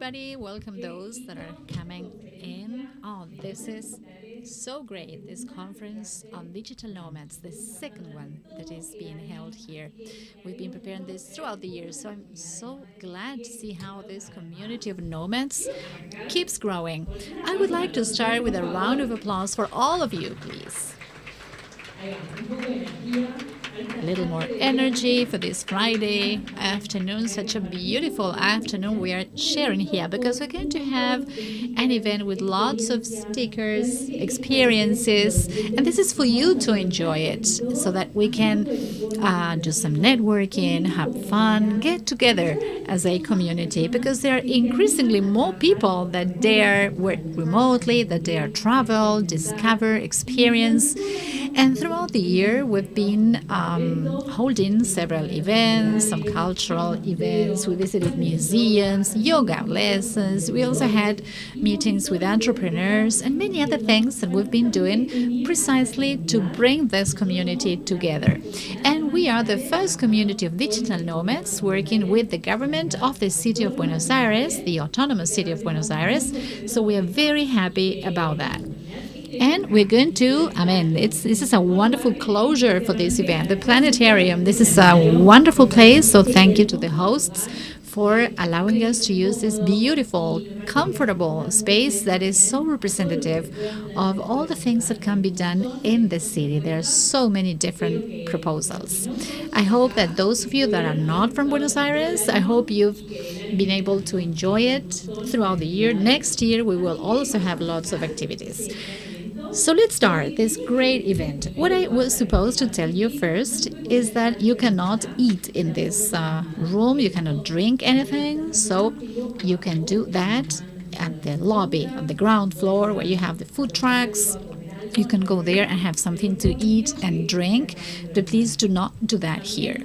everybody. Welcome those that are coming in. Oh, this is so great, this conference on digital nomads, the second one that is being held here. We've been preparing this throughout the years, so I'm so glad to see how this community of nomads keeps growing. I would like to start with a round of applause for all of you, please. A little more energy for this Friday afternoon, such a beautiful afternoon we are sharing here, because we're going to have an event with lots of stickers, experiences, and this is for you to enjoy it so that we can do some networking, have fun, get together as a community, because there are increasingly more people that dare work remotely, that dare travel, discover, experience. And throughout the year, we've been holding several events, some cultural events. We visited museums, yoga lessons. We also had meetings with entrepreneurs and many other things that we've been doing precisely to bring this community together. And we are the first community of digital nomads working with the government of the city of Buenos Aires, the autonomous city of Buenos Aires. So we are very happy about that. And we're going to, this is a wonderful closure for this event. The planetarium, this is a wonderful place, so thank you to the hosts for allowing us to use this beautiful, comfortable space that is so representative of all the things that can be done in the city. There are so many different proposals. I hope that those of you that are not from Buenos Aires, I hope you've been able to enjoy it throughout the year. Next year, we will also have lots of activities. So let's start this great event. What I was supposed to tell you first is that you cannot eat in this room, you cannot drink anything, so you can do that at the lobby, on the ground floor where you have the food trucks. You can go there and have something to eat and drink, but please do not do that here.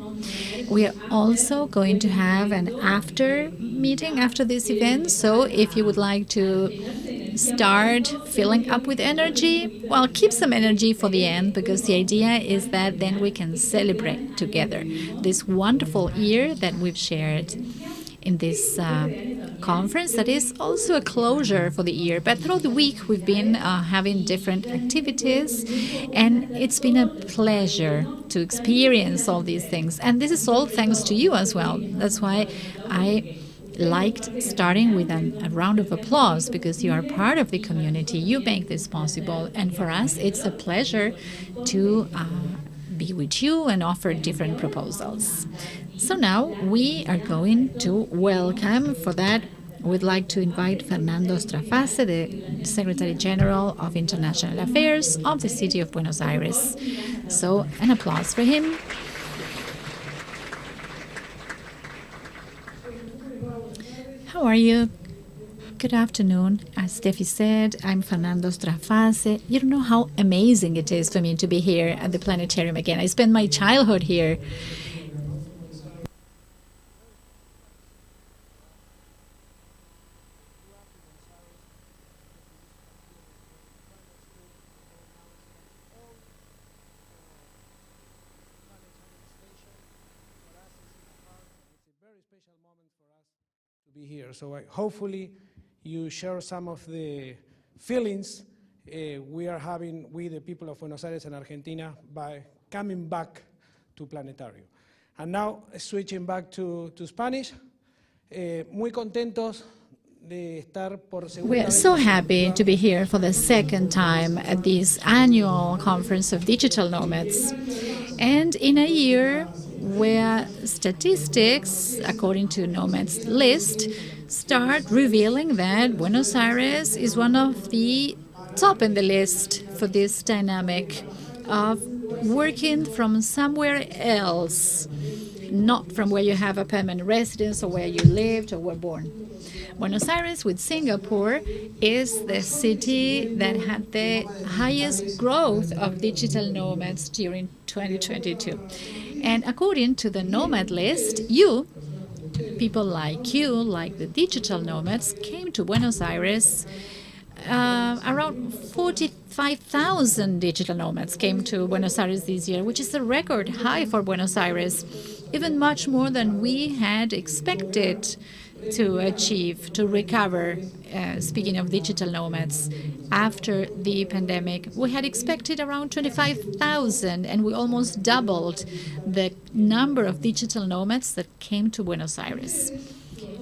We are also going to have an after meeting after this event, so if you would like to start filling up with energy, well, keep some energy for the end, because the idea is that then we can celebrate together this wonderful year that we've shared in this conference that is also a closure for the year. But throughout the week, we've been having different activities, and it's been a pleasure to experience all these things. And this is all thanks to you as well. That's why I liked starting with a round of applause, because you are part of the community. You make this possible. And for us, it's a pleasure to be with you and offer different proposals. So now we are going to welcome, for that, we'd like to invite Fernando Strafase, the Secretary General of International Affairs of the city of Buenos Aires. So an applause for him. How are you? Good afternoon. As Steffi said, I'm Fernando Strafase. You don't know how amazing it is for me to be here at the planetarium again. I spent my childhood here. Be here. So hopefully you share some of the feelings we are having with the people of Buenos Aires and Argentina by coming back to Planetario. And now switching back to Spanish, muy contentos de estar por segunda We're so happy to be here for the second time at this annual conference of digital nomads. And in a year where statistics, according to Nomads list, start revealing that Buenos Aires is one of the top in the list for this dynamic of working from somewhere else, not from where you have a permanent residence or where you lived or were born. Buenos Aires, with Singapore, is the city that had the highest growth of digital nomads during 2022. And according to the Nomad list, people like you, like the digital nomads, came to Buenos Aires. Around 45,000 digital nomads came to Buenos Aires this year, which is a record high for Buenos Aires, even much more than we had expected to achieve, to recover, speaking of digital nomads, after the pandemic. We had expected around 25,000, and we almost doubled the number of digital nomads that came to Buenos Aires.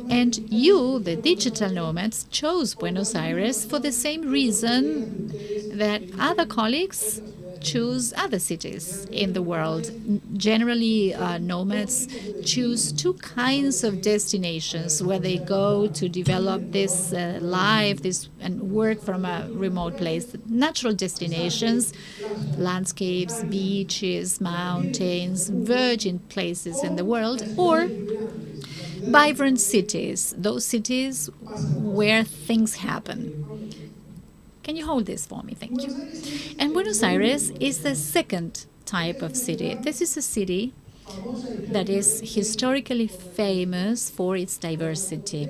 And you, the digital nomads, chose Buenos Aires for the same reason that other colleagues choose other cities in the world. Generally, nomads choose two kinds of destinations where they go to develop this life, this and work from a remote place. Natural destinations, landscapes, beaches, mountains, virgin places in the world, or vibrant cities, those cities where things happen. Can you hold this for me? Thank you. And Buenos Aires is the second type of city. This is a city that is historically famous for its diversity,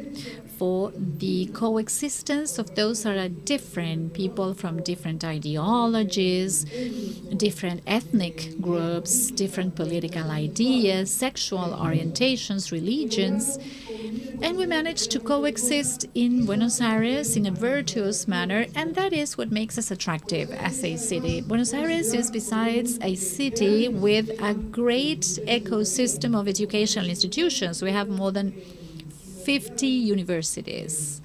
for the coexistence of those that are different people from different ideologies, different ethnic groups, different political ideas, sexual orientations, religions. And we managed to coexist in Buenos Aires in a virtuous manner, and that is what makes us attractive as a city. Buenos Aires is, besides, a city with a great ecosystem of educational institutions. We have more than 50 universities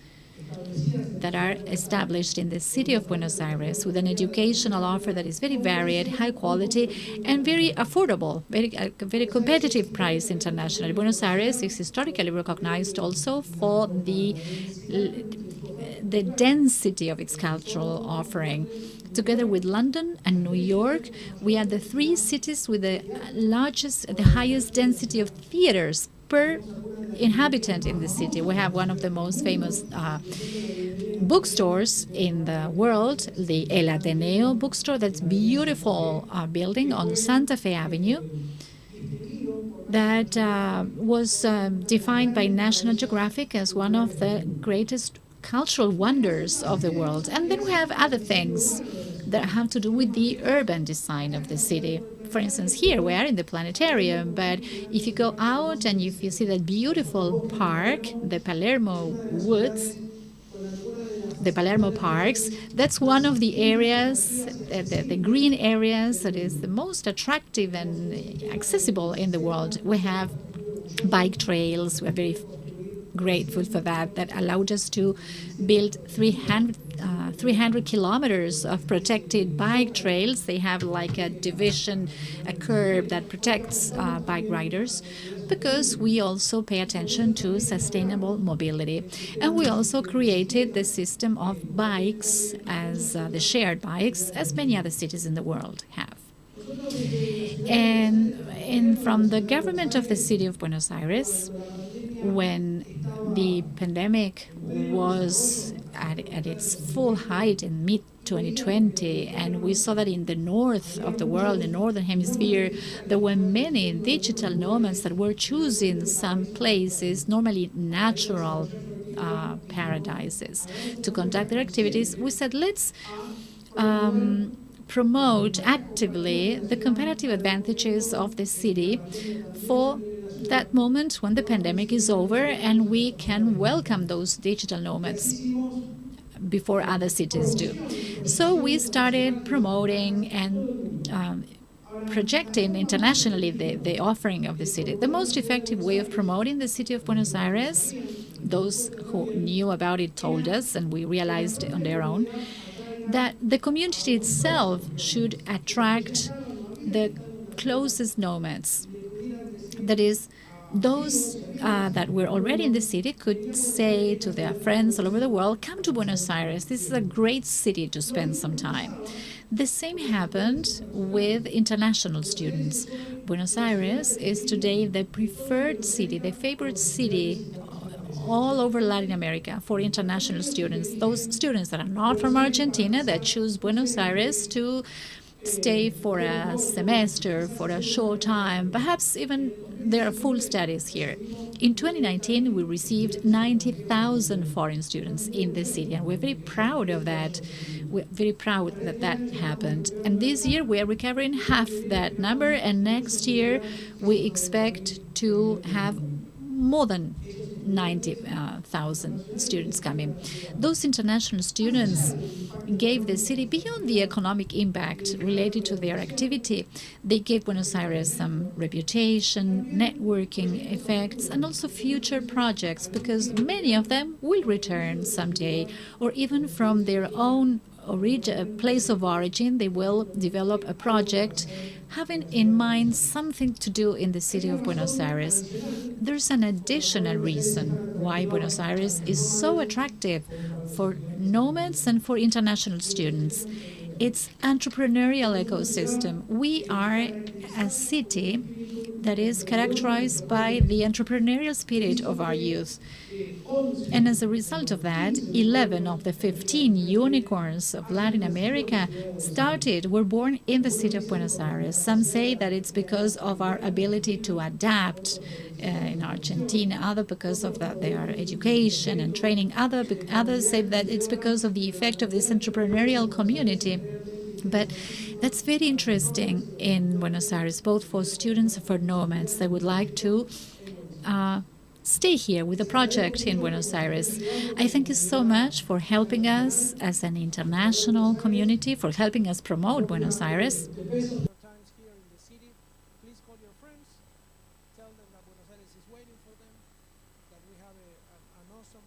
that are established in the city of Buenos Aires, with an educational offer that is very varied, high quality, and very affordable, very competitive price internationally. Buenos Aires is historically recognized also for the density of its cultural offering. Together with London and New York, we are the three cities with the highest density of theaters per inhabitant in the city. We have one of the most famous bookstores in the world, the El Ateneo bookstore. That's a beautiful building on Santa Fe Avenue that was defined by National Geographic as one of the greatest cultural wonders of the world. And then we have other things that have to do with the urban design of the city. For instance, here we are in the planetarium, but if you go out and if you see that beautiful park, the Palermo Woods, the Palermo Parks, that's one of the areas, the green areas, that is the most attractive and accessible in the world. We have bike trails. We're very grateful for that allowed us to build 300 kilometers of protected bike trails. They have like a division, a curb that protects bike riders, because we also pay attention to sustainable mobility. And we also created the system of bikes, as the shared bikes, as many other cities in the world have. And from the government of the city of Buenos Aires, when the pandemic was at its full height in mid-2020, and we saw that in the north of the world, the northern hemisphere, there were many digital nomads that were choosing some places, normally natural paradises, to conduct their activities. We said, let's promote actively the competitive advantages of the city for that moment when the pandemic is over and we can welcome those digital nomads before other cities do. So we started promoting and projecting internationally the offering of the city. The most effective way of promoting the city of Buenos Aires, those who knew about it told us, and we realized on their own, that the community itself should attract the closest nomads. That is, those that were already in the city could say to their friends all over the world, come to Buenos Aires. This is a great city to spend some time. The same happened with international students. Buenos Aires is today the preferred city, the favorite city all over Latin America for international students. Those students that are not from Argentina that choose Buenos Aires to stay for a semester, for a short time, perhaps even there are full studies here. In 2019, we received 90,000 foreign students in the city, and we're very proud of that. We're very proud that that happened. And this year, we are recovering half that number, and next year, we expect to have more than 90,000 students coming. Those international students gave the city, beyond the economic impact related to their activity, they gave Buenos Aires some reputation, networking effects, and also future projects, because many of them will return someday, or even from their own place of origin, they will develop a project having in mind something to do in the city of Buenos Aires. There's an additional reason why Buenos Aires is so attractive for nomads and for international students. Its entrepreneurial ecosystem. We are a city that is characterized by the entrepreneurial spirit of our youth. And as a result of that, 11 of the 15 unicorns of Latin America were born in the city of Buenos Aires. Some say that it's because of our ability to adapt in Argentina, others because of their education and training. Others say that it's because of the effect of this entrepreneurial community. But that's very interesting in Buenos Aires, both for students and for nomads that would like to stay here with a project in Buenos Aires. I thank you so much for helping us as an international community, for helping us promote Buenos Aires. Times here in the city, please call your friends, tell them that Buenos Aires is waiting for them, that we have an awesome,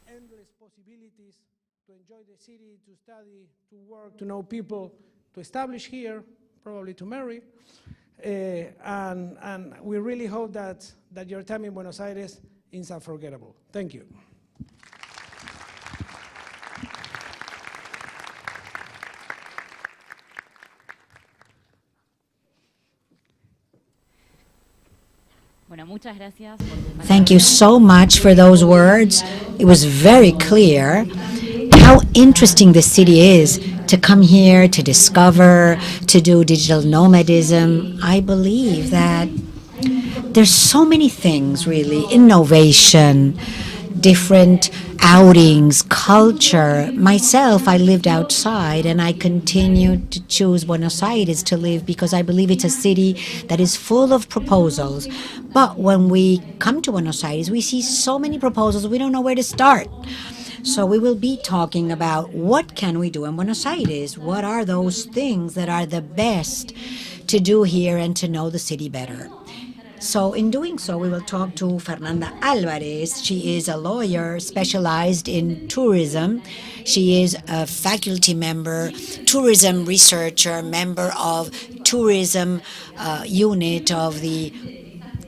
endless possibilities to enjoy the city, to study, to work, to know people, to establish here, probably to marry. And we really hope that your time in Buenos Aires is unforgettable. Thank you. Thank you so much for those words. It was very clear how interesting this city is to come here, to discover, to do digital nomadism. I believe that there's so many things, really, innovation, different outings, culture. Myself, I lived outside, and I continued to choose Buenos Aires to live because I believe it's a city that is full of proposals. But when we come to Buenos Aires, we see so many proposals, we don't know where to start. So we will be talking about what can we do in Buenos Aires? What are those things that are the best to do here and to know the city better? So in doing so, we will talk to Fernanda Alvarez. She is a lawyer specialized in tourism. She is a faculty member, tourism researcher, member of tourism unit of the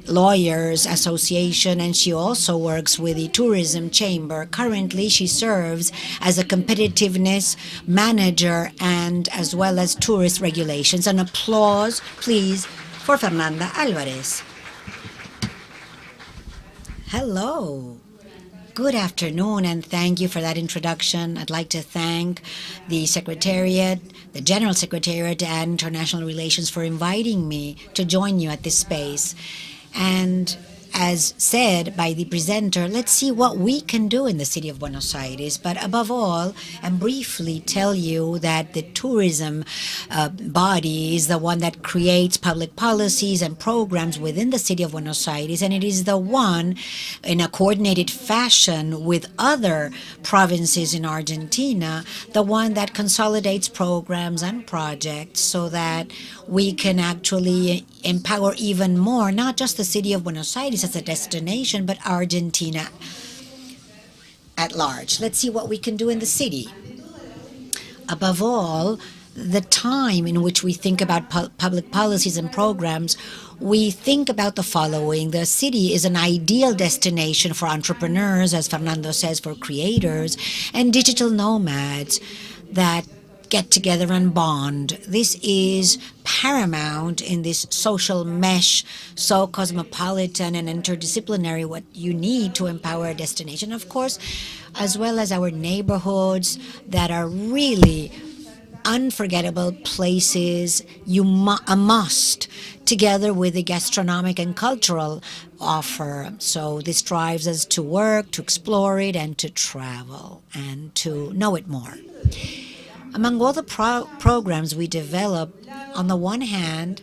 Lawyers Association, and she also works with the Tourism Chamber. Currently, she serves as a competitiveness manager and as well as tourist regulations. An applause, please, for Fernanda Alvarez. Hello. Good afternoon, and thank you for that introduction. I'd like to thank the Secretariat, the General Secretariat and International Relations for inviting me to join you at this space. And as said by the presenter, let's see what we can do in the city of Buenos Aires. But above all, and briefly tell you that the tourism body is the one that creates public policies and programs within the city of Buenos Aires, and it is the one, in a coordinated fashion with other provinces in Argentina, the one that consolidates programs and projects so that we can actually empower even more, not just the city of Buenos Aires as a destination, but Argentina at large. Let's see what we can do in the city. Above all, the time in which we think about public policies and programs, we think about the following. The city is an ideal destination for entrepreneurs, as Fernando says, for creators, and digital nomads that get together and bond. This is paramount in this social mesh, so cosmopolitan and interdisciplinary, what you need to empower a destination, of course, as well as our neighborhoods that are really unforgettable places, a must, together with the gastronomic and cultural offer. So this drives us to work, to explore it, and to travel, and to know it more. Among all the programs we develop, on the one hand,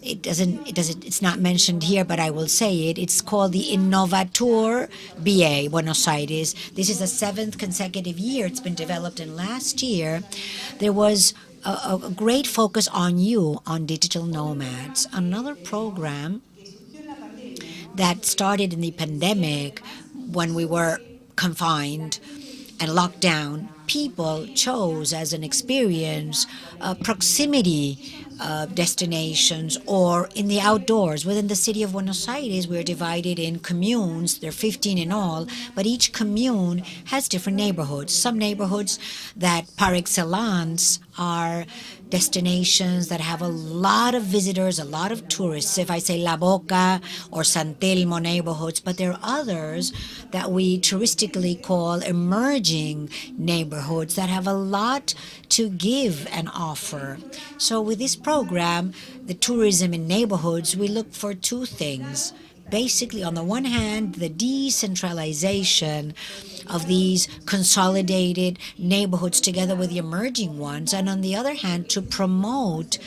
it's not mentioned here, but I will say it. It's called the Innovator BA Buenos Aires. This is the 7th consecutive year it's been developed, and last year there was a great focus on you, on digital nomads. Another program that started in the pandemic when we were confined and locked down, people chose as an experience proximity destinations or in the outdoors. Within the city of Buenos Aires, we're divided in communes. There are 15 in all, but each commune has different neighborhoods. Some neighborhoods that par excellence are destinations that have a lot of visitors, a lot of tourists. If I say La Boca or San Telmo neighborhoods, but there are others that we touristically call emerging neighborhoods that have a lot to give and offer. So with this program, the tourism in neighborhoods, we look for two things. Basically, on the one hand, the decentralization of these consolidated neighborhoods together with the emerging ones, and on the other hand, to promote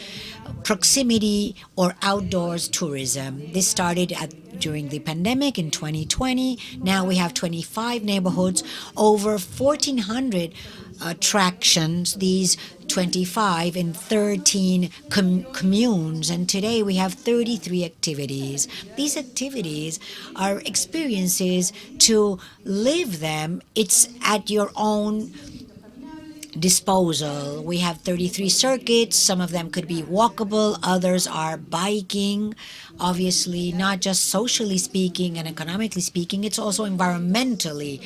proximity or outdoors tourism. This started during the pandemic in 2020. Now we have 25 neighborhoods, over 1,400 attractions, these 25 in 13 communes, and today we have 33 activities. These activities are experiences to live them. It's at your own disposal. We have 33 circuits. Some of them could be walkable, others are biking. Obviously, not just socially speaking and economically speaking, it's also environmentally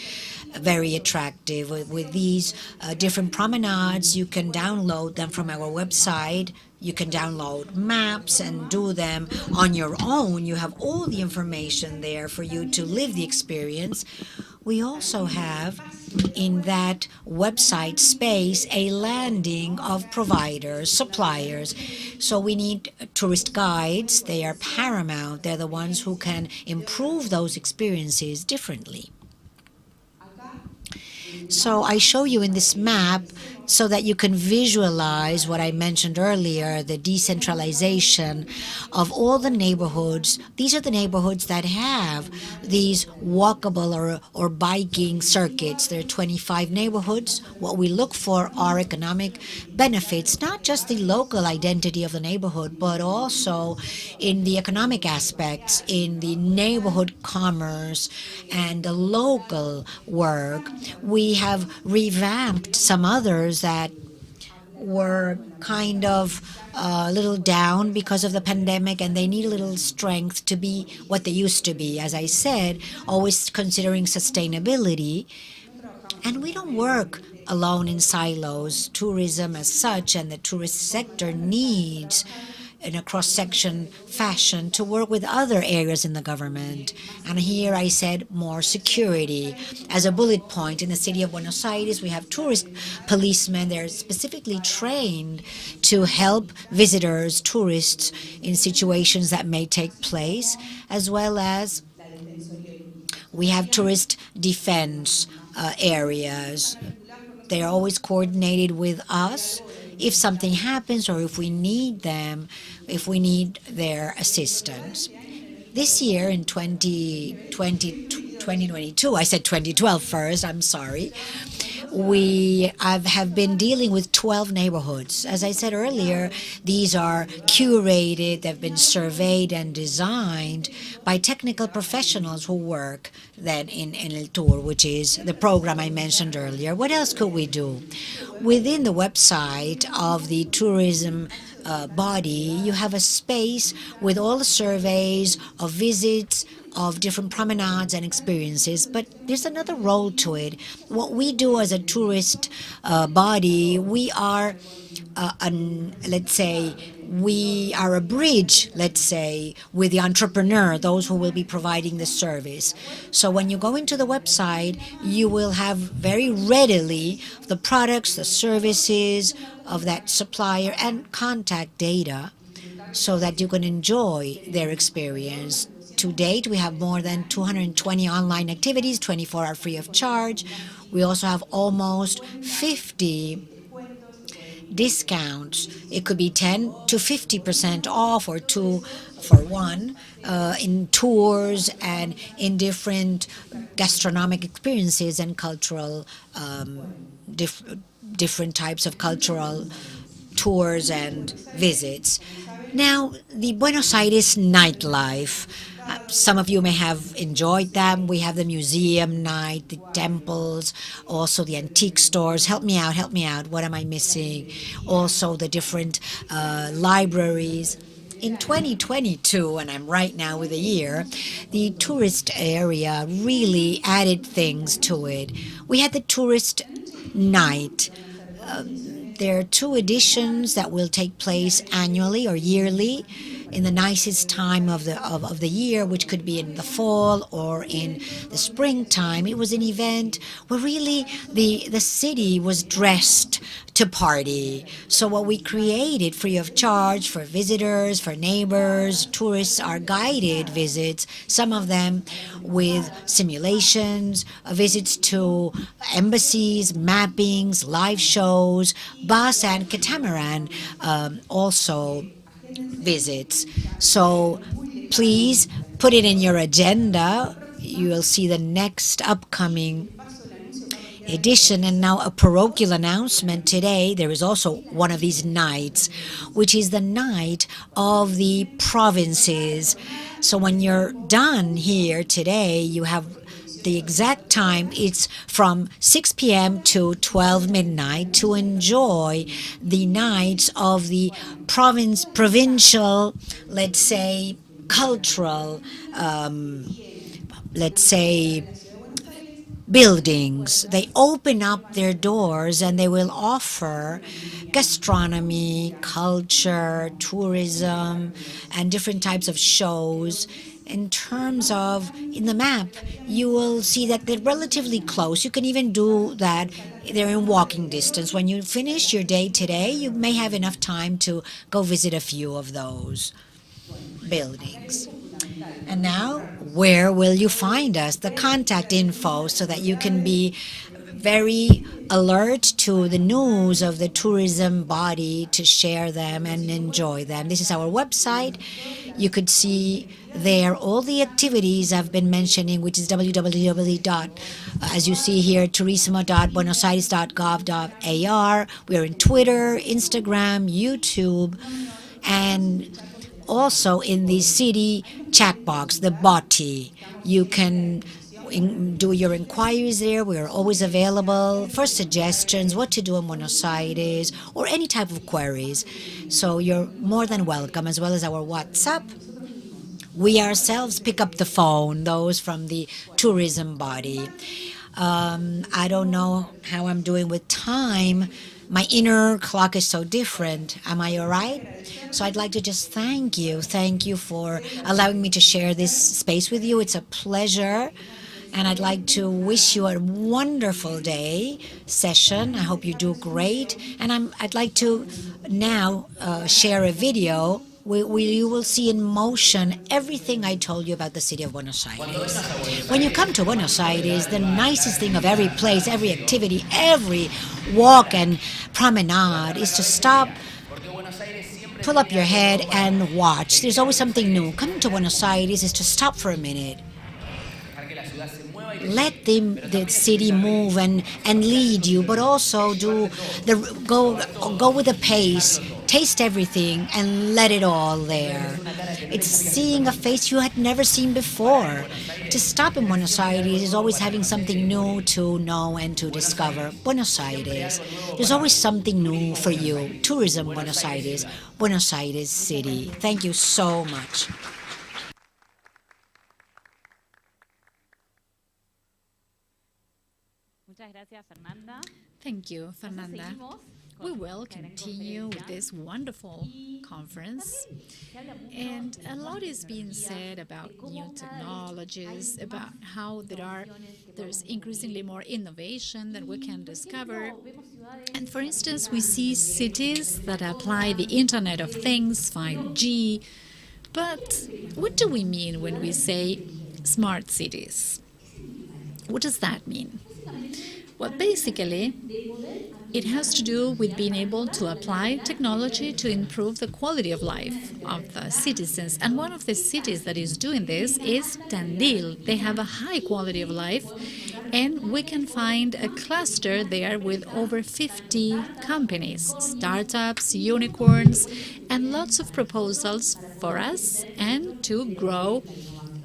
very attractive. With these different promenades, you can download them from our website. You can download maps and do them on your own. You have all the information there for you to live the experience. We also have in that website space a landing of providers, suppliers. So we need tourist guides. They are paramount. They're the ones who can improve those experiences differently. So I show you in this map so that you can visualize what I mentioned earlier, the decentralization of all the neighborhoods. These are the neighborhoods that have these walkable or biking circuits. There are 25 neighborhoods. What we look for are economic benefits, not just the local identity of the neighborhood, but also in the economic aspects, in the neighborhood commerce and the local work. We have revamped some others that were kind of a little down because of the pandemic, and they need a little strength to be what they used to be. As I said, always considering sustainability. And we don't work alone in silos. Tourism as such and the tourist sector needs in a cross-section fashion to work with other areas in the government. And here I said more security. As a bullet point, in the city of Buenos Aires, we have tourist policemen. They're specifically trained to help visitors, tourists, in situations that may take place, as well as we have tourist defense areas. They are always coordinated with us if something happens or if we need them, if we need their assistance. This year in 2022, I said 2012 first, I'm sorry, we have been dealing with 12 neighborhoods. As I said earlier, these are curated, they've been surveyed and designed by technical professionals who work then in El Tour, which is the program I mentioned earlier. What else could we do? Within the website of the tourism body, you have a space with all the surveys of visits, of different promenades and experiences, but there's another role to it. What we do as a tourist body, we are, let's say, we are a bridge, let's say, with the entrepreneur, those who will be providing the service. So when you go into the website, you will have very readily the products, the services of that supplier and contact data so that you can enjoy their experience. To date, we have more than 220 online activities, 24 are free of charge. We also have almost 50 discounts. It could be 10 to 50% off or 2 for 1 in tours and in different gastronomic experiences and cultural different types of cultural tours and visits. Now, the Buenos Aires nightlife. Some of you may have enjoyed them. We have the museum night, the temples, also the antique stores. Help me out, help me out. What am I missing? Also, the different libraries. In 2022, and I'm right now with the year, the tourist area really added things to it. We had the tourist night. There are 2 editions that will take place annually or yearly in the nicest time of the year, which could be in the fall or in the springtime. It was an event where really the city was dressed to party. So what we created free of charge for visitors, for neighbors, tourists are guided visits, some of them with simulations, visits to embassies, mappings, live shows, bus and catamaran also visits. So please put it in your agenda. You will see the next upcoming edition. And now a parochial announcement today. There is also one of these nights, which is the night of the provinces. So when you're done here today, you have the exact time. It's from 6 p.m. to 12 midnight to enjoy the nights of the provincial, let's say, cultural, let's say, buildings. They open up their doors and they will offer gastronomy, culture, tourism, and different types of shows. In terms of, in the map, you will see that they're relatively close. You can even do that. They're in walking distance. When you finish your day today, you may have enough time to go visit a few of those buildings. And now, where will you find us? The contact info, so that you can be very alert to the news of the tourism body, to share them and enjoy them. This is our website. You could see there all the activities I've been mentioning, which is www. As you see here, turismo.buenosaires.gov.ar. We're in Twitter, Instagram, YouTube, and also in the city chat box, the boti. You can do your inquiries there. We are always available for suggestions, what to do in Buenos Aires, or any type of queries. So you're more than welcome, as well as our WhatsApp. We ourselves pick up the phone, those from the tourism body. I don't know how I'm doing with time. My inner clock is so different. Am I all right? So I'd like to just thank you. Thank you for allowing me to share this space with you. It's a pleasure. And I'd like to wish you a wonderful day session. I hope you do great. And I'd like to now share a video where you will see in motion everything I told you about the city of Buenos Aires. When you come to Buenos Aires, the nicest thing of every place, every activity, every walk and promenade is to stop, pull up your head and watch. There's always something new. Coming to Buenos Aires is to stop for a minute. Let the city move and lead you, but also go with the pace, taste everything, and let it all there. It's seeing a face you had never seen before. To stop in Buenos Aires is always having something new to know and to discover. Buenos Aires, there's always something new for you. Tourism Buenos Aires City. Thank you so much. Thank you, Fernanda. We will continue with this wonderful conference. And a lot is being said about new technologies, about how there's increasingly more innovation that we can discover. And for instance, we see cities that apply the Internet of Things, 5G. But what do we mean when we say smart cities? What does that mean? Well, basically, It has to do with being able to apply technology to improve the quality of life of the citizens. And one of the cities that is doing this is Tandil. They have a high quality of life, and we can find a cluster there with over 50 companies, startups, unicorns, and lots of proposals for us and to grow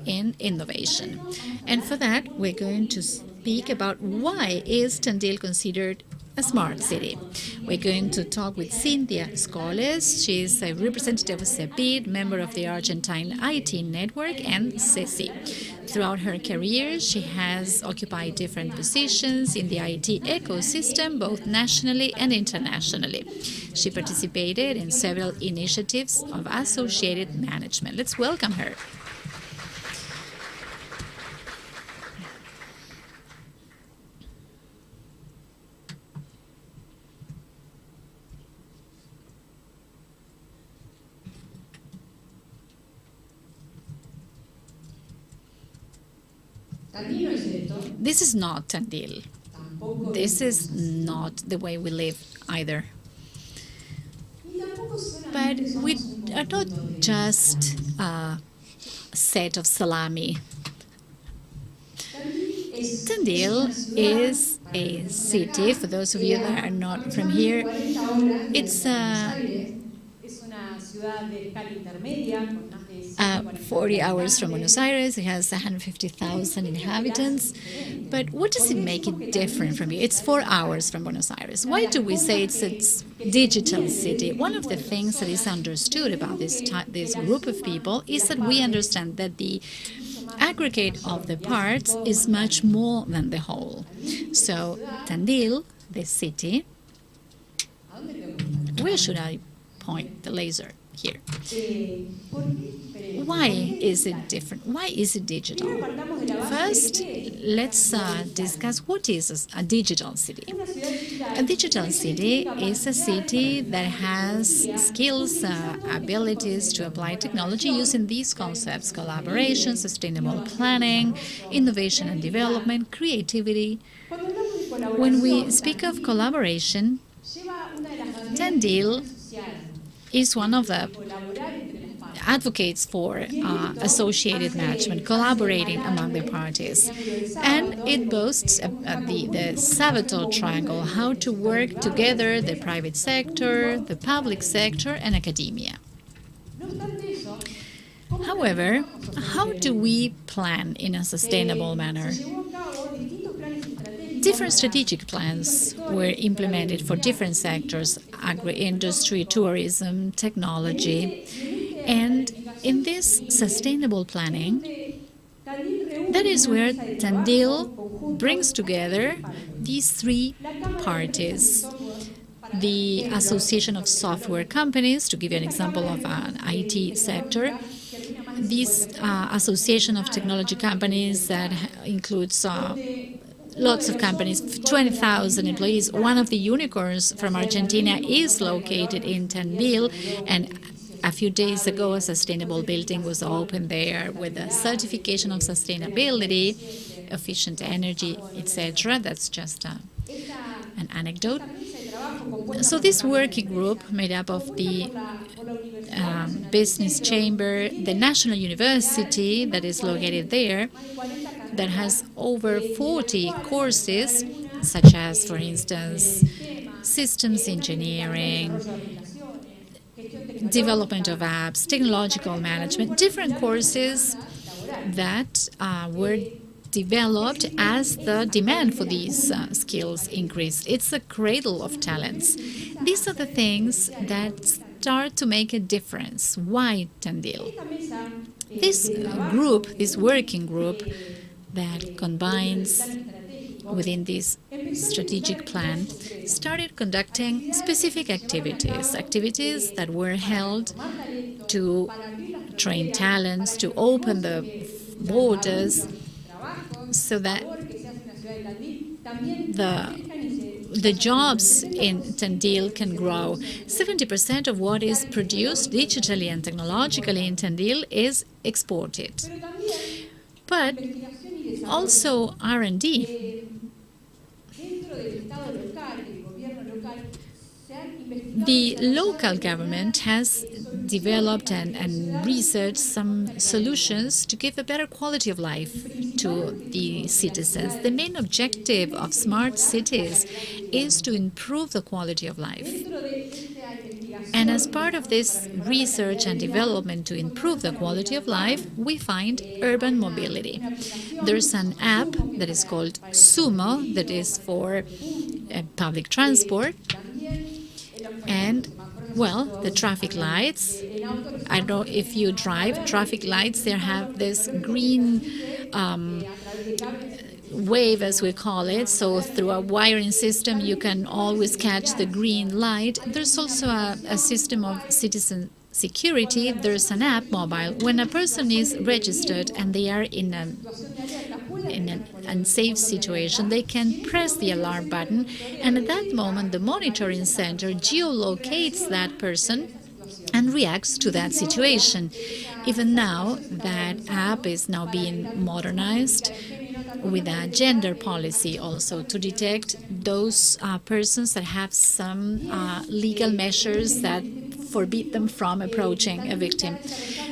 in innovation. And for that, we're going to speak about why is Tandil considered a smart city. We're going to talk with Cynthia Scoles. She's a representative of CEPID, member of the Argentine IT Network, and CECI. Throughout her career, she has occupied different positions in the IT ecosystem, both nationally and internationally. She participated in several initiatives of associated management. Let's welcome her. This is not Tandil. This is not the way we live either. But we are not just a set of salami. Tandil is a city, for those of you that are not from here, it's 40 hours from Buenos Aires. It has 150,000 inhabitants. But what does it make it different from here? It's 4 hours from Buenos Aires. Why do we say it's a digital city? One of the things that is understood about this group of people is that we understand that the aggregate of the parts is much more than the whole. So Tandil, the city, where should I point the laser? Here. Why is it different? Why is it digital? First, let's discuss what is a digital city. A digital city is a city that has skills, abilities to apply technology using these concepts: collaboration, sustainable planning, innovation and development, creativity. When we speak of collaboration, Tandil is one of the advocates for associated management, collaborating among the parties. And it boasts the Sabato triangle, how to work together, the private sector, the public sector, and academia. However, how do we plan in a sustainable manner? Different strategic plans were implemented for different sectors: agri-industry, tourism, technology. And in this sustainable planning, that is where Tandil brings together these three parties. The Association of Software Companies, to give you an example of an IT sector, this Association of Technology Companies that includes lots of companies, 20,000 employees. One of the unicorns from Argentina is located in Tandil, and a few days ago a sustainable building was opened there with a certification of sustainability, efficient energy, etc. That's just an anecdote. So this working group, made up of the business chamber, the national university that is located there, that has over 40 courses, such as, for instance, systems engineering, development of apps, technological management, different courses that were developed as the demand for these skills increased. It's a cradle of talents. These are the things that start to make a difference. Why Tandil? This group, this working group that combines within this strategic plan, started conducting specific activities that were held to train talents, to open the borders, so that the jobs in Tandil can grow. 70% of what is produced digitally and technologically in Tandil is exported. But also R&D. The local government has developed and researched some solutions to give a better quality of life to the citizens. The main objective of smart cities is to improve the quality of life. And as part of this research and development to improve the quality of life, we find urban mobility. There's an app that is called Sumo, that is for public transport. And, well, the traffic lights, I don't know if you drive, traffic lights, they have this green wave, as we call it. So through a wiring system, you can always catch the green light. There's also a system of citizen security. There's an app mobile. When a person is registered and they are in an unsafe situation, they can press the alarm button, and at that moment the monitoring center geolocates that person and reacts to that situation. Even now, that app is now being modernized with a gender policy also to detect those persons that have some legal measures that forbid them from approaching a victim.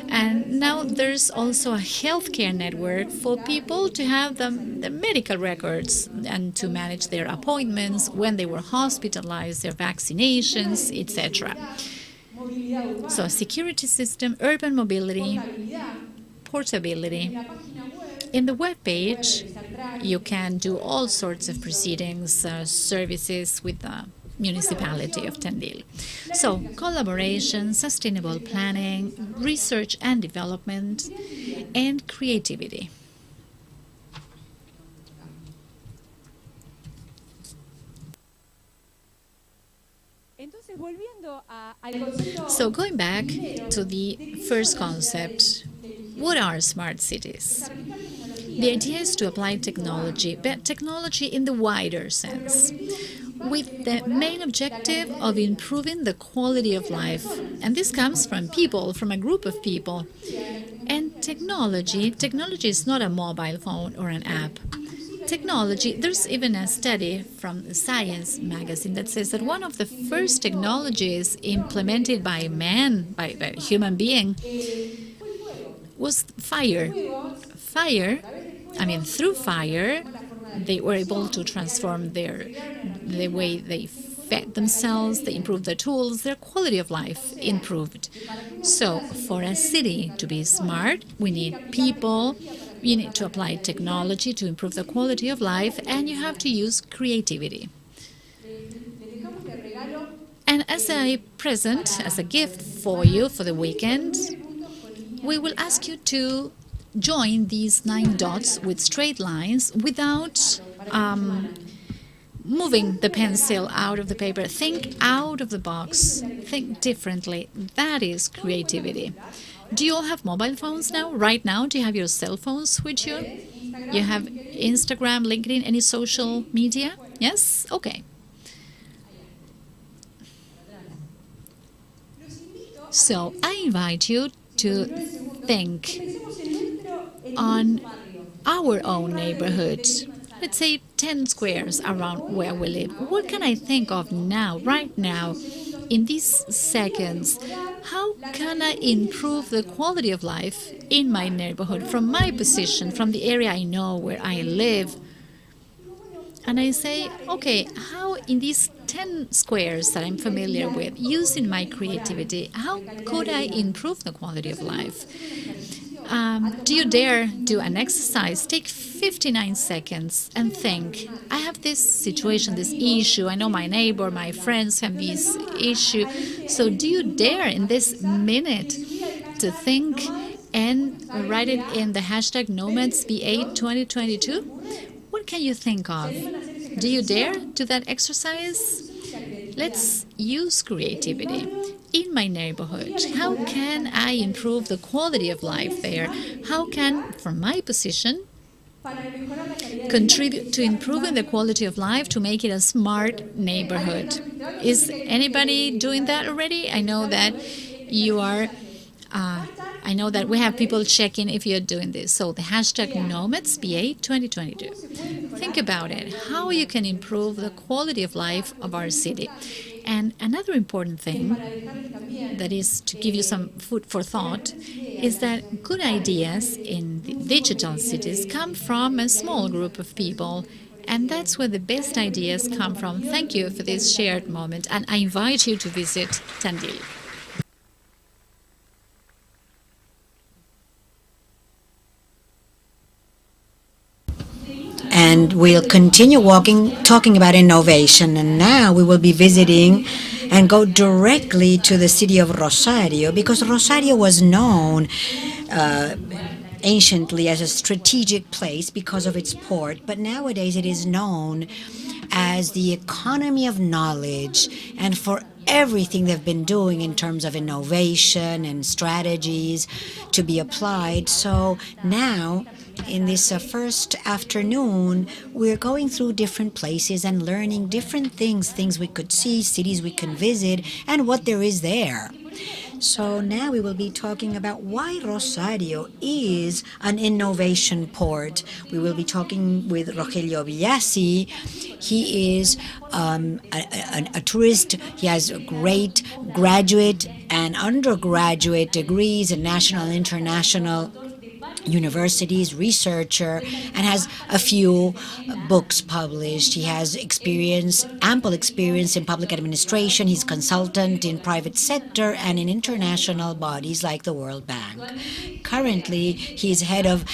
And now there's also a healthcare network for people to have the medical records and to manage their appointments, when they were hospitalized, their vaccinations, etc. So a security system, urban mobility, portability. In the web page, you can do all sorts of proceedings, services with the municipality of Tandil. So, collaboration, sustainable planning, research and development, and creativity. So, going back to the first concept, what are smart cities? The idea is to apply technology, but technology in the wider sense, with the main objective of improving the quality of life. And this comes from people, from a group of people. And technology is not a mobile phone or an app. Technology, there's even a study from the Science magazine that says that one of the first technologies implemented by man, by a human being, was fire. Through fire, they were able to transform the way they fed themselves, they improved their tools, their quality of life improved. So for a city to be smart, we need people, you need to apply technology to improve the quality of life, and you have to use creativity. And as a present, as a gift for you for the weekend, we will ask you to join these 9 dots with straight lines without moving the pencil out of the paper. Think out of the box. Think differently. That is creativity. Do you all have mobile phones now? Right now, do you have your cell phones with you? You have Instagram, LinkedIn, any social media? Yes? Okay. So I invite you to think on our own neighborhood, let's say 10 squares around where we live. What can I think of now, right now, in these seconds? How can I improve the quality of life in my neighborhood from my position, from the area I know where I live? And I say, okay, how in these 10 squares that I'm familiar with, using my creativity, how could I improve the quality of life? Do you dare do an exercise? Take 59 seconds and think, I have this situation, this issue. I know my neighbor, my friends have this issue. So do you dare in this minute to think and write it in the hashtag Nomads B8 2022? What can you think of? Do you dare do that exercise? Let's use creativity. In my neighborhood, how can I improve the quality of life there? How can, from my position, contribute to improving the quality of life to make it a smart neighborhood? Is anybody doing that already? I know that you are I know that we have people checking if you're doing this. So the hashtag Nomads BA 2022. Think about it, how you can improve the quality of life of our city. And another important thing that is to give you some food for thought is that good ideas in the digital cities come from a small group of people. And that's where the best ideas come from. Thank you for this shared moment. And I invite you to visit Tandil. And we'll continue talking about innovation. And now we will be visiting and go directly to the city of Rosario, because Rosario was known anciently as a strategic place because of its port, but nowadays it is known as the economy of knowledge, and for everything they've been doing in terms of innovation and strategies to be applied. So now, in this first afternoon, we're going through different places and learning different things we could see, cities we can visit, and what there is there. So now we will be talking about why Rosario is an innovation port. We will be talking with Rogelio Villasi. He is a tourist. He has great graduate and undergraduate degrees in national and international universities, researcher, and has a few books published. He has ample experience in public administration. He's consultant in private sector and in international bodies like the World Bank. Currently, he's head of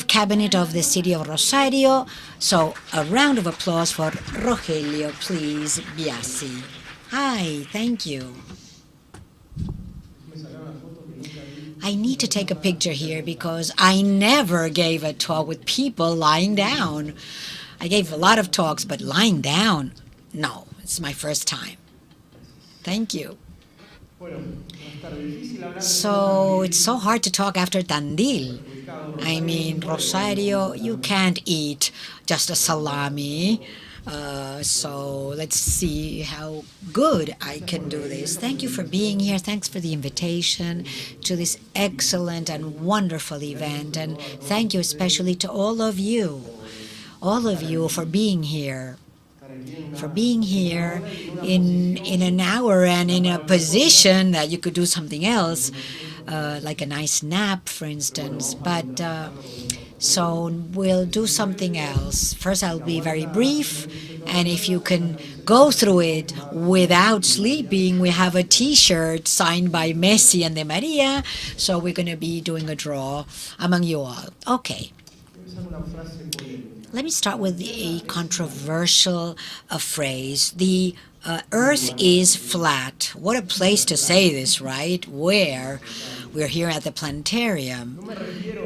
cabinet of the city of Rosario. So a round of applause for Rogelio, please, Biasi. Hi, thank you. I need to take a picture here because I never gave a talk with people lying down. I gave a lot of talks, but lying down, no, it's my first time. Thank you. So it's so hard to talk after Tandil. I mean, Rosario, you can't eat just a salami. So let's see how good I can do this. Thank you for being here. Thanks for the invitation to this excellent and wonderful event. And thank you especially to all of you for being here. For being here in an hour and in a position that you could do something else, like a nice nap, for instance. But so we'll do something else. First, I'll be very brief, and if you can go through it without sleeping, we have a T-shirt signed by Messi and De Maria, so we're going to be doing a draw among you all. Okay. Let me start with a controversial phrase. The Earth is flat. What a place to say this, right? Where we're here at the planetarium.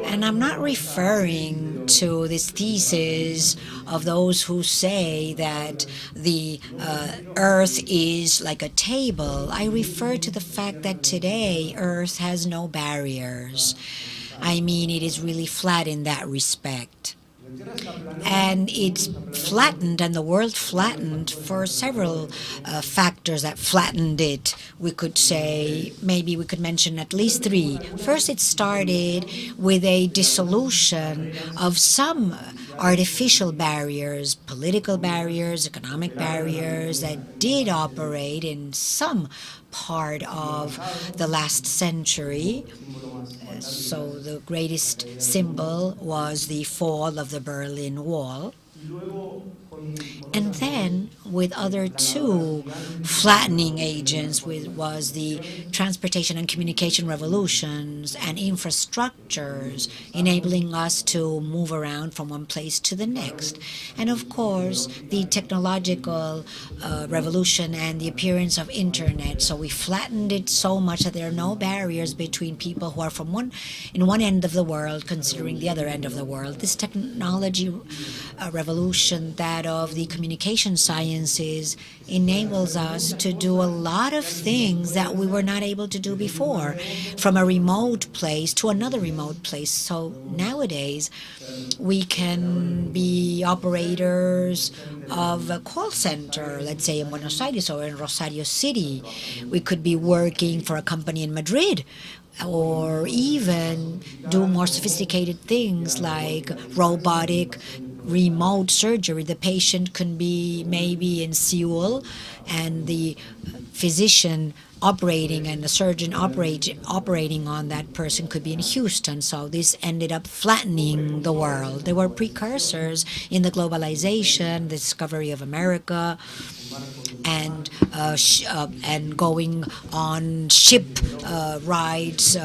And I'm not referring to this thesis of those who say that the Earth is like a table. I refer to the fact that today Earth has no barriers. I mean, it is really flat in that respect. And it's flattened, and the world flattened for several factors that flattened it. We could say, maybe we could mention at least three. First, it started with a dissolution of some artificial barriers, political barriers, economic barriers that did operate in some part of the last century. So the greatest symbol was the fall of the Berlin Wall. And then, with other two flattening agents, was the transportation and communication revolutions and infrastructures, enabling us to move around from one place to the next. And of course, the technological revolution and the appearance of internet. So we flattened it so much that there are no barriers between people who are from one end of the world considering the other end of the world. This technology revolution, that of the communication sciences, enables us to do a lot of things that we were not able to do before, from a remote place to another remote place. So nowadays, we can be operators of a call center, let's say in Buenos Aires or in Rosario City. We could be working for a company in Madrid or even do more sophisticated things like robotic remote surgery. The patient can be maybe in Seoul, and the physician operating and the surgeon operating on that person could be in Houston. So this ended up flattening the world. There were precursors in the globalization, the discovery of America, and going on ship rides,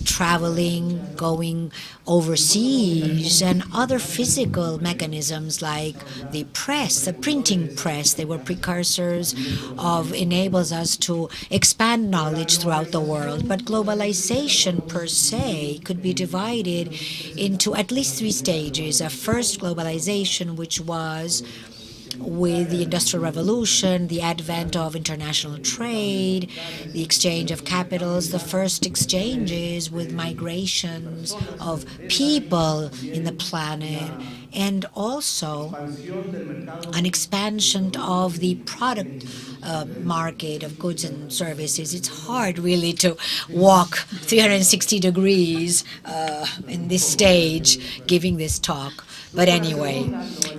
traveling, going overseas, and other physical mechanisms like the press, the printing press. They were precursors of enables us to expand knowledge throughout the world. But globalization per se could be divided into at least three stages. A first globalization, which was with the Industrial Revolution, the advent of international trade, the exchange of capitals, the first exchanges with migrations of people in the planet, and also an expansion of the product market of goods and services. It's hard really to walk 360 degrees in this stage giving this talk. But anyway,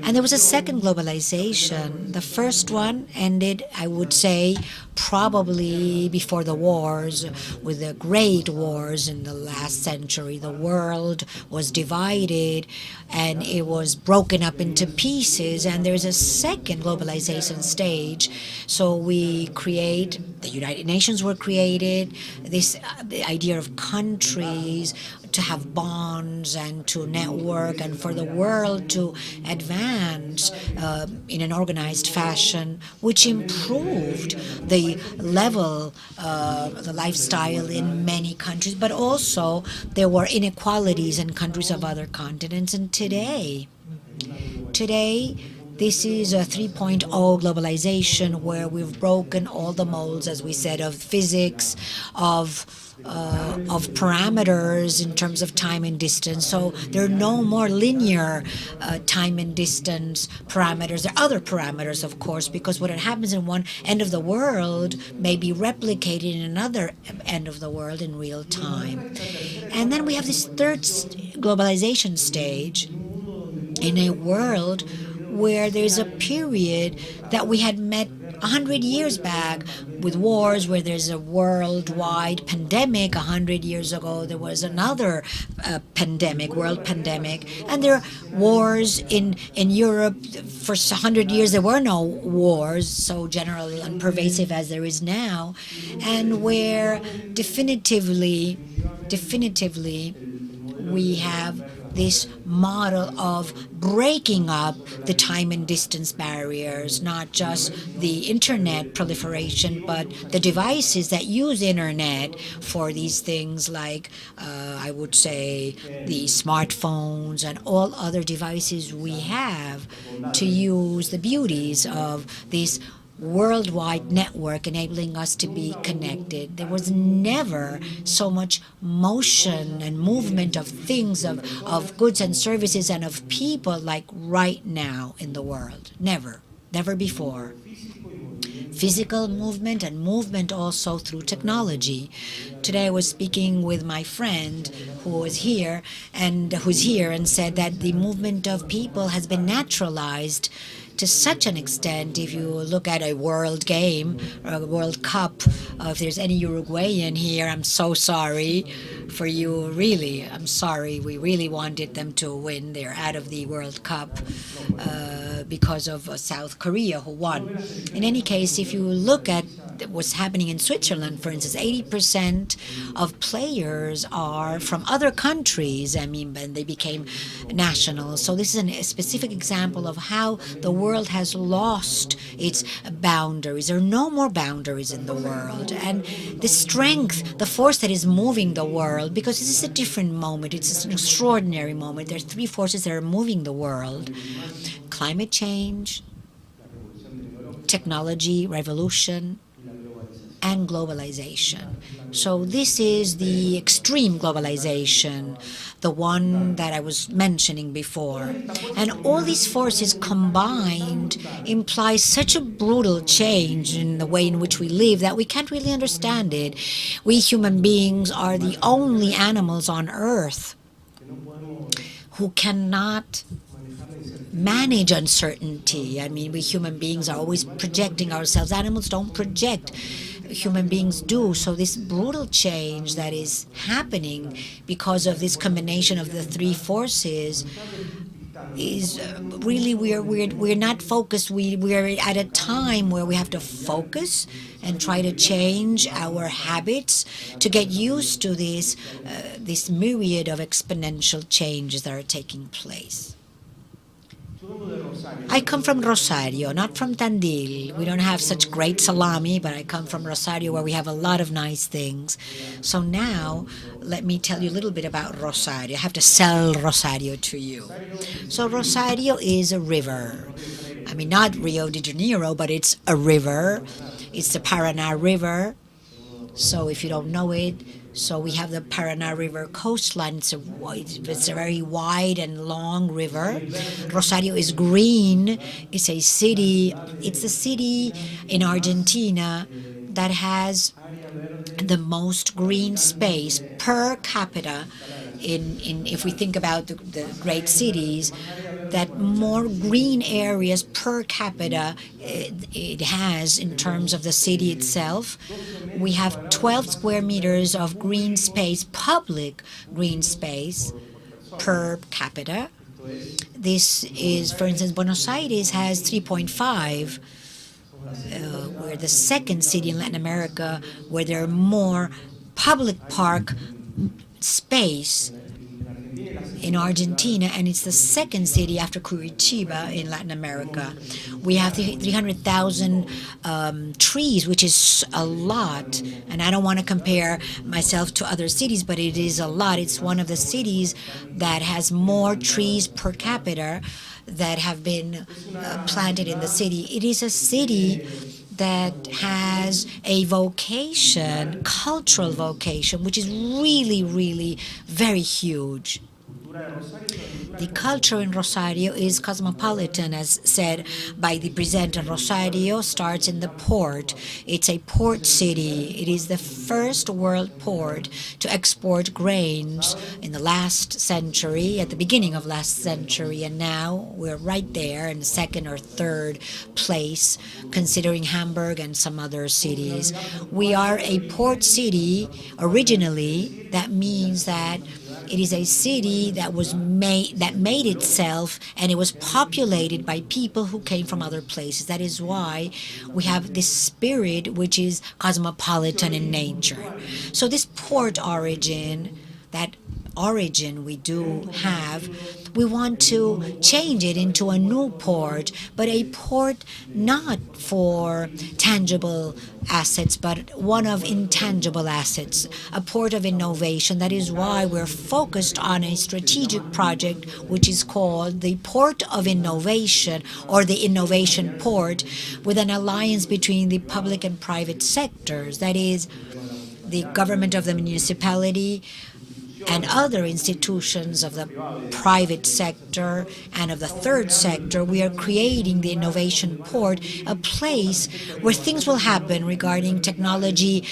and there was a second globalization. The first one ended, I would say, probably before the wars, with the great wars in the last century. The world was divided and it was broken up into pieces, and there's a second globalization stage. So we create, the United Nations were created, this the idea of countries to have bonds and to network and for the world to advance in an organized fashion, which improved the level, the lifestyle in many countries. But also there were inequalities in countries of other continents. And today, this is a 3.0 globalization where we've broken all the molds, as we said, of physics, of parameters in terms of time and distance. So there are no more linear time and distance parameters. There are other parameters, of course, because what happens in one end of the world may be replicated in another end of the world in real time. And then we have this third globalization stage in a world where there's a period that we had met 100 years back with wars, where there's a worldwide pandemic. 100 years ago, there was another pandemic, world pandemic. And there are wars in Europe. For 100 years, there were no wars so general and pervasive as there is now. And where definitively, we have this model of breaking up the time and distance barriers, not just the internet proliferation, but the devices that use internet for these things like, I would say, the smartphones and all other devices we have to use the beauties of this worldwide network enabling us to be connected. There was never so much motion and movement of things, of goods and services and of people like right now in the world. Never before. Physical movement and movement also through technology. Today I was speaking with my friend who's here and said that the movement of people has been naturalized to such an extent. If you look at a world game or a World Cup, if there's any Uruguayan here, I'm so sorry for you, really. I'm sorry. We really wanted them to win. They're out of the World Cup because of South Korea, who won. In any case, if you look at what's happening in Switzerland, for instance, 80% of players are from other countries. I mean, and they became nationals. So this is a specific example of how the world has lost its boundaries. There are no more boundaries in the world. And the strength, the force that is moving the world, because this is a different moment, it's an extraordinary moment. There are three forces that are moving the world: climate change, technology revolution, and globalization. So this is the extreme globalization, the one that I was mentioning before. And all these forces combined imply such a brutal change in the way in which we live that we can't really understand it. We human beings are the only animals on Earth who cannot manage uncertainty. I mean, we human beings are always projecting ourselves. Animals don't project. Human beings do. So this brutal change that is happening because of this combination of the three forces is really we're not focused. We're at a time where we have to focus and try to change our habits to get used to this myriad of exponential changes that are taking place. I come from Rosario, not from Tandil. We don't have such great salami, but I come from Rosario where we have a lot of nice things. So now, let me tell you a little bit about Rosario. I have to sell Rosario to you. So Rosario is a river. I mean, not Rio de Janeiro, but it's a river. It's the Paraná River. So if you don't know it, so we have the Paraná River coastline. It's a very wide and long river. Rosario is green. It's a city in Argentina that has the most green space per capita if we think about the great cities, that more green areas per capita it has in terms of the city itself. We have 12 square meters of green space, public green space per capita. This is, for instance, Buenos Aires has 3.5. We're the second city in Latin America where there are more public park space in Argentina, and it's the second city after Curitiba in Latin America. We have 300,000 trees, which is a lot. And I don't want to compare myself to other cities, but it is a lot. It's one of the cities that has more trees per capita that have been planted in the city. It is a city that has a vocation, cultural vocation, which is really, really very huge. The culture in Rosario is cosmopolitan, as said by the presenter. Rosario starts in the port. It's a port city. It is the first world port to export grains in the last century, at the beginning of last century, and now we're right there in the second or third place, considering Hamburg and some other cities. We are a port city originally. That means that it is a city that made itself, and it was populated by people who came from other places. That is why we have this spirit which is cosmopolitan in nature. So this port origin, that origin we do have, we want to change it into a new port, but a port not for tangible assets, but one of intangible assets, a port of innovation. That is why we're focused on a strategic project which is called the Port of Innovation, or the Innovation Port, with an alliance between the public and private sectors. That is, the government of the municipality and other institutions of the private sector and of the third sector. We are creating the Innovation Port, a place where things will happen regarding technology,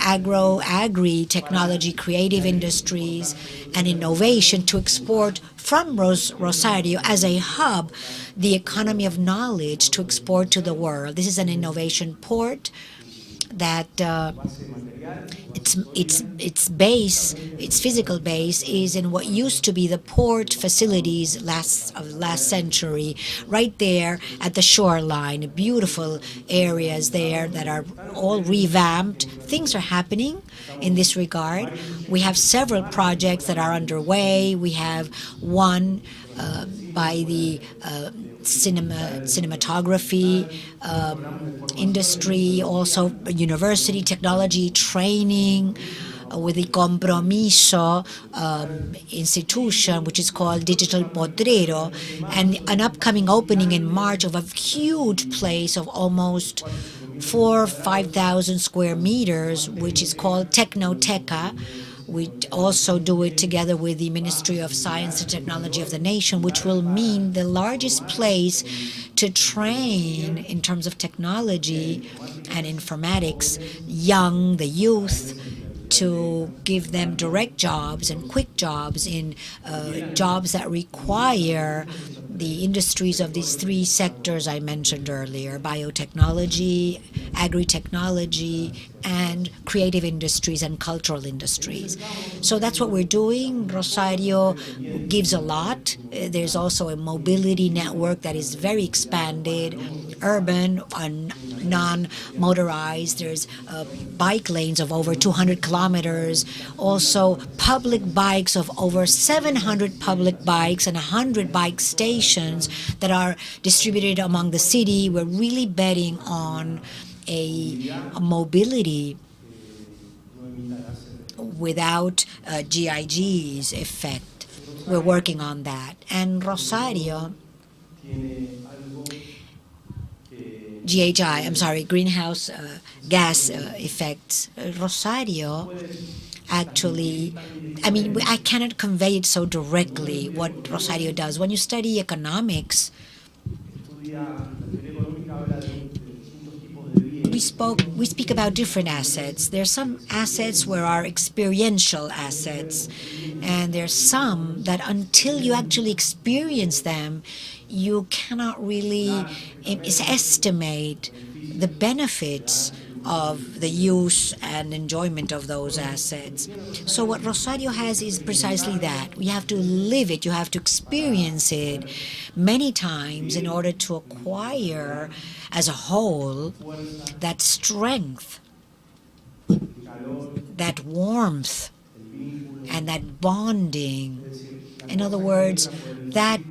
agri-technology, creative industries, and innovation to export from Rosario as a hub, the economy of knowledge to export to the world. This is an innovation port that its base, its physical base, is in what used to be the port facilities of last century, right there at the shoreline. Beautiful areas there that are all revamped. Things are happening in this regard. We have several projects that are underway. We have one by the cinematography industry, also university, technology, training, with the Compromiso institution, which is called Digital Potrero, and an upcoming opening in March of a huge place of almost 5,000 square meters, which is called Technoteca. We also do it together with the Ministry of Science and Technology of the nation, which will mean the largest place to train in terms of technology and informatics, the youth, to give them direct jobs and quick jobs in jobs that require the industries of these three sectors I mentioned earlier: biotechnology, agri-technology, and creative industries and cultural industries. So that's what we're doing. Rosario gives a lot. There's also a mobility network that is very expanded, urban and non-motorized. There's bike lanes of over 200 kilometers, also public bikes of over 700 public bikes and 100 bike stations that are distributed among the city. We're really betting on a mobility without GIG's effect. We're working on that. And Rosario, greenhouse gas effects. Rosario, actually, I cannot convey it so directly what Rosario does. When you study economics, we speak about different assets. There are some assets where are experiential assets, and there's some that until you actually experience them, you cannot really estimate the benefits of the use and enjoyment of those assets. So what Rosario has is precisely that. You have to live it, you have to experience it many times in order to acquire as a whole that strength, that warmth, and that bonding. In other words, that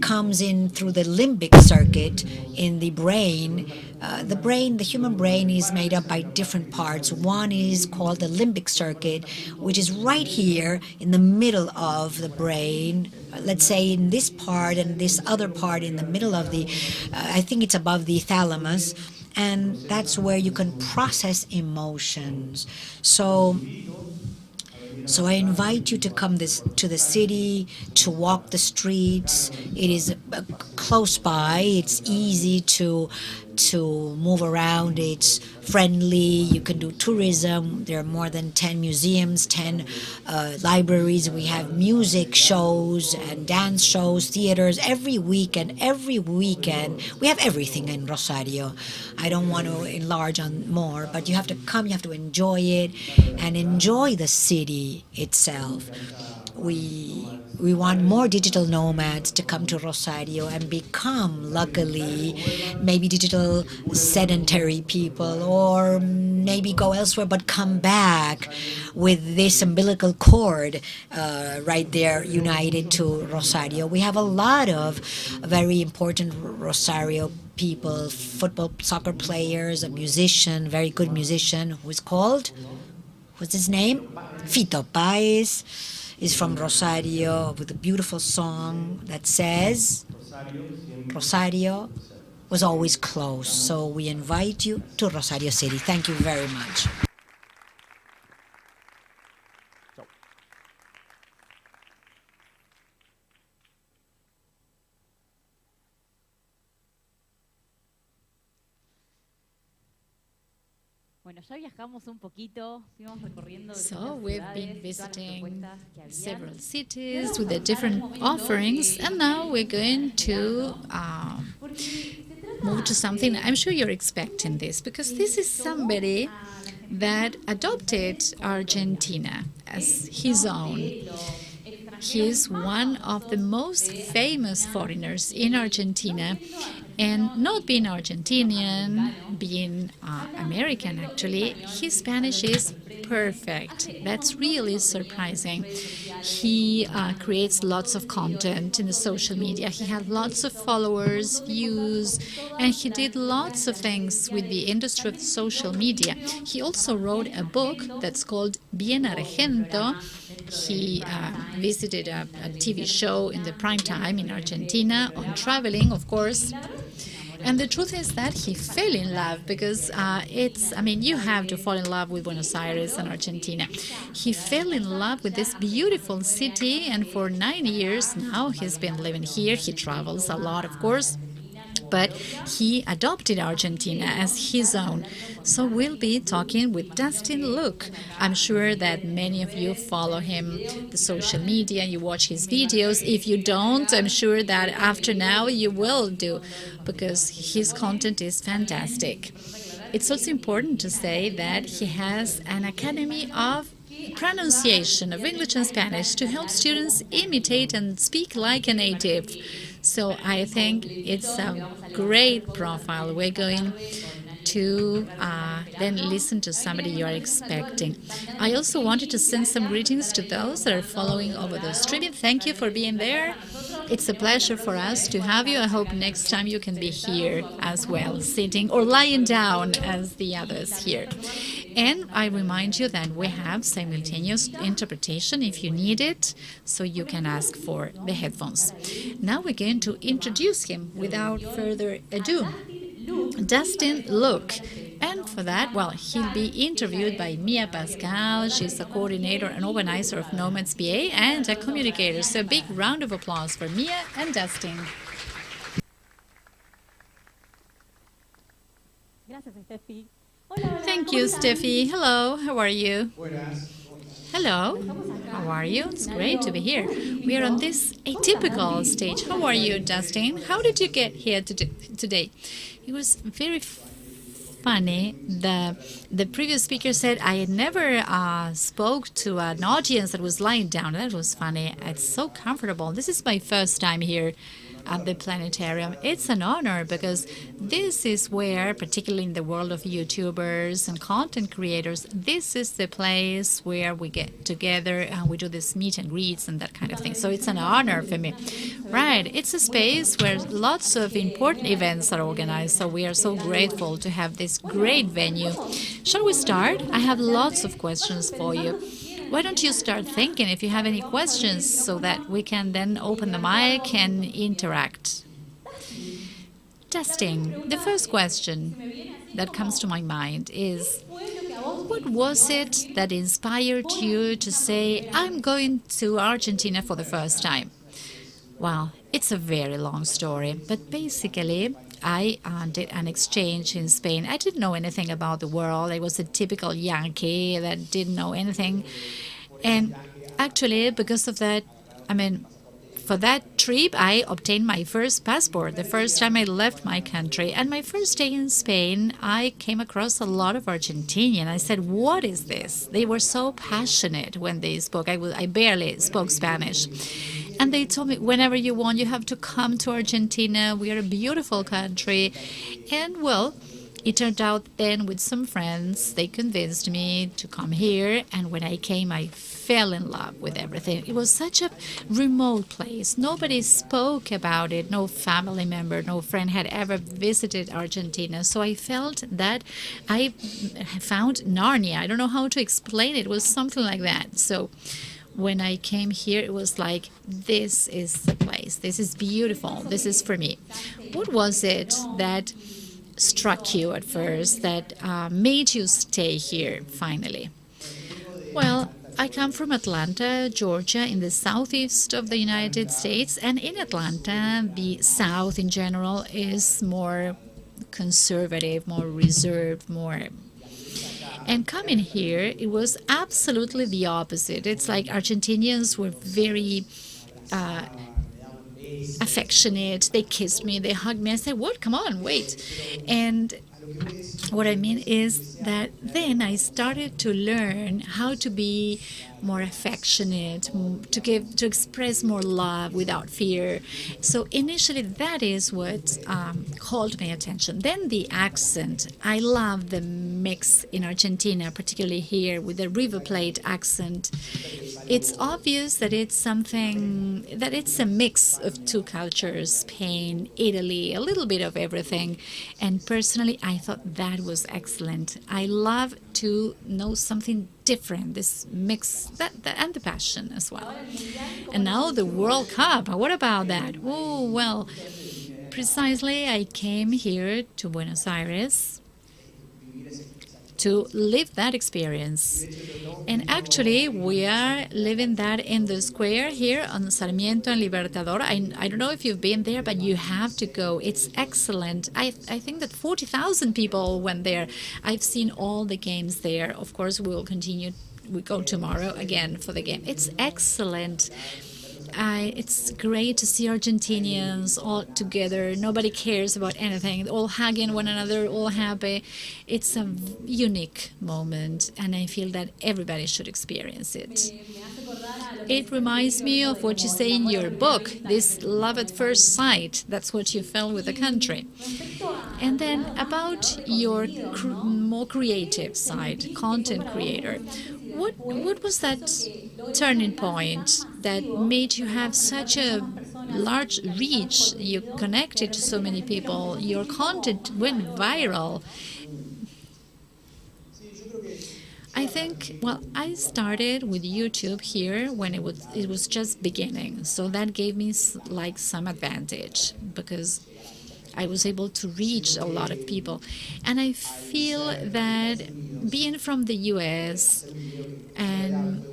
comes in through the limbic circuit in the brain. The human brain is made up by different parts. One is called the limbic circuit, which is right here in the middle of the brain. Let's say in this part and this other part in the middle of the, I think it's above the thalamus, and that's where you can process emotions. So I invite you to come to the city, to walk the streets. It is close by. It's easy to move around. It's friendly. You can do tourism. There are more than 10 museums, 10 libraries. We have music shows and dance shows, theaters every weekend. We have everything in Rosario. I don't want to enlarge on more, but you have to come, you have to enjoy it and enjoy the city itself. We want more digital nomads to come to Rosario and become, luckily, maybe digital sedentary people, or maybe go elsewhere but come back with this umbilical cord right there united to Rosario. We have a lot of very important Rosario people, football, soccer players, a musician, very good musician, who is called, what's his name? Fito Paez is from Rosario with a beautiful song that says, Rosario was always close. So we invite you to Rosario City. Thank you very much. So we've been visiting several cities with their different offerings, and now we're going to move to something. I'm sure you're expecting this, because this is somebody that adopted Argentina as his own. He is one of the most famous foreigners in Argentina, And not being Argentinian, being American actually, his Spanish is perfect. That's really surprising. He creates lots of content in the social media. He had lots of followers, views, and he did lots of things with the industry of social media. He also wrote a book that's called Bien Argento. He visited a TV show in the prime time in Argentina on traveling, of course. And the truth is that he fell in love because you have to fall in love with Buenos Aires and Argentina. He fell in love with this beautiful city, and for 9 years now he's been living here. He travels a lot, of course, but he adopted Argentina as his own. So we'll be talking with Dustin Luke. I'm sure that many of you follow him, the social media, you watch his videos. If you don't, I'm sure that after now you will do, because his content is fantastic. It's also important to say that he has an Academy of Pronunciation of English and Spanish to help students imitate and speak like a native. So I think it's a great profile. We're going to then listen to somebody you're expecting. I also wanted to send some greetings to those that are following over the streaming. Thank you for being there. It's a pleasure for us to have you. I hope next time you can be here as well, sitting or lying down as the others here. And I remind you that we have simultaneous interpretation if you need it, so you can ask for the headphones. Now we're going to introduce him without further ado. Dustin Luke. And for that, well, he'll be interviewed by Mia Pascal. She's a coordinator and organizer of Nomads BA and a communicator. So a big round of applause for Mia and Dustin. Thank you, Steffi. Hello, how are you? Hello, how are you? It's great to be here. We are on this atypical stage. How are you, Dustin? How did you get here today? It was very funny. The previous speaker said I had never spoke to an audience that was lying down. That was funny. It's so comfortable. This is my first time here at the planetarium. It's an honor because this is where, particularly in the world of YouTubers and content creators, this is the place where we get together and we do this meet and greets and that kind of thing. So it's an honor for me. Right, it's a space where lots of important events are organized. So we are so grateful to have this great venue. Shall we start? I have lots of questions for you. Why don't you start thinking if you have any questions so that we can then open the mic and interact? Testing. The first question that comes to my mind is, what was it that inspired you to say, I'm going to Argentina for the first time? Well, it's a very long story, but basically, I did an exchange in Spain. I didn't know anything about the world. I was a typical Yankee that didn't know anything. And actually, because of that, for that trip, I obtained my first passport, the first time I left my country. And my first day in Spain, I came across a lot of Argentinian. I said, what is this? They were so passionate when they spoke. I barely spoke Spanish. And they told me, whenever you want, you have to come to Argentina. We are a beautiful country. And, well, it turned out then with some friends, they convinced me to come here. And when I came, I fell in love with everything. It was such a remote place. Nobody spoke about it. No family member, no friend had ever visited Argentina. So I felt that I found Narnia. I don't know how to explain it. It was something like that. So when I came here, it was like, this is the place. This is beautiful. This is for me. What was it that struck you at first that made you stay here finally? Well, I come from Atlanta, Georgia, in the southeast of the United States. And in Atlanta, the South in general is more conservative, more reserved, more. And coming here, it was absolutely the opposite. It's like Argentinians were very affectionate. They kissed me, they hugged me. I said, what? Come on, wait. And What I mean is that then I started to learn how to be more affectionate, to express more love without fear. So initially, that is what called my attention. Then the accent. I love the mix in Argentina, particularly here with the River Plate accent. It's obvious that it's a mix of two cultures, Spain, Italy, a little bit of everything. And personally, I thought that was excellent. I love to know something different, this mix, and the passion as well. And now the World Cup. What about that? Oh, well, precisely, I came here to Buenos Aires to live that experience. And actually, we are living that in the square here on Sarmiento and Libertador. I don't know if you've been there, but you have to go. It's excellent. I think that 40,000 people went there. I've seen all the games there. Of course, we will continue. We go tomorrow again for the game. It's excellent. It's great to see Argentinians all together. Nobody cares about anything. All hugging one another, all happy. It's a unique moment, and I feel that everybody should experience it. It reminds me of what you say in your book, this love at first sight. That's what you felt with the country. And then about your more creative side, content creator. What was that turning point that made you have such a large reach? You connected to so many people. Your content went viral. I think, well, I started with YouTube here when it was just beginning. So that gave me like some advantage because I was able to reach a lot of people. And I feel that being from the US, and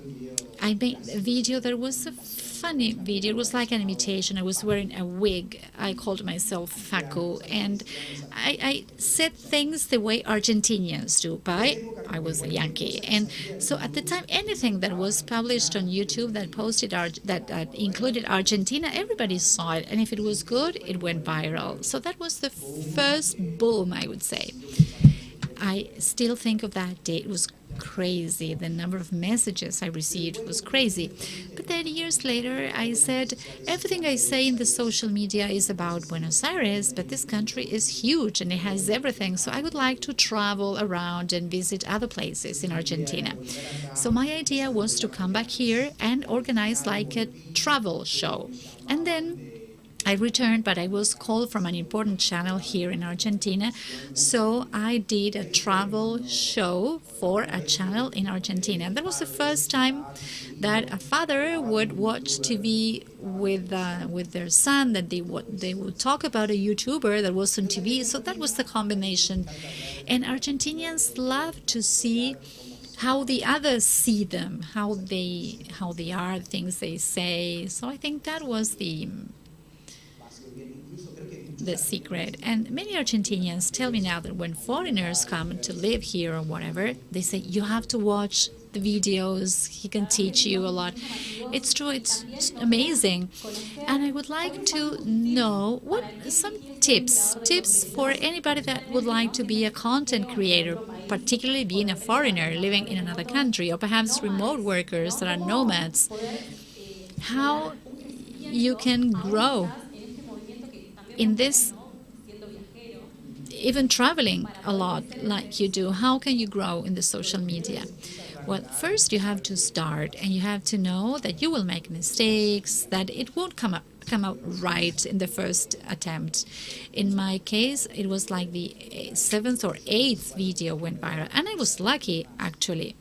I made a video that was a funny video. It was like an imitation. I was wearing a wig. I called myself Facu, and I said things the way Argentinians do. But I was a Yankee, and so at the time, anything that was published on YouTube that posted that included Argentina, everybody saw it, and if it was good, it went viral. So that was the first boom, I would say. I still think of that day. It was crazy. The number of messages I received was crazy. But then years later, I said, everything I say in the social media is about Buenos Aires, but this country is huge and it has everything. So I would like to travel around and visit other places in Argentina. So my idea was to come back here and organize like a travel show. And then I returned, but I was called from an important channel here in Argentina. So I did a travel show for a channel in Argentina. And that was the first time that a father would watch TV with their son, that they would talk about a YouTuber that was on TV. So that was the combination. And Argentinians love to see how the others see them, how they are, things they say. So I think that was the secret. And many Argentinians tell me now that when foreigners come to live here or whatever, they say, you have to watch the videos, he can teach you a lot. It's true, it's amazing. And I would like to know what some tips for anybody that would like to be a content creator, particularly being a foreigner living in another country, or perhaps remote workers that are nomads, how you can grow in this, even traveling a lot like you do. How can you grow in the social media? Well, first you have to start, and you have to know that you will make mistakes, that it won't come out right in the first attempt. In my case, it was like the 7th or 8th video went viral, and I was lucky actually.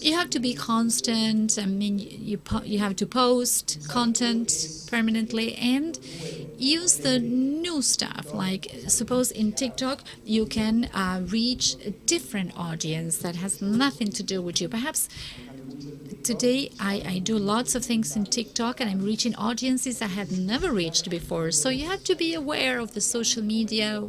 You have to be constant. I mean, you have to post content permanently and use the new stuff. Like, suppose in TikTok, you can reach a different audience that has nothing to do with you. Perhaps today I do lots of things in TikTok and I'm reaching audiences I had never reached before. So you have to be aware of the social media,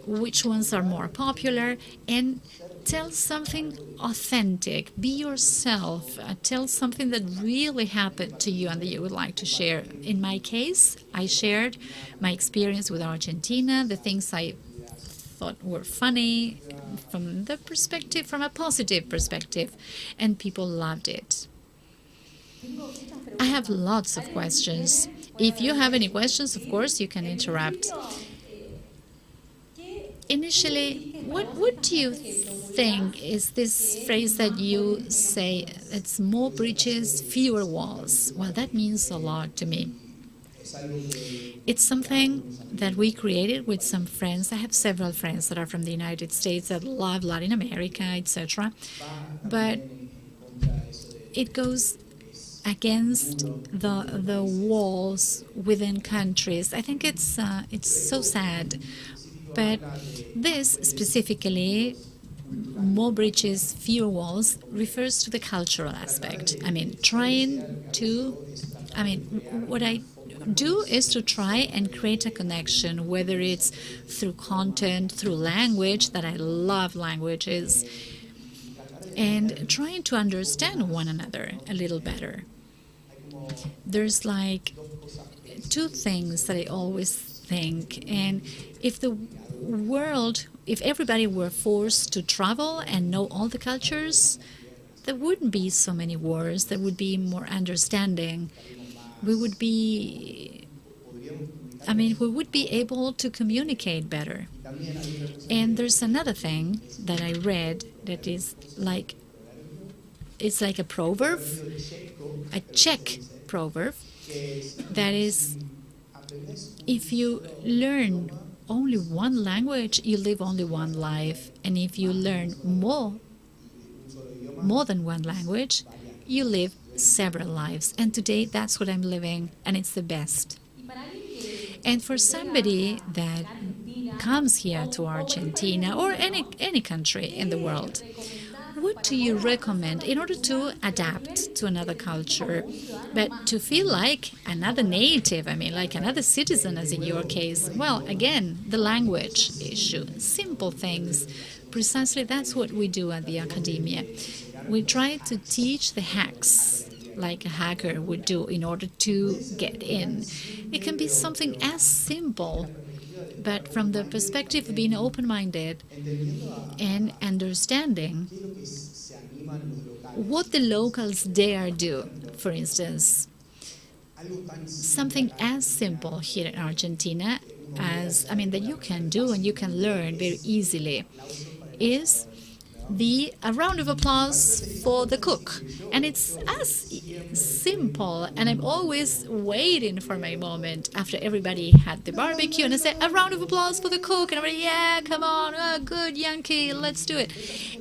which ones are more popular, and tell something authentic. Be yourself. Tell something that really happened to you and that you would like to share. In my case, I shared my experience with Argentina, the things I thought were funny from a positive perspective, and people loved it. I have lots of questions. If you have any questions, of course, you can interrupt. Initially, what do you think is this phrase that you say, it's more bridges, fewer walls? Well, that means a lot to me. It's something that we created with some friends. I have several friends that are from the United States that love Latin America, etc. But it goes against the walls within countries. I think it's so sad. But this specifically, more bridges, fewer walls, refers to the cultural aspect. What I do is to try and create a connection, whether it's through content, through language, that I love languages, and trying to understand one another a little better. There's like two things that I always think, and if everybody were forced to travel and know all the cultures, there wouldn't be so many wars, there would be more understanding. We would be able to communicate better. And there's another thing that I read that is like, it's like a proverb, a Czech proverb, that is, if you learn only one language, you live only one life. And if you learn more than one language, you live several lives. And today, that's what I'm living, and it's the best. And for somebody that comes here to Argentina or any country in the world, what do you recommend in order to adapt to another culture, but to feel like another native, like another citizen, as in your case? Well, again, the language issue, simple things. Precisely that's what we do at the academia. We try to teach the hacks, like a hacker would do in order to get in. It can be something as simple, but from the perspective of being open-minded and understanding what the locals dare do. For instance, something as simple here in Argentina that you can do and you can learn very easily is a round of applause for the cook. And it's as simple, and I'm always waiting for my moment after everybody had the barbecue, and I say, a round of applause for the cook, and everybody, yeah, come on, oh, good Yankee, let's do it.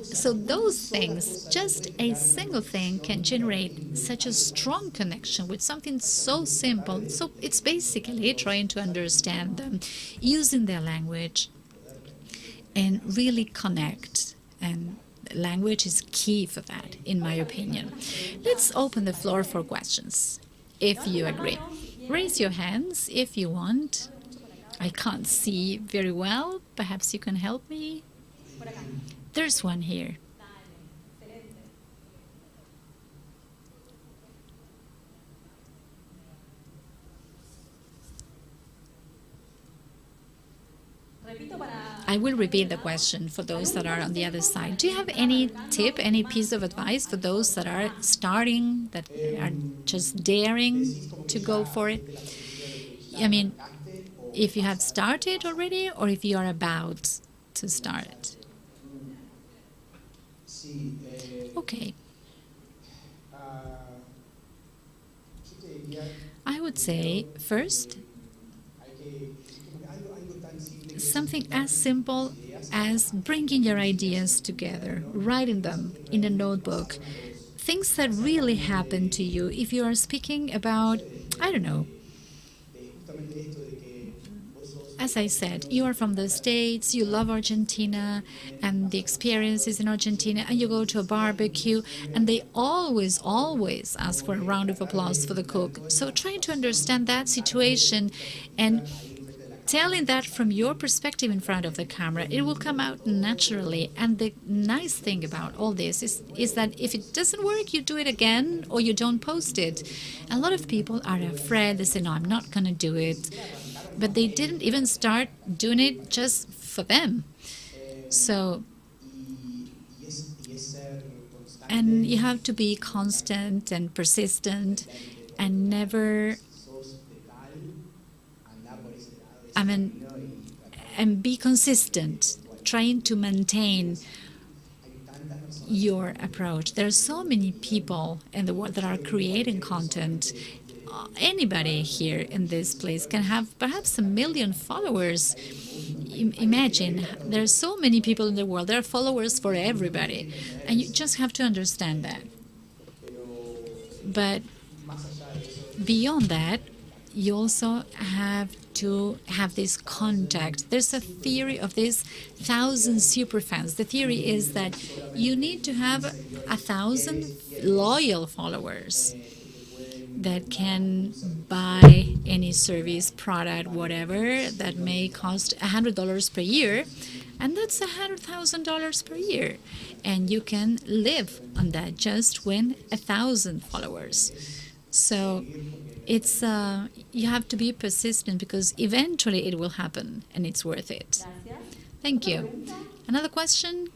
So those things, just a single thing, can generate such a strong connection with something so simple. So it's basically trying to understand them, using their language, and really connect. And language is key for that, in my opinion. Let's open the floor for questions, if you agree. Raise your hands if you want. I can't see very well. Perhaps you can help me. There's one here. I will repeat the question for those that are on the other side. Do you have any tip, any piece of advice for those that are starting, that are just daring to go for it? If you have started already, or if you are about to start. Okay. I would say, first, something as simple as bringing your ideas together, writing them in a notebook, things that really happen to you. If you are speaking about, I don't know, as I said, you are from the States, you love Argentina and the experiences in Argentina, and you go to a barbecue, and they always ask for a round of applause for the cook. So trying to understand that situation and telling that from your perspective in front of the camera, it will come out naturally. And the nice thing about all this is that if it doesn't work, you do it again or you don't post it. A lot of people are afraid. They say, no, I'm not going to do it. But they didn't even start doing it just for them. So, and you have to be constant and persistent and never, I mean, and be consistent, trying to maintain your approach. There are so many people in the world that are creating content. Anybody here in this place can have perhaps 1 million followers. Imagine, there are so many people in the world. There are followers for everybody. And you just have to understand that. But beyond that, you also have to have this contact. There's a theory of these 1,000 superfans. The theory is that you need to have 1,000 loyal followers that can buy any service, product, whatever, that may cost $100 per year, and that's $100,000 per year. And you can live on that just when 1,000 followers. So it's you have to be persistent because eventually it will happen and it's worth it. Thank you. Another question?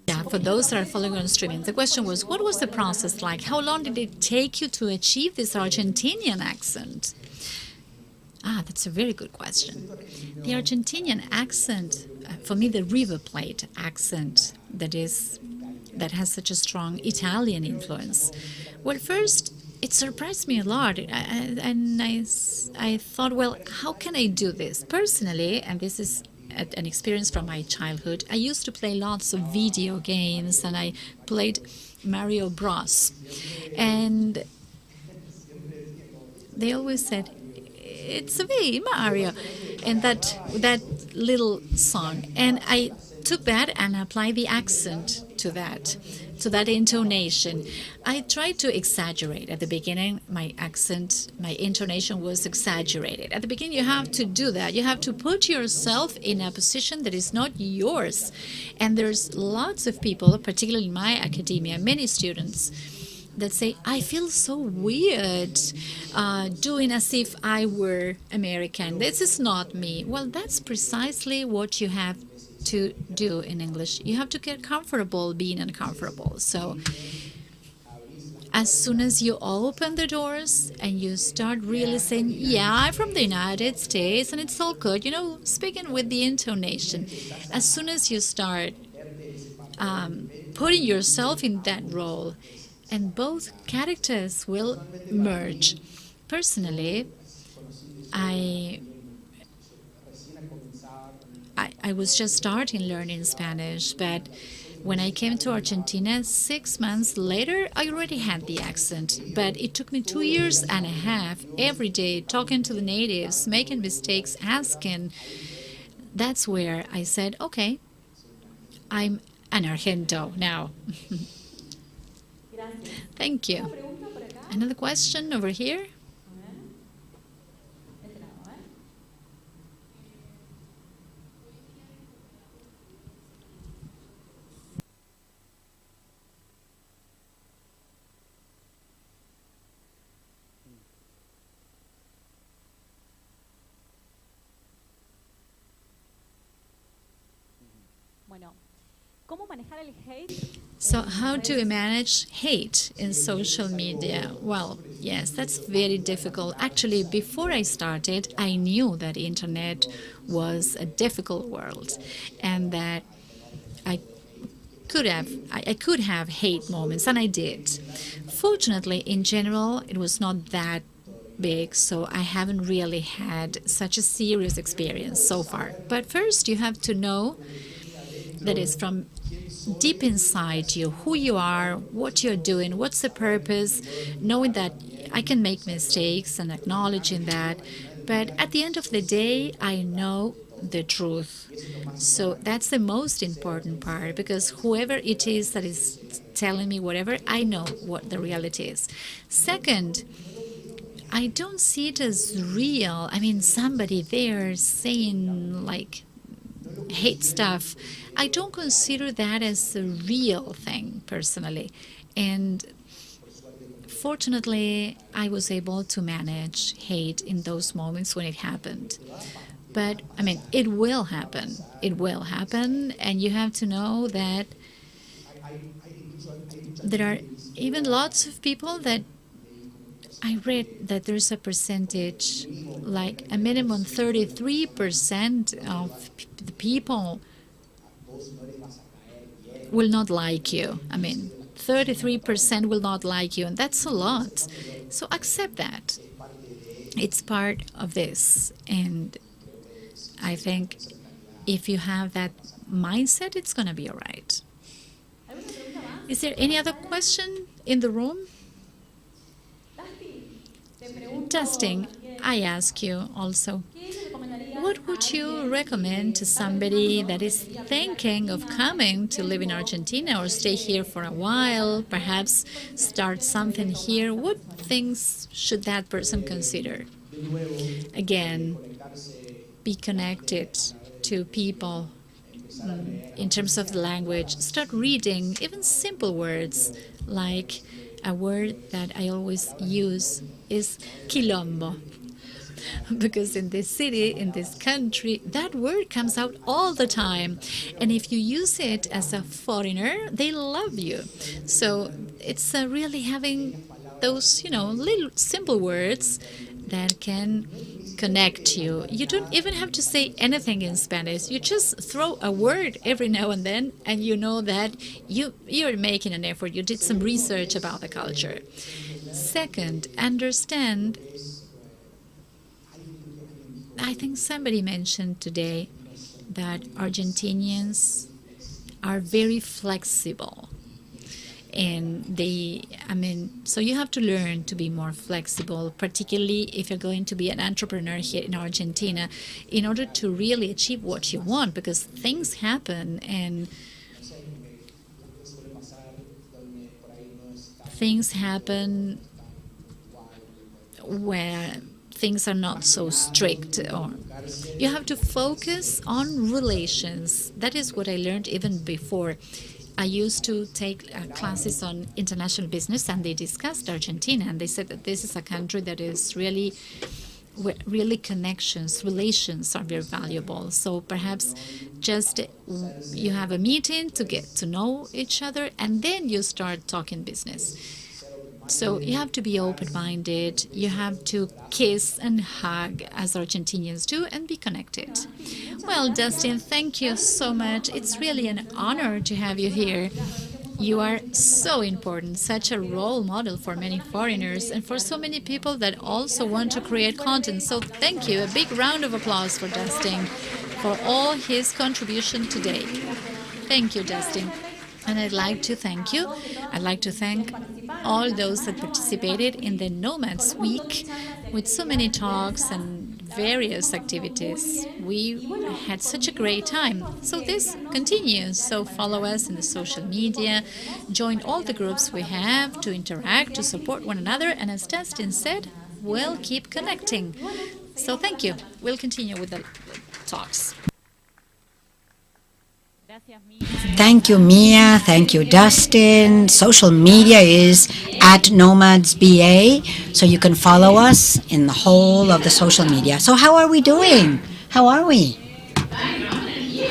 Yeah, for those that are following on streaming, the question was, what was the process like? How long did it take you to achieve this Argentinian accent? Ah, that's a very good question. The Argentinian accent, for me, the River Plate accent that has such a strong Italian influence. Well, first, it surprised me a lot, and I thought, well, how can I do this? Personally, and this is an experience from my childhood, I used to play lots of video games, and I played Mario Bros. And they always said, "It's a me, Mario," and that little song. And I took that and applied the accent to that intonation. I tried to exaggerate. At the beginning, my accent, my intonation was exaggerated. At the beginning, you have to do that. You have to put yourself in a position that is not yours. And there's lots of people, particularly in my academia, many students, that say, I feel so weird doing as if I were American. This is not me. Well, that's precisely what you have to do in English. You have to get comfortable being uncomfortable. So as soon as you open the doors and you start really saying, yeah, I'm from the United States and it's all good, speaking with the intonation, as soon as you start putting yourself in that role, and both characters will merge. Personally, I was just starting learning Spanish, but when I came to Argentina 6 months later, I already had the accent. But it took me 2 years and a half, every day, talking to the natives, making mistakes, asking. That's where I said, okay, I'm an Argento now. Thank you. Another question over here? So how to manage hate in social media? Well, yes, that's very difficult. Actually, before I started, I knew that the internet was a difficult world and that I could have hate moments, and I did. Fortunately, in general, it was not that big, so I haven't really had such a serious experience so far. But first, you have to know that is from deep inside you, who you are, what you're doing, what's the purpose, knowing that I can make mistakes and acknowledging that, but at the end of the day, I know the truth. So that's the most important part, because whoever it is that is telling me whatever, I know what the reality is. Second, I don't see it as real. I mean, somebody there saying like hate stuff. I don't consider that as a real thing personally. And fortunately, I was able to manage hate in those moments when it happened. But I mean, it will happen. It will happen, and you have to know that there are even lots of people that I read that there's a percentage, like a minimum 33% of the people will not like you. I mean, 33% will not like you, and that's a lot. So accept that. It's part of this, and I think if you have that mindset, it's going to be all right. Is there any other question in the room? Dustin, I ask you also, what would you recommend to somebody that is thinking of coming to live in Argentina or stay here for a while, perhaps start something here? What things should that person consider? Again, be connected to people in terms of the language. Start reading even simple words, like a word that I always use is quilombo. Because in this city, in this country, that word comes out all the time. And if you use it as a foreigner, they love you. So it's really having those, little simple words that can connect you. You don't even have to say anything in Spanish. You just throw a word every now and then, and you know that you're making an effort. You did some research about the culture. Second, understand. I think somebody mentioned today that Argentinians are very flexible. And so you have to learn to be more flexible, particularly if you're going to be an entrepreneur here in Argentina, in order to really achieve what you want, because things happen and things happen where things are not so strict, or you have to focus on relations. That is what I learned even before. I used to take classes on international business, and they discussed Argentina, and they said that this is a country that is really connections, relations are very valuable. So perhaps just you have a meeting to get to know each other, and then you start talking business. So you have to be open-minded, you have to kiss and hug as Argentinians do, and be connected. Well, Dustin, thank you so much. It's really an honor to have you here. You are so important, such a role model for many foreigners and for so many people that also want to create content. So thank you. A big round of applause for Dustin for all his contribution today. Thank you, Dustin. And I'd like to thank you. I'd like to thank all those that participated in the Nomads Week with so many talks and various activities. We had such a great time. So this continues. So follow us in the social media, join all the groups we have to interact, to support one another, and as Dustin said, we'll keep connecting. So thank you. We'll continue with the talks. Thank you, Mia. Thank you, Dustin. Social media is at Nomads BA, so you can follow us in the whole of the social media. So how are we doing? How are we?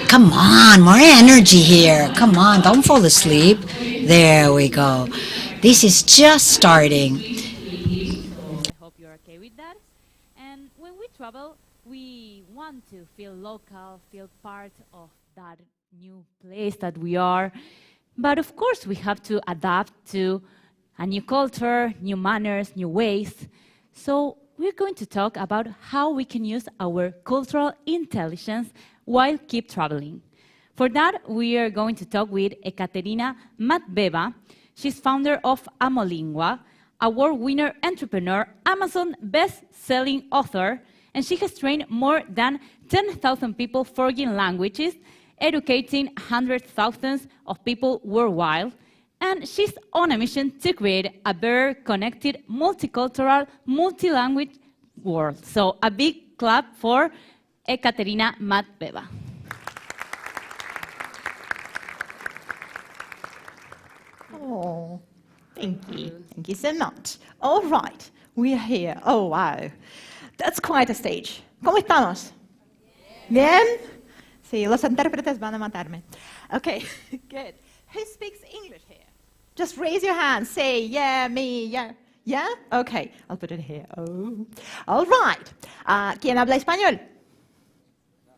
Come on, more energy here. Come on, don't fall asleep. There we go. This is just starting. I hope you're okay with that. And when we travel, we want to feel local, feel part of that new place that we are. But of course, we have to adapt to a new culture, new manners, new ways. So we're going to talk about how we can use our cultural intelligence while keep traveling. For that, we are going to talk with Ekaterina Matbeva. She's founder of Amolingua, award-winner entrepreneur, Amazon best-selling author, and she has trained more than 10,000 people foreign languages, educating hundreds of thousands of people worldwide. And she's on a mission to create a better connected, multicultural, multilanguage world. So a big clap for Ekaterina Matbeva. Oh, thank you. Thank you so much. All right, we are here. Oh, wow. That's quite a stage. ¿Cómo estamos? Bien? Sí, los intérpretes van a matarme. Okay, good. Who speaks English here? Just raise your hand. Say, yeah, me, yeah. Yeah? Okay, I'll put it here. Oh. All right. ¿Quién habla español?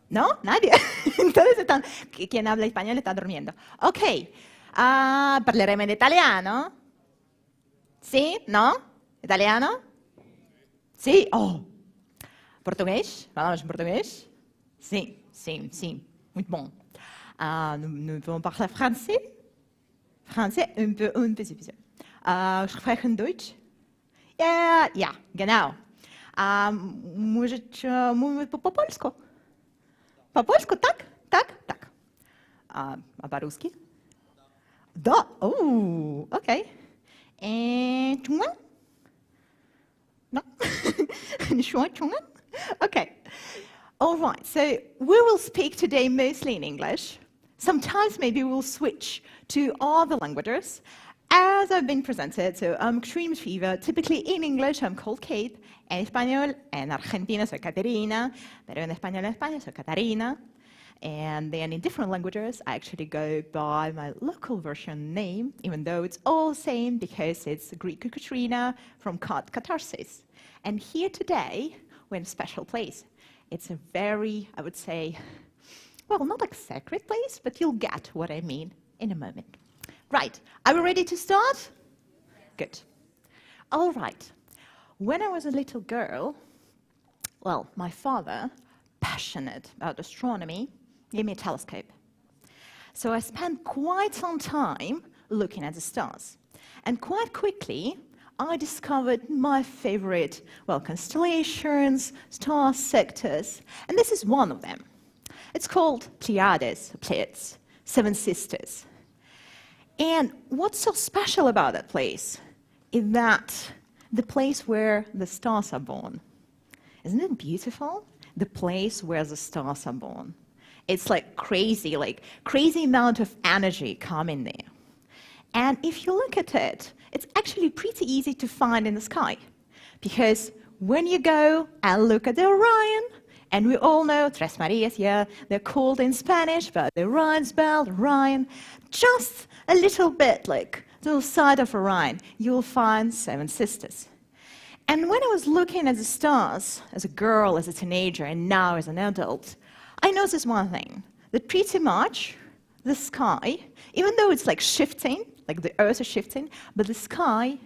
¿No? Nadie. Entonces, ¿quién habla español está durmiendo? Ok. Parleremo in italiano? Sì? No? Italiano? Sì? Oh. Português? Falamos em português? Sim, sim, sim. Muito bom. Nous pouvons parler français? Français, un peu suffisant. Sprechen Deutsch? Ja, ja, genau. Mówić po polsku? Po polsku, tak? Tak? Tak. A po-ruski? Da. Oh, okay. Czungen? No? Czungen? Okay. All right, so we will speak today mostly in English. Sometimes maybe we'll switch to other languages. As I've been presented, so I'm extreme fever. Typically in English, I'm called Kate. En español, en Argentina, soy Caterina. Pero en España, soy Catarina. And then in different languages, I actually go by my local version name, even though it's all the same because it's Greek Katrina from Catharsis. And here today, we're in a special place. It's a very, I would say, well, not like a sacred place, but you'll get what I mean in a moment. Right, are we ready to start? Good. All right. When I was a little girl, well, my father, passionate about astronomy, gave me a telescope. So I spent quite some time looking at the stars. And quite quickly, I discovered my favorite, well, constellations, star sectors, and this is one of them. It's called Pleiades, Pleiades, Seven Sisters. And what's so special about that place is that the place where the stars are born. Isn't it beautiful? The place where the stars are born. It's like crazy amount of energy coming there. And if you look at it, it's actually pretty easy to find in the sky. Because when you go and look at the Orion, and we all know Tres Marias, yeah, they're called in Spanish, but the Orion's belt, Orion, just a little bit like the little side of Orion, you'll find Seven Sisters. And when I was looking at the stars as a girl, as a teenager, and now as an adult, I noticed one thing, that pretty much the sky, even though it's like shifting, like the Earth is shifting, but the sky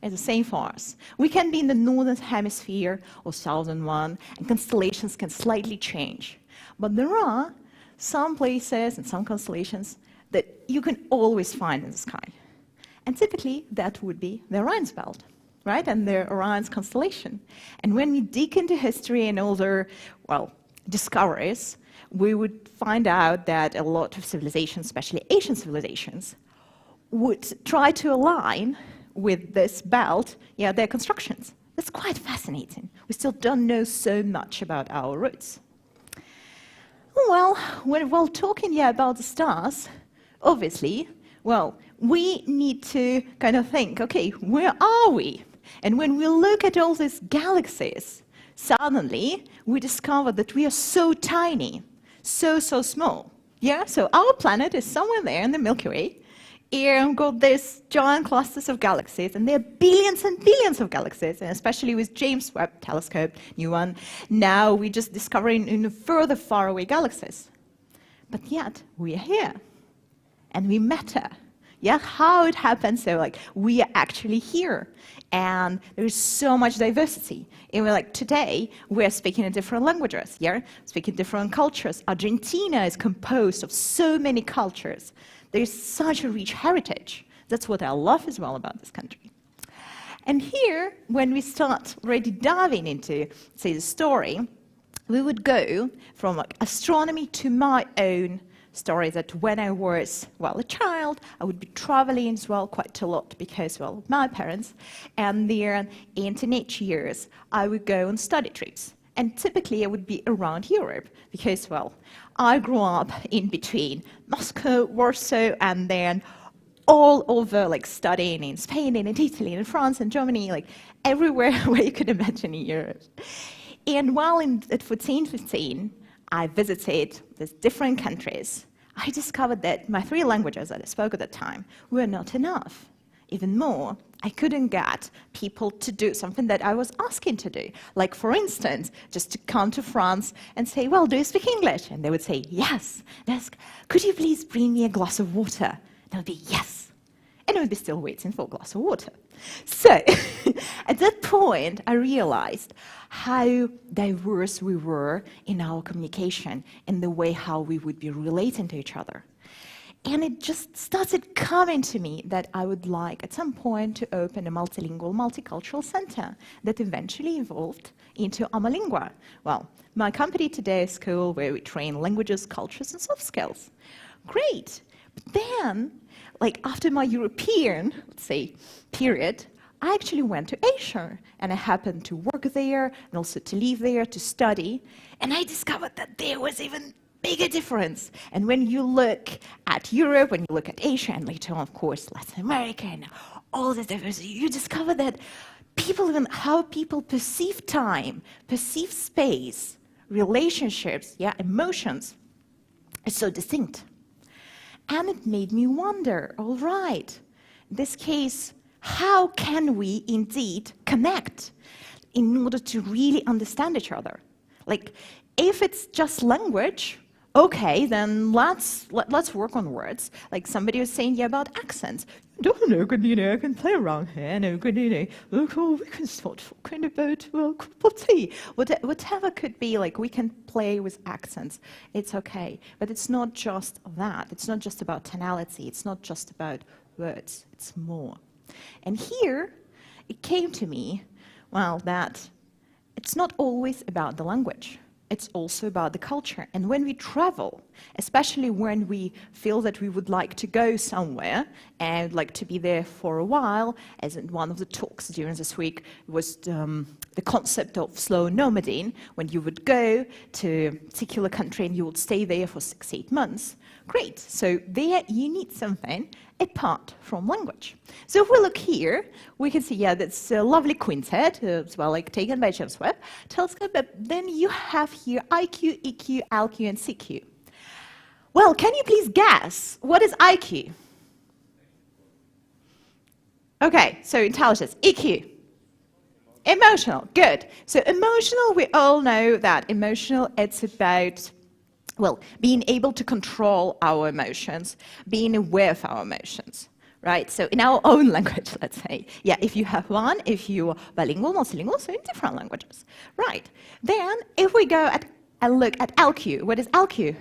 is the same for us. We can be in the northern hemisphere or southern one, and constellations can slightly change. But there are some places and some constellations that you can always find in the sky. And typically, that would be the Orion's belt, right? And the Orion's constellation. And when we dig into history and all their, well, discoveries, we would find out that a lot of civilizations, especially Asian civilizations, would try to align with this belt, yeah, their constructions. That's quite fascinating. We still don't know so much about our roots. Well, while talking about the stars, obviously, well, we need to kind of think, okay, where are we? And when we look at all these galaxies, suddenly we discover that we are so tiny, so small. Yeah, so our planet is somewhere there in the Milky Way. Here we've got these giant clusters of galaxies, and there are billions and billions of galaxies, and especially with James Webb Telescope, new one, now we're just discovering further faraway galaxies. But yet, we are here, and we matter. Yeah, how it happens, so like, we are actually here, and there's so much diversity. And like today, we're speaking in different languages, yeah? Speaking different cultures. Argentina is composed of so many cultures. There's such a rich heritage. That's what I love as well about this country. And here, when we start already diving into, say, the story, we would go from like astronomy to my own story that when I was, well, a child, I would be traveling as well quite a lot because, well, my parents, and then in teenage years, I would go on study trips. And typically I would be around Europe because, well, I grew up in between Moscow, Warsaw, and then all over, like studying in Spain and in Italy and in France and Germany, like everywhere where you could imagine in Europe. And while at 14, 15, I visited these different countries, I discovered that my 3 languages that I spoke at the time were not enough. Even more, I couldn't get people to do something that I was asking to do. Like, for instance, just to come to France and say, well, do you speak English? And they would say, yes. And ask, could you please bring me a glass of water? And I would be, yes. And I would be still waiting for a glass of water. So, at that point, I realized how diverse we were in our communication and the way how we would be relating to each other. And it just started coming to me that I would like, at some point, to open a multilingual, multicultural center that eventually evolved into Amalingua. Well, my company today is a school where we train languages, cultures, and soft skills. Great. But then, like after my European, let's say, period, I actually went to Asia, and I happened to work there and also to live there to study, and I discovered that there was even bigger difference. And when you look at Europe, when you look at Asia, and later on, of course, Latin America, and all the diversity, you discover that people, even how people perceive time, perceive space, relationships, emotions, is so distinct. And it made me wonder, all right, in this case, how can we indeed connect in order to really understand each other? Like, if it's just language, okay, then let's work on words. Like somebody was saying about accents. Don't know, I can play around here. No, we can start talking about cup of tea. Whatever could be, like we can play with accents. It's okay, but it's not just that. It's not just about tonality. It's not just about words. It's more. And here, it came to me, well, that it's not always about the language. It's also about the culture. And when we travel, especially when we feel that we would like to go somewhere and like to be there for a while, as in one of the talks during this week was the concept of slow nomading, when you would go to a particular country and you would stay there for 6-8 months. Great. So there you need something apart from language. So if we look here, we can see, that's a lovely quintet, as well, like taken by James Webb Telescope, but then you have here IQ, EQ, LQ, and CQ. Well, can you please guess, what is IQ? Okay, so intelligence. EQ. Emotional, good. So emotional, we all know that emotional, it's about, well, being able to control our emotions, being aware of our emotions, right? So in our own language, let's say, if you have one, if you are bilingual, multilingual, so in different languages, right? Then if we go and look at LQ, what is LQ?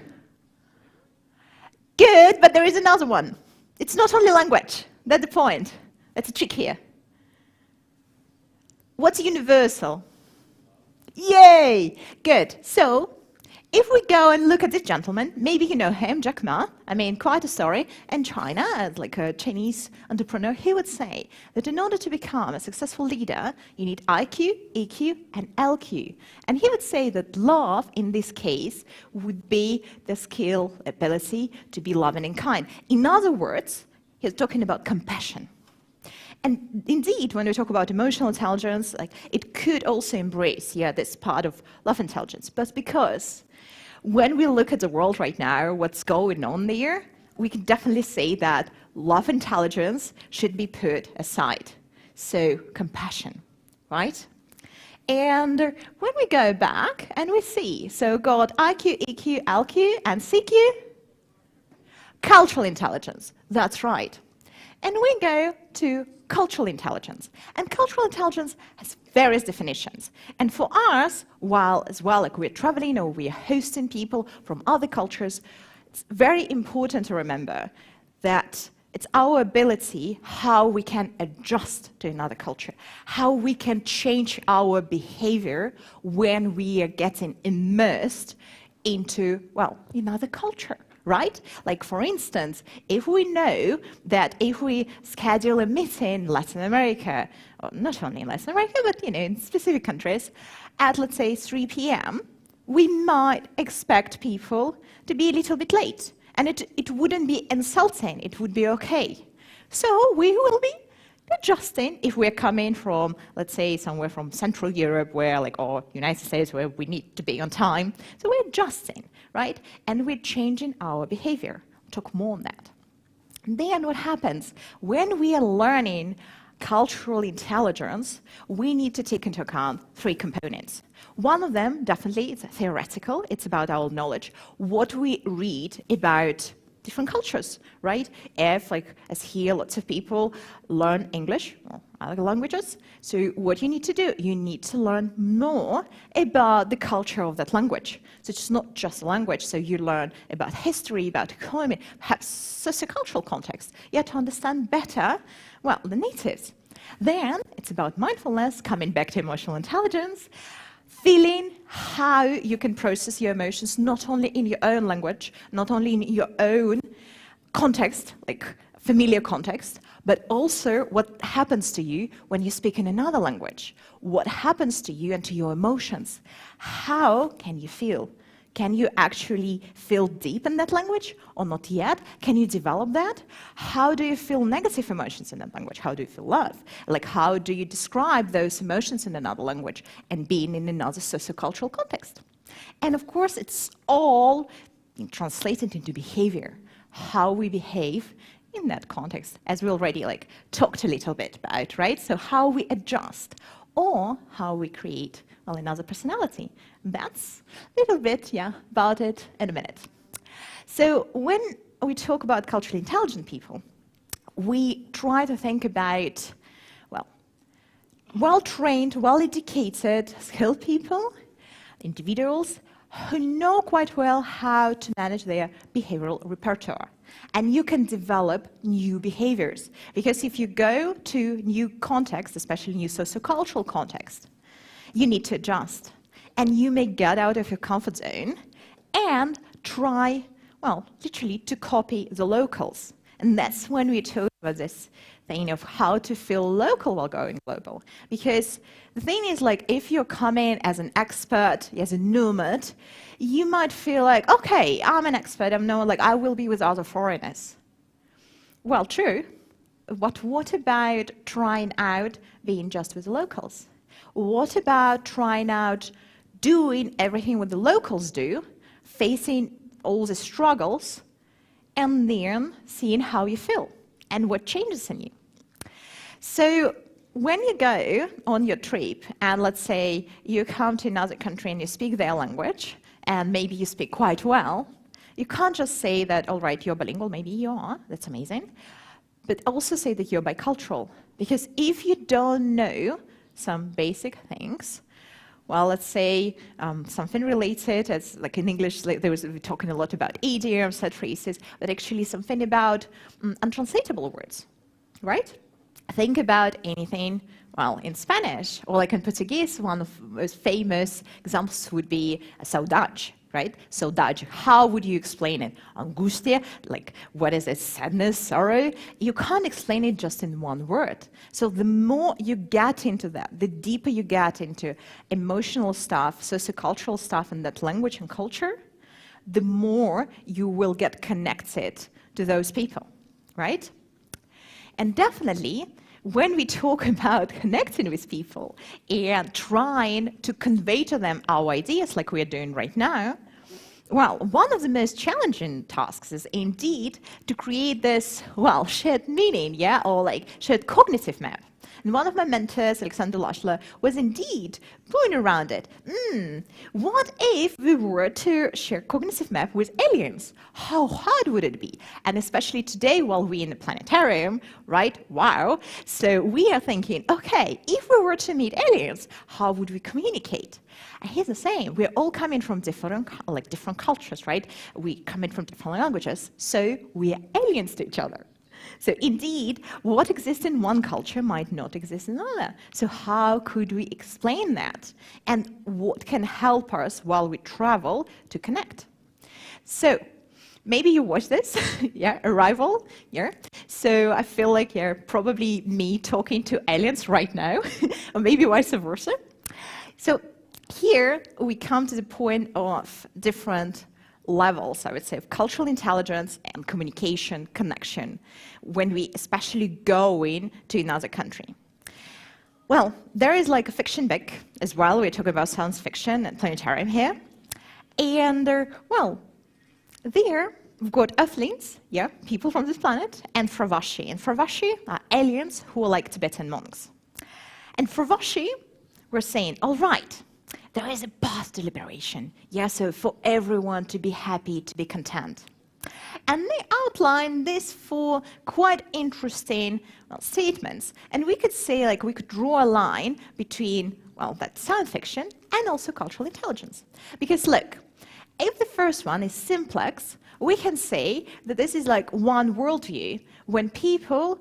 Good, but there is another one. It's not only language. That's the point. That's a trick here. What's universal? Yay! Good. So if we go and look at this gentleman, maybe you know him, Jack Ma, I mean, quite a story, in China, as like a Chinese entrepreneur, he would say that in order to become a successful leader, you need IQ, EQ, and LQ. And he would say that love, in this case, would be the skill, ability to be loving and kind. In other words, he's talking about compassion. And indeed, when we talk about emotional intelligence, like it could also embrace, this part of love intelligence. But because when we look at the world right now, what's going on there, we can definitely say that love intelligence should be put aside. So compassion, right? And when we go back and we see, so got IQ, EQ, LQ, and CQ, cultural intelligence, that's right. And we go to cultural intelligence. And cultural intelligence has various definitions. And for us, while as well, like we're traveling or we're hosting people from other cultures, it's very important to remember that It's our ability, how we can adjust to another culture, how we can change our behavior when we are getting immersed into, well, another culture, right? Like, for instance, if we know that if we schedule a meeting in Latin America, or not only in Latin America, but, in specific countries, at, let's say, 3 p.m., we might expect people to be a little bit late. And it wouldn't be insulting, it would be okay. So we will be adjusting if we're coming from, let's say, somewhere from Central Europe, or United States, where we need to be on time. So we're adjusting, right? And we're changing our behavior. I'll talk more on that. And then what happens? When we are learning cultural intelligence, we need to take into account 3 components. One of them, definitely, is theoretical. It's about our knowledge, what we read about different cultures, right? If, as here, lots of people learn English or other languages, so what you need to do, you need to learn more about the culture of that language. So it's not just a language, so you learn about history, about economy, perhaps sociocultural context. You have to understand better, well, the natives. Then it's about mindfulness, coming back to emotional intelligence, feeling how you can process your emotions, not only in your own language, not only in your own context, like familiar context, but also what happens to you when you speak in another language. What happens to you and to your emotions? How can you feel? Can you actually feel deep in that language or not yet? Can you develop that? How do you feel negative emotions in that language? How do you feel love? Like, how do you describe those emotions in another language and being in another sociocultural context? And of course, it's all translated into behavior, how we behave in that context, as we already talked a little bit about, right? So how we adjust or how we create, well, another personality. That's a little bit, about it in a minute. So when we talk about culturally intelligent people, we try to think about, well, well-trained, well-educated, skilled people, individuals who know quite well how to manage their behavioral repertoire. And you can develop new behaviors. Because if you go to new contexts, especially new sociocultural contexts, you need to adjust. And you may get out of your comfort zone and try, well, literally to copy the locals. And that's when we talk about this thing of how to feel local while going global. Because the thing is, if you're coming as an expert, as a nomad, you might feel like, okay, I'm an expert, I will be with other foreigners. Well, true, but what about trying out being just with the locals? What about trying out doing everything what the locals do, facing all the struggles, and then seeing how you feel and what changes in you? So when you go on your trip, and let's say you come to another country and you speak their language, and maybe you speak quite well, you can't just say that, all right, you're bilingual, maybe you are, that's amazing, but also say that you're bicultural. Because if you don't know some basic things, well, let's say something related, as in English, we're talking a lot about idioms, set phrases, but actually something about untranslatable words, right? Think about anything, well, in Spanish, or in Portuguese, one of the most famous examples would be saudade, right? Saudade, how would you explain it? Angustia, what is it? Sadness, sorrow? You can't explain it just in one word. So the more you get into that, the deeper you get into emotional stuff, sociocultural stuff in that language and culture, the more you will get connected to those people, right? And definitely, when we talk about connecting with people and trying to convey to them our ideas like we are doing right now, well, one of the most challenging tasks is indeed to create this, well, shared meaning, or shared cognitive map. And one of my mentors, Alexander Lashler, was indeed going around it. What if we were to share cognitive map with aliens? How hard would it be? And especially today, while we're in the planetarium, right? Wow. So we are thinking, okay, if we were to meet aliens, how would we communicate? And here's the same. We're all coming from different cultures, right? We come in from different languages, so we are aliens to each other. So indeed, what exists in one culture might not exist in another. So how could we explain that? And what can help us while we travel to connect? So maybe you watch this, yeah, Arrival, yeah. So I feel like you're probably me talking to aliens right now, or maybe vice versa. So here we come to the point of different levels, I would say, of cultural intelligence and communication, connection, when we especially go into another country. Well, there is like a fiction book as well. We're talking about science fiction and planetarium here. And, well, there we've got Earthlings, yeah, people from this planet, and Fravashi. And Fravashi are aliens who are like Tibetan monks. And Fravashi were saying, all right, there is a path to liberation, yeah, so for everyone to be happy, to be content. And they outline this for quite interesting statements. And we could say, like, we could draw a line between, well, that's science fiction and also cultural intelligence. Because look, if the first one is simplex, we can say that this is like one worldview when people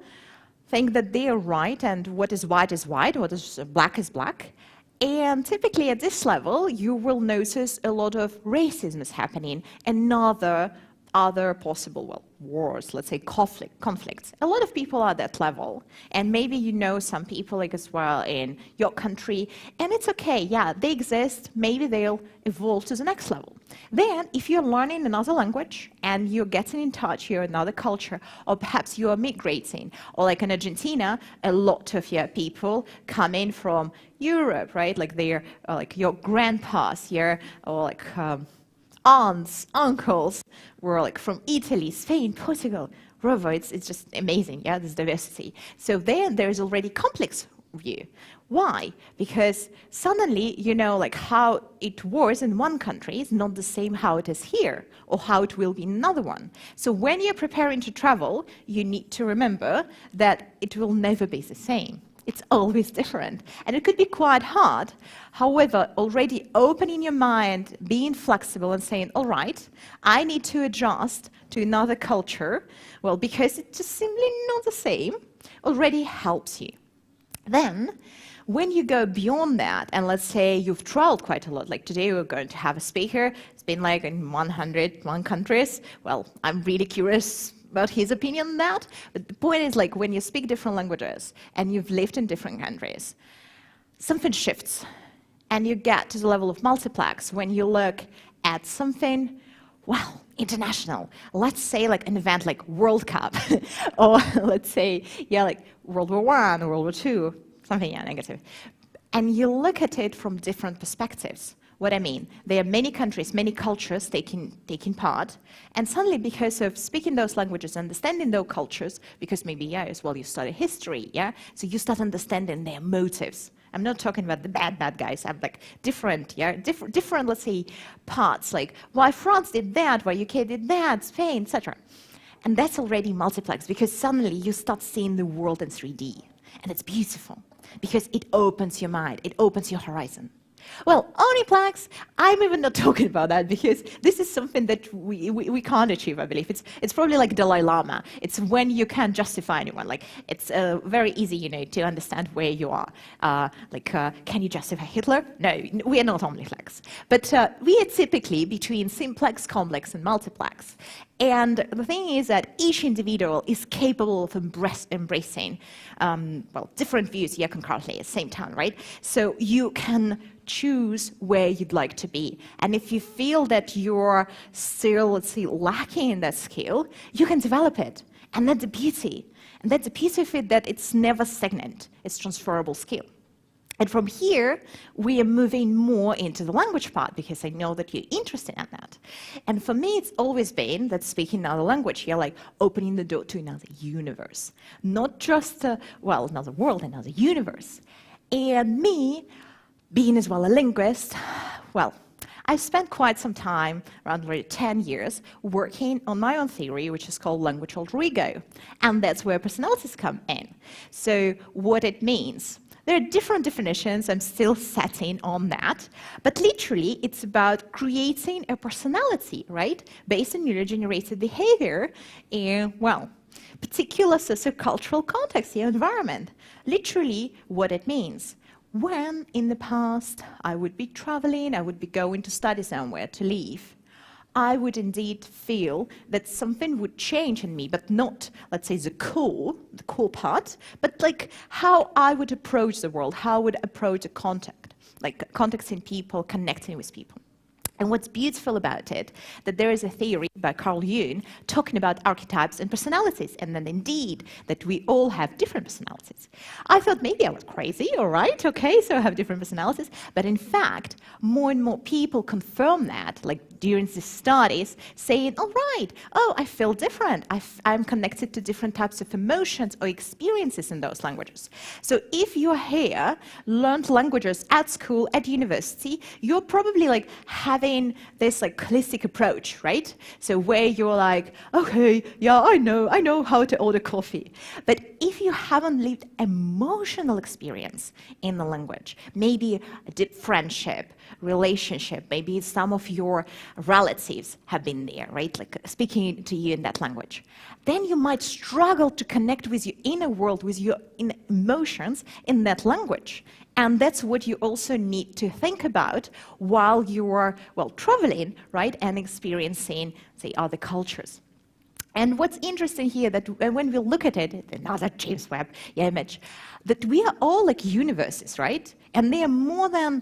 think that they are right and what is white, what is black. And typically at this level, you will notice a lot of racism is happening and other possible, well, wars, let's say conflicts. A lot of people are at that level. And maybe you know some people like as well in your country, and it's okay, yeah, they exist, maybe they'll evolve to the next level. Then, if you're learning another language and you're getting in touch with another culture, or perhaps you are migrating, or like in Argentina, a lot of your people come in from Europe, right? Like they're like your grandpas here, or like aunts, uncles were like from Italy, Spain, Portugal, wherever. It's just amazing, yeah, this diversity. So then there's already complex view. Why? Because suddenly you know like how it was in one country is not the same how it is here, or how it will be in another one. So when you're preparing to travel, you need to remember that it will never be the same. It's always different. And it could be quite hard. However, already opening your mind, being flexible and saying, all right, I need to adjust to another culture, well, because it's just simply not the same, already helps you. Then, when you go beyond that, and let's say you've traveled quite a lot, like today we're going to have a speaker, it's been like in 101 countries, well, I'm really curious about his opinion on that, but the point is like when you speak different languages and you've lived in different countries, something shifts and you get to the level of multiplex when you look at something, well, international. Let's say like an event like World Cup, or let's say, yeah, like World War I or World War II, something, yeah, negative. And you look at it from different perspectives. What I mean, there are many countries, many cultures taking part, and suddenly because of speaking those languages, understanding those cultures, because maybe, yeah, as well you study history, yeah, so you start understanding their motives. I'm not talking about the bad guys. I'm like different, yeah, different, let's say, parts, like why France did that, why UK did that, Spain, etc. And that's already multiplex, because suddenly you start seeing the world in 3D, and it's beautiful, because it opens your mind, it opens your horizon. Well, Omniplex, I'm even not talking about that because this is something that we can't achieve, I believe. It's probably like Dalai Lama. It's when you can't justify anyone. Like, it's very easy, you know, to understand where you are. Can you justify Hitler? No, we are not Omniplex. But we are typically between simplex, complex, and multiplex. And the thing is that each individual is capable of embracing, different views, yeah, concurrently at the same time, right? So you can choose where you'd like to be. And if you feel that you're still, let's say, lacking in that skill, you can develop it. And that's the beauty. And that's the piece of it, that it's never stagnant. It's transferable skill. And from here, we are moving more into the language part, because I know that you're interested in that. And for me, it's always been that speaking another language, you're like opening the door to another universe. Not just, another world, another universe. And me, being as well a linguist, well, I spent quite some time, around 10 years, working on my own theory, which is called language alter ego. And that's where personalities come in. So what it means. There are different definitions, I'm still setting on that, but literally it's about creating a personality, right, based on neurogenerated behavior, and, well, particular sociocultural context, your environment. Literally what it means. When in the past I would be traveling, I would be going to study somewhere, to leave, I would indeed feel that something would change in me, but not, let's say, the core part, but like how I would approach the world, how I would approach a contact, like contacting people, connecting with people. And what's beautiful about it, that there is a theory by Carl Jung talking about archetypes and personalities, and then indeed that we all have different personalities. I thought maybe I was crazy, all right, okay, so I have different personalities, but in fact, more and more people confirm that, like during the studies, saying, all right, oh, I feel different, I'm connected to different types of emotions or experiences in those languages. So if you're here, learned languages at school, at university, you're probably like having this like holistic approach, right? So where you're like, okay, yeah, I know how to order coffee. But if you haven't lived emotional experience in the language, maybe a deep friendship, relationship, maybe some of your relatives have been there, right? Like speaking to you in that language, then you might struggle to connect with your inner world, with your inner emotions in that language. And that's what you also need to think about while you are, well, traveling, right, and experiencing, say, other cultures. And what's interesting here, that when we look at it, another James Webb image, that we are all like universes, right? And there are more than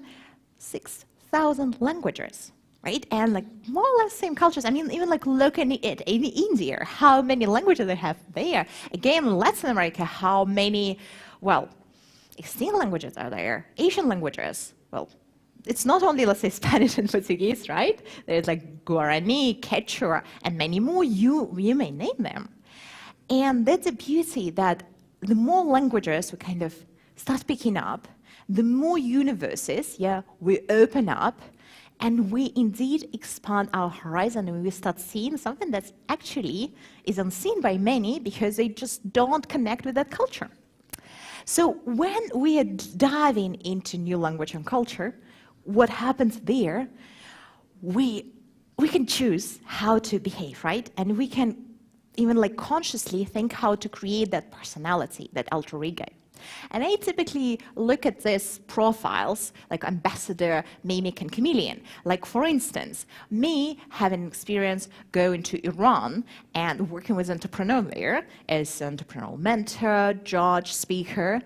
6,000 languages, right? And like more or less same cultures. I mean, even like looking at it in India, how many languages they have there. Again, in Latin America, how many, well, extinct languages are there, Asian languages. Well, it's not only, let's say, Spanish and Portuguese, right? There's like Guarani, Quechua, and many more, you may name them. And that's the beauty, that the more languages we kind of start picking up, the more universes, we open up, and we indeed expand our horizon, and we start seeing something that actually is unseen by many because they just don't connect with that culture. So when we are diving into new language and culture, what happens there, we can choose how to behave, right? And we can even like consciously think how to create that personality, that alter ego. And I typically look at these profiles, like ambassador, mimic, and chameleon. Like, for instance, me having experience going to Iran and working with entrepreneur there as an entrepreneurial mentor, judge, speaker,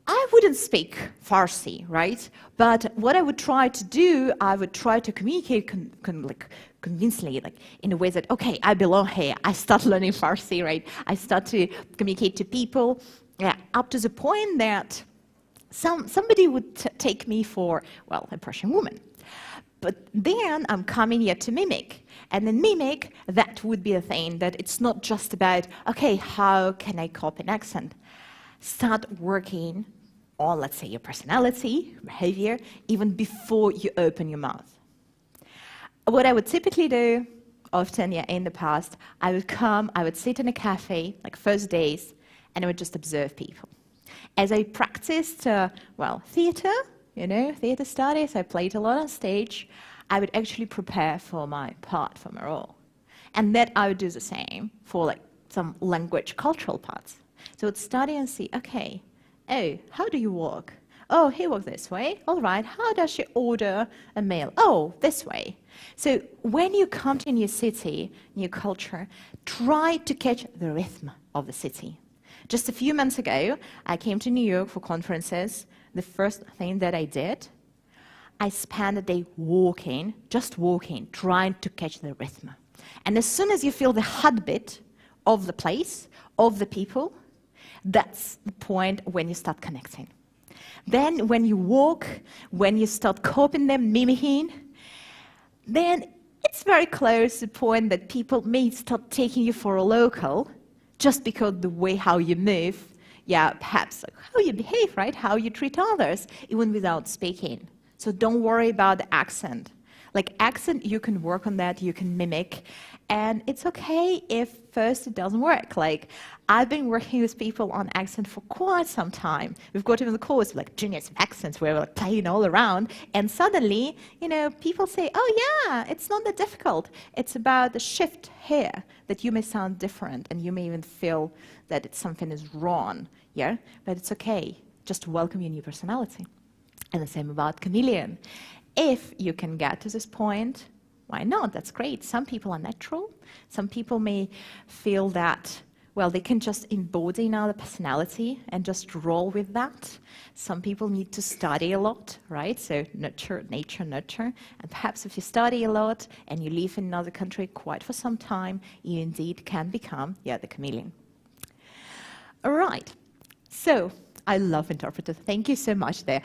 I wouldn't speak Farsi, right? But what I would try to do, I would try to communicate convincingly, like in a way that, okay, I belong here. I start learning Farsi, right? I start to communicate to people. Yeah, up to the point that somebody would take me for, well, a Persian woman. But then I'm coming here to mimic. And in mimic, that would be a thing that it's not just about, okay, how can I copy an accent? Start working on, let's say, your personality, behavior, even before you open your mouth. What I would typically do, often in the past, I would sit in a cafe, like first days, and I would just observe people. As I practiced, theater, theater studies, I played a lot on stage, I would actually prepare for my part, for my role. And that I would do the same for like some language, cultural parts. So I would study and see, okay, oh, how do you walk? Oh, he walks this way. All right, how does she order a meal? Oh, this way. So when you come to a new city, new culture, try to catch the rhythm of the city. Just a few months ago, I came to New York for conferences. The first thing that I did, I spent a day walking, just walking, trying to catch the rhythm. And as soon as you feel the heartbeat of the place, of the people, that's the point when you start connecting. Then when you walk, when you start copying them, mimicking, then it's very close to the point that people may start taking you for a local, just because the way how you move, perhaps like how you behave, right? How you treat others, even without speaking. So don't worry about the accent. Like accent, you can work on that, you can mimic, and it's okay if first it doesn't work. Like I've been working with people on accent for quite some time. We've got even the course like Genius of Accents where we're like playing all around, and suddenly, you know, people say, oh yeah, it's not that difficult. It's about the shift here that you may sound different and you may even feel that something is wrong, yeah? But it's okay, just welcome your new personality. And the same about chameleon. If you can get to this point, why not? That's great. Some people are natural. Some people may feel that, well, they can just embody another personality and just roll with that. Some people need to study a lot, right? So nurture, nature, nurture. And perhaps if you study a lot and you live in another country quite for some time, you indeed can become, yeah, the chameleon. All right. So I love interpreters. Thank you so much there.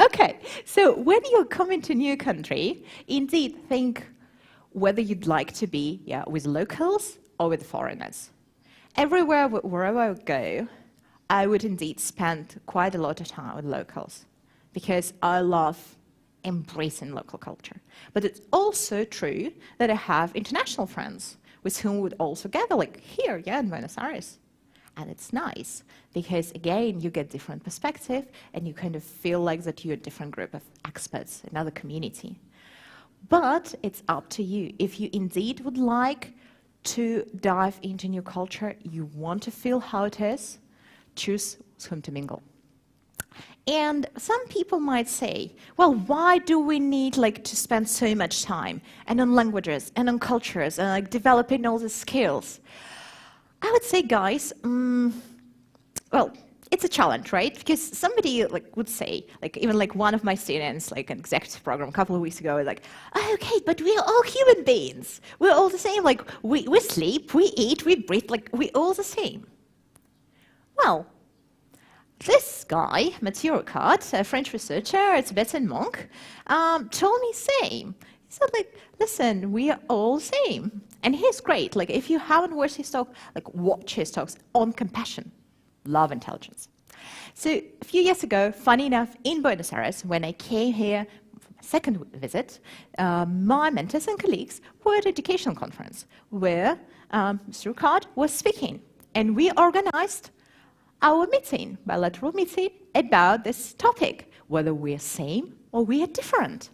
Okay, so when you come into a new country, indeed think whether you'd like to be with locals or with foreigners. Everywhere, wherever I would go, I would indeed spend quite a lot of time with locals because I love embracing local culture. But it's also true that I have international friends with whom we would also gather, like here, in Buenos Aires. And it's nice because, again, you get different perspective and you kind of feel like that you're a different group of experts, another community. But it's up to you. If you indeed would like to dive into new culture, you want to feel how it is, choose with whom to mingle. And some people might say, well, why do we need to spend so much time and on languages and on cultures and developing all the skills? I would say, guys, well, it's a challenge, right? Because somebody would say, even one of my students, an executive program a couple of weeks ago, was like, oh, okay, but we're all human beings. We're all the same. We sleep, we eat, we breathe, we're all the same. Well, this guy, Mathieu Ricard, a French researcher, a Tibetan monk, told me same. He said, listen, we are all the same. And he's great. If you haven't watched his talk, watch his talks on compassion, love, intelligence. So a few years ago, funny enough, in Buenos Aires, when I came here for my second visit, my mentors and colleagues were at an educational conference where Mr. Ricard was speaking. And we organized our meeting, bilateral meeting, about this topic, whether we're same or we are different.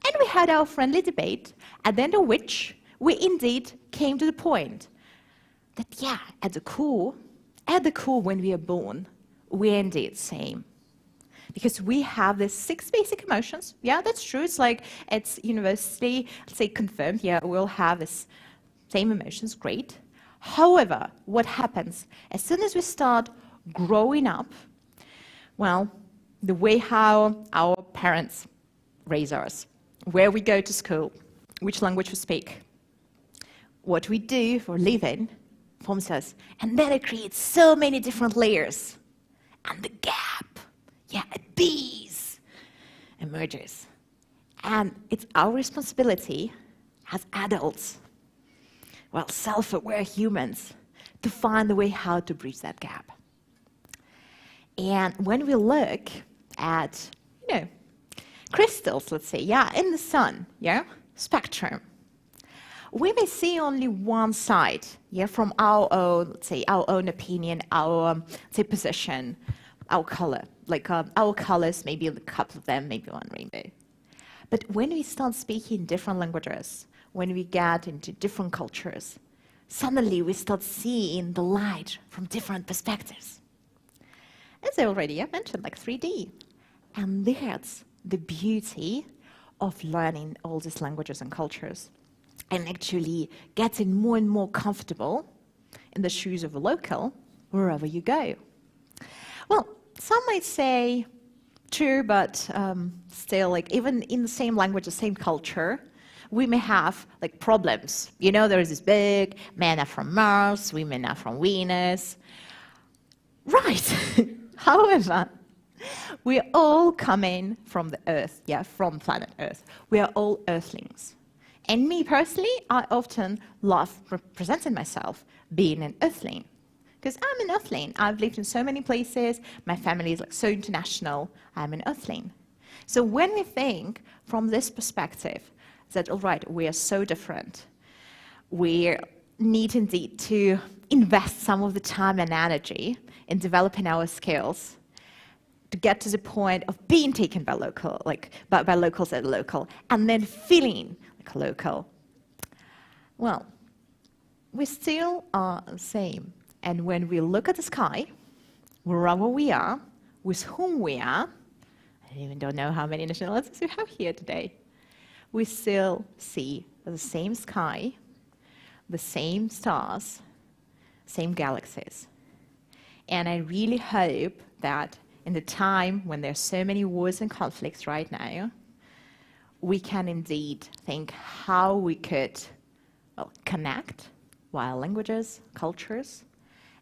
And we had our friendly debate, at the end of which we indeed came to the point that, at the core, when we are born, we're indeed same. Because we have these 6 basic emotions. Yeah, that's true. It's universally, confirmed. Yeah, we'll have this same emotions. Great. However, what happens as soon as we start growing up, well, the way how our parents raise us, where we go to school, which language we speak, what we do for a living forms us. And then it creates so many different layers. And the gap, it bees, emerges. And it's our responsibility as adults, self-aware humans, to find a way how to bridge that gap. And when we look at, crystals, let's say, in the sun, spectrum, we may see only one side, from our own, our own opinion, our, position, our color. Our colors, maybe a couple of them, maybe one rainbow. But when we start speaking different languages, when we get into different cultures, suddenly we start seeing the light from different perspectives. As I already mentioned, 3D. And that's the beauty of learning all these languages and cultures, and actually getting more and more comfortable in the shoes of a local wherever you go. Well, some might say, true, but still, even in the same language, the same culture, we may have problems. There is this big, men are from Mars, women are from Venus. Right. However, we're all coming from the Earth, from planet Earth. We are all Earthlings. And me personally, I often love representing myself being an Earthling. Because I'm an Earthling. I've lived in so many places. My family is so international. I'm an Earthling. So when we think from this perspective that, all right, we are so different, we need indeed to invest some of the time and energy in developing our skills to get to the point of being taken by by locals at local, and then feeling like a local. Well, we still are the same. And when we look at the sky, wherever we are, with whom we are, I even don't know how many nationalities we have here today, we still see the same sky, the same stars, same galaxies. And I really hope that in the time when there's so many wars and conflicts right now, we can indeed think how we could connect via languages, cultures,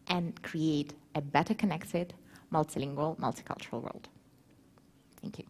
and create a better connected, multilingual, multicultural world. Thank you.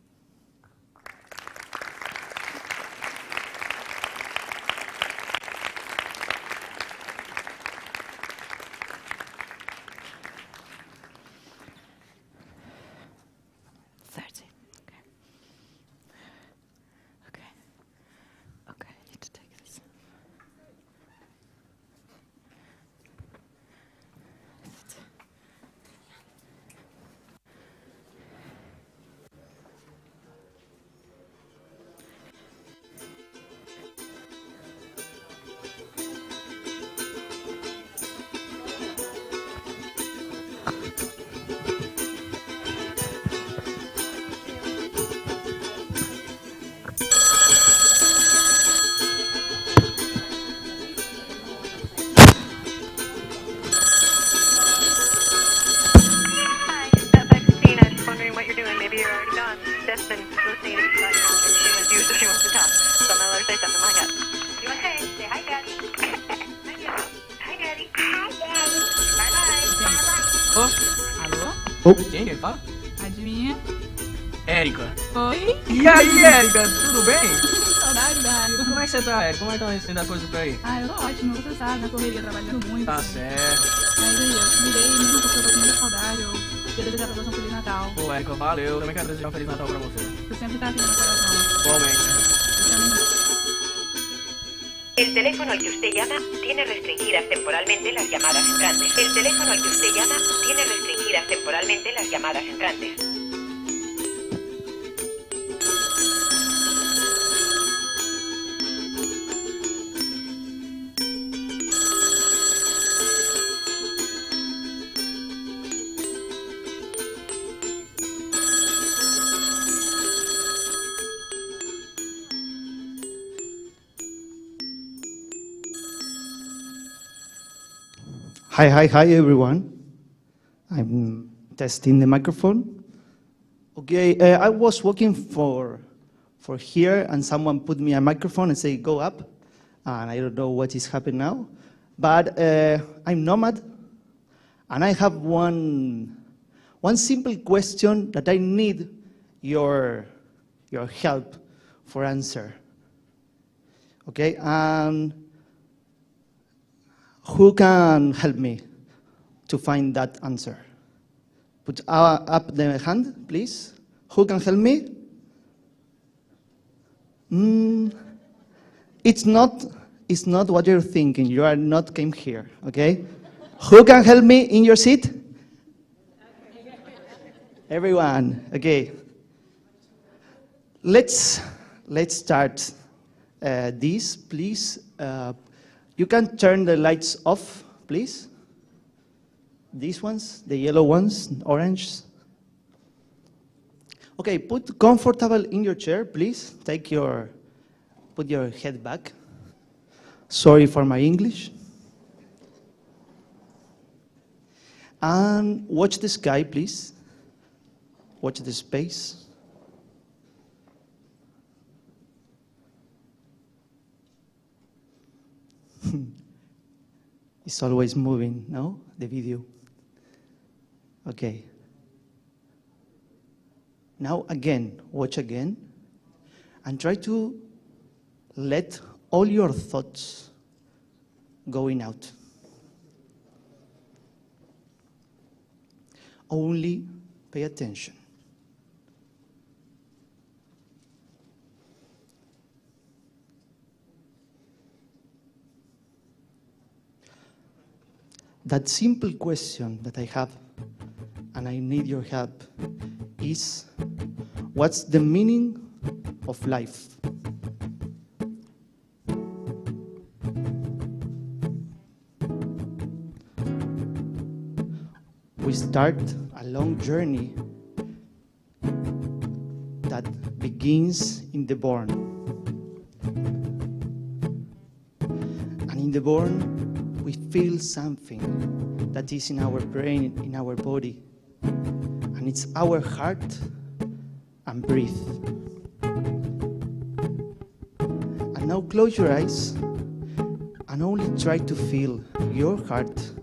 Quem que fala? Adivinha? Érica. Oi? E aí, Érica, tudo bem? Saudade da área. Como é que você tá, Érica? Como é que estão recebendo as coisas por aí? Ah, eu tô ótimo, você sabe, na correria, trabalhando muito. Tá assim. certo. Mas aí, eu te liguei mesmo porque eu tô com muita saudade, eu queria desejar pra você um Feliz Natal. Pô, Érica, valeu. Eu também quero desejar um Feliz Natal pra você. Você sempre tá aqui no meu coração. Igualmente. El teléfono al que usted llama tiene restringidas temporalmente las llamadas entrantes. El teléfono al que usted llama tiene restringidas temporalmente las llamadas entrantes. Hi, everyone. I'm testing the microphone. Okay, I was working for here, and someone put me a microphone and say, go up, and I don't know what is happening now. But I'm Nomad, and I have one simple question that I need your help for answer. Okay, and who can help me to find that answer? Put up the hand, please. Who can help me? It's not what you're thinking. You are not came here, okay? Who can help me in your seat? Everyone, okay. Let's start this, please. You can turn the lights off, please. These ones, the yellow ones, orange. Okay, put comfortable in your chair, please. Put your head back. Sorry for my English. And watch the sky, please. Watch the space. It's always moving, no? The video. Okay. Now again, watch again, and try to let all your thoughts going out. Only pay attention. that simple question that I have, and I need your help, is what's the meaning of life? We start a long journey that begins in the born. And in the born, we feel something that is in our brain, in our body. And it's our heart and breathe. And now close your eyes and only try to feel your heart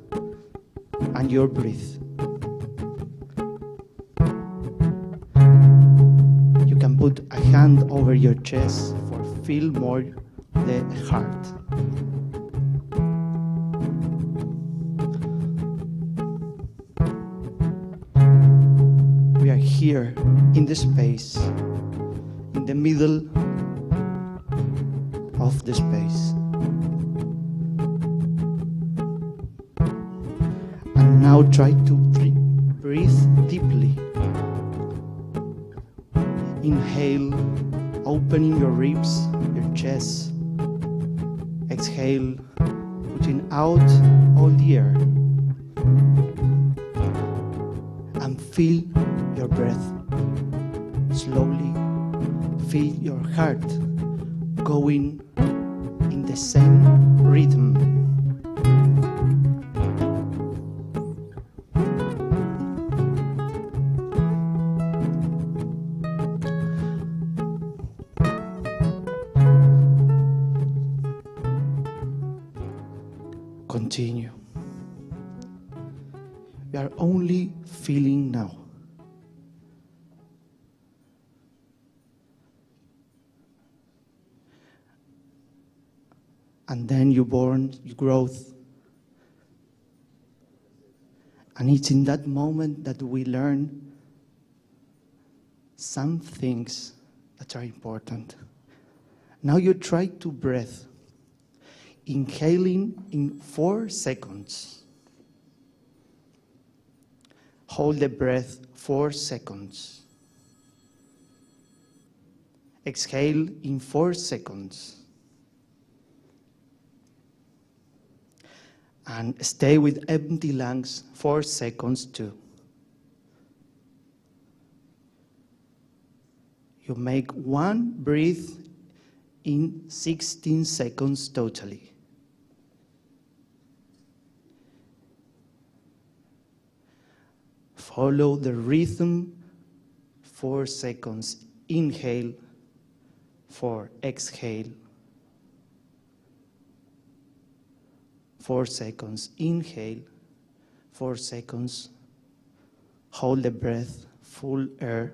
and your breath. You can put a hand over your chest for feel more the heart. We are here in the space, in the middle of the space. And now try to breathe deeply. Inhale, opening your ribs, your chest. Exhale, putting out all the air. And feel your breath. Slowly feel your heart going in the same rhythm. Continue. We are only feeling now. And then you born, you growth. And it's in that moment that we learn some things that are important. Now you try to breathe. Inhaling in 4 seconds. Hold the breath 4 seconds. Exhale in 4 seconds. And stay with empty lungs 4 seconds too. You make 1 breath in 16 seconds totally. Follow the rhythm, 4 seconds, inhale, 4, exhale, 4 seconds, inhale, 4 seconds, hold the breath, full air,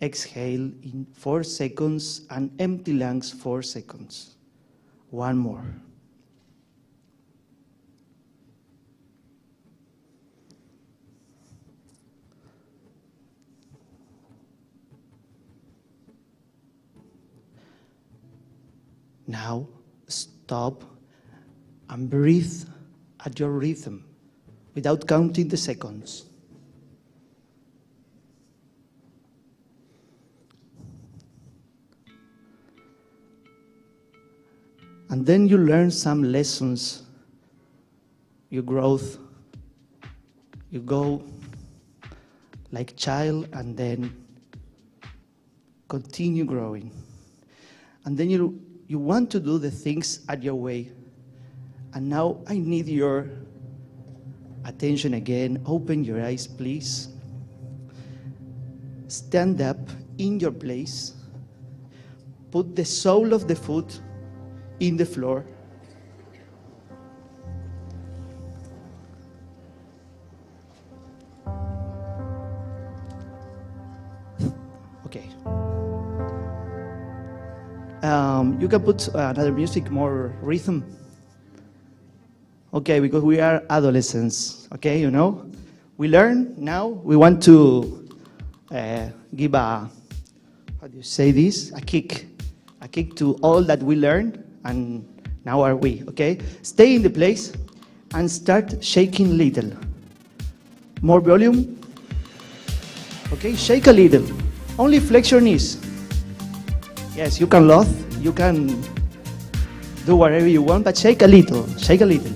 exhale in 4 seconds, and empty lungs 4 seconds. 1 more. Now, stop and breathe at your rhythm without counting the seconds. And then you learn some lessons. You growth. You go like child and then continue growing. And then you want to do the things at your way. And now I need your attention again. Open your eyes, please. Stand up in your place. Put the sole of the foot in the floor. Okay. You can put another music, more rhythm. Okay, because we are adolescents, okay, you know? We learn, now we want to give a, how do you say this? A kick to all that we learned, and now are we, okay? Stay in the place, and start shaking little. More volume. Okay, shake a little. Only flex your knees. Yes, you can laugh, you can do whatever you want, but shake a little, shake a little.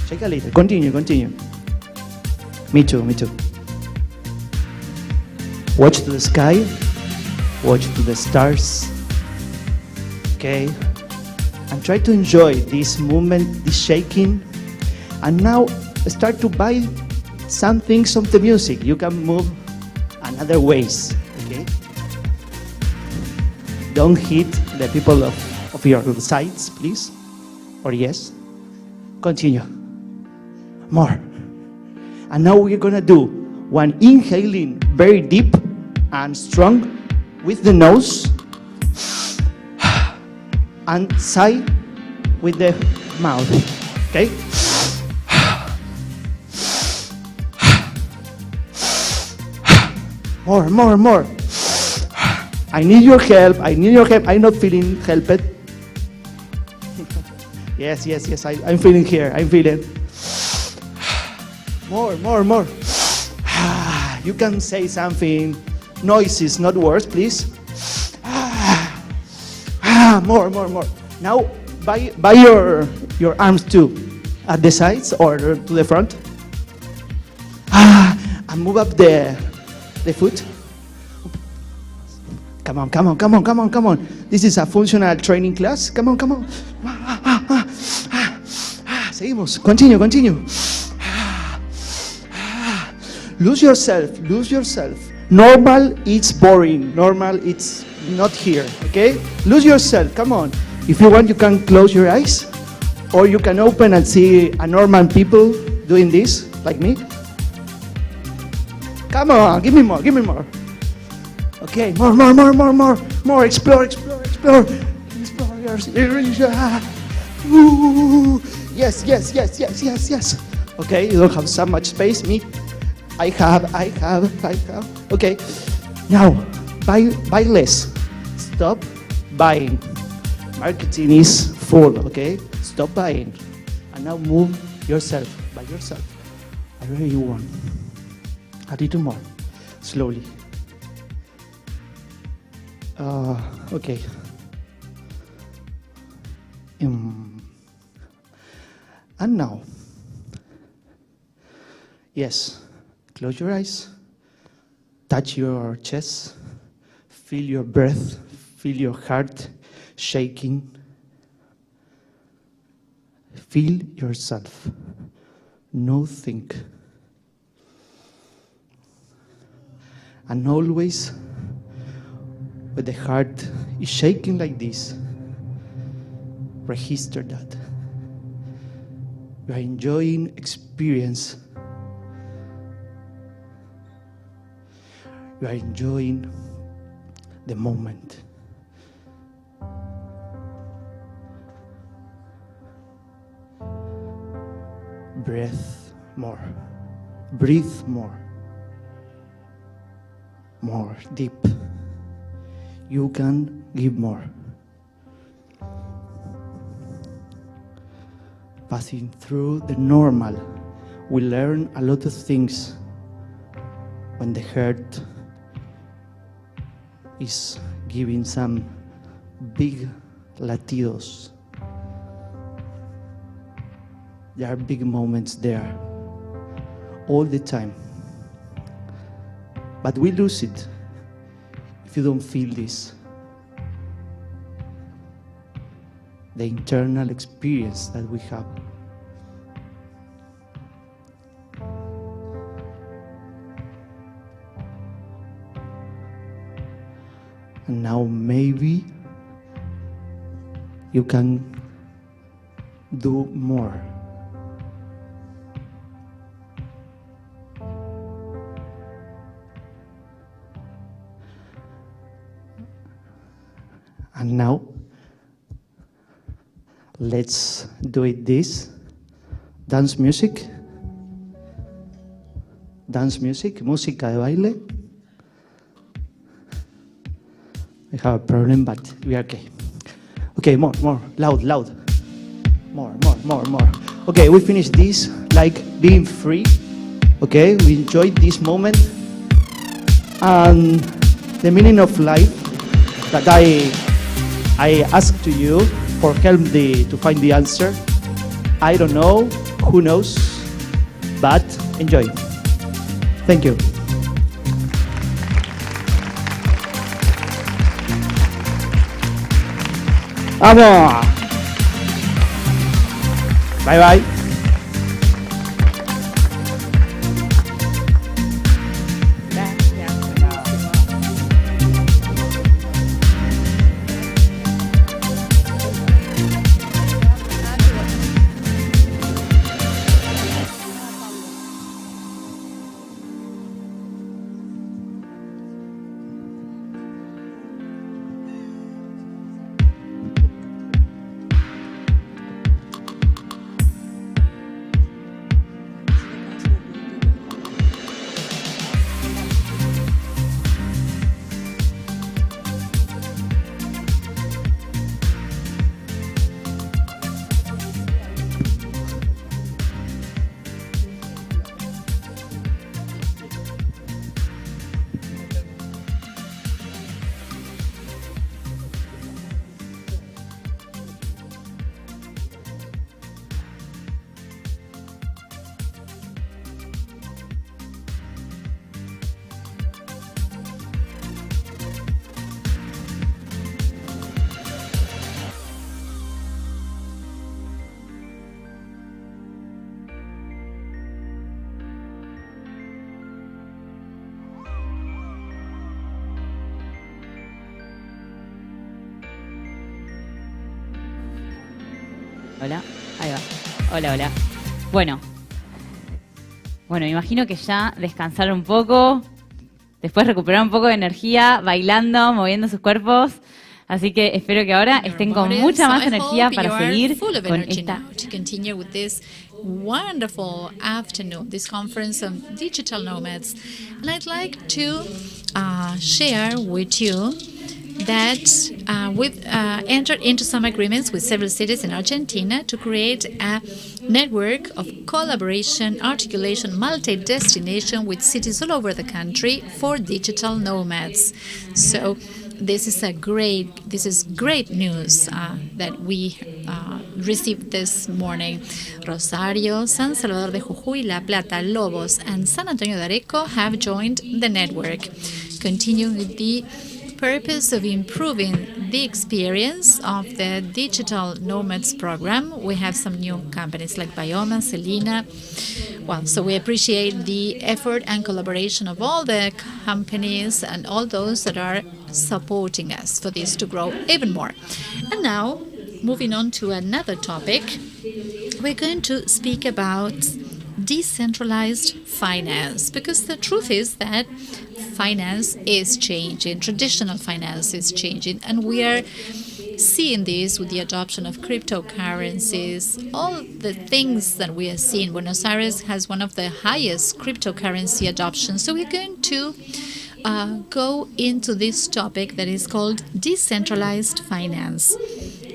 Shake a little, continue, continue. Me too, me too. Watch to the sky, watch to the stars. Okay, and try to enjoy this movement, this shaking. And now start to buy some things of the music. You can move another ways, okay? Don't hit the people of your sides, please. Or yes. Continue. More. And now we're gonna do one inhaling very deep and strong with the nose, and sigh with the mouth, okay? More, more, more. I need your help, I need your help. I'm not feeling helped. Yes, yes, yes, I'm feeling here, I'm feeling. More, more, more. You can say something. Noises, not words, please. More, more, more. Now, by your arms too, at the sides or to the front. And move up the foot. Come on, come on, come on, come on, come on. This is a functional training class. Come on, come on. Seguimos. Continue, continue. Lose yourself, lose yourself. Normal, it's boring. Normal, it's not here, okay? Lose yourself, come on. If you want, you can close your eyes, or you can open and see a normal people doing this, like me. Come on, give me more, give me more. Okay, more, more, more, more, more, more. Explore, explore, explore. Explore your... Ooh. Yes, yes, yes, yes, yes, yes. Okay, you don't have so much space. Me, I have. Okay, now, buy less. Stop buying. Marketing is full, okay? Stop buying. And now move yourself, by yourself, wherever you want. A little more, slowly. Okay. And now, yes, close your eyes, touch your chest, feel your breath, feel your heart shaking. Feel yourself, no think. And always, when the heart is shaking like this, register that. You are enjoying experience. You are enjoying the moment. Breathe more. Breathe more. More deep. You can give more. Passing through the normal, we learn a lot of things when the heart is giving some big latidos. There are big moments there, all the time. But we lose it if you don't feel this. The internal experience that we have. And now maybe you can do more. And now, let's do it this. Dance music. Dance music, música de baile. I have a problem, but we are okay. Okay, more, loud. more. Okay, we finished this like being free. Okay, we enjoyed this moment. And the meaning of life that I asked to you for help to find the answer. I don't know, who knows, but enjoy. Thank you. Vamos. Bye bye. Hola, ahí va. Hola. Bueno, me imagino que ya descansaron un poco, después recuperaron un poco de energía, bailando, moviendo sus cuerpos. Así que espero que ahora estén con mucha más energía para seguir con esta wonderful afternoon, this conference on digital nomads. And I'd like to share with you that we've entered into some agreements with several cities in Argentina to create a network of collaboration, articulation, multi-destination with cities all over the country for digital nomads. So this is great news that we received this morning. Rosario, San Salvador de Jujuy, La Plata, Lobos, and San Antonio de Areco have joined the network, continuing with the purpose of improving the experience of the Digital Nomads program. We have some new companies like Idioma, Selena. Well, so we appreciate the effort and collaboration of all the companies and all those that are supporting us for this to grow even more. And now, moving on to another topic, we're going to speak about decentralized finance, because the truth is that finance is changing, traditional finance is changing, and we are seeing this with the adoption of cryptocurrencies, all the things that we are seeing. Buenos Aires has one of the highest cryptocurrency adoptions, so we're going to go into this topic that is called decentralized finance,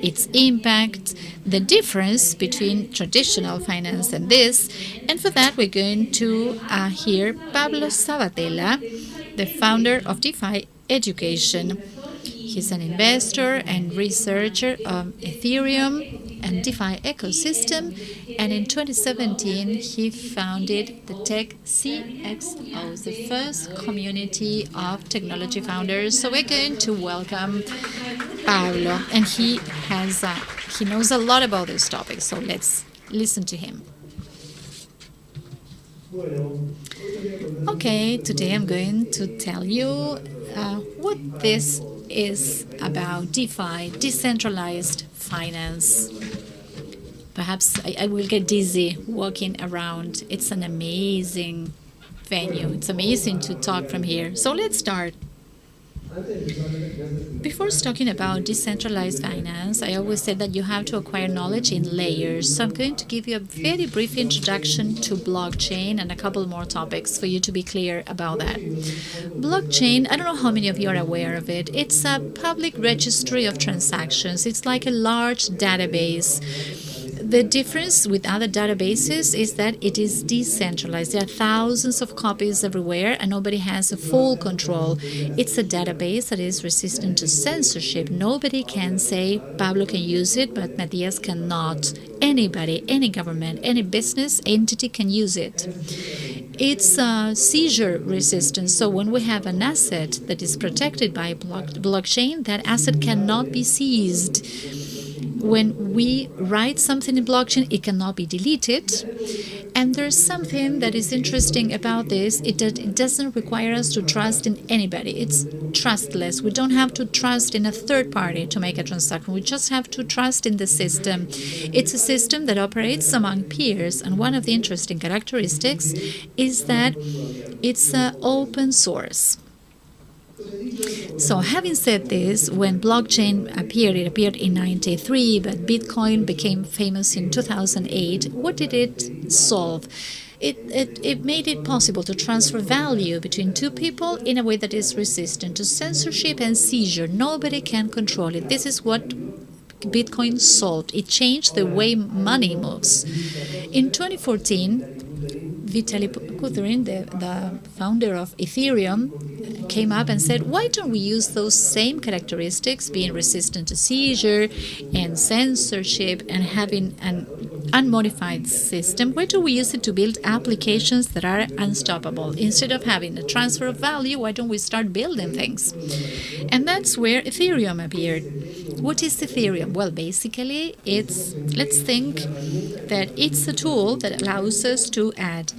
its impact, the difference between traditional finance and this. And for that, we're going to hear Pablo Sabatella, the founder of DeFi Education. He's an investor and researcher of Ethereum and DeFi ecosystem, and in 2017 he founded the Tech CXOs, the first community of technology founders. So we're going to welcome Pablo, and he knows a lot about this topic. So let's listen to him. Okay, today I'm going to tell you what this is about DeFi, decentralized finance. Perhaps I will get dizzy walking around. It's an amazing venue. It's amazing to talk from here. So let's start. Before talking about decentralized finance, I always said that you have to acquire knowledge in layers. So I'm going to give you a very brief introduction to blockchain and a couple more topics for you to be clear about that. Blockchain, I don't know how many of you are aware of it. It's a public registry of transactions. It's like a large database. The difference with other databases is that it is decentralized. There are thousands of copies everywhere and nobody has a full control. It's a database that is resistant to censorship. Nobody can say Pablo can use it, but Matias cannot. Anybody, any government, any business entity can use it. It's seizure resistant. So when we have an asset that is protected by blockchain, that asset cannot be seized. When we write something in blockchain, it cannot be deleted. And there's something that is interesting about this. It doesn't require us to trust in anybody. It's trustless. We don't have to trust in a third party to make a transaction. We just have to trust in the system. It's a system that operates among peers. And one of the interesting characteristics is that it's open source. So having said this, when blockchain appeared, it appeared in 1993, but Bitcoin became famous in 2008. What did it solve? It made it possible to transfer value between two people in a way that is resistant to censorship and seizure. Nobody can control it. This is what Bitcoin solved. It changed the way money moves. In 2014, Vitalik Buterin, the founder of Ethereum, came up and said, why don't we use those same characteristics, being resistant to seizure and censorship and having an unmodified system? Why do we use it to build applications that are unstoppable? Instead of having a transfer of value, why don't we start building things? And that's where Ethereum appeared. What is Ethereum? Well, basically, let's think that it's a tool that allows us to add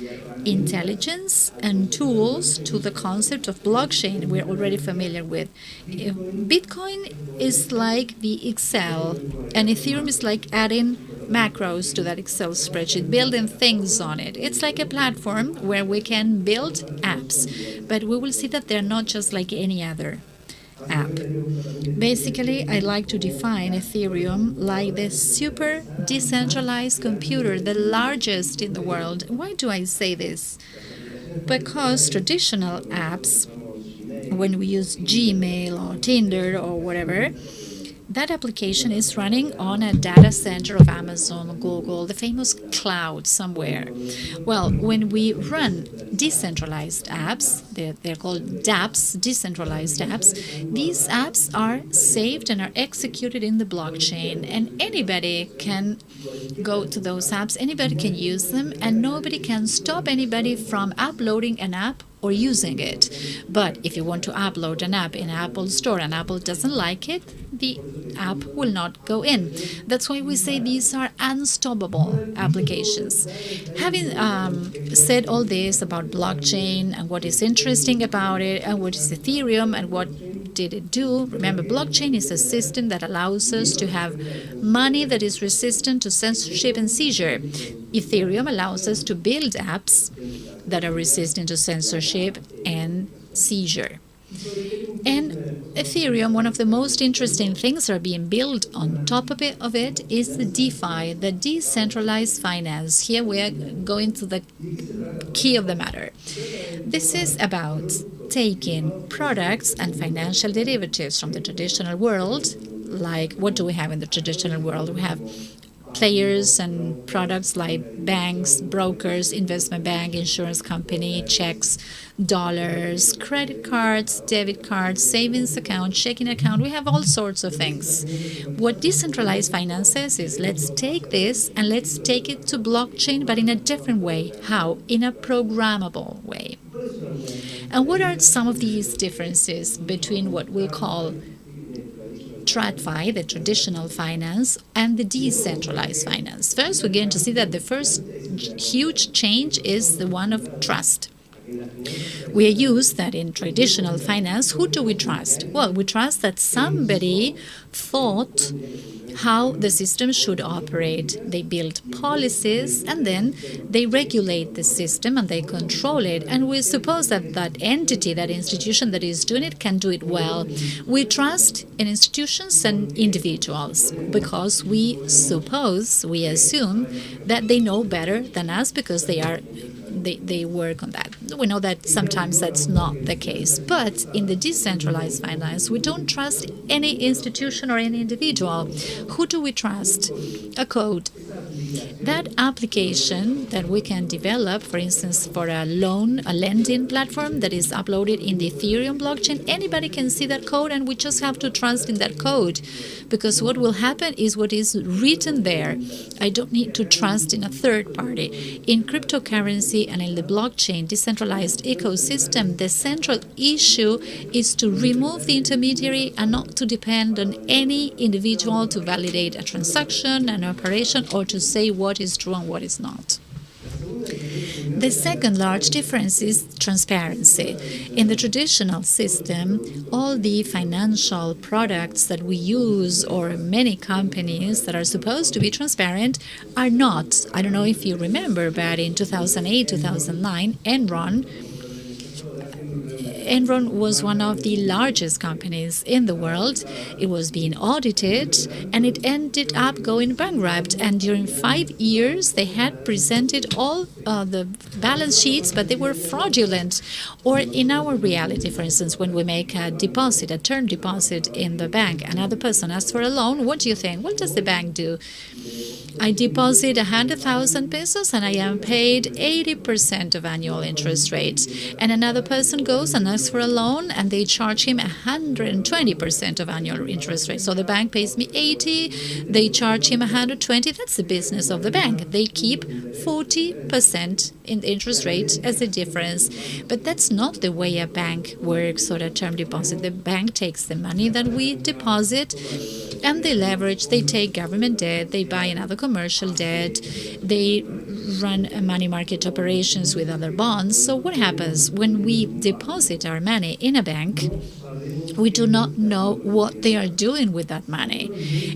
intelligence and tools to the concept of blockchain we're already familiar with. Bitcoin is like the Excel, and Ethereum is like adding macros to that Excel spreadsheet, building things on it. It's like a platform where we can build apps, but we will see that they're not just like any other app. Basically, I like to define Ethereum like the super decentralized computer, the largest in the world. Why do I say this? Because traditional apps, when we use Gmail or Tinder or whatever, that application is running on a data center of Amazon, Google, the famous cloud somewhere. Well, when we run decentralized apps, they're called dApps, decentralized apps, these apps are saved and are executed in the blockchain, and anybody can go to those apps, anybody can use them, and nobody can stop anybody from uploading an app or using it. But if you want to upload an app in Apple Store and Apple doesn't like it, the app will not go in. That's why we say these are unstoppable applications. Having said all this about blockchain and what is interesting about it and what is Ethereum and what did it do, remember, blockchain is a system that allows us to have money that is resistant to censorship and seizure. Ethereum allows us to build apps that are resistant to censorship and seizure. And Ethereum, one of the most interesting things that are being built on top of it is the DeFi, the decentralized finance. Here we are going to the key of the matter. This is about taking products and financial derivatives from the traditional world. Like, what do we have in the traditional world? We have players and products like banks, brokers, investment bank, insurance company, checks, dollars, credit cards, debit cards, savings account, checking account. We have all sorts of things. What decentralized finance says is, let's take this and let's take it to blockchain, but in a different way. How? In a programmable way. And what are some of these differences between what we call TradFi, the traditional finance, and the decentralized finance? First, we're going to see that the first huge change is the one of trust. We are used that in traditional finance, who do we trust? Well, we trust that somebody thought how the system should operate. They build policies and then they regulate the system and they control it. And we suppose that that entity, that institution that is doing it can do it well. We trust in institutions and individuals because we assume that they know better than us because they work on that. We know that sometimes that's not the case. But in the decentralized finance, we don't trust any institution or any individual. Who do we trust? A code. That application that we can develop, for instance, for a lending platform that is uploaded in the Ethereum blockchain, anybody can see that code, and we just have to trust in that code, because what will happen is what is written there. I don't need to trust in a third party. In cryptocurrency and in the blockchain decentralized ecosystem, the central issue is to remove the intermediary and not to depend on any individual to validate a transaction, an operation, or to say what is true and what is not. The second large difference is transparency. In the traditional system, all the financial products that we use, or many companies that are supposed to be transparent, are not. I don't know if you remember, but in 2008, 2009, Enron was one of the largest companies in the world. It was being audited, and it ended up going bankrupt. And during 5 years, they had presented all the balance sheets, but they were fraudulent. Or in our reality, for instance, when we make a deposit, a term deposit in the bank, another person asks for a loan, what do you think? What does the bank do? I deposit 100,000 pesos and I am paid 80% of annual interest rate. And another person goes and asks for a loan and they charge him 120% of annual interest rate. So the bank pays me 80, they charge him 120. That's the business of the bank. They keep 40% in the interest rate as a difference. But that's not the way a bank works or a term deposit. The bank takes the money that we deposit and they leverage, they take government debt, they buy another commercial debt, they run money market operations with other bonds. So what happens when we deposit our money in a bank? We do not know what they are doing with that money.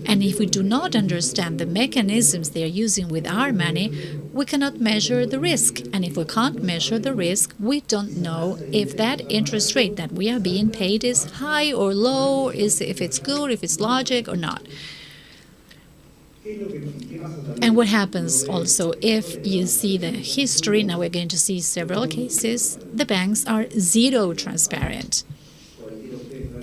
And if we do not understand the mechanisms they are using with our money, we cannot measure the risk. And if we can't measure the risk, we don't know if that interest rate that we are being paid is high or low, if it's good, if it's logic or not. And what happens also, if you see the history, now we're going to see several cases, the banks are zero transparent.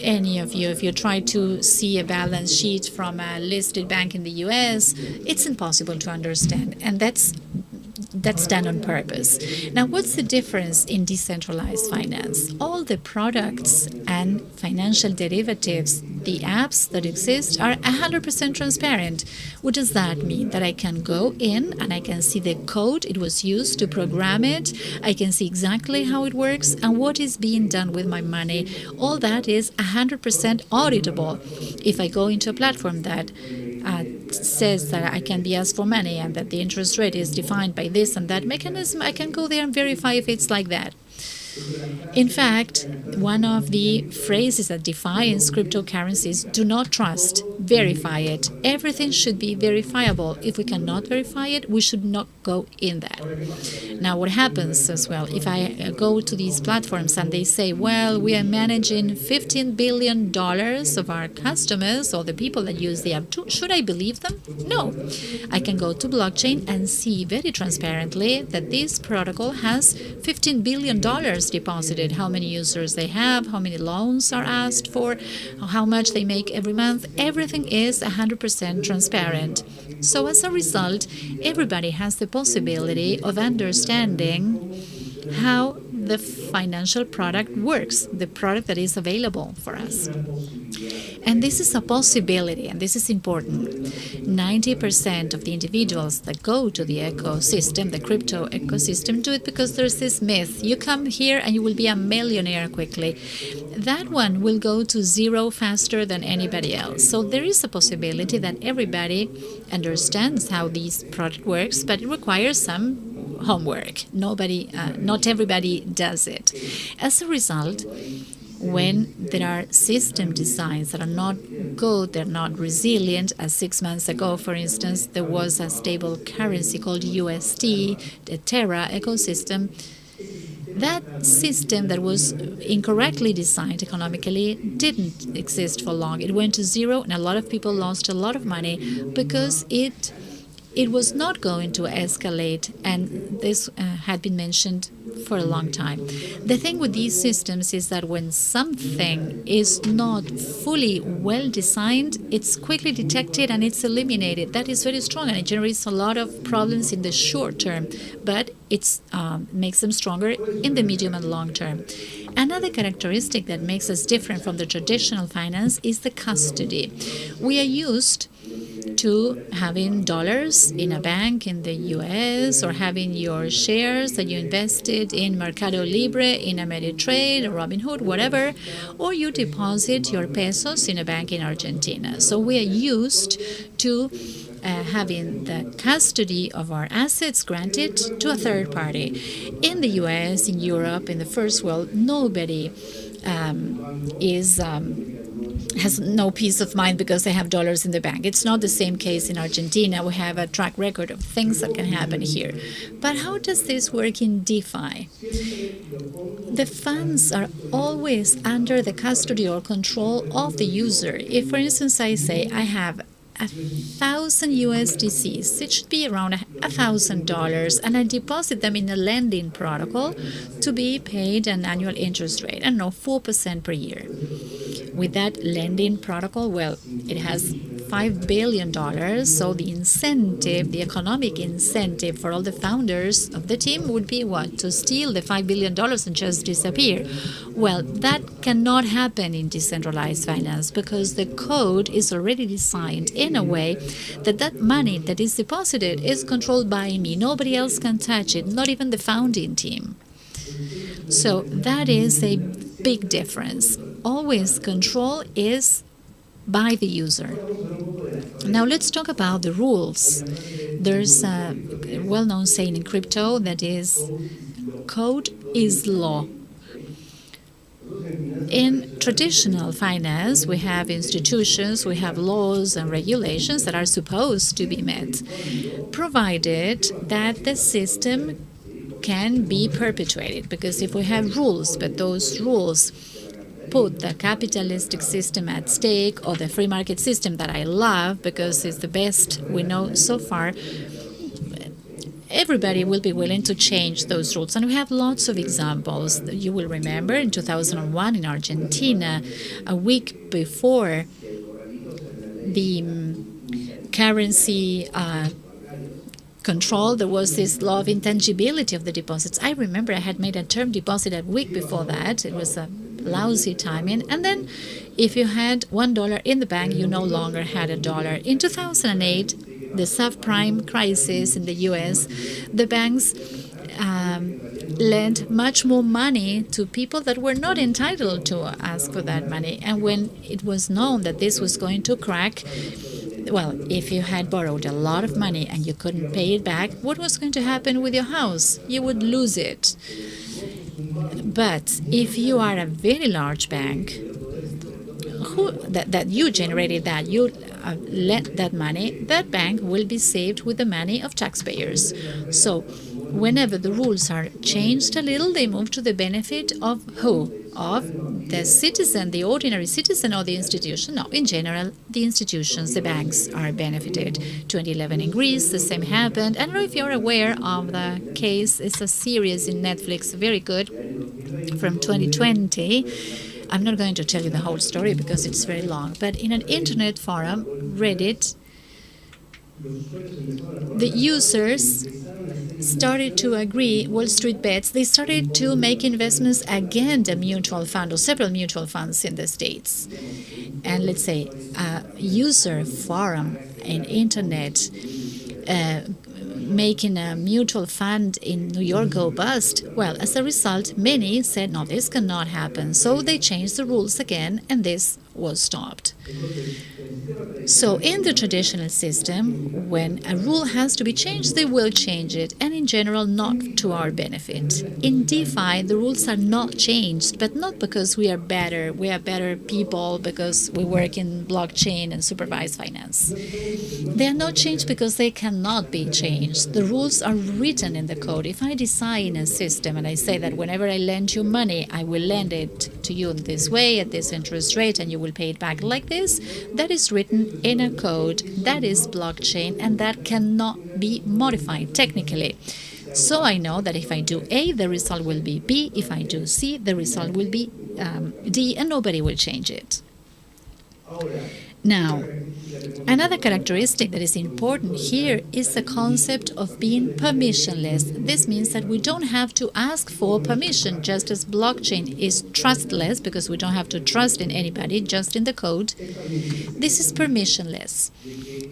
Any of you, if you try to see a balance sheet from a listed bank in the US, it's impossible to understand. And that's done on purpose. Now, what's the difference in decentralized finance? All the products and financial derivatives, the apps that exist, are 100% transparent. What does that mean? That I can go in and I can see the code it was used to program it. I can see exactly how it works and what is being done with my money. All that is 100% auditable. If I go into a platform that says that I can be asked for money and that the interest rate is defined by this and that mechanism, I can go there and verify if it's like that. In fact, one of the phrases that defines cryptocurrencies, do not trust, verify it. Everything should be verifiable. If we cannot verify it, we should not go in that. Now, what happens as well, if I go to these platforms and they say, well, we are managing $15 billion of our customers or the people that use the app, should I believe them? No. I can go to blockchain and see very transparently that this protocol has $15 billion deposited, how many users they have, how many loans are asked for, how much they make every month. Everything is 100% transparent. So as a result, everybody has the possibility of understanding how the financial product works, the product that is available for us. And this is a possibility, and this is important. 90% of the individuals that go to the ecosystem, the crypto ecosystem, do it because there's this myth. You come here and you will be a millionaire quickly. That one will go to zero faster than anybody else. So there is a possibility that everybody understands how this product works, but it requires some homework. Not everybody does it. As a result, when there are system designs that are not good, they're not resilient, as 6 months ago, for instance, there was a stable currency called USD, the Terra ecosystem. That system that was incorrectly designed economically didn't exist for long. It went to zero, and a lot of people lost a lot of money because it was not going to escalate, and this had been mentioned for a long time. The thing with these systems is that when something is not fully well designed, it's quickly detected and it's eliminated. That is very strong, and it generates a lot of problems in the short term, but it makes them stronger in the medium and long term. Another characteristic that makes us different from the traditional finance is the custody. We are used to having dollars in a bank in the US, or having your shares that you invested in Mercado Libre, in Ameritrade, or Robinhood, whatever, or you deposit your pesos in a bank in Argentina. So we are used to having the custody of our assets granted to a third party. In the US, in Europe, in the first world, nobody has no peace of mind because they have dollars in the bank. It's not the same case in Argentina. We have a track record of things that can happen here. But how does this work in DeFi? The funds are always under the custody or control of the user. If, for instance, I say I have 1,000 USDCs, it should be around $1,000, and I deposit them in a lending protocol to be paid an annual interest rate, I don't know, 4% per year. With that lending protocol, well, it has $5 billion, so the incentive, the economic incentive for all the founders of the team would be what? To steal the $5 billion and just disappear. Well, that cannot happen in decentralized finance because the code is already designed in a way that that money that is deposited is controlled by me. Nobody else can touch it, not even the founding team. So that is a big difference. Always control is by the user. Now let's talk about the rules. There's a well-known saying in crypto that is, code is law. In traditional finance, we have institutions, we have laws and regulations that are supposed to be met, provided that the system can be perpetuated. Because if we have rules, but those rules put the capitalistic system at stake, or the free market system that I love because it's the best we know so far, everybody will be willing to change those rules. And we have lots of examples. You will remember in 2001 in Argentina, a week before the currency control, there was this law of intangibility of the deposits. I remember I had made a term deposit a week before that. It was a lousy timing. And then if you had $1 in the bank, you no longer had $1. In 2008, the subprime crisis in the US, the banks lent much more money to people that were not entitled to ask for that money. And when it was known that this was going to crack, well, if you had borrowed a lot of money and you couldn't pay it back, what was going to happen with your house? You would lose it. But if you are a very large bank, that you generated that, you lent that money, that bank will be saved with the money of taxpayers. So whenever the rules are changed a little, they move to the benefit of who? Of the citizen, the ordinary citizen, or the institution? No, in general, the institutions, the banks are benefited. 2011 in Greece, the same happened. I don't know if you're aware of the case. It's a series in Netflix, very good, from 2020. I'm not going to tell you the whole story because it's very long. But in an internet forum, Reddit, the users started to agree, Wall Street Bets, they started to make investments against a mutual fund or several mutual funds in the States. And let's say a user forum in internet making a mutual fund in New York go bust. Well, as a result, many said, no, this cannot happen. So they changed the rules again, and this was stopped. So in the traditional system, when a rule has to be changed, they will change it, and in general, not to our benefit. In DeFi, the rules are not changed, but not because we are better. We are better people because we work in blockchain and supervised finance. They are not changed because they cannot be changed. The rules are written in the code. If I design a system and I say that whenever I lend you money, I will lend it to you in this way, at this interest rate, and you will will pay it back like this. That is written in a code that is blockchain and that cannot be modified technically. So I know that if I do A, the result will be B. If I do C, the result will be D, and nobody will change it. Now, another characteristic that is important here is the concept of being permissionless. This means that we don't have to ask for permission, just as blockchain is trustless, because we don't have to trust in anybody, just in the code. This is permissionless.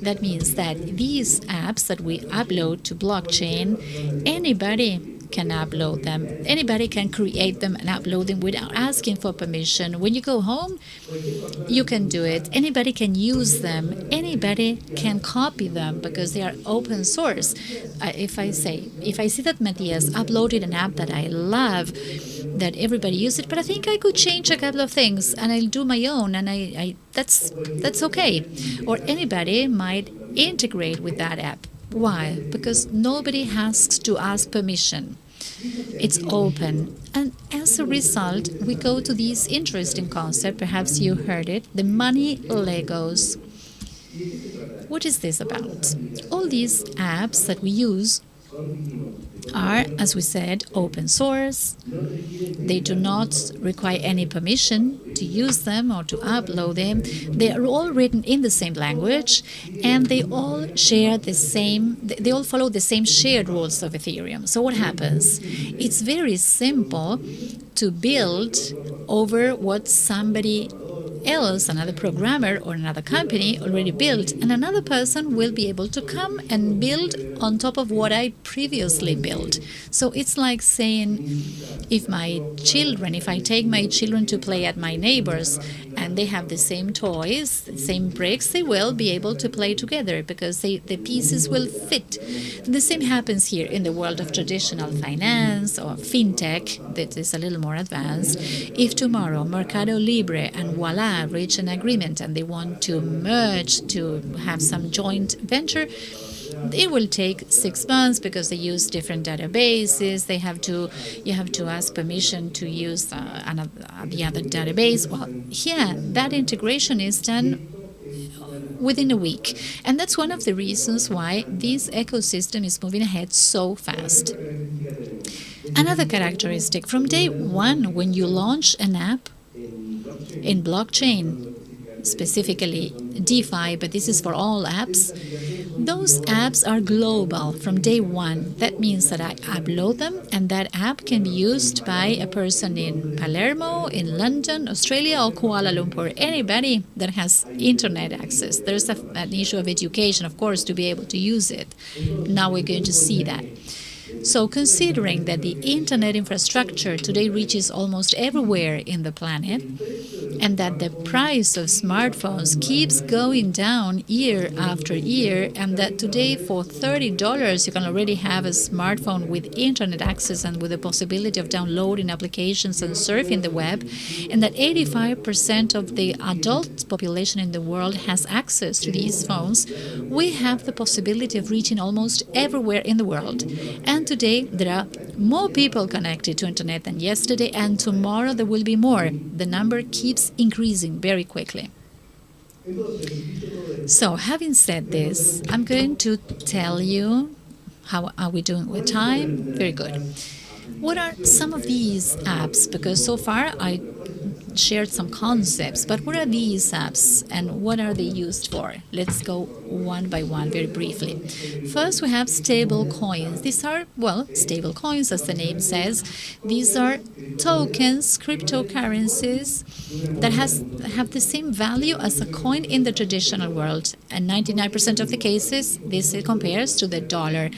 That means that these apps that we upload to blockchain, anybody can upload them. Anybody can create them and upload them without asking for permission. When you go home, you can do it. Anybody can use them. Anybody can copy them because they are open source. If I see that Matthias uploaded an app that I love, that everybody uses it, but I think I could change a couple of things and I'll do my own, and that's okay. Or anybody might integrate with that app. Why? Because nobody has to ask permission. It's open. And as a result, we go to this interesting concept, perhaps you heard it, the money Legos. What is this about? All these apps that we use are, as we said, open source. They do not require any permission to use them or to upload them. They are all written in the same language, and they all share the same, they all follow the same shared rules of Ethereum. So what happens? It's very simple to build over what somebody else, another programmer or another company already built, and another person will be able to come and build on top of what I previously built. So it's like saying, if I take my children to play at my neighbors and they have the same toys, the same bricks, they will be able to play together because the pieces will fit. The same happens here in the world of traditional finance or fintech that is a little more advanced. If tomorrow Mercado Libre and voila reach an agreement and they want to merge to have some joint venture, it will take 6 months because they use different databases. You have to ask permission to use the other database. Well, here that integration is done within a week, and that's one of the reasons why this ecosystem is moving ahead so fast. Another characteristic, from day one, when you launch an app in blockchain, specifically DeFi, but this is for all apps, those apps are global from day one. That means that I upload them, and that app can be used by a person in Palermo, in London, Australia, or Kuala Lumpur, anybody that has internet access. There's an issue of education, of course, to be able to use it. Now we're going to see that. So considering that the internet infrastructure today reaches almost everywhere in the planet, and that the price of smartphones keeps going down year after year, and that today for $30 you can already have a smartphone with internet access and with the possibility of downloading applications and surfing the web, and that 85% of the adult population in the world has access to these phones, we have the possibility of reaching almost everywhere in the world. And today there are more people connected to internet than yesterday, and tomorrow there will be more. The number keeps increasing very quickly. So having said this, I'm going to tell you how are we doing with time. Very good. What are some of these apps? Because so far I shared some concepts, but what are these apps and what are they used for? Let's go one by one very briefly. First, we have stable coins. These are, well, stable coins, as the name says. These are tokens, cryptocurrencies that have the same value as a coin in the traditional world. And 99% of the cases, this compares to the dollar.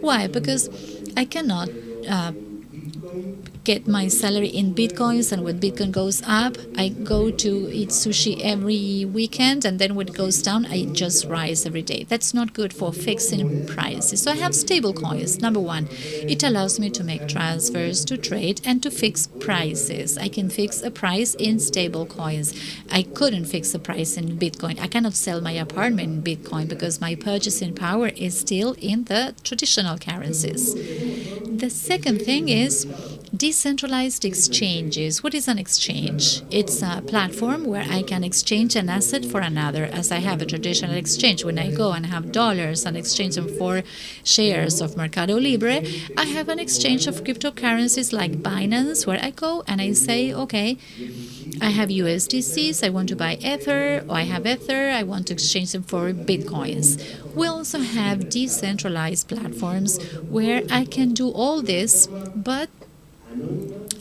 Why? Because I cannot get my salary in bitcoins, and when bitcoin goes up, I go to eat sushi every weekend, and then when it goes down, I just rise every day. That's not good for fixing prices. So I have stable coins. Number one, it allows me to make transfers, to trade, and to fix prices. I can fix a price in stable coins. I couldn't fix a price in bitcoin. I cannot sell my apartment in bitcoin because my purchasing power is still in the traditional currencies. The second thing is Decentralized exchanges. What is an exchange? It's a platform where I can exchange an asset for another, as I have a traditional exchange. When I go and have dollars and exchange them for shares of Mercado Libre, I have an exchange of cryptocurrencies like Binance, where I go and I say, okay, I have USDCs, I want to buy Ether, or I have Ether, I want to exchange them for Bitcoins. We also have decentralized platforms where I can do all this, but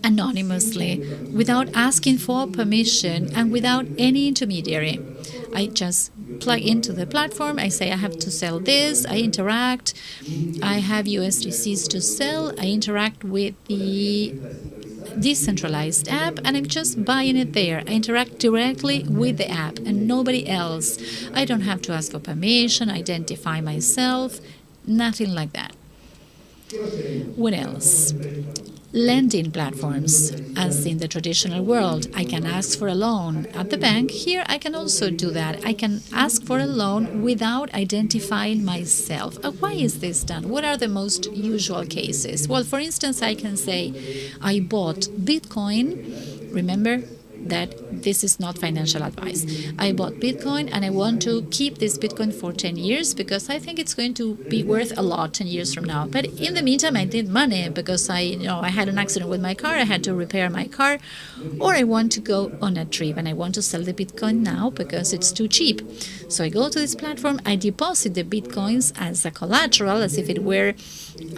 anonymously, without asking for permission and without any intermediary. I just plug into the platform, I say I have to sell this, I interact, I have USDCs to sell, I interact with the decentralized app, and I'm just buying it there. I interact directly with the app and nobody else. I don't have to ask for permission, identify myself, nothing like that. What else? Lending platforms. As in the traditional world, I can ask for a loan at the bank. Here I can also do that. I can ask for a loan without identifying myself. Why is this done? What are the most usual cases? Well, for instance, I can say I bought Bitcoin. Remember that this is not financial advice. I bought Bitcoin and I want to keep this Bitcoin for 10 years because I think it's going to be worth a lot 10 years from now. But in the meantime, I need money because I had an accident with my car, I had to repair my car, or I want to go on a trip and I want to sell the Bitcoin now because it's too cheap. So I go to this platform, I deposit the Bitcoins as a collateral, as if it were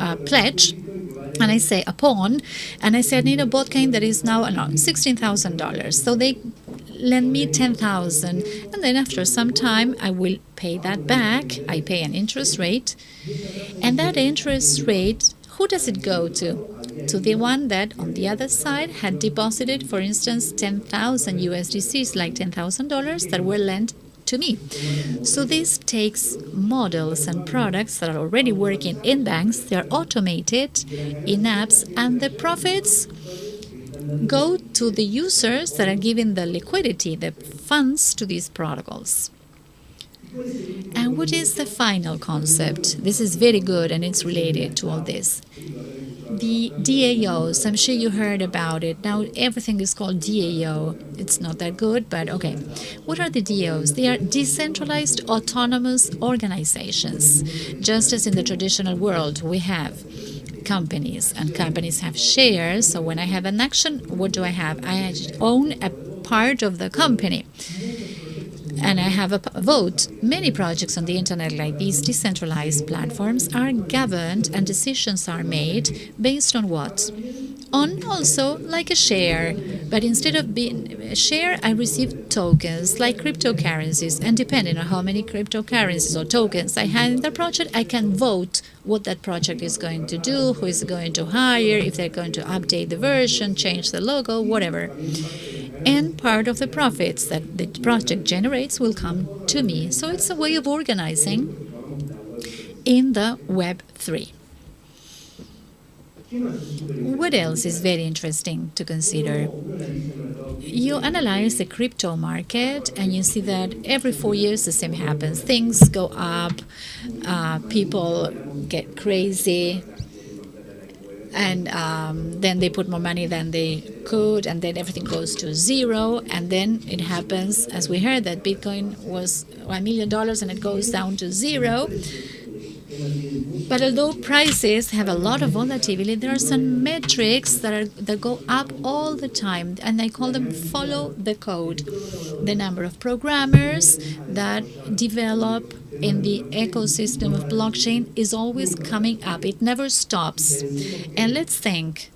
a pledge, and I say a pawn, and I say I need a Bitcoin that is now $16,000. So they lend me 10,000, and then after some time I will pay that back. I pay an interest rate, and that interest rate, who does it go to? To the one that on the other side had deposited, for instance, 10,000 USDCs, like $10,000 that were lent to me. So this takes models and products that are already working in banks, they're automated in apps, and the profits go to the users that are giving the liquidity, the funds to these protocols. And what is the final concept? This is very good and it's related to all this. The DAOs, I'm sure you heard about it. Now everything is called DAO. It's not that good, but okay. What are the DAOs? They are decentralized autonomous organizations. Just as in the traditional world, we have companies, and companies have shares. So when I have an action, what do I have? I own a part of the company, and I have a vote. Many projects on the internet, like these decentralized platforms, are governed and decisions are made based on what? On also like a share, but instead of being a share, I receive tokens like cryptocurrencies, and depending on how many cryptocurrencies or tokens I have in the project, I can vote what that project is going to do, who is going to hire, if they're going to update the version, change the logo, whatever. And part of the profits that the project generates will come to me. So it's a way of organizing in the Web3. What else is very interesting to consider? You analyze the crypto market and you see that every 4 years the same happens. Things go up, people get crazy, and then they put more money than they could, and then everything goes to zero, and then it happens, as we heard, that Bitcoin was $1 million and it goes down to zero. But although prices have a lot of volatility, there are some metrics that go up all the time, and I call them follow the code. The number of programmers that develop in the ecosystem of blockchain is always coming up. It never stops. And let's think.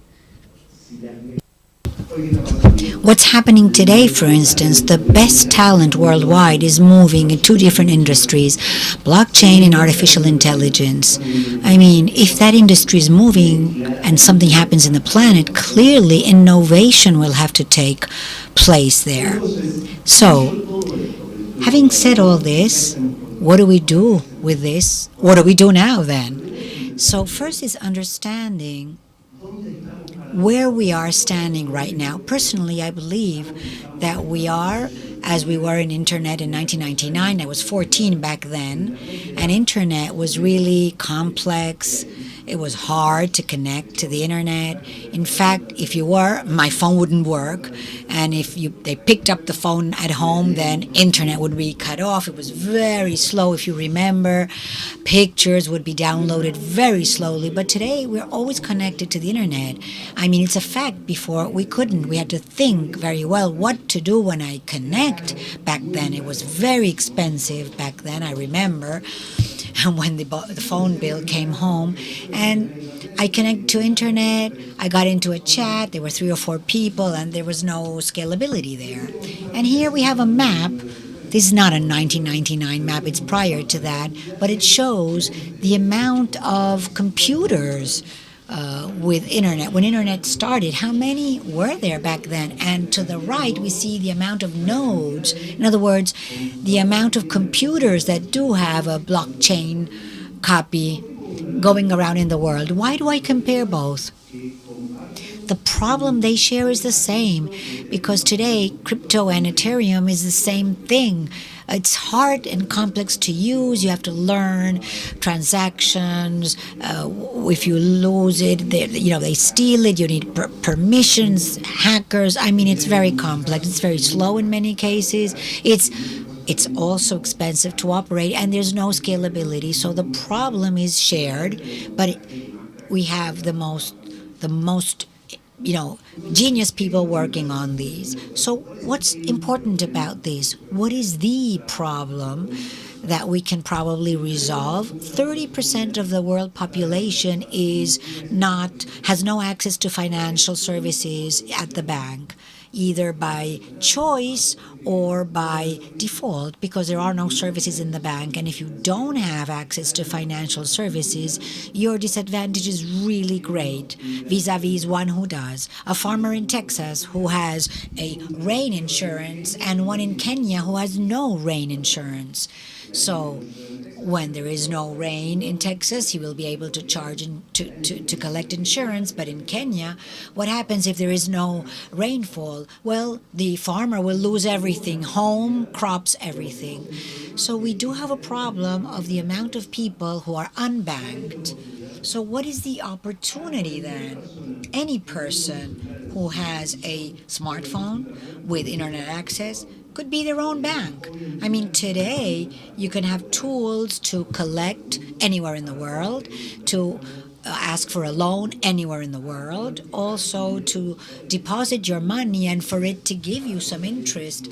What's happening today, for instance, the best talent worldwide is moving in two different industries, blockchain and artificial intelligence. I mean, if that industry is moving and something happens in the planet, clearly innovation will have to take place there. So, having said all this, what do we do with this? What do we do now then? So first is understanding where we are standing right now. Personally, I believe that we are as we were in internet in 1999. I was 14 back then, and internet was really complex. It was hard to connect to the internet. In fact, if you were, my phone wouldn't work. And if they picked up the phone at home, then internet would be cut off. It was very slow, if you remember. Pictures would be downloaded very slowly. But today, we're always connected to the internet. I mean, it's a fact. Before, we couldn't. We had to think very well what to do when I connect. Back then, it was very expensive. Back then, I remember. And when the phone bill came home, and I connected to internet, I got into a chat, there were 3 or 4 people, and there was no scalability there. And here we have a map. This is not a 1999 map, it's prior to that, but it shows the amount of computers with internet. When internet started, how many were there back then? And to the right, we see the amount of nodes. In other words, the amount of computers that do have a blockchain copy going around in the world. Why do I compare both? The problem they share is the same, because today crypto and Ethereum is the same thing. It's hard and complex to use. You have to learn transactions. If you lose it, they steal it. You need permissions, hackers. I mean, it's very complex. It's very slow in many cases. It's also expensive to operate, and there's no scalability. So the problem is shared, but we have the most genius people working on these. So what's important about this? What is the problem that we can probably resolve? 30% of the world population has no access to financial services at the bank, either by choice or by default, because there are no services in the bank. And if you don't have access to financial services, your disadvantage is really great vis-a-vis one who does. A farmer in Texas who has a rain insurance, and one in Kenya who has no rain insurance. So when there is no rain in Texas, he will be able to charge to collect insurance. But in Kenya, what happens if there is no rainfall? Well, the farmer will lose everything, home, crops, everything. So we do have a problem of the amount of people who are unbanked. So what is the opportunity then? Any person who has a smartphone with internet access could be their own bank. I mean, today you can have tools to collect anywhere in the world, to ask for a loan anywhere in the world, also to deposit your money and for it to give you some interest,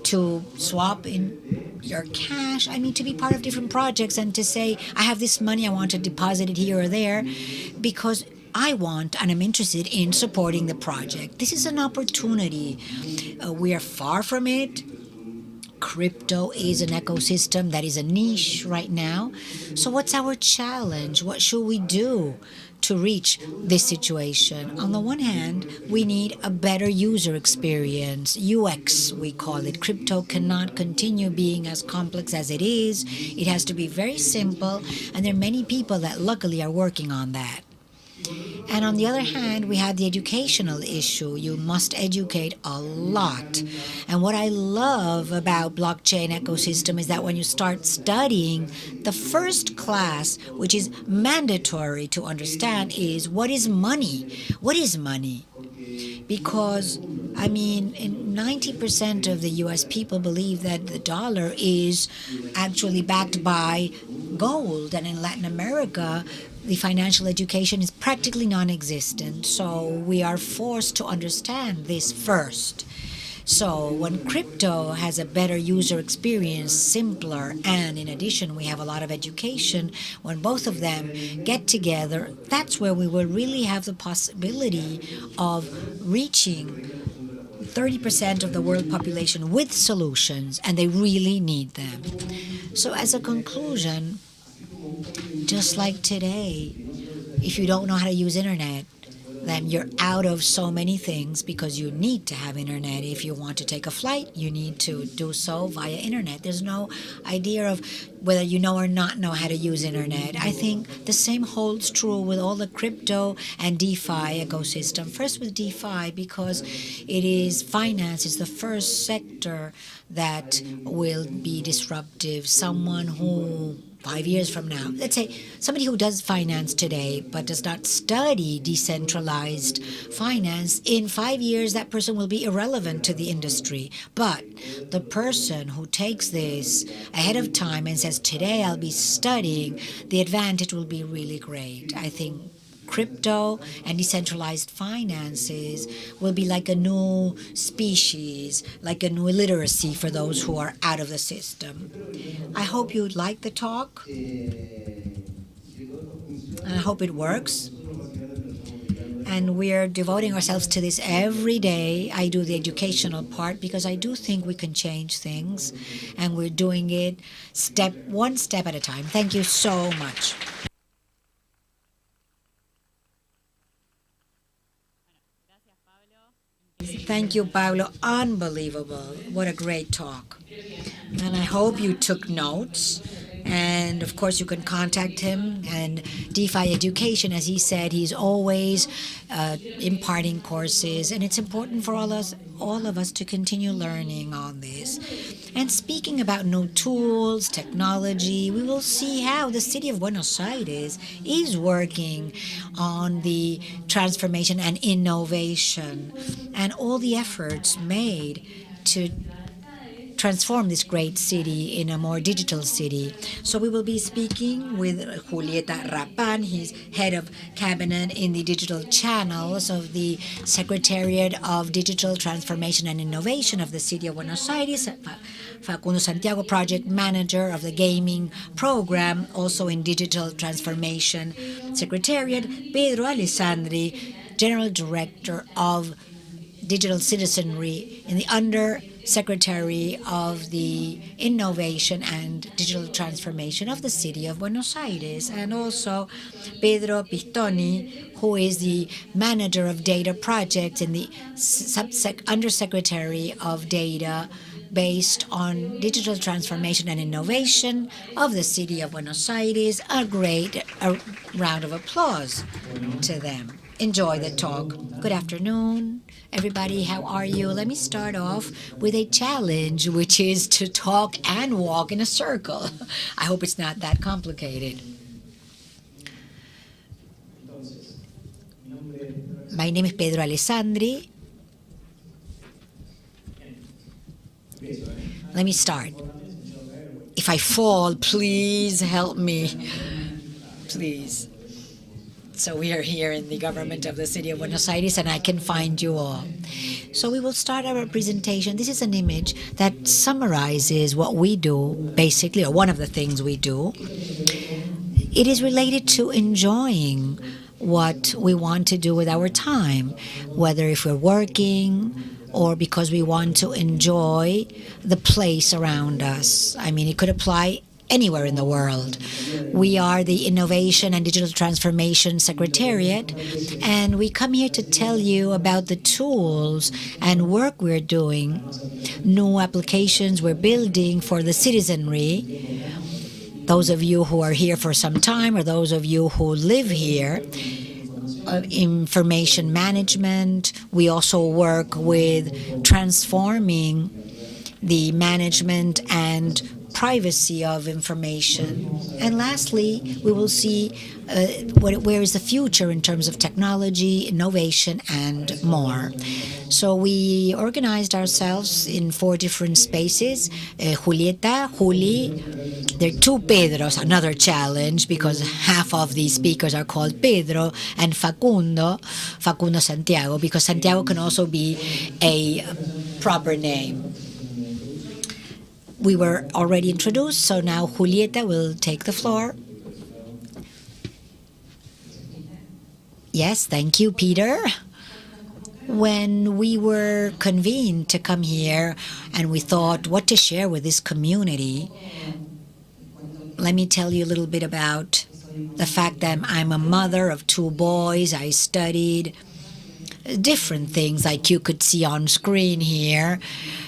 to swap in your cash. I mean, to be part of different projects and to say, I have this money, I want to deposit it here or there, because I want and I'm interested in supporting the project. This is an opportunity. We are far from it. Crypto is an ecosystem that is a niche right now. So what's our challenge? What should we do to reach this situation? On the one hand, we need a better user experience, UX we call it. Crypto cannot continue being as complex as it is. It has to be very simple, and there are many people that luckily are working on that. And on the other hand, we have the educational issue. You must educate a lot. And what I love about blockchain ecosystem is that when you start studying, the first class, which is mandatory to understand, is what is money? What is money? Because, I mean, 90% of the U.S. people believe that the dollar is actually backed by gold. And in Latin America, the financial education is practically non-existent. So we are forced to understand this first. So when crypto has a better user experience, simpler, and in addition we have a lot of education, when both of them get together, that's where we will really have the possibility of reaching 30% of the world population with solutions, and they really need them. So as a conclusion, just like today, if you don't know how to use internet, then you're out of so many things because you need to have internet. If you want to take a flight, you need to do so via internet. There's no idea of whether you know or not know how to use internet. I think the same holds true with all the crypto and DeFi ecosystem. First with DeFi, because it is finance is the first sector that will be disruptive. Someone who 5 years from now. Let's say somebody who does finance today but does not study decentralized finance, in 5 years that person will be irrelevant to the industry. But the person who takes this ahead of time and says, today I'll be studying, the advantage will be really great. I think crypto and decentralized finances will be like a new species, like a new literacy for those who are out of the system. I hope you like the talk. And I hope it works. And we're devoting ourselves to this every day. I do the educational part because I do think we can change things, and we're doing it one step at a time. Thank you so much. Thank you, Pablo. Unbelievable. What a great talk. And I hope you took notes. And of course, you can contact him. And DeFi Education, as he said, he's always imparting courses. And it's important for all of us to continue learning on this. And speaking about new tools, technology, we will see how the city of Buenos Aires is working on the transformation and innovation and all the efforts made to transform this great city in a more digital city. So we will be speaking with Julieta Rapan. He's head of cabinet in the digital channels of the Secretariat of Digital Transformation and Innovation of the City of Buenos Aires. Facundo Santiago, project manager of the gaming program, also in Digital Transformation Secretariat. Pedro Alessandri, general director of Digital Citizenry in the Secretary of the Innovation and Digital Transformation of the City of Buenos Aires, and also Pedro Pistoni, who is the Manager of Data Projects in the Undersecretary of Data based on Digital Transformation and Innovation of the City of Buenos Aires. A round of applause to them. Enjoy the talk. Good afternoon, everybody. How are you? Let me start off with a challenge, which is to talk and walk in a circle. I hope it's not that complicated. My name is Pedro Alessandri. Let me start. If I fall, please help me. Please. So we are here in the government of the City of Buenos Aires, and I can find you all. So we will start our presentation. This is an image that summarizes what we do, basically, or one of the things we do. It is related to enjoying what we want to do with our time, whether if we're working or because we want to enjoy the place around us. I mean, it could apply anywhere in the world. We are the Innovation and Digital Transformation Secretariat, and we come here to tell you about the tools and work we're doing, new applications we're building for the citizenry, those of you who are here for some time or those of you who live here. Information management. We also work with transforming the management and privacy of information. And lastly, we will see where is the future in terms of technology, innovation, and more. So we organized ourselves in 4 different spaces. Julieta, Juli, there are 2 Pedros, another challenge because half of these speakers are called Pedro, and Facundo Santiago, because Santiago can also be a proper name. We were already introduced, so now Julieta will take the floor. Yes, thank you, Peter. When we were convened to come here and we thought what to share with this community, let me tell you a little bit about the fact that I'm a mother of 2 boys. I studied different things like you could see on screen here: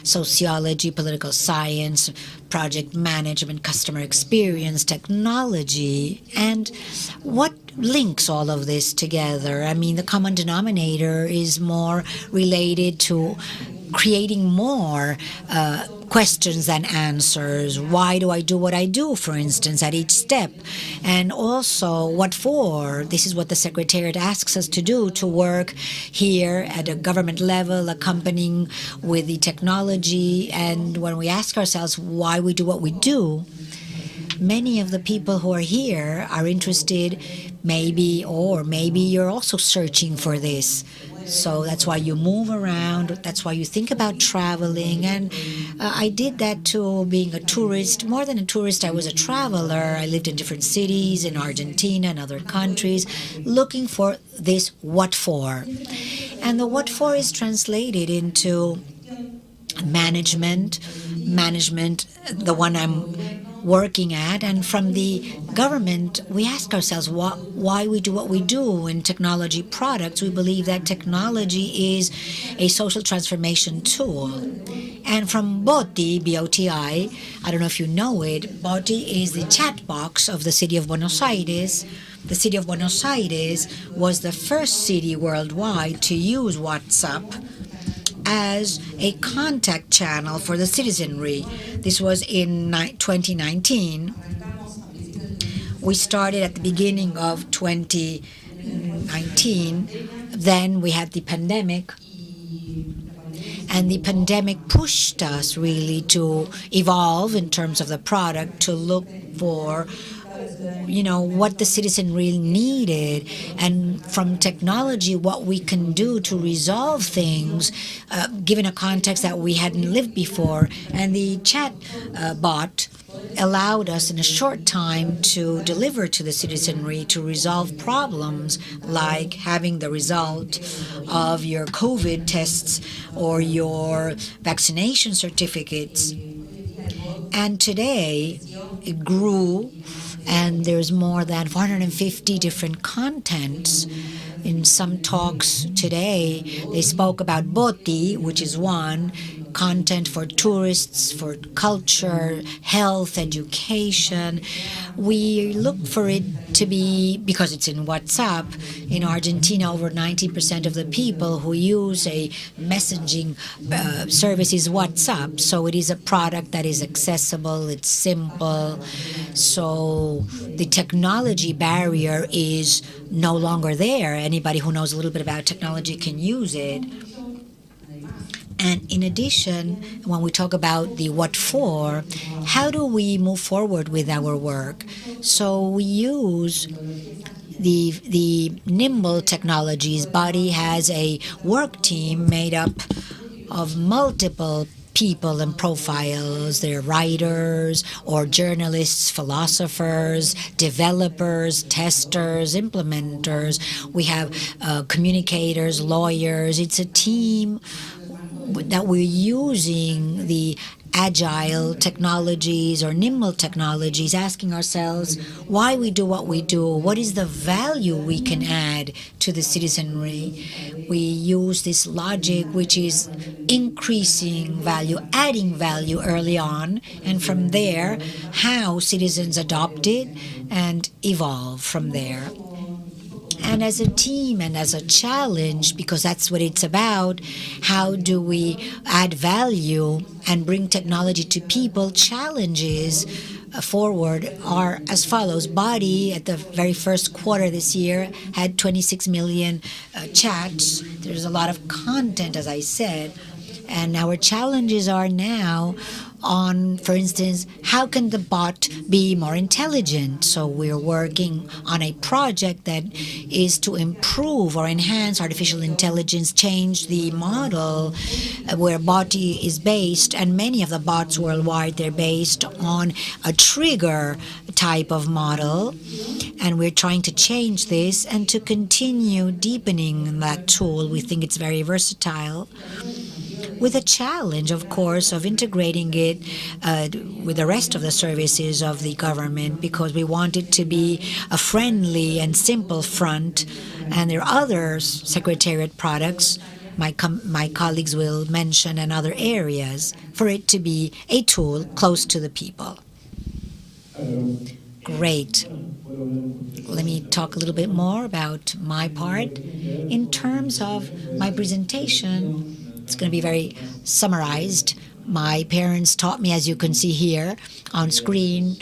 sociology, political science, project management, customer experience, technology. And what links all of this together? I mean, the common denominator is more related to creating more questions than answers. Why do I do what I do, for instance, at each step? And also, what for? This is what the Secretariat asks us to do, to work here at a government level, accompanying with the technology. And when we ask ourselves why we do what we do, many of the people who are here are interested, maybe you're also searching for this. So that's why you move around, that's why you think about traveling. And I did that too, being a tourist. More than a tourist, I was a traveler. I lived in different cities in Argentina and other countries, looking for this what for. And the what for is translated into management, the one I'm working at. And from the government, we ask ourselves why we do what we do in technology products. We believe that technology is a social transformation tool. And from BOTI, B-O-T-I, I don't know if you know it, BOTI is the chat box of the city of Buenos Aires. The city of Buenos Aires was the first city worldwide to use WhatsApp as a contact channel for the citizenry. This was in 2019. We started at the beginning of 2019. Then we had the pandemic. And the pandemic pushed us really to evolve in terms of the product, to look for what the citizenry needed, and from technology, what we can do to resolve things, given a context that we hadn't lived before. And the chat bot allowed us in a short time to deliver to the citizenry, to resolve problems like having the result of your COVID tests or your vaccination certificates. And today it grew, and there's more than 450 different contents. In some talks today, they spoke about BOTI, which is one, content for tourists, for culture, health, education. We look for it to be, because it's in WhatsApp, in Argentina, over 90% of the people who use a messaging service is WhatsApp. So it is a product that is accessible, it's simple. So the technology barrier is no longer there. Anybody who knows a little bit about technology can use it. And in addition, when we talk about the what for, how do we move forward with our work? So we use the nimble technologies. BOTI has a work team made up of multiple people and profiles. They're writers or journalists, philosophers, developers, testers, implementers. We have communicators, lawyers. It's a team that we're using the agile technologies or nimble technologies, asking ourselves why we do what we do, what is the value we can add to the citizenry. We use this logic, which is increasing value, adding value early on, and from there, how citizens adopt it and evolve from there. And as a team and as a challenge, because that's what it's about, how do we add value and bring technology to people? Challenges forward are as follows. BOTI, at the very first quarter this year, had 26 million chats. There's a lot of content, as I said. And our challenges are now on, for instance, how can the bot be more intelligent? So we're working on a project that is to improve or enhance artificial intelligence, change the model where BOTI is based, and many of the bots worldwide, they're based on a trigger type of model. And we're trying to change this and to continue deepening that tool. We think it's very versatile, with a challenge, of course, of integrating it with the rest of the services of the government, because we want it to be a friendly and simple front. And there are other Secretariat products my colleagues will mention, and other areas, for it to be a tool close to the people. Great. Let me talk a little bit more about my part. In terms of my presentation, it's going to be very summarized. My parents taught me, as you can see here on screen,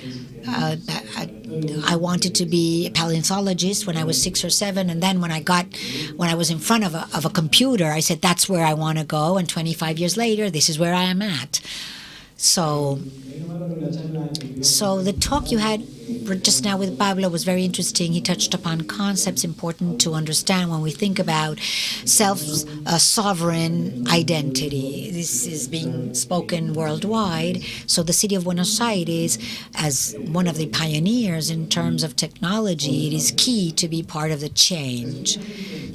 I wanted to be a paleontologist when I was 6 or 7, and then when I was in front of a computer, I said that's where I want to go, and 25 years later, this is where I am at. So the talk you had just now with Pablo was very interesting. He touched upon concepts important to understand when we think about self-sovereign identity. This is being spoken worldwide. So the city of Buenos Aires, as one of the pioneers in terms of technology, it is key to be part of the change.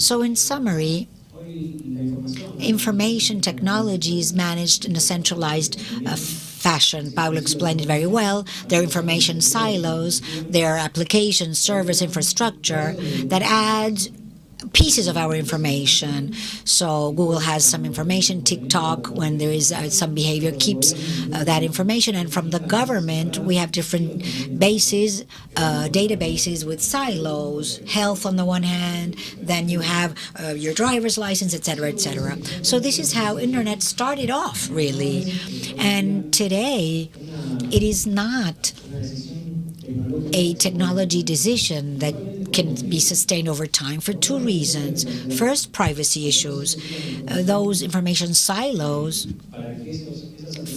So in summary, information technology is managed in a centralized fashion. Paulo explained it very well. There are information silos, there are applications, servers, infrastructure that adds pieces of our information. So Google has some information, TikTok, when there is some behavior, keeps that information. And from the government, we have different bases, databases with silos, health on the one hand, then you have your driver's license, etc., etc. So this is how internet started off, really. And today, it is not a technology decision that can be sustained over time for two reasons. First, privacy issues. Those information silos,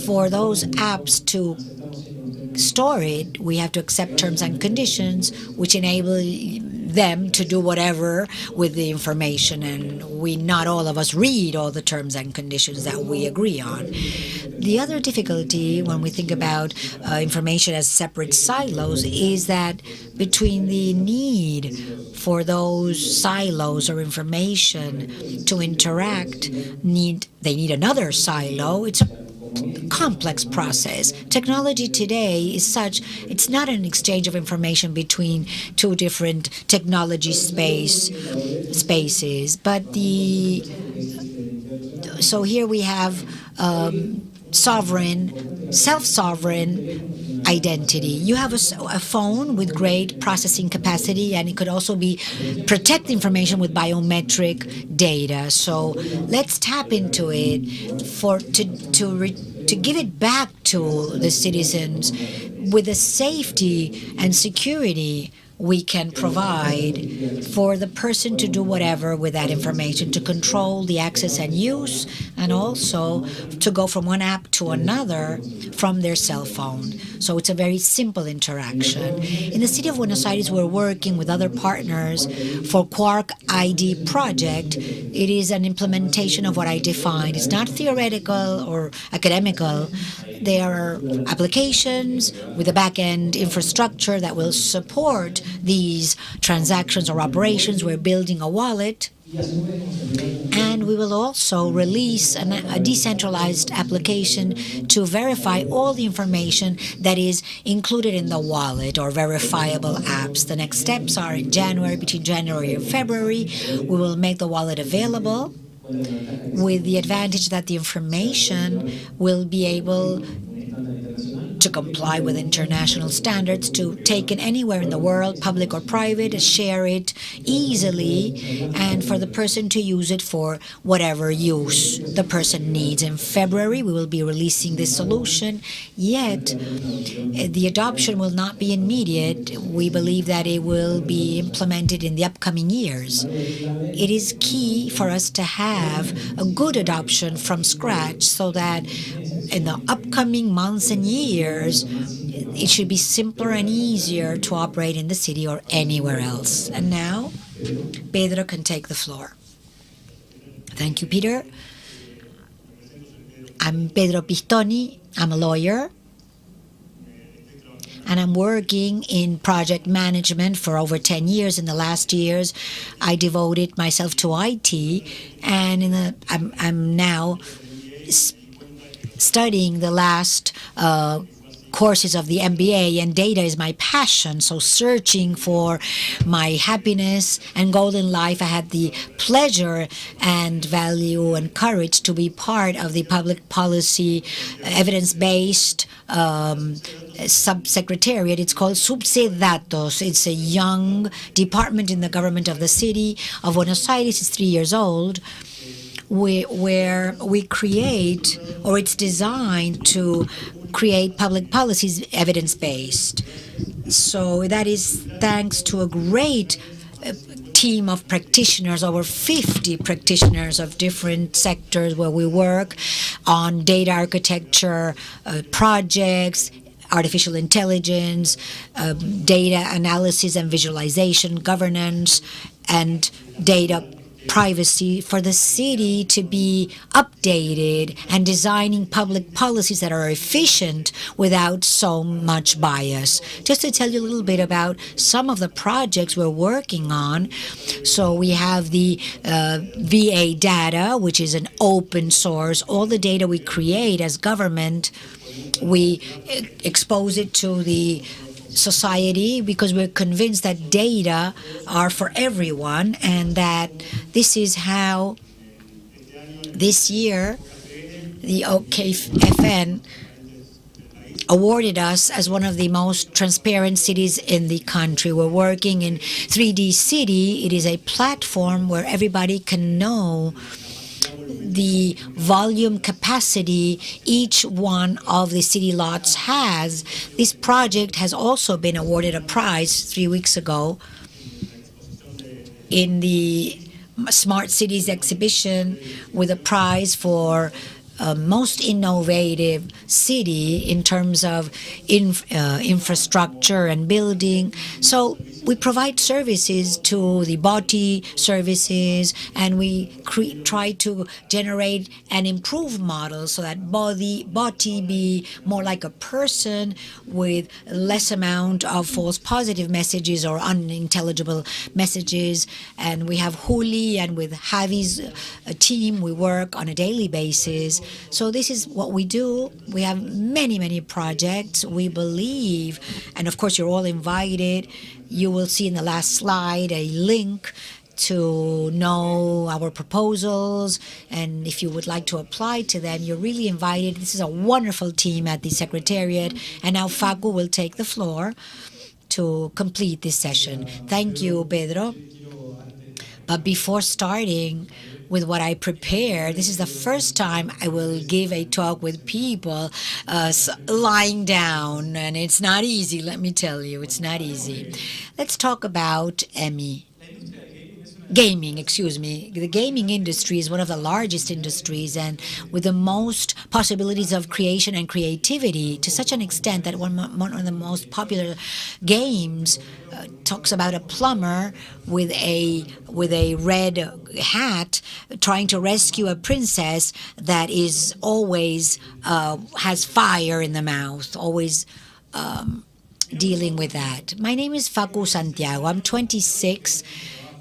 for those apps to store it, we have to accept terms and conditions which enable them to do whatever with the information, and not all of us read all the terms and conditions that we agree on. The other difficulty when we think about information as separate silos is that between the need for those silos or information to interact, they need another silo. It's a complex process. Technology today is such, it's not an exchange of information between two different technology spaces, but so here we have self-sovereign identity. You have a phone with great processing capacity, and it could also protect information with biometric data. So let's tap into it to give it back to the citizens with the safety and security we can provide for the person to do whatever with that information, to control the access and use, and also to go from one app to another from their cell phone. So it's a very simple interaction. In the city of Buenos Aires, we're working with other partners for Quark ID project. It is an implementation of what I defined. It's not theoretical or academical. There are applications with a back-end infrastructure that will support these transactions or operations. We're building a wallet, and we will also release a decentralized application to verify all the information that is included in the wallet or verifiable apps. The next steps are in January, between January and February. We will make the wallet available with the advantage that the information will be able to comply with international standards, to take it anywhere in the world, public or private, share it easily, and for the person to use it for whatever use the person needs. In February, we will be releasing this solution, yet the adoption will not be immediate. We believe that it will be implemented in the upcoming years. It is key for us to have a good adoption from scratch so that in the upcoming months and years, it should be simpler and easier to operate in the city or anywhere else. And now, Pedro can take the floor. Thank you, Peter. I'm Pedro Pistoni. I'm a lawyer, and I'm working in project management for over 10 years. In the last years, I devoted myself to IT, and I'm now studying the last courses of the MBA, and data is my passion. So searching for my happiness and goal in life, I had the pleasure and value and courage to be part of the public policy evidence-based subsecretariat. It's called Subsedatos. It's a young department in the government of the city of Buenos Aires. It's 3 years old. where we create, or it's designed to create public policies evidence-based. So that is thanks to a great team of practitioners, over 50 practitioners of different sectors where we work on data architecture projects, artificial intelligence, data analysis and visualization, governance, and data privacy for the city to be updated and designing public policies that are efficient without so much bias. Just to tell you a little bit about some of the projects we're working on. So we have the VA data, which is an open source. All the data we create as government, we expose it to the society because we're convinced that data are for everyone, and that this is how this year the OKFN awarded us as one of the most transparent cities in the country. We're working in 3D City. It is a platform where everybody can know the volume capacity each one of the city lots has. This project has also been awarded a prize 3 weeks ago in the Smart Cities exhibition, with a prize for most innovative city in terms of infrastructure and building. So we provide services to the BOTI services, and we try to generate and improve models so that BOTI be more like a person with less amount of false positive messages or unintelligible messages. And we have Juli, and with Javi's team, we work on a daily basis. So this is what we do. We have many, many projects. We believe, and of course you're all invited. You will see in the last slide a link to know our proposals, and if you would like to apply to them, you're really invited. This is a wonderful team at the Secretariat, and now Facu will take the floor to complete this session. Thank you, Pedro. But before starting with what I prepared, this is the first time I will give a talk with people lying down, and it's not easy, let me tell you, it's not easy. Let's talk about gaming, excuse me. The gaming industry is one of the largest industries, and with the most possibilities of creation and creativity, to such an extent that one of the most popular games talks about a plumber with a red hat trying to rescue a princess that is always has fire in the mouth, always dealing with that. My name is Facu Santiago. I'm 26,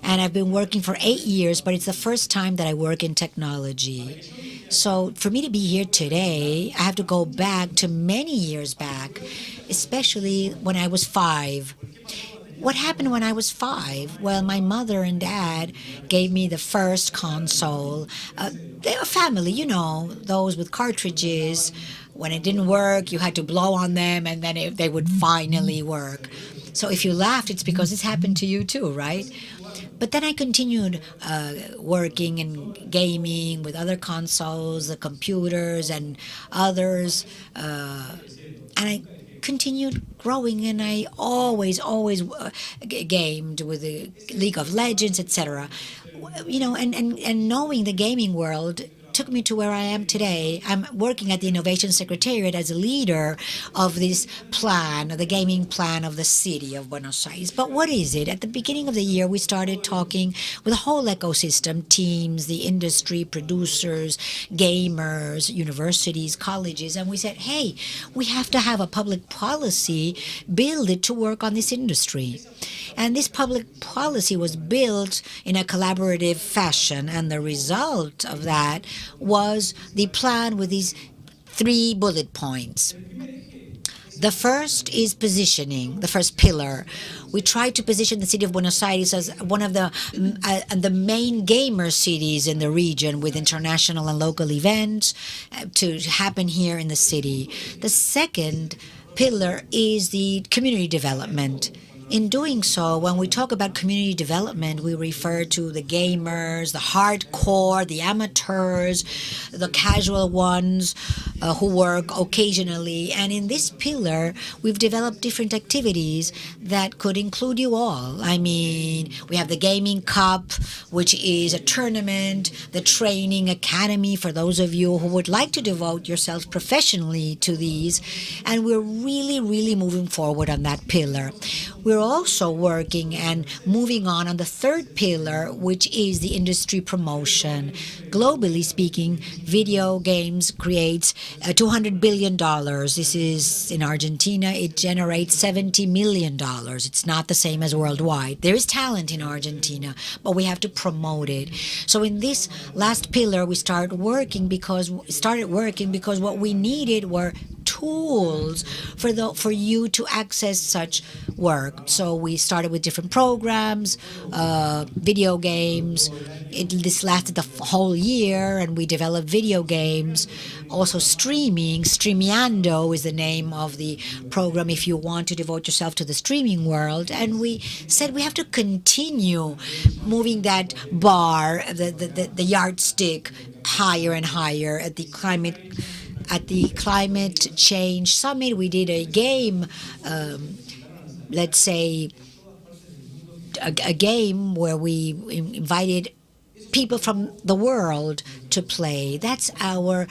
and I've been working for 8 years, but it's the first time that I work in technology. So for me to be here today, I have to go back to many years back, especially when I was 5. What happened when I was 5? Well, my mother and dad gave me the first console. They were family, you know, those with cartridges. When it didn't work, you had to blow on them, and then they would finally work. So if you laughed, it's because this happened to you too, right? But then I continued working and gaming with other consoles, the computers and others, and I continued growing, and I always gamed with the League of Legends, etc. You know, and knowing the gaming world took me to where I am today. I'm working at the Innovation Secretariat as a leader of this plan, the gaming plan of the city of Buenos Aires. But what is it? At the beginning of the year, we started talking with the whole ecosystem, teams, the industry, producers, gamers, universities, colleges, and we said, hey, we have to have a public policy, build it to work on this industry. And this public policy was built in a collaborative fashion, and the result of that was the plan with these 3 bullet points. The first is positioning, the first pillar. We tried to position the city of Buenos Aires as one of the main gamer cities in the region, with international and local events to happen here in the city. The second pillar is the community development. In doing so, when we talk about community development, we refer to the gamers, the hardcore, the amateurs, the casual ones who work occasionally. And in this pillar, we've developed different activities that could include you all. I mean, we have the Gaming Cup, which is a tournament, the Training Academy for those of you who would like to devote yourselves professionally to these. And we're really, really moving forward on that pillar. We're also working and moving on the third pillar, which is the industry promotion. Globally speaking, video games creates $200 billion. This is in Argentina. It generates $70 million. It's not the same as worldwide. There is talent in Argentina, but we have to promote it. So in this last pillar, we started working because what we needed were tools for you to access such work. So we started with different programs, video games. This lasted the whole year, and we developed video games. Also streaming. Streamiando is the name of the program if you want to devote yourself to the streaming world. And we said we have to continue moving that bar, the yardstick, higher and higher at the climate change summit. We did a game, let's say a game where we invited people from the world to play. That's our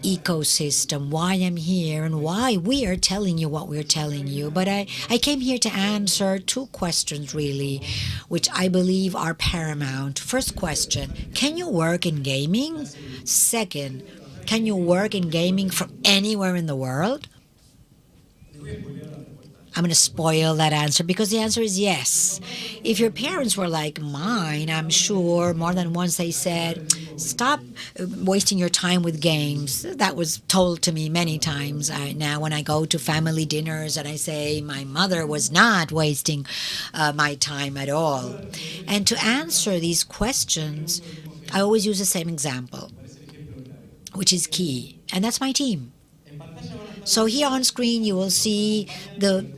ecosystem, why I'm here and why we are telling you what we're telling you. But I came here to answer two questions, really, which I believe are paramount. First question, can you work in gaming? Second, can you work in gaming from anywhere in the world? I'm going to spoil that answer because the answer is yes. If your parents were like mine, I'm sure more than once they said, stop wasting your time with games. That was told to me many times. Now when I go to family dinners and I say my mother was not wasting my time at all. And to answer these questions, I always use the same example, which is key, and that's my team. So here on screen, you will see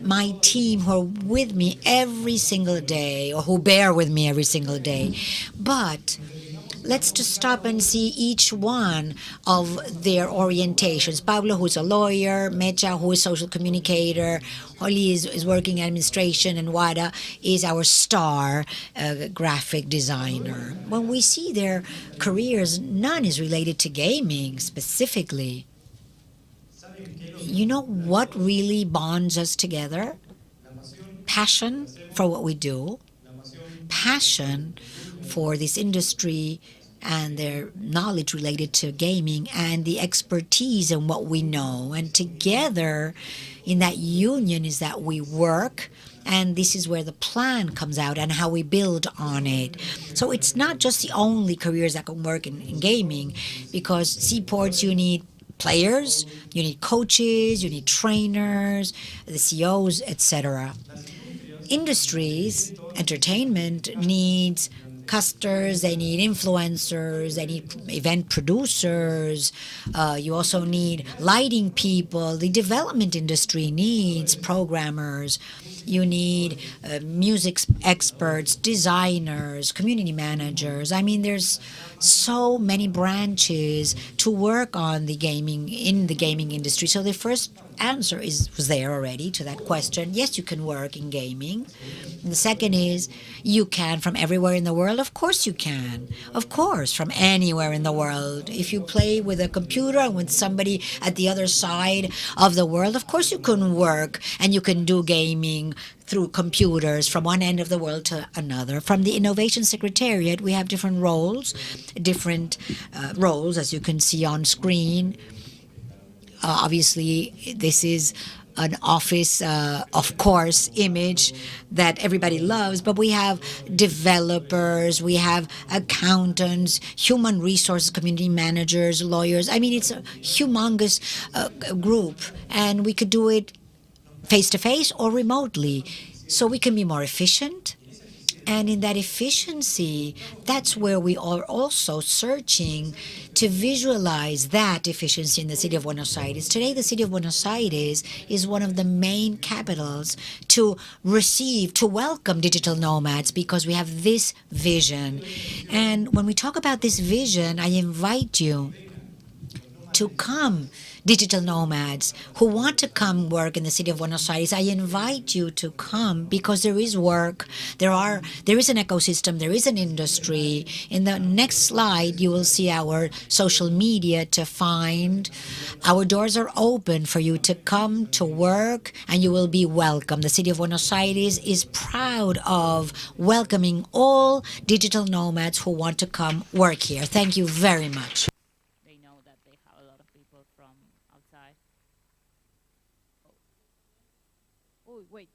my team who are with me every single day, or who bear with me every single day. But let's just stop and see each one of their orientations. Pablo, who's a lawyer, Mecha, who is social communicator, Holly is working in administration, and Wada is our star graphic designer. When we see their careers, none is related to gaming specifically. You know what really bonds us together? Passion for what we do, passion for this industry and their knowledge related to gaming, and the expertise in what we know. And together in that union is that we work, and this is where the plan comes out and how we build on it. So it's not just the only careers that can work in gaming, because Seaports, you need players, you need coaches, you need trainers, the CEOs, etc. Industries, entertainment needs casters, they need influencers, they need event producers. You also need lighting people. The development industry needs programmers. You need music experts, designers, community managers. I mean, there's so many branches to work on the gaming industry. So the first answer was there already to that question. Yes, you can work in gaming. And the second is, you can from everywhere in the world. Of course you can. Of course, from anywhere in the world. If you play with a computer and with somebody at the other side of the world, of course you can work and you can do gaming through computers from one end of the world to another. From the Innovation Secretariat, we have different roles, as you can see on screen. Obviously, this is an office, of course, image that everybody loves, but we have developers, we have accountants, human resources, community managers, lawyers. I mean, it's a humongous group, and we could do it face-to-face or remotely, so we can be more efficient. And in that efficiency, that's where we are also searching to visualize that efficiency in the city of Buenos Aires. Today, the city of Buenos Aires is one of the main capitals to receive, to welcome digital nomads because we have this vision. And when we talk about this vision, I invite you to come, digital nomads who want to come work in the city of Buenos Aires. I invite you to come because there is work, there is an ecosystem, there is an industry. In the next slide, you will see our social media to find. Our doors are open for you to come to work, and you will be welcome. The city of Buenos Aires is proud of welcoming all digital nomads who want to come work here. Thank you very much. Oh, wait.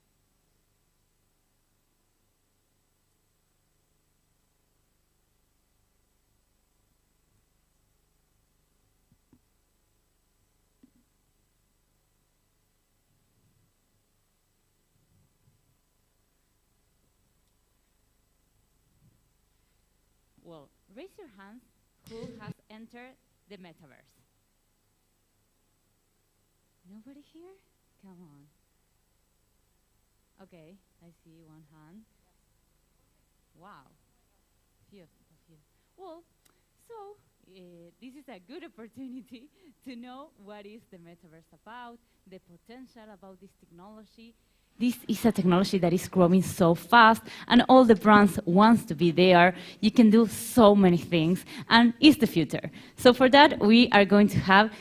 Well, raise your hands who has entered the metaverse. Nobody here? Come on. Okay, I see one hand. Wow. Few. Well, so this is a good opportunity to know what is the metaverse about, the potential about this technology. This is a technology that is growing so fast, and all the brands want to be there. You can do so many things, and it's the future. So for that, we are going to have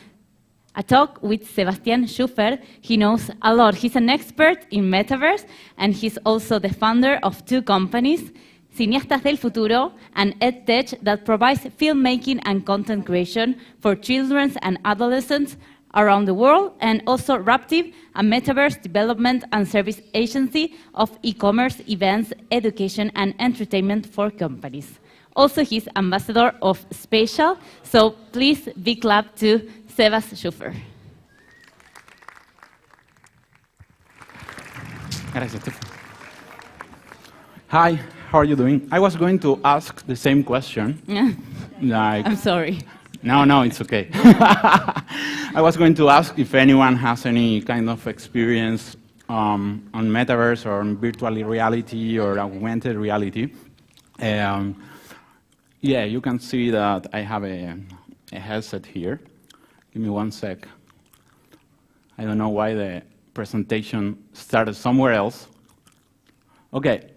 a talk with Sebastián Schuffer. He knows a lot. He's an expert in metaverse, and he's also the founder of two companies, Cineastas del Futuro and EdTech, that provides filmmaking and content creation for children and adolescents around the world, and also Raptive, a metaverse development and service agency of e-commerce, events, education, and entertainment for companies. Also, he's ambassador of Spatial, so please big clap to Sebas Schuffer. Gracias, Stefan. Hi, how are you doing? I was going to ask the same question. Like, I'm sorry. No, it's okay. I was going to ask if anyone has any kind of experience on metaverse or on virtual reality or augmented reality. Yeah, you can see that I have a headset here. Give me one sec. I don't know why the presentation started somewhere else. Okay.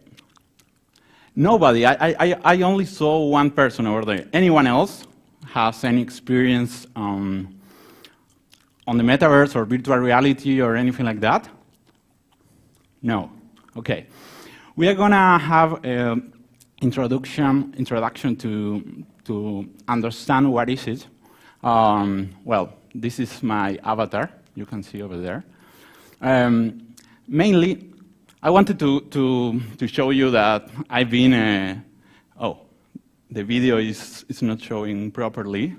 Nobody. I only saw one person over there. Anyone else has any experience on the metaverse or virtual reality or anything like that? No. Okay. We are gonna have an introduction to understand what is it. Well, this is my avatar. You can see over there. Mainly, I wanted to show you that I've been. Oh, the video is not showing properly,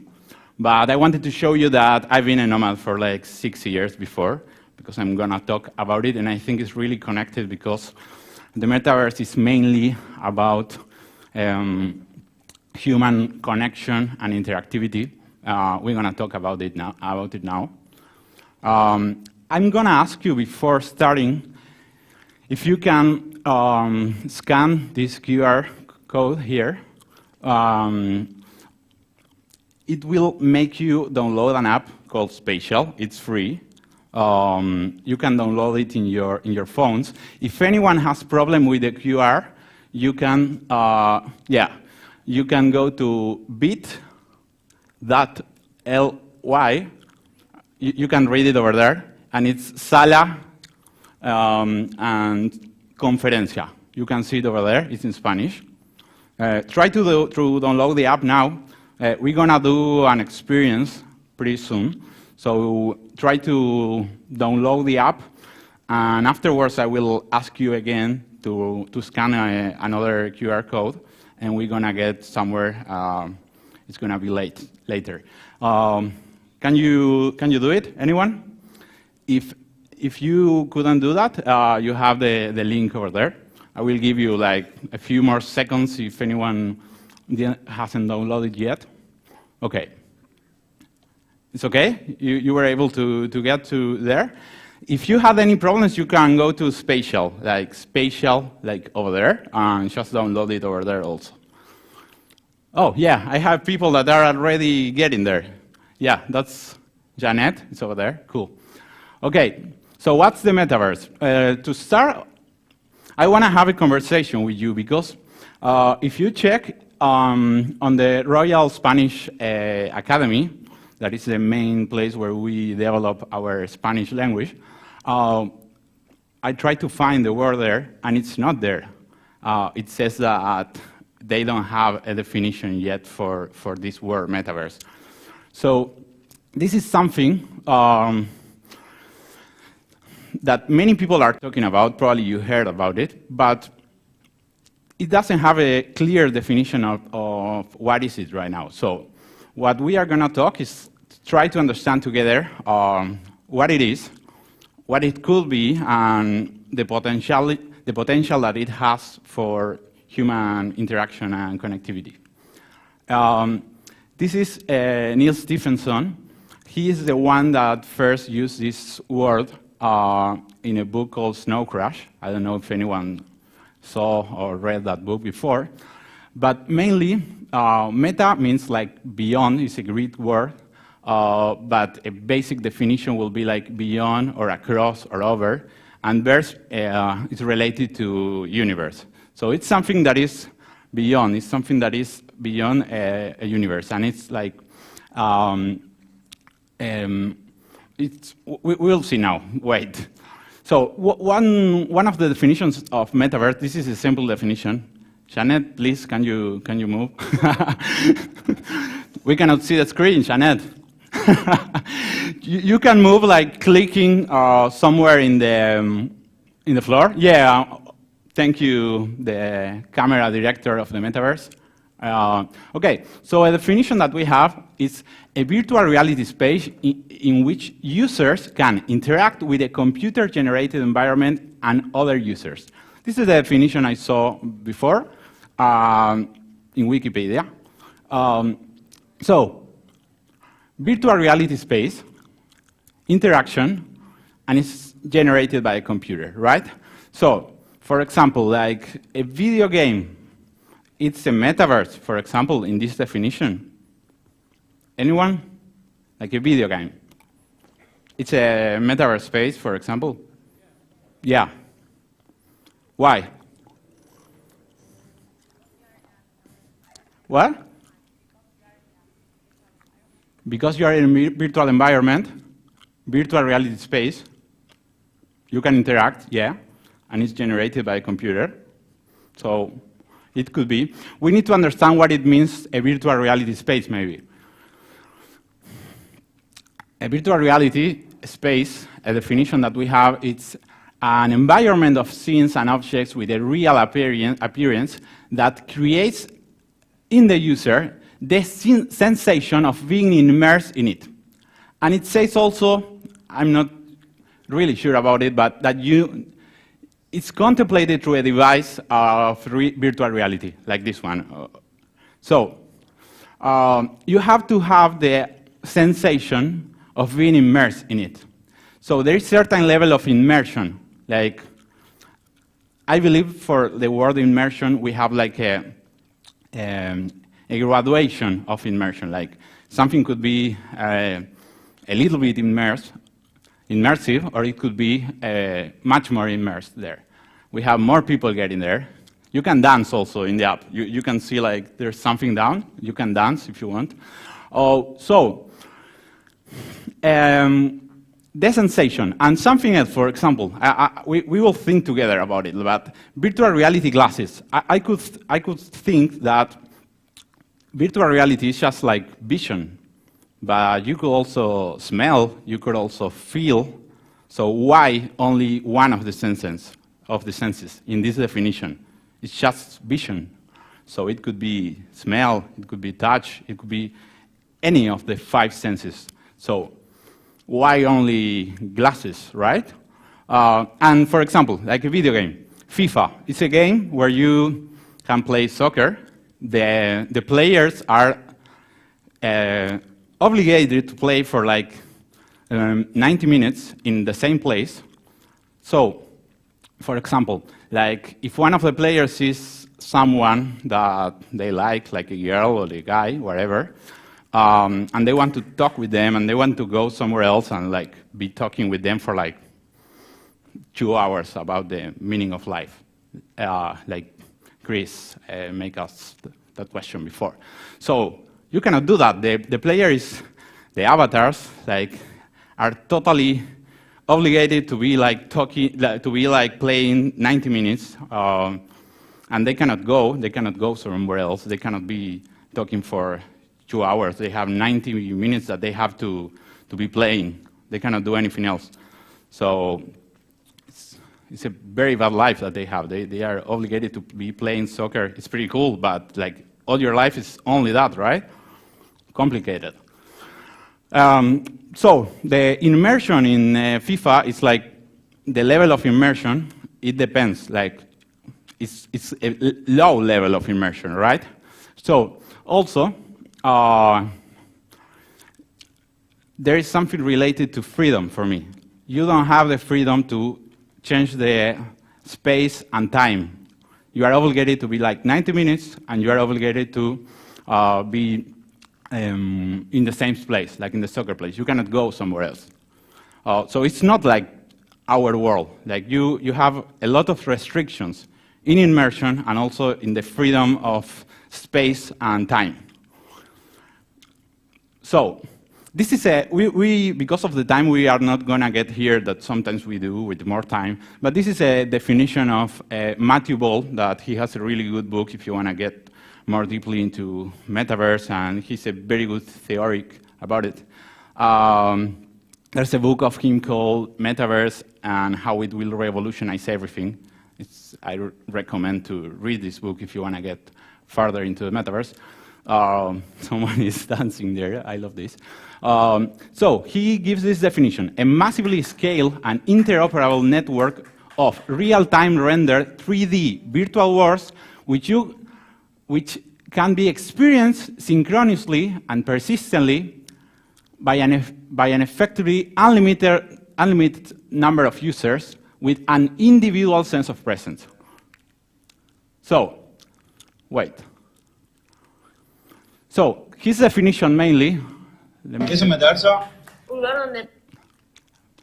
but I wanted to show you that I've been a nomad for like 6 years before, because I'm gonna talk about it, and I think it's really connected because the metaverse is mainly about human connection and interactivity. We're gonna talk about it now. I'm gonna ask you before starting if you can scan this QR code here. It will make you download an app called Spatial. It's free. You can download it in your phones. If anyone has problem with the QR, you can you can go to bit.ly. You can read it over there, and it's Sala and Conferencia. You can see it over there. It's in Spanish. Try to download the app now. We're gonna do an experience pretty soon. So try to download the app, and afterwards I will ask you again to scan another QR code, and we're gonna get somewhere. It's gonna be later. Can you do it? Anyone? If you couldn't do that, you have the link over there. I will give you like a few more seconds if anyone hasn't downloaded yet. Okay. It's okay? You were able to get to there? If you had any problems, you can go to spatial, like over there, and just download it over there also. Oh, yeah, I have people that are already getting there. Yeah, that's Janet, it's over there, cool. Okay, so what's the metaverse? To start, I want to have a conversation with you because if you check on the Royal Spanish Academy, that is the main place where we develop our Spanish language, I tried to find the word there, and it's not there. It says that they don't have a definition yet for this word, metaverse. So this is something that many people are talking about. Probably you heard about it, but it doesn't have a clear definition of what is it right now. So what we are going to talk is try to understand together what it is, what it could be, and the potential that it has for human interaction and connectivity. This is Neil Stephenson. He is the one that first used this word in a book called Snow Crash. I don't know if anyone saw or read that book before. But mainly, meta means like beyond, is a Greek word. But a basic definition will be like beyond or across or over. And verse is related to universe. So it's something that is beyond. It's something that is beyond a universe. And it's like, we'll see now. Wait. So one of the definitions of metaverse, this is a simple definition. Jeanette, please, can you move? We cannot see the screen, Jeanette. You can move like clicking somewhere in the floor. Yeah, thank you, the camera director of the metaverse. Okay, so a definition that we have is a virtual reality space in which users can interact with a computer-generated environment and other users. This is the definition I saw before in Wikipedia. So, virtual reality space, interaction, and it's generated by a computer, right? So, for example, like a video game, it's a metaverse, for example, in this definition. Anyone? Like a video game. It's a metaverse space, for example. Yeah. Why? What? Because you are in a virtual environment, virtual reality space, you can interact, yeah, and it's generated by a computer. So it could be. We need to understand what it means, a virtual reality space, maybe. A virtual reality space, a definition that we have, it's an environment of scenes and objects with a real appearance that creates in the user the sensation of being immersed in it. And it says also, I'm not really sure about it, but that it's contemplated through a device of virtual reality, like this one. So, you have to have the sensation of being immersed in it. So there is a certain level of immersion. Like, I believe for the word immersion, we have like a graduation of immersion. Like, something could be a little bit immersive, or it could be much more immersed there. We have more people getting there. You can dance also in the app. You can see like there's something down. You can dance if you want. The sensation and something else, for example, we will think together about it, but virtual reality glasses. I could think that virtual reality is just like vision, but you could also smell, you could also feel. So why only one of the senses in this definition? It's just vision. So it could be smell, it could be touch, it could be any of the 5 senses. So why only glasses, right? And for example, like a video game. FIFA. It's a game where you can play soccer. The players are obligated to play for like 90 minutes in the same place. So, for example, like if one of the players is someone that they like a girl or a guy, whatever, and they want to talk with them and they want to go somewhere else and like be talking with them for like 2 hours about the meaning of life, like Chris make us that question before. So you cannot do that. The players, the avatars, like are totally obligated to be like talking, to be like playing 90 minutes, and they cannot go somewhere else. They cannot be talking for 2 hours. They have 90 minutes that they have to be playing. They cannot do anything else. So it's a very bad life that they have. They are obligated to be playing soccer. It's pretty cool, but like all your life is only that, right? Complicated. So the immersion in FIFA is like the level of immersion. It depends. Like it's a low level of immersion, right? So also there is something related to freedom for me. You don't have the freedom to change the space and time. You are obligated to be like 90 minutes, and you are obligated to be in the same place, like in the soccer place. You cannot go somewhere else. So it's not like our world. Like you have a lot of restrictions in immersion and also in the freedom of space and time. So this is because of the time, we are not going to get here that sometimes we do with more time, but this is a definition of Matthew Ball, that he has a really good book if you want to get more deeply into metaverse, and he's a very good theoric about it. There's a book of him called Metaverse and How It Will Revolutionize Everything. I recommend to read this book if you want to get further into the metaverse. Someone is dancing there. I love this. So he gives this definition: a massively scaled and interoperable network of real-time rendered 3D virtual worlds which can be experienced synchronously and persistently by an effectively unlimited number of users with an individual sense of presence. So, wait. So, his definition mainly...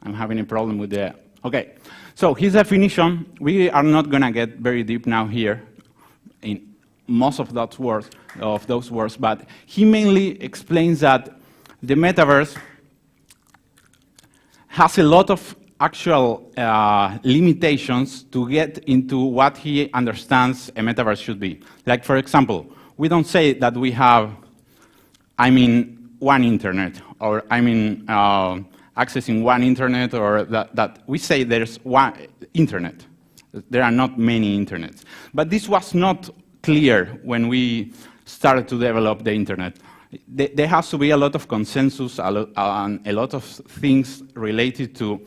I'm having a problem with the... Okay. So, his definition, we are not going to get very deep now here in most of those words, but he mainly explains that the metaverse has a lot of actual limitations to get into what he understands a metaverse should be. Like, for example, we don't say that we have, one internet, or accessing one internet, or that we say there's one internet. There are not many internets. But this was not clear when we started to develop the internet. There has to be a lot of consensus and a lot of things related to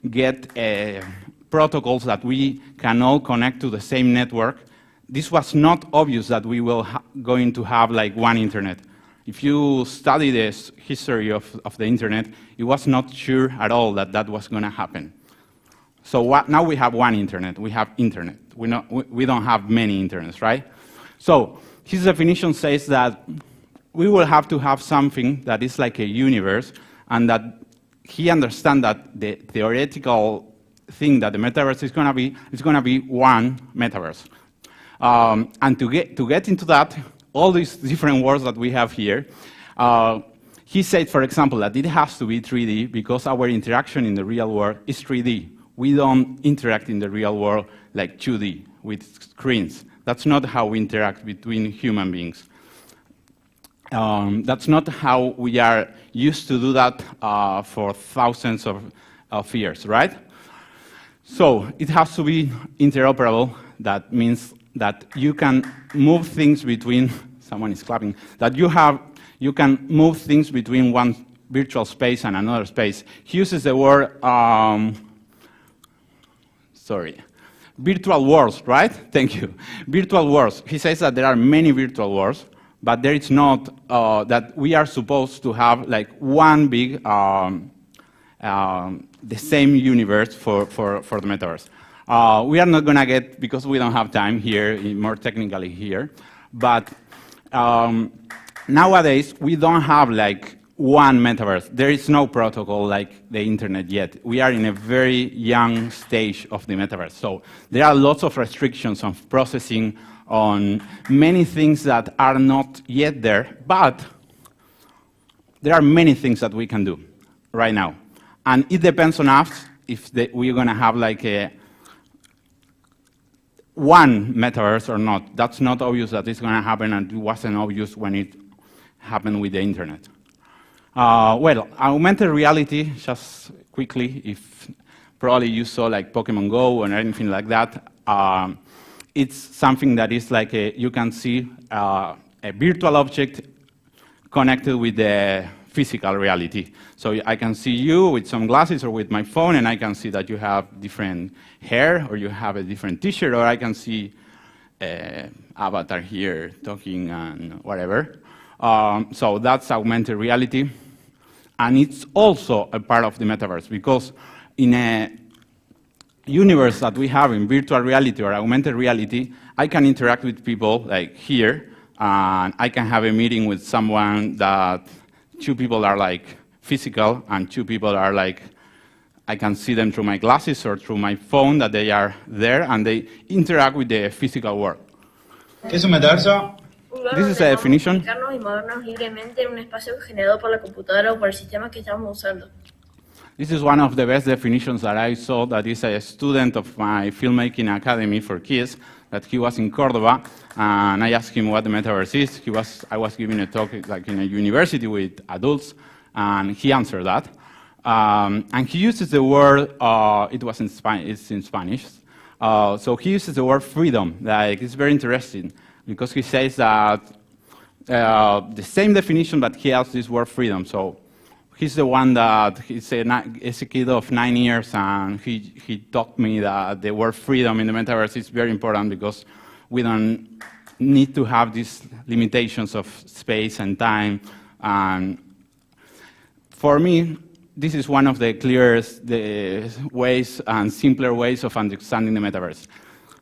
get protocols that we can all connect to the same network. This was not obvious that we will going to have like one internet. If you study the history of the internet, it was not sure at all that that was going to happen. So now we have one internet. We have internet. We don't have many internets, right? So his definition says that we will have to have something that is like a universe, and that he understands that the theoretical thing that the metaverse is going to be one metaverse. And to get into that, all these different words that we have here, he said, for example, that it has to be 3D because our interaction in the real world is 3D. We don't interact in the real world like 2D with screens. That's not how we interact between human beings. That's not how we are used to do that for thousands of years, right? So it has to be interoperable. That means that you can move things between, someone is clapping, that you can move things between one virtual space and another space. He uses the word, virtual worlds, right? Thank you. Virtual worlds. He says that there are many virtual worlds, but there is not that we are supposed to have like one big, the same universe for the metaverse. We are not going to get, because we don't have time here, more technically here, but nowadays we don't have like one metaverse. There is no protocol like the internet yet. We are in a very young stage of the metaverse. So there are lots of restrictions on processing, on many things that are not yet there, but there are many things that we can do right now. And it depends on us if we're going to have like one metaverse or not. That's not obvious that it's going to happen, and it wasn't obvious when it happened with the internet. Well, augmented reality, just quickly, if probably you saw like Pokemon Go or anything like that, it's something that is like you can see a virtual object connected with the physical reality. So I can see you with some glasses or with my phone, and I can see that you have different hair, or you have a different t-shirt, or I can see avatar here talking and whatever. So that's augmented reality. And it's also a part of the metaverse, because in a universe that we have in virtual reality or augmented reality, I can interact with people like here, and I can have a meeting with someone that two people are like physical, and two people are like, I can see them through my glasses or through my phone, that they are there, and they interact with the physical world. ¿Qué es un metaverso? This is a definition. Y movernos libremente en un espacio generado por la computadora o por el sistema que estamos usando. This is one of the best definitions that I saw. That is a student of my filmmaking academy for kids. That he was in Córdoba, and I asked him what the metaverse is. I was giving a talk like in a university with adults, and he answered that. And he uses the word. It was in Spanish. It's in Spanish. So he uses the word freedom. Like, it's very interesting, because he says that the same definition, but he has this word freedom. So he's the one that he's a kid of 9 years, and he taught me that the word freedom in the metaverse is very important, because we don't need to have these limitations of space and time. And for me, this is one of the clearest ways and simpler ways of understanding the metaverse.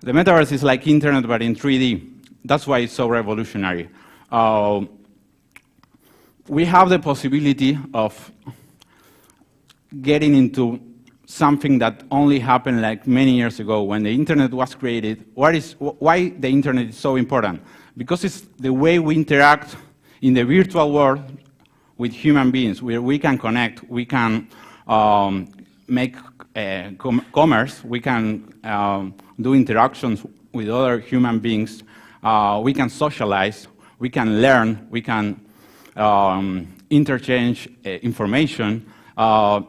The metaverse is like internet, but in 3D. That's why it's so revolutionary. We have the possibility of getting into something that only happened like many years ago when the internet was created. Why the internet is so important? Because it's the way we interact in the virtual world with human beings, where we can connect, we can make commerce, we can do interactions with other human beings, we can socialize, we can learn, we can interchange information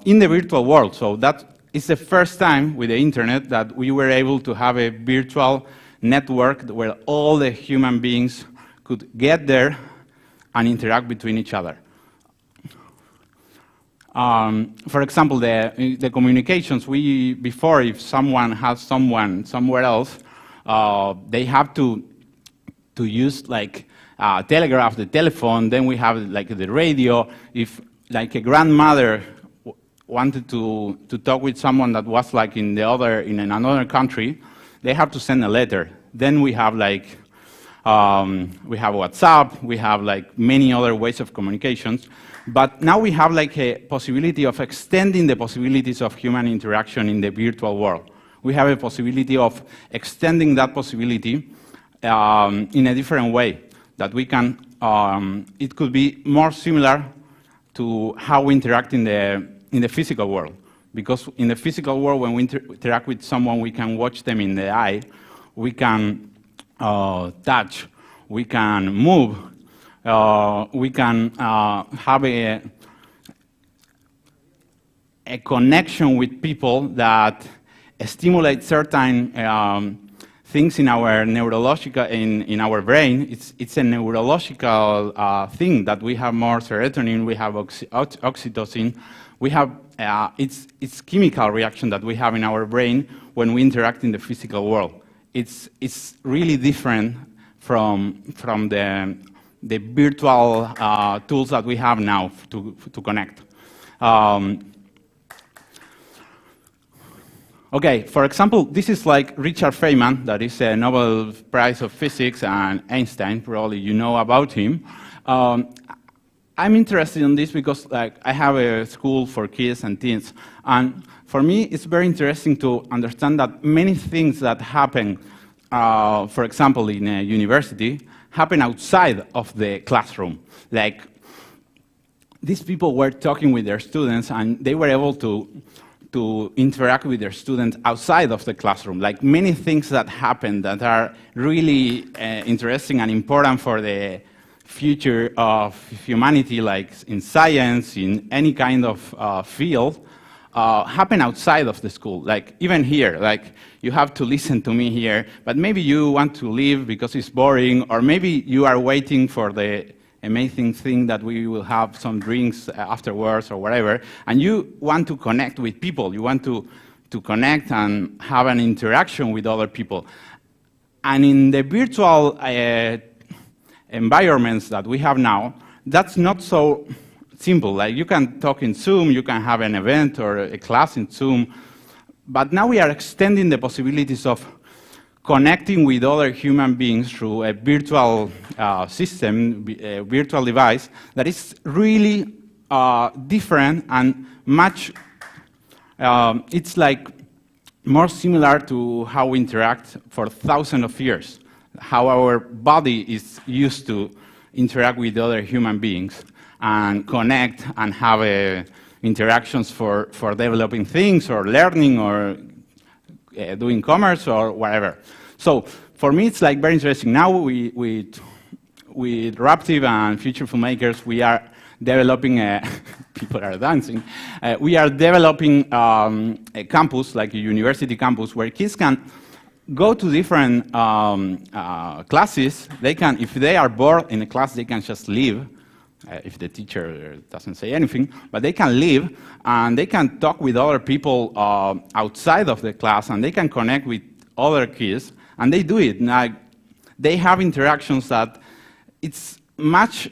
in the virtual world. So that is the first time with the internet that we were able to have a virtual network where all the human beings could get there and interact between each other. For example, the communications, before, if someone has someone somewhere else, they have to use like telegraph, the telephone, then we have like the radio. If like a grandmother wanted to talk with someone that was like in another country, they have to send a letter. Then we have like we have WhatsApp, we have like many other ways of communications. But now we have like a possibility of extending the possibilities of human interaction in the virtual world. We have a possibility of extending that possibility in a different way, that we can, it could be more similar to how we interact in the physical world. Because in the physical world, when we interact with someone, we can watch them in the eye, we can touch, we can move, we can have a connection with people that stimulate certain things in our neurological, in our brain. It's a neurological thing that we have more serotonin, we have oxytocin, we have it's chemical reaction that we have in our brain when we interact in the physical world. It's really different from the virtual tools that we have now to connect. Okay, for example, this is like Richard Feynman, that is a Nobel Prize of Physics, and Einstein, probably you know about him. I'm interested in this because I have a school for kids and teens, and for me it's very interesting to understand that many things that happen, for example, in a university, happen outside of the classroom. Like, these people were talking with their students and they were able to interact with their students outside of the classroom. Like, many things that happen that are really interesting and important for the future of humanity, like in science, in any kind of field, happen outside of the school. Like, even here, like, you have to listen to me here, but maybe you want to leave because it's boring, or maybe you are waiting for the amazing thing that we will have some drinks afterwards or whatever, and you want to connect with people, you want to connect and have an interaction with other people. And in the virtual environments that we have now, that's not so simple. Like, you can talk in Zoom, you can have an event or a class in Zoom, but now we are extending the possibilities of connecting with other human beings through a virtual system, a virtual device that is really different and much, it's like more similar to how we interact for thousands of years, how our body is used to interact with other human beings and connect and have interactions for developing things or learning or doing commerce or whatever. So for me, it's like very interesting. Now with Raptive and Future Filmmakers, we are developing people are dancing. We are developing a campus, like a university campus, where kids can go to different classes. They can, if they are bored in a class, they can just leave. If the teacher doesn't say anything, but they can leave and they can talk with other people outside of the class, and they can connect with other kids, and they do it. Like, they have interactions that it's much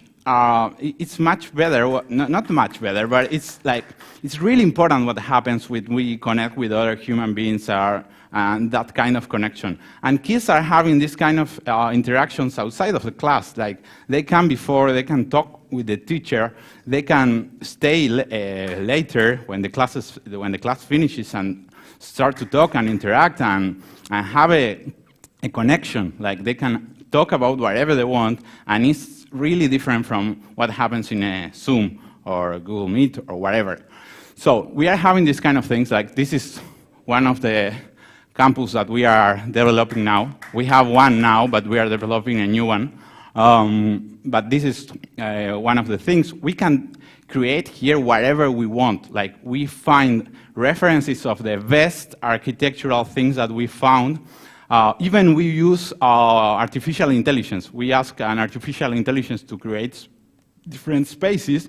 better, not much better, but it's like, it's really important what happens when we connect with other human beings and that kind of connection. And kids are having this kind of interactions outside of the class. Like, they can talk with the teacher, they can stay later when the class finishes and start to talk and interact and have a connection. Like, they can talk about whatever they want, and it's really different from what happens in a Zoom or Google Meet or whatever. So we are having these kind of things. Like, this is one of the campus that we are developing now. We have one now, but we are developing a new one. But this is one of the things. We can create here whatever we want. Like, we find references of the best architectural things that we found. Even we use artificial intelligence. We ask an artificial intelligence to create different spaces,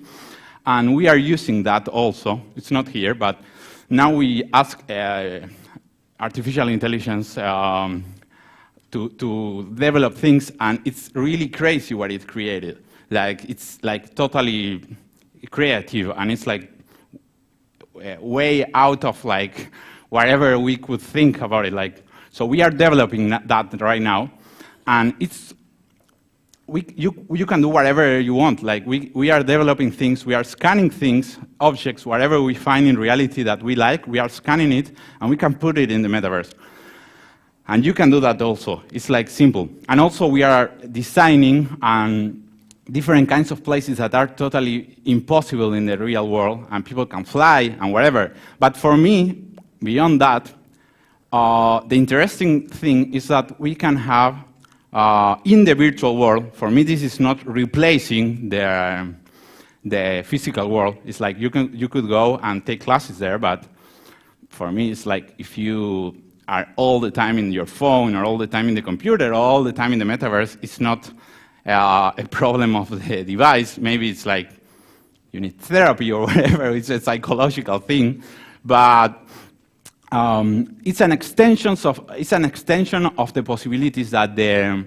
and we are using that also. It's not here, but now we ask artificial intelligence to develop things, and it's really crazy what it created. Like, it's like totally creative, and it's like way out of like whatever we could think about it. Like, so we are developing that right now, and it's you can do whatever you want. Like, we are developing things, we are scanning things, objects, whatever we find in reality that we like, we are scanning it, and we can put it in the metaverse. And you can do that also. It's like simple. And also we are designing different kinds of places that are totally impossible in the real world, and people can fly and whatever. But for me, beyond that, the interesting thing is that we can have, in the virtual world, for me this is not replacing the physical world. It's like you could go and take classes there, but for me it's like if you are all the time in your phone, or all the time in the computer, or all the time in the metaverse, it's not a problem of the device. Maybe it's like you need therapy or whatever. It's a psychological thing, but it's an extension of the possibilities that the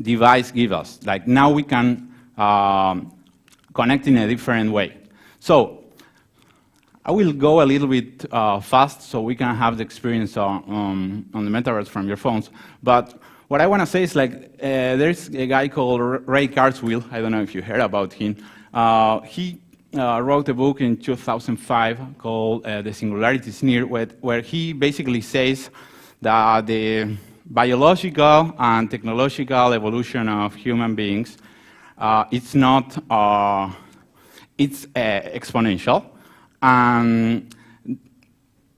device gives us. Like now we can connect in a different way. So I will go a little bit fast so we can have the experience on the metaverse from your phones. But what I want to say is like there's a guy called Ray Kurzweil. I don't know if you heard about him. He wrote a book in 2005 called The Singularity is Near, where he basically says that the biological and technological evolution of human beings it's not it's exponential.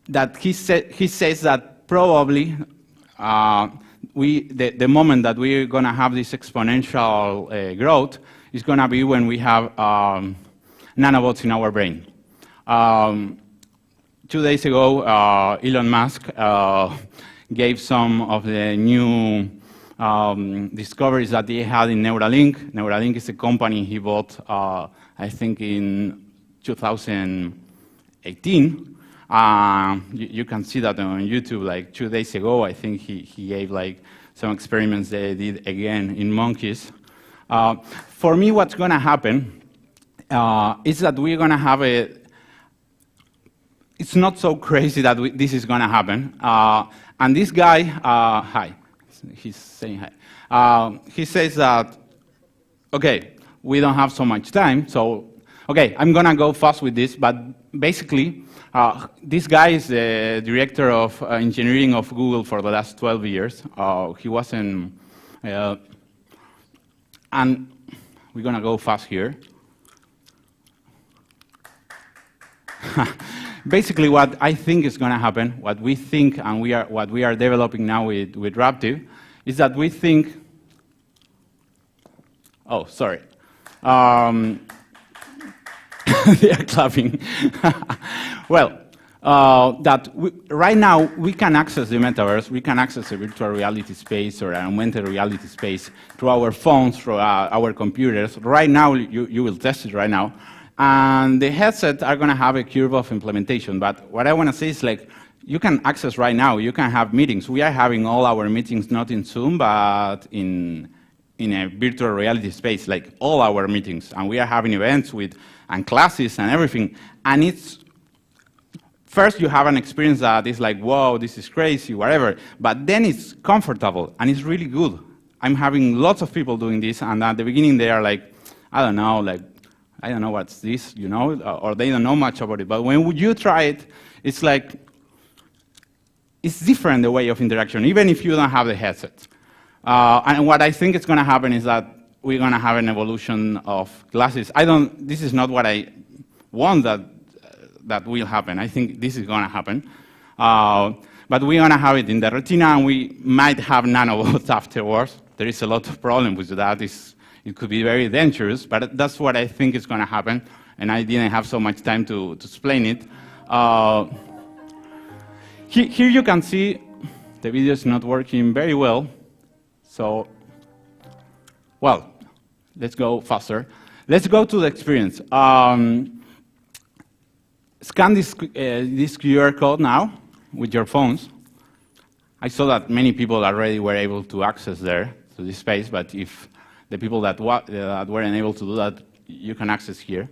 That he says that probably the moment that we're going to have this exponential growth is going to be when we have nanobots in our brain. 2 days ago, Elon Musk gave some of the new discoveries that he had in Neuralink. Neuralink is a company he bought, I think, in 2018. You can see that on YouTube. Like 2 days ago, I think he gave like some experiments they did again in monkeys. For me, what's going to happen is that we're going to have a. It's not so crazy that this is going to happen. And this guy, hi, he's saying hi. He says that, okay, we don't have so much time, so. Okay, I'm going to go fast with this, but basically, this guy is the director of engineering of Google for the last 12 years. He was in, and we're going to go fast here. Basically, what I think is going to happen, what we think and what we are developing now with Raptive, is that we think, oh, sorry. They are clapping. Well, right now we can access the metaverse, we can access a virtual reality space or an augmented reality space through our phones, through our computers. Right now, you will test it right now. And the headsets are going to have a curve of implementation. But what I want to say is like, you can access right now, you can have meetings. We are having all our meetings not in Zoom, but in a virtual reality space, like all our meetings. And we are having events and classes and everything. And it's, first you have an experience that is like, whoa, this is crazy, whatever. But then it's comfortable and it's really good. I'm having lots of people doing this, and at the beginning they are like, I don't know what's this, you know, or they don't know much about it. But when you try it, it's like, it's different, the way of interaction, even if you don't have the headset. And what I think is going to happen is that we're going to have an evolution of glasses. This is not what I want that will happen. I think this is going to happen. But we're going to have it in the retina, and we might have nanobots afterwards. There is a lot of problems with that. It could be very dangerous, but that's what I think is going to happen. And I didn't have so much time to explain it. Here you can see the video is not working very well. So, well, let's go faster. Let's go to the experience. Scan this QR code now with your phones. I saw that many people already were able to access there to this space, but if the people that weren't able to do that, you can access here.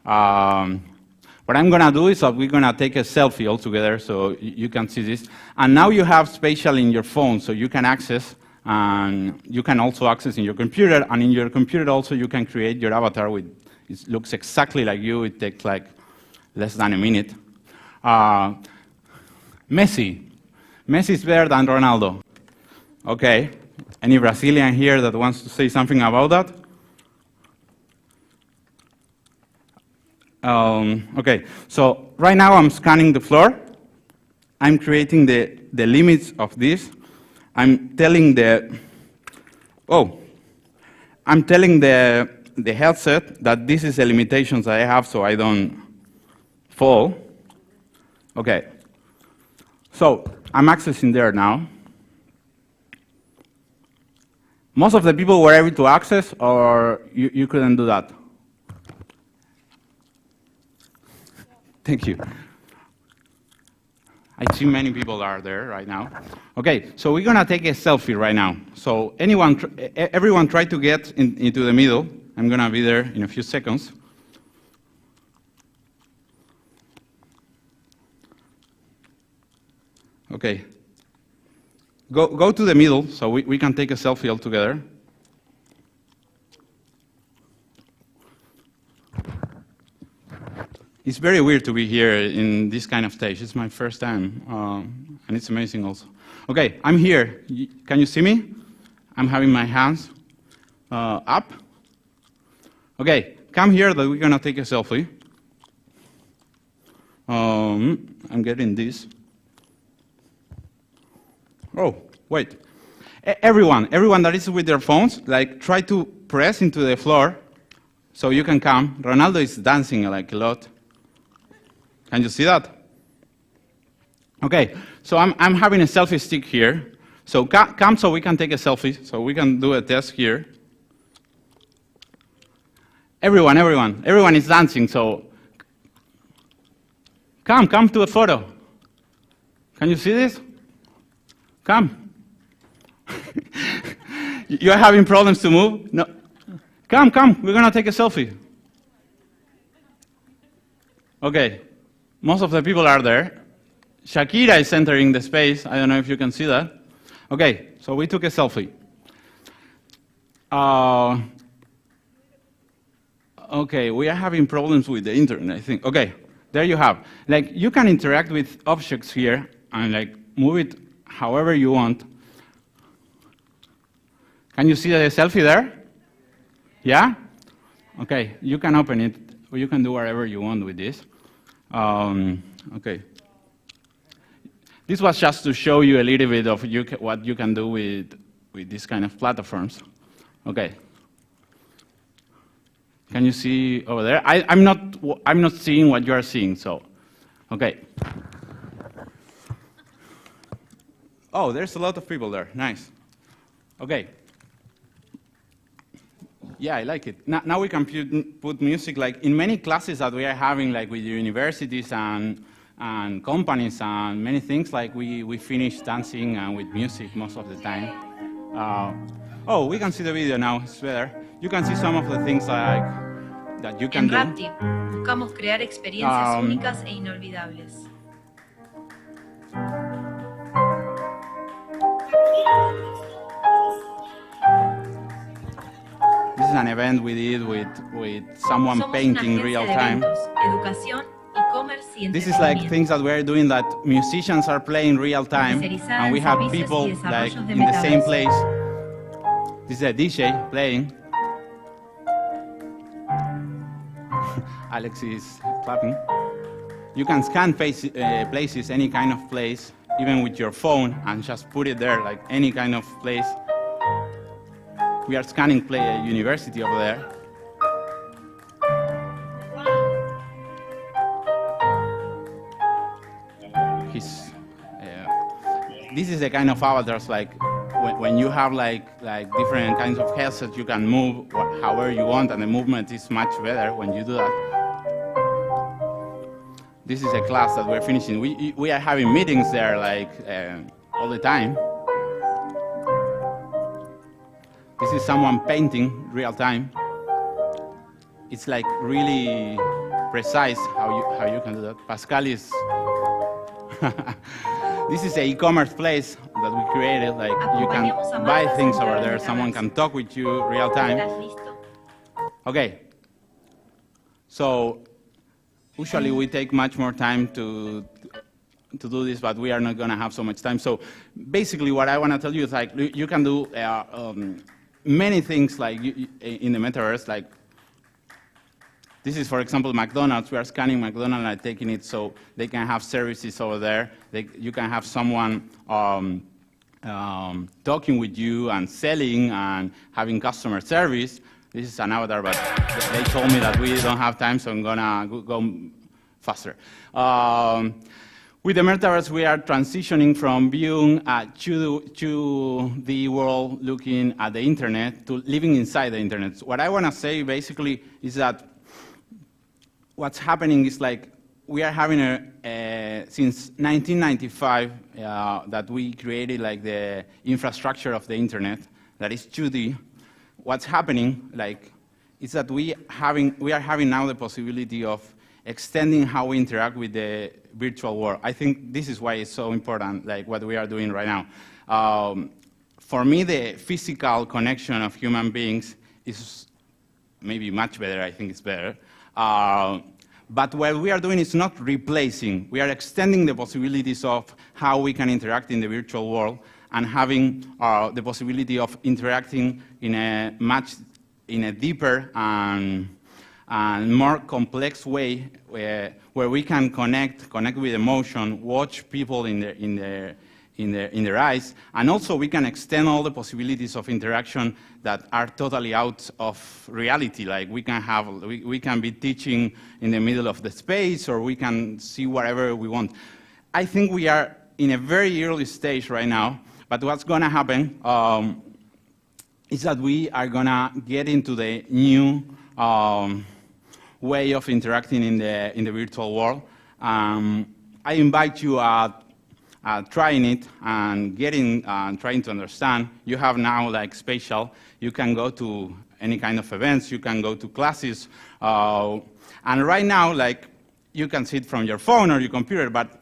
What I'm going to do is that we're going to take a selfie all together so you can see this. And now you have spatial in your phone, so you can access. And you can also access in your computer, and in your computer also you can create your avatar with, it looks exactly like you. It takes like less than a minute. Messi is better than Ronaldo. Okay, any Brazilian here that wants to say something about that? Okay, so right now I'm scanning the floor. I'm creating the limits of this. I'm telling the headset that this is the limitations I have so I don't fall. Okay. So I'm accessing there now. Most of the people were able to access, or you couldn't do that? Thank you. I see many people are there right now. Okay, so we're gonna take a selfie right now. So everyone try to get into the middle. I'm gonna be there in a few seconds. Okay. Go to the middle so we can take a selfie all together. It's very weird to be here in this kind of stage. It's my first time, and it's amazing also. Okay, I'm here. Can you see me? I'm having my hands up. Okay, come here that we're gonna take a selfie. I'm getting this. Oh, wait. Everyone that is with their phones, like try to press into the floor so you can come. Ronaldo is dancing like a lot. Can you see that? Okay, so I'm having a selfie stick here. So come so we can take a selfie, so we can do a test here. Everyone is dancing, so come to a photo. Can you see this? Come. You're having problems to move? No. Come, we're gonna take a selfie. Okay. Most of the people are there. Shakira is entering the space. I don't know if you can see that. Okay, so we took a selfie. Okay, we are having problems with the internet, I think. Okay, there you have. Like, you can interact with objects here and like move it however you want. Can you see the selfie there? Yeah? Okay, you can open it, or you can do whatever you want with this. Okay. This was just to show you a little bit of what you can do with these kind of platforms. Okay. Can you see over there? I'm not seeing what you are seeing. So, okay. Oh, there's a lot of people there. Nice. Okay. Yeah, I like it. Now we can put music, like in many classes that we are having, like with universities and companies and many things, like we finish dancing and with music most of the time. Oh, we can see the video now, it's better. You can see some of the things like that you can do. En Rapti, buscamos crear experiencias únicas e inolvidables. This is an event we did with someone painting real time. This is like things that we're doing that musicians are playing real time, and we have people like in the same place. This is a DJ playing. Alex is clapping. You can scan places, any kind of place, even with your phone, and just put it there, like any kind of place. We are scanning university over there. This is the kind of avatars, like when you have like different kinds of headsets, you can move however you want, and the movement is much better when you do that. This is a class that we're finishing. We are having meetings there like all the time. This is someone painting real time. It's like really precise how you can do that. Pascal is. This is an e-commerce place that we created. Like you can buy things over there. Someone can talk with you real time. Okay. So usually we take much more time to do this, but we are not going to have so much time. So basically, what I want to tell you is like you can do many things like in the metaverse. Like this is, for example, McDonald's. We are scanning McDonald's and taking it so they can have services over there. You can have someone talking with you and selling and having customer service. This is an avatar, but they told me that we don't have time, so I'm gonna go faster. with the metaverse, we are transitioning from viewing to the world looking at the internet to living inside the internet. What I want to say basically is that what's happening is like we are having since 1995 that we created like the infrastructure of the internet that is 2D. What's happening like is that we are having now the possibility of extending how we interact with the virtual world. I think this is why it's so important, like what we are doing right now. For me, the physical connection of human beings is maybe much better. I think it's better. But what we are doing is not replacing. We are extending the possibilities of how we can interact in the virtual world and having the possibility of interacting in a deeper and more complex way where we can connect with emotion, watch people in their eyes, and also we can extend all the possibilities of interaction that are totally out of reality. Like we can be teaching in the middle of the space, or we can see whatever we want. I think we are in a very early stage right now, but what's going to happen is that we are going to get into the new way of interacting in the virtual world. I invite you trying it and trying to understand. You have now like spatial. You can go to any kind of events. You can go to classes. And right now, like you can see it from your phone or your computer, but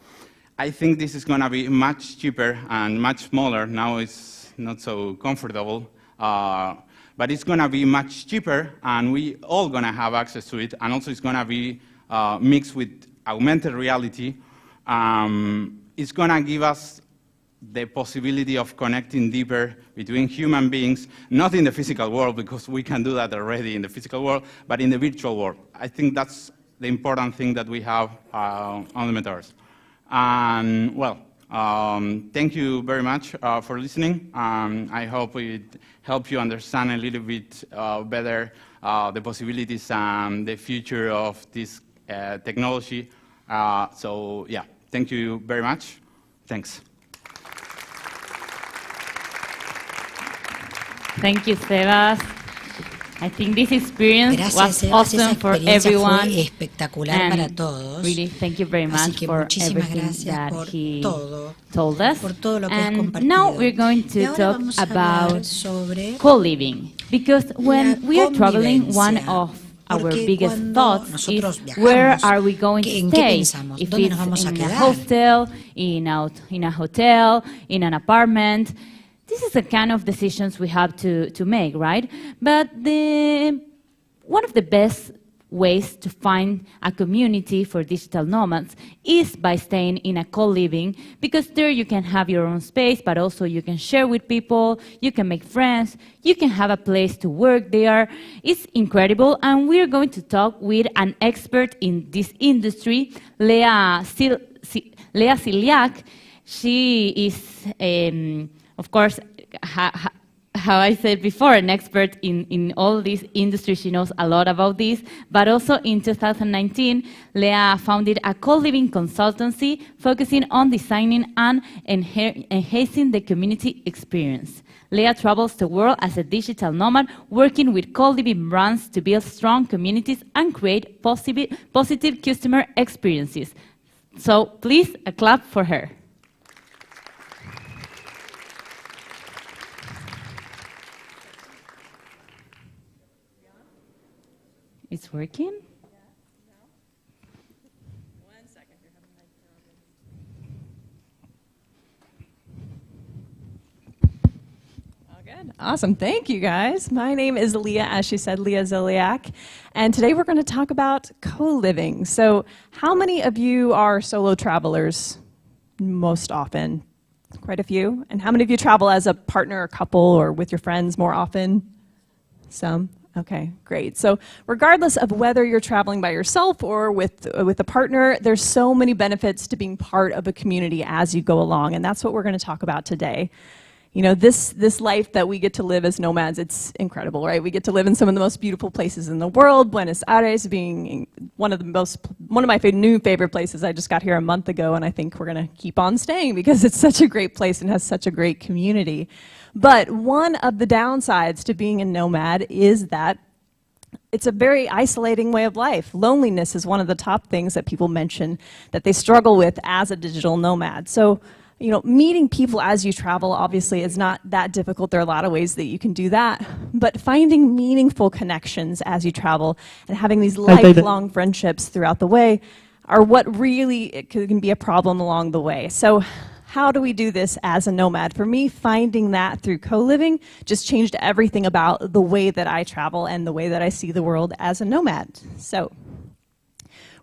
I think this is going to be much cheaper and much smaller. Now it's not so comfortable. But it's going to be much cheaper, and we all going to have access to it. And also it's going to be mixed with augmented reality. It's going to give us the possibility of connecting deeper between human beings, not in the physical world, because we can do that already in the physical world, but in the virtual world. I think that's the important thing that we have on the metaverse. And, well, thank you very much for listening. I hope it helped you understand a little bit better the possibilities and the future of this technology. So, yeah, thank you very much. Thanks. Thank you, Sebas. I think this experience Gracias, was awesome for everyone. Fue espectacular para todos. Really, thank you very much for everything that he told us. Por todo lo que has And compartido. now we're going to talk about co-living, because when we are traveling, one of our biggest thoughts is where are we going to stay? If it's in a hostel, in a hotel, in an apartment. This is the kind of decisions we have to make, right? But one of the best ways to find a community for digital nomads is by staying in a co-living, because there you can have your own space, but also you can share with people, you can make friends, you can have a place to work there. It's incredible, and we're going to talk with an expert in this industry, Lea Ciliac. She is, of course, how I said before, an expert in all this industry. She knows a lot about this. But also in 2019, Lea founded a co-living consultancy focusing on designing and enhancing the community experience. Lea travels the world as a digital nomad, working with co-living brands to build strong communities and create positive customer experiences. So please, a clap for her. It's working? One second. All good. Awesome. Thank you, guys. My name is Leah, as she said, Lea Ciliac. And today we're going to talk about co-living. So how many of you are solo travelers most often? Quite a few. And how many of you travel as a partner or couple or with your friends more often? Some. Okay, great. So regardless of whether you're traveling by yourself or with a partner, there's so many benefits to being part of a community as you go along, and that's what we're going to talk about today. You know, this life that we get to live as nomads, it's incredible, right? We get to live in some of the most beautiful places in the world, Buenos Aires being one of the most one of my new favorite places. I just got here a month ago, and I think we're going to keep on staying because it's such a great place and has such a great community. But one of the downsides to being a nomad is that it's a very isolating way of life. Loneliness is one of the top things that people mention that they struggle with as a digital nomad. So, you know, meeting people as you travel obviously is not that difficult. There are a lot of ways that you can do that. But finding meaningful connections as you travel and having these lifelong friendships throughout the way are what really can be a problem along the way. So how do we do this as a nomad? For me, finding that through co-living just changed everything about the way that I travel and the way that I see the world as a nomad. So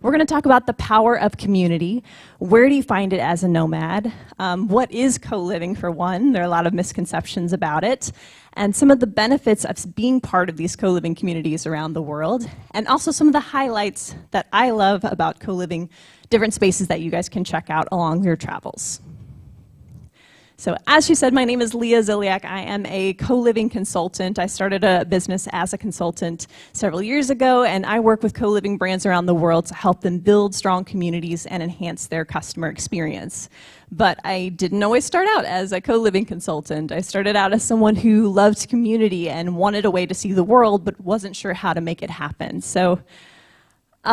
we're going to talk about the power of community. Where do you find it as a nomad? What is co-living, for one? There are a lot of misconceptions about it. And some of the benefits of being part of these co-living communities around the world. And also some of the highlights that I love about co-living, different spaces that you guys can check out along your travels. So as she said, my name is Leah Ziliak. I am a co-living consultant. I started a business as a consultant several years ago, and I work with co-living brands around the world to help them build strong communities and enhance their customer experience. But I didn't always start out as a co-living consultant. I started out as someone who loved community and wanted a way to see the world, but wasn't sure how to make it happen. So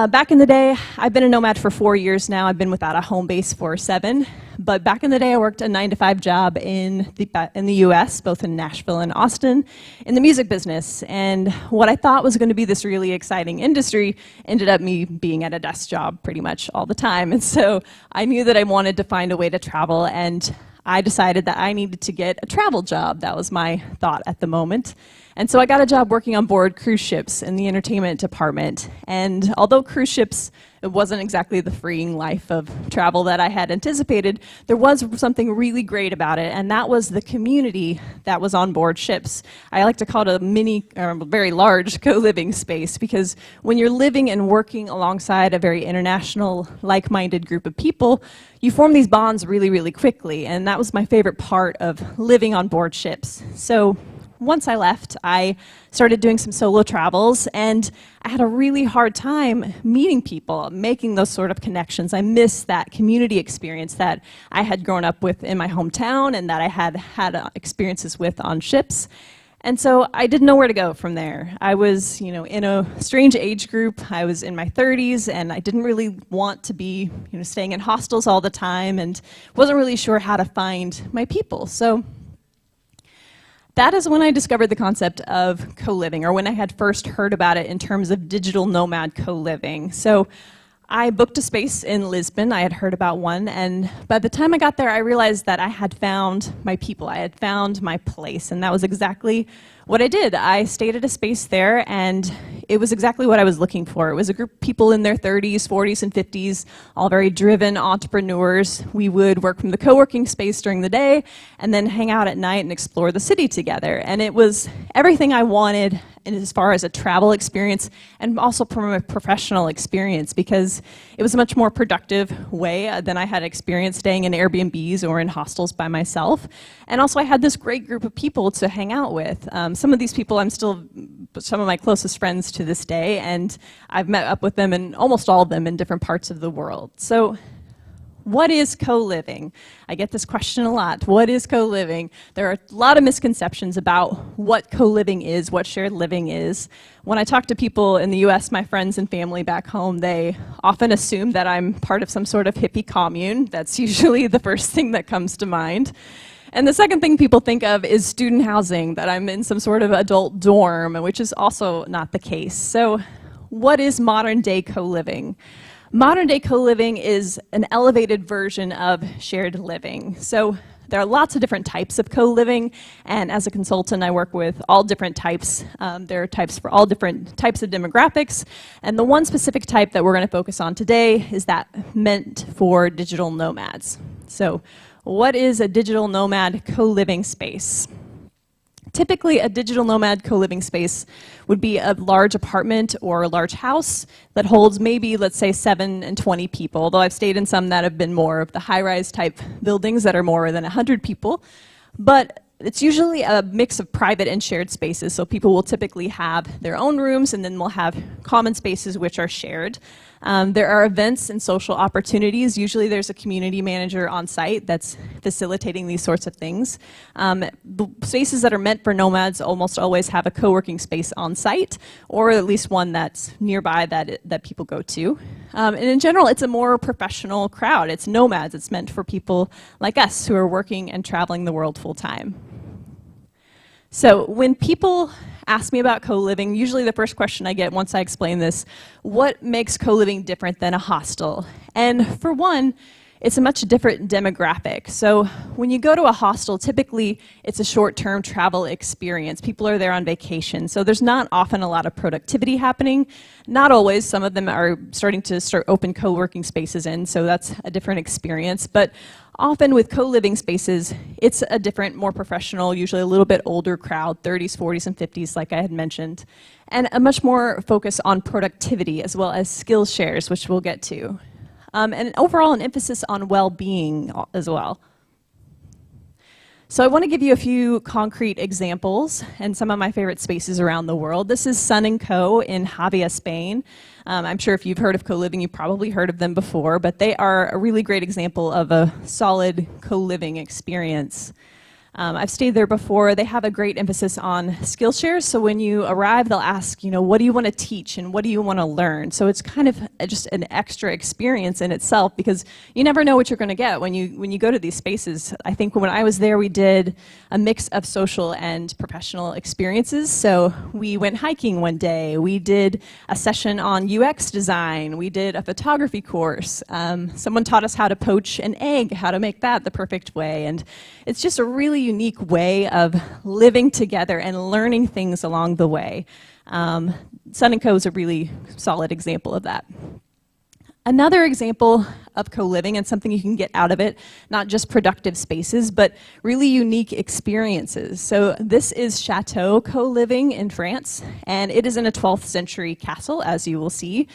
back in the day, I've been a nomad for 4 years now. I've been without a home base for 7. But back in the day, I worked a 9-to-5 job in the US, both in Nashville and Austin, in the music business. And what I thought was going to be this really exciting industry ended up me being at a desk job pretty much all the time. And so I knew that I wanted to find a way to travel, and I decided that I needed to get a travel job. That was my thought at the moment. And so I got a job working on board cruise ships in the entertainment department. And although cruise ships, it wasn't exactly the freeing life of travel that I had anticipated, there was something really great about it, and that was the community that was on board ships. I like to call it a mini, or very large co-living space, because when you're living and working alongside a very international, like-minded group of people, you form these bonds really, really quickly, and that was my favorite part of living on board ships. So once I left, I started doing some solo travels, and I had a really hard time meeting people, making those sort of connections. I missed that community experience that I had grown up with in my hometown and that I had had experiences with on ships. And so I didn't know where to go from there. I was, you know, in a strange age group. I was in my 30s, and I didn't really want to be, you know, staying in hostels all the time, and wasn't really sure how to find my people. So that is when I discovered the concept of co-living, or when I had first heard about it in terms of digital nomad co-living. So I booked a space in Lisbon. I had heard about one, and by the time I got there, I realized that I had found my people. I had found my place, and that was exactly what I did. I stayed at a space there, and it was exactly what I was looking for. It was a group of people in their 30s, 40s, and 50s, all very driven entrepreneurs. We would work from the co-working space during the day and then hang out at night and explore the city together. And it was everything I wanted as far as a travel experience and also from a professional experience, because it was a much more productive way than I had experienced staying in Airbnbs or in hostels by myself. And also I had this great group of people to hang out with. Some of these people I'm still some of my closest friends to this day, and I've met up with them, and almost all of them in different parts of the world. So what is co-living? I get this question a lot. What is co-living? There are a lot of misconceptions about what co-living is, what shared living is. When I talk to people in the US, my friends and family back home, they often assume that I'm part of some sort of hippie commune. That's usually the first thing that comes to mind. And the second thing people think of is student housing, that I'm in some sort of adult dorm, which is also not the case. So what is modern day co-living? Modern day co-living is an elevated version of shared living. So there are lots of different types of co-living, and as a consultant I work with all different types. There are types for all different types of demographics, and the one specific type that we're going to focus on today is that meant for digital nomads. So what is a digital nomad co-living space? Typically, a digital nomad co-living space would be a large apartment or a large house that holds maybe, let's say, 7 and 20 people, although I've stayed in some that have been more of the high-rise type buildings that are more than 100 people. But it's usually a mix of private and shared spaces. So people will typically have their own rooms, and then we'll have common spaces which are shared. There are events and social opportunities. Usually there's a community manager on site that's facilitating these sorts of things. The spaces that are meant for nomads almost always have a co-working space on site, or at least one that's nearby that people go to. And in general, it's a more professional crowd. It's nomads. It's meant for people like us who are working and traveling the world full time. So when people ask me about co-living, usually the first question I get once I explain this, what makes co-living different than a hostel? And for one, it's a much different demographic. So when you go to a hostel, typically it's a short-term travel experience. People are there on vacation, so there's not often a lot of productivity happening. Not always. Some of them are starting to open co-working spaces in, so that's a different experience. But often with co-living spaces, it's a different, more professional, usually a little bit older crowd, 30s, 40s, and 50s, like I had mentioned, and a much more focus on productivity as well as skill shares, which we'll get to. And overall, an emphasis on well-being as well. So I want to give you a few concrete examples and some of my favorite spaces around the world. This is Sun & Co. in Javia, Spain. I'm sure if you've heard of co-living, you've probably heard of them before, but they are a really great example of a solid co-living experience. I've stayed there before. They have a great emphasis on skill shares. So when you arrive, they'll ask, what do you want to teach and what do you want to learn? So it's kind of just an extra experience in itself, because you never know what you're going to get when you go to these spaces. I think when I was there, we did a mix of social and professional experiences. So we went hiking one day. We did a session on UX design. We did a photography course. Someone taught us how to poach an egg, how to make that the perfect way. And it's just a really unique way of living together and learning things along the way. Sun & Co. is a really solid example of that. Another example of co-living and something you can get out of it, not just productive spaces, but really unique experiences. So this is Chateau Co-living in France, and it is in a 12th century castle, as you will see.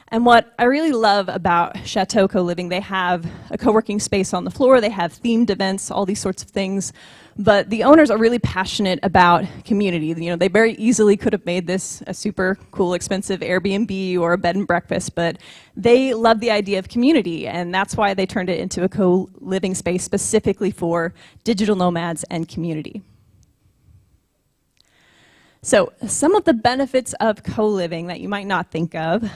And what I really love about Chateau Co-living, they have a co-working space on the floor, they have themed events, all these sorts of things. But the owners are really passionate about community. They very easily could have made this a super cool, expensive Airbnb or a bed and breakfast, but they love the idea of community, and that's why they turned it into a co-living space specifically for digital nomads and community. So some of the benefits of co-living that you might not think of.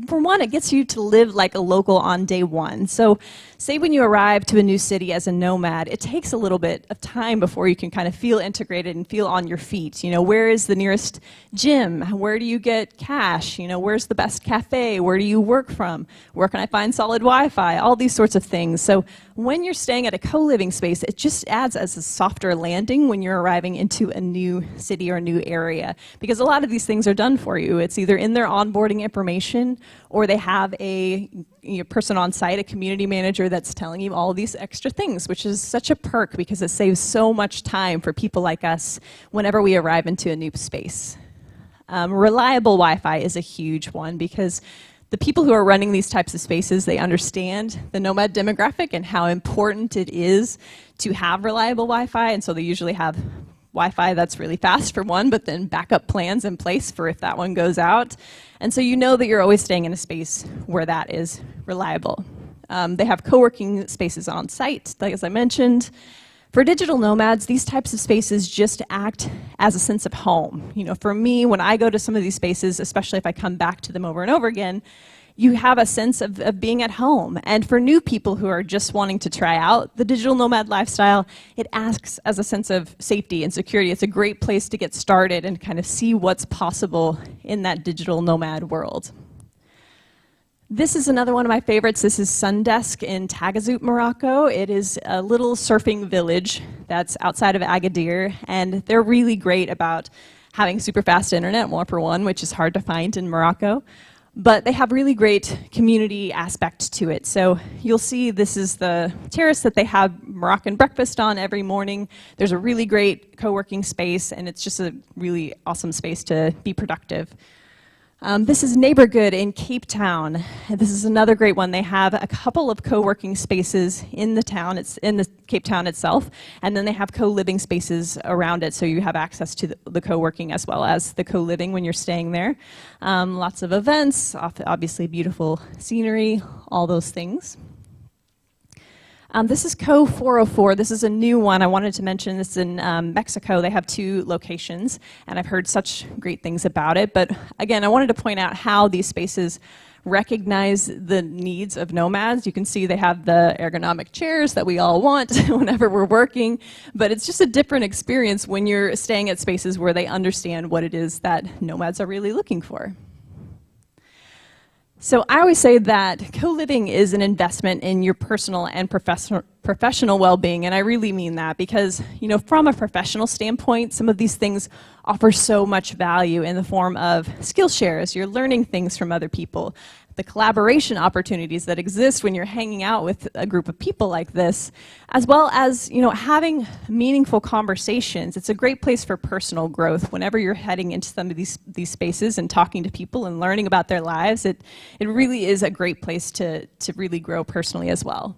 For one, it gets you to live like a local on day one. So say when you arrive to a new city as a nomad, it takes a little bit of time before you can kind of feel integrated and feel on your feet. Where is the nearest gym? Where do you get cash? Where's the best cafe? Where do you work from? Where can I find solid Wi-Fi? All these sorts of things. So when you're staying at a co-living space, it just adds as a softer landing when you're arriving into a new city or a new area, because a lot of these things are done for you. It's either in their onboarding information, or they have a person on site, a community manager that's telling you all these extra things, which is such a perk because it saves so much time for people like us whenever we arrive into a new space. Reliable Wi-Fi is a huge one, because the people who are running these types of spaces, they understand the nomad demographic and how important it is to have reliable Wi-Fi, and so they usually have Wi-Fi that's really fast for one, but then backup plans in place for if that one goes out. And so you know that you're always staying in a space where that is reliable. They have co-working spaces on site, like as I mentioned. For digital nomads, these types of spaces just act as a sense of home. For me, when I go to some of these spaces, especially if I come back to them over and over again, you have a sense of being at home. And for new people who are just wanting to try out the digital nomad lifestyle, it acts as a sense of safety and security. It's a great place to get started and kind of see what's possible in that digital nomad world. This is another one of my favorites. This is Sundesk in Tagazout, Morocco. It is a little surfing village that's outside of Agadir, and they're really great about having super fast internet, for one, which is hard to find in Morocco. But they have really great community aspect to it. So you'll see this is the terrace that they have Moroccan breakfast on every morning. There's a really great co-working space, and it's just a really awesome space to be productive. This is Neighborgood in Cape Town. This is another great one. They have a couple of co-working spaces in the town. It's in the Cape Town itself, and then they have co-living spaces around it, so you have access to the co-working as well as the co-living when you're staying there. Lots of events, obviously beautiful scenery, all those things. This is Co 404. This is a new one I wanted to mention. This is in Mexico. They have 2 locations, and I've heard such great things about it. But again, I wanted to point out how these spaces recognize the needs of nomads. You can see they have the ergonomic chairs that we all want whenever we're working, but it's just a different experience when you're staying at spaces where they understand what it is that nomads are really looking for. So I always say that co-living is an investment in your personal and professional well-being, and I really mean that because, you know, from a professional standpoint, some of these things offer so much value in the form of skill shares. You're learning things from other people. The collaboration opportunities that exist when you're hanging out with a group of people like this, as well as, you know, having meaningful conversations. It's a great place for personal growth. Whenever you're heading into some of these spaces and talking to people and learning about their lives, it really is a great place to really grow personally as well.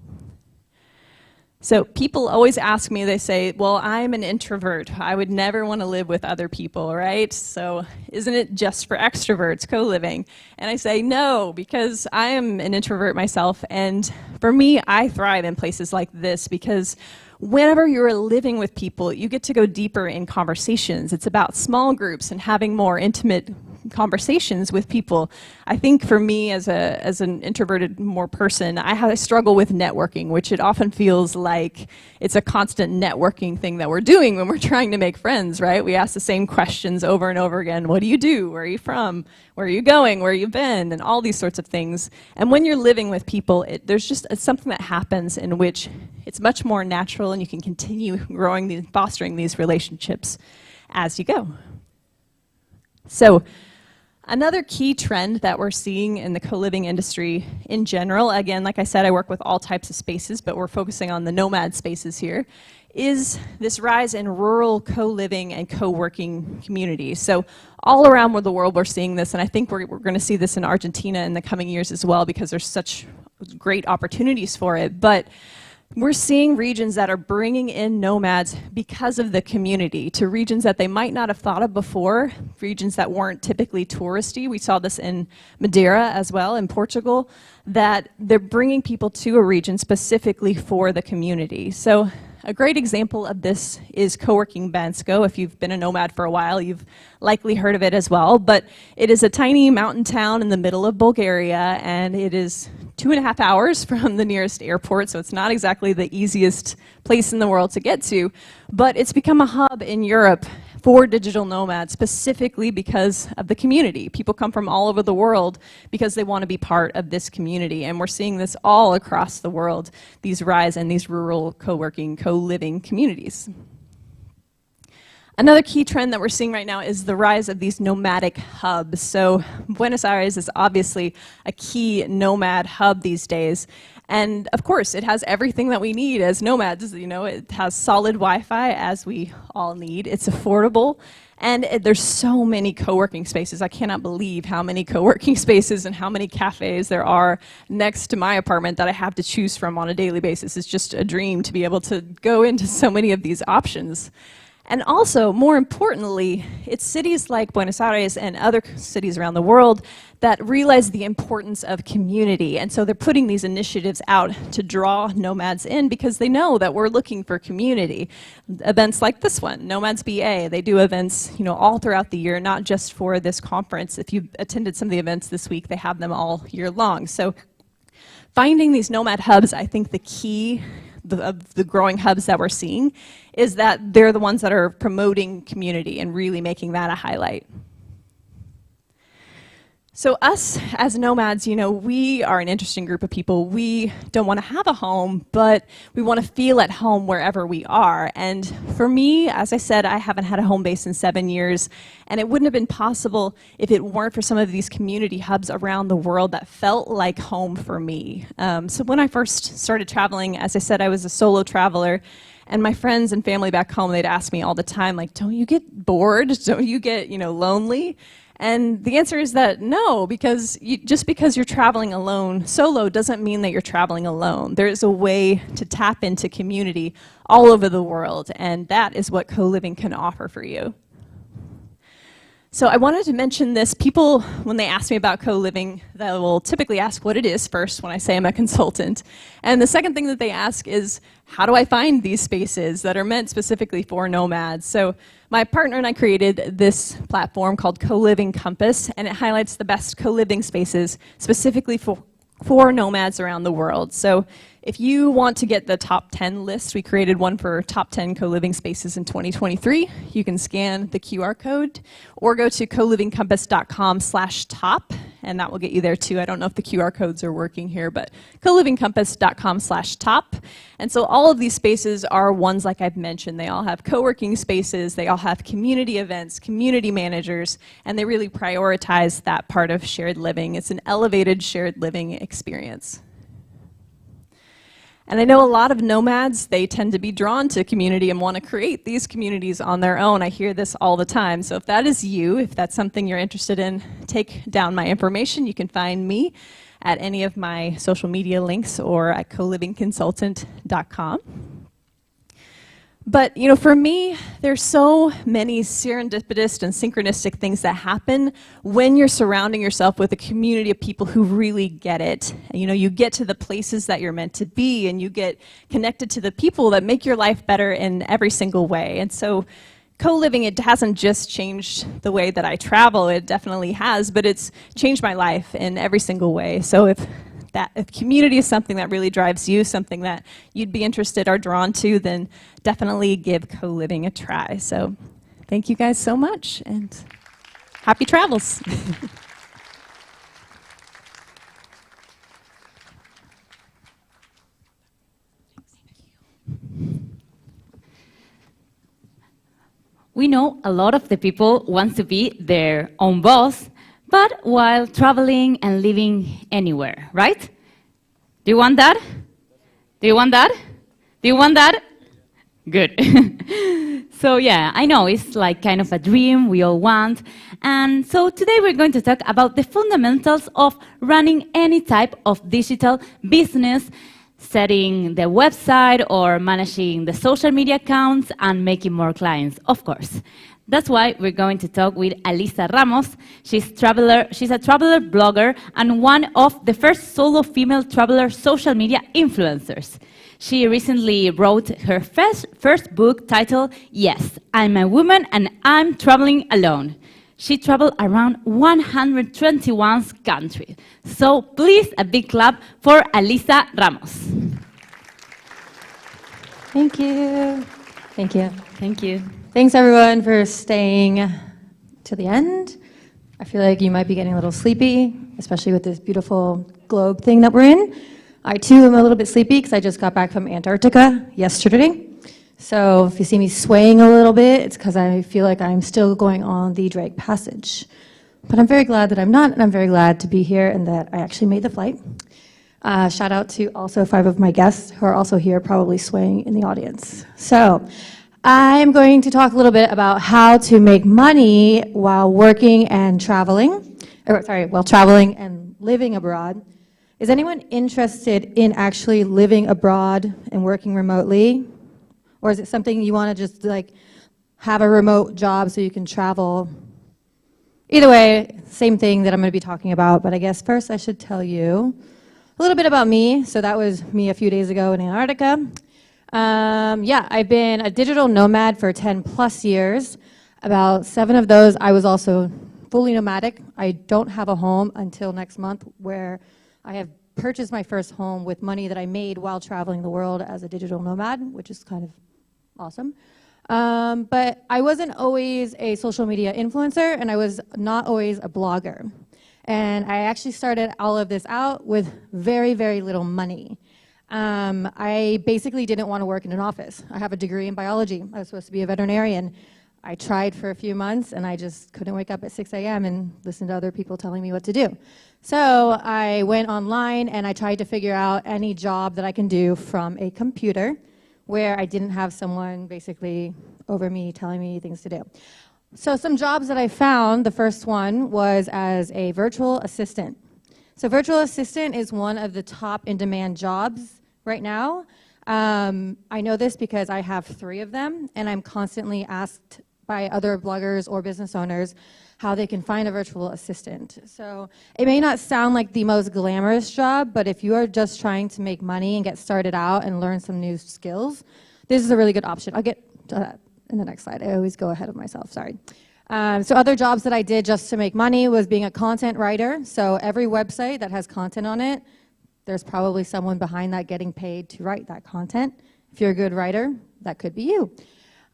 So people always ask me, they say, well, I'm an introvert. I would never want to live with other people, right? So isn't it just for extroverts, co-living? And I say, no, because I am an introvert myself. And for me, I thrive in places like this because whenever you're living with people, you get to go deeper in conversations. It's about small groups and having more intimate conversations with people. I think for me as an introverted more person, I struggle with networking, which it often feels like it's a constant networking thing that we're doing when we're trying to make friends, right? We ask the same questions over and over again. What do you do? Where are you from? Where are you going? Where have you been? And all these sorts of things. And when you're living with people, there's just something that happens in which it's much more natural and you can continue growing, fostering these relationships as you go. So another key trend that we're seeing in the co-living industry in general, again, like I said, I work with all types of spaces, but we're focusing on the nomad spaces here, is this rise in rural co-living and co-working communities. So all around the world we're seeing this, and I think we're going to see this in Argentina in the coming years as well because there's such great opportunities for it. But we're seeing regions that are bringing in nomads because of the community to regions that they might not have thought of before, regions that weren't typically touristy. We saw this in Madeira as well, in Portugal, that they're bringing people to a region specifically for the community. So a great example of this is Co-working Bansko. If you've been a nomad for a while, you've likely heard of it as well. But it is a tiny mountain town in the middle of Bulgaria, and it is 2.5 hours from the nearest airport, so it's not exactly the easiest place in the world to get to. But it's become a hub in Europe for digital nomads, specifically because of the community. People come from all over the world because they want to be part of this community, and we're seeing this all across the world, these rise in these rural co-working, co-living communities. Another key trend that we're seeing right now is the rise of these nomadic hubs. So Buenos Aires is obviously a key nomad hub these days. And of course, it has everything that we need as nomads. You know, it has solid Wi-Fi, as we all need. It's affordable. And there's so many co-working spaces. I cannot believe how many co-working spaces and how many cafes there are next to my apartment that I have to choose from on a daily basis. It's just a dream to be able to go into so many of these options. And also, more importantly, it's cities like Buenos Aires and other cities around the world that realize the importance of community. And so they're putting these initiatives out to draw nomads in because they know that we're looking for community. Events like this one, Nomads BA, they do events, you know, all throughout the year, not just for this conference. If you attended some of the events this week, they have them all year long. So finding these nomad hubs, I think the key of the growing hubs that we're seeing is that they're the ones that are promoting community and really making that a highlight. So us as nomads, you know, we are an interesting group of people. We don't want to have a home, but we want to feel at home wherever we are. And for me, as I said, I haven't had a home base in 7 years, and it wouldn't have been possible if it weren't for some of these community hubs around the world that felt like home for me. So when I first started traveling, as I said, I was a solo traveler. And my friends and family back home, they'd ask me all the time, like, don't you get bored? Don't you get, you know, lonely? And the answer is that no, because just because you're traveling alone solo doesn't mean that you're traveling alone. There is a way to tap into community all over the world, and that is what co-living can offer for you. So I wanted to mention this. People, when they ask me about co-living, they will typically ask what it is first when I say I'm a consultant. And the second thing that they ask is, how do I find these spaces that are meant specifically for nomads? So my partner and I created this platform called Co-Living Compass, and it highlights the best co-living spaces specifically for nomads around the world. So if you want to get the top 10 list, we created one for top 10 co-living spaces in 2023. You can scan the QR code or go to colivingcompass.com/top, and that will get you there too. I don't know if the QR codes are working here, but colivingcompass.com/top. And so all of these spaces are ones like I've mentioned. They all have co-working spaces, they all have community events, community managers, and they really prioritize that part of shared living. It's an elevated shared living experience. And I know a lot of nomads, they tend to be drawn to community and want to create these communities on their own. I hear this all the time. So if that is you, if that's something you're interested in, take down my information. You can find me at any of my social media links or at colivingconsultant.com. But, you know, for me, there's so many serendipitous and synchronistic things that happen when you're surrounding yourself with a community of people who really get it. And, you know, you get to the places that you're meant to be, and you get connected to the people that make your life better in every single way. And so co-living, it hasn't just changed the way that I travel, it definitely has, but it's changed my life in every single way. So if community is something that really drives you, something that you'd be interested or drawn to, then definitely give co-living a try. So thank you guys so much, and happy travels. We know a lot of the people want to be their own boss, but while traveling and living anywhere, right? Do you want that? Do you want that? Do you want that? Good. So yeah, I know it's like kind of a dream we all want. And so today we're going to talk about the fundamentals of running any type of digital business, setting the website or managing the social media accounts and making more clients, of course. That's why we're going to talk with Alisa Ramos. She's a traveler blogger and one of the first solo female traveler social media influencers. She recently wrote her first book titled, Yes, I'm a Woman and I'm Traveling Alone. She traveled around 121 countries. So please, a big clap for Alisa Ramos. Thank you. Thank you. Thank you. Thanks, everyone, for staying to the end. I feel like you might be getting a little sleepy, especially with this beautiful globe thing that we're in. I, too, am a little bit sleepy because I just got back from Antarctica yesterday. So if you see me swaying a little bit, it's because I feel like I'm still going on the Drake Passage. But I'm very glad that I'm not, and I'm very glad to be here and that I actually made the flight. Shout out to also 5 of my guests who are also here, probably swaying in the audience. So I'm going to talk a little bit about how to make money while working and traveling, while traveling and living abroad. Is anyone interested in actually living abroad and working remotely? Or is it something you want to just like have a remote job so you can travel? Either way, same thing that I'm going to be talking about, but I guess first I should tell you a little bit about me. So that was me a few days ago in Antarctica. Yeah, I've been a digital nomad for 10 plus years. About 7 of those, I was also fully nomadic. I don't have a home until next month, where I have purchased my first home with money that I made while traveling the world as a digital nomad, which is kind of awesome. But I wasn't always a social media influencer, and I was not always a blogger. And I actually started all of this out with very, very little money. I basically didn't want to work in an office. I have a degree in biology. I was supposed to be a veterinarian. I tried for a few months, and I just couldn't wake up at 6 a.m. and listen to other people telling me what to do. So I went online, and I tried to figure out any job that I can do from a computer where I didn't have someone basically over me telling me things to do. So some jobs that I found, the first one was as a virtual assistant. So virtual assistant is one of the top in-demand jobs right now. I know this because I have 3 of them, and I'm constantly asked by other bloggers or business owners how they can find a virtual assistant. So it may not sound like the most glamorous job, but if you are just trying to make money and get started out and learn some new skills, this is a really good option. I'll get to that in the next slide. I always go ahead of myself, sorry. So other jobs that I did just to make money was being a content writer. So every website that has content on it, there's probably someone behind that getting paid to write that content. If you're a good writer, that could be you.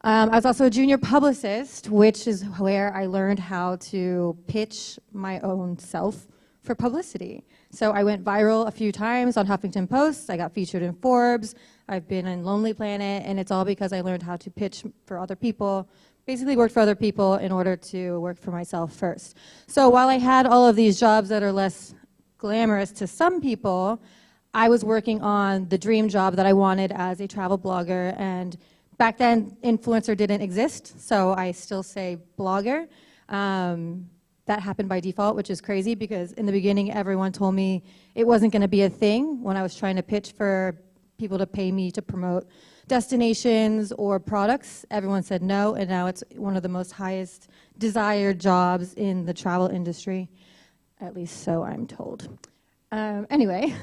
I was also a junior publicist, which is where I learned how to pitch my own self for publicity. So I went viral a few times on Huffington Post. I got featured in Forbes. I've been in Lonely Planet, and it's all because I learned how to pitch for other people, basically worked for other people in order to work for myself first. So while I had all of these jobs that are less glamorous to some people, I was working on the dream job that I wanted as a travel blogger, and back then influencer didn't exist, so I still say blogger. That happened by default, which is crazy because in the beginning everyone told me it wasn't going to be a thing when I was trying to pitch for people to pay me to promote destinations or products. Everyone said no, and now it's one of the most highest desired jobs in the travel industry, at least so I'm told. Anyway,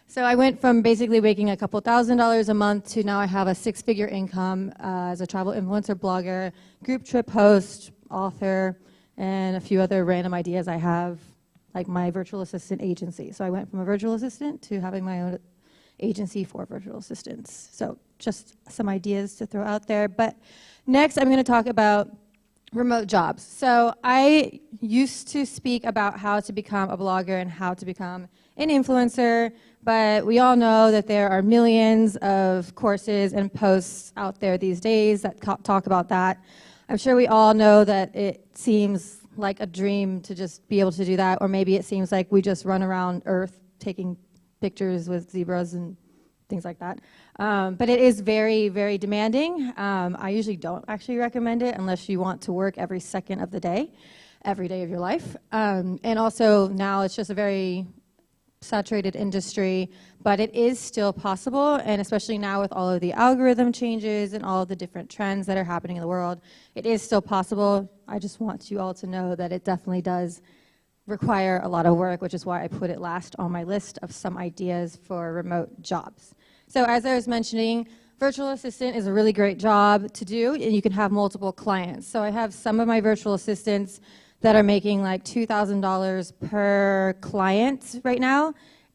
so I went from basically making a couple $1,000s a month to now I have a 6-figure income as a travel influencer, blogger, group trip host, author, and a few other random ideas I have, like my virtual assistant agency. So I went from a virtual assistant to having my own agency for virtual assistants. So just some ideas to throw out there. But next I'm going to talk about remote jobs. So I used to speak about how to become a blogger and how to become an influencer, but we all know that there are millions of courses and posts out there these days that talk about that. I'm sure we all know that it seems like a dream to just be able to do that, or maybe it seems like we just run around Earth taking pictures with zebras and things like that. But it is very, very demanding. I usually don't actually recommend it unless you want to work every second of the day, every day of your life. And also now it's just a very saturated industry, but it is still possible, and especially now with all of the algorithm changes and all of the different trends that are happening in the world, it is still possible. I just want you all to know that it definitely does require a lot of work, which is why I put it last on my list of some ideas for remote jobs. So as I was mentioning, virtual assistant is a really great job to do, and you can have multiple clients. So I have some of my virtual assistants that are making like $2,000 per client right now.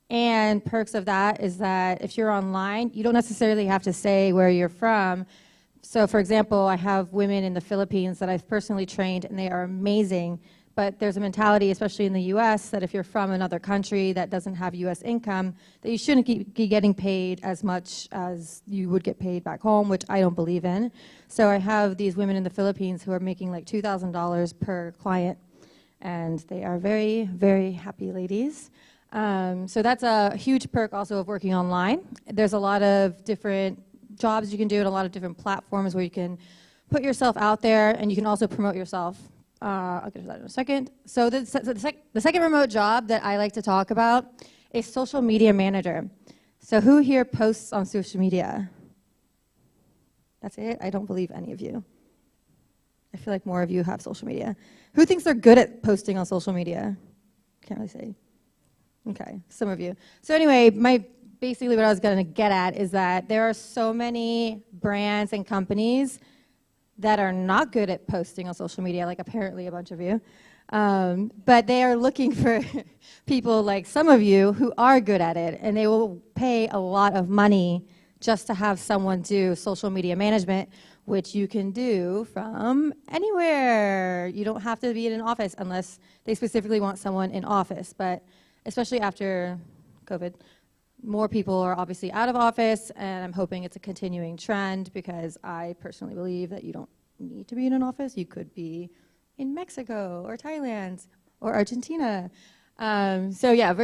And perks of that is that if you're online, you don't necessarily have to say where you're from. So for example, I have women in the Philippines that I've personally trained, and they are amazing. But there's a mentality, especially in the US, that if you're from another country that doesn't have US income, that you shouldn't be getting paid as much as you would get paid back home, which I don't believe in. So I have these women in the Philippines who are making like $2,000 per client, and they are very, very happy ladies. So that's a huge perk also of working online. There's a lot of different jobs you can do and a lot of different platforms where you can put yourself out there, and you can also promote yourself. I'll get to that in a second. So the second remote job that I like to talk about is social media manager. So who here posts on social media? That's it? I don't believe any of you. I feel like more of you have social media. Who thinks they're good at posting on social media? Can't really say. Okay, some of you. So anyway, basically what I was going to get at is that there are so many brands and companies that are not good at posting on social media, like apparently a bunch of you. But they are looking for people like some of you who are good at it, and they will pay a lot of money just to have someone do social media management, which you can do from anywhere. You don't have to be in an office unless they specifically want someone in office. But especially after COVID, more people are obviously out of office, and I'm hoping it's a continuing trend because I personally believe that you don't need to be in an office. You could be in Mexico or Thailand or Argentina. So yeah,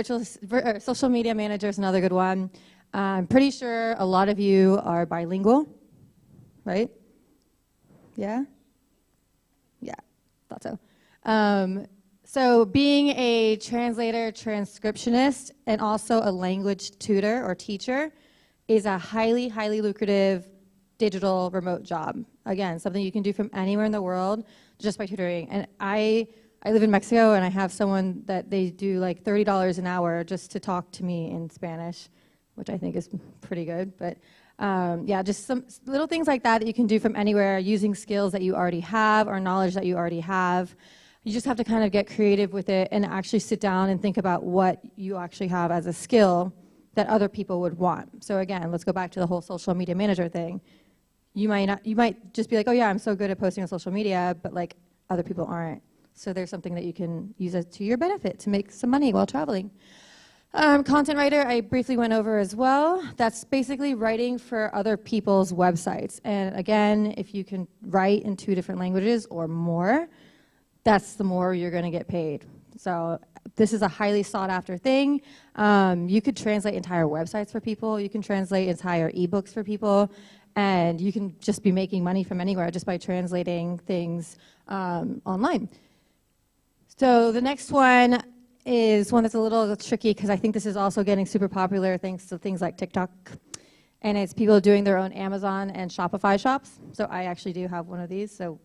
social media manager is another good one. I'm pretty sure a lot of you are bilingual, right? Yeah? Yeah. thought so. So being a translator, transcriptionist, and also a language tutor or teacher is a highly, highly lucrative digital remote job. Again, something you can do from anywhere in the world just by tutoring. And I live in Mexico, and I have someone that they do like $30 an hour just to talk to me in Spanish, which I think is pretty good. But yeah, just some little things like that you can do from anywhere using skills that you already have or knowledge that you already have. You just have to kind of get creative with it and actually sit down and think about what you actually have as a skill that other people would want. So again, let's go back to the whole social media manager thing. You might just be like, oh yeah, I'm so good at posting on social media, but like other people aren't. So there's something that you can use it to your benefit to make some money while traveling. Content writer, I briefly went over as well. That's basically writing for other people's websites. And again, if you can write in 2 different languages or more, that's the more you're going to get paid. So this is a highly sought after thing. You could translate entire websites for people. You can translate entire ebooks for people. And you can just be making money from anywhere just by translating things online. So the next one is one that's a little tricky because I think this is also getting super popular thanks to things like TikTok. And it's people doing their own Amazon and Shopify shops. So I actually do have one of these. So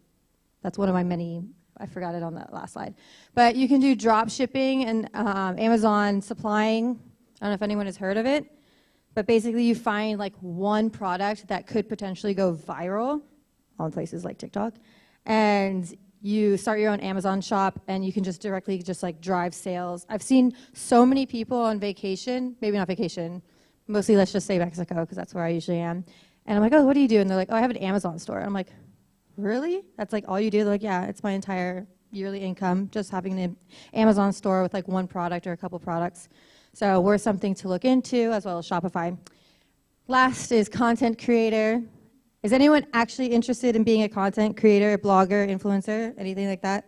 that's one of my many. I forgot it on that last slide. But you can do drop shipping and Amazon supplying. I don't know if anyone has heard of it. But basically you find like one product that could potentially go viral on places like TikTok. And you start your own Amazon shop and you can just directly just like drive sales. I've seen so many people on vacation, maybe not vacation, mostly let's just say Mexico because that's where I usually am. And I'm like, oh, what do you do? And they're like, oh, I have an Amazon store. I'm like, really? That's like all you do? They're like, yeah, it's my entire yearly income, just having an Amazon store with like one product or a couple products. So we're something to look into, as well as Shopify. Last is content creator. Is anyone actually interested in being a content creator, blogger, influencer, anything like that?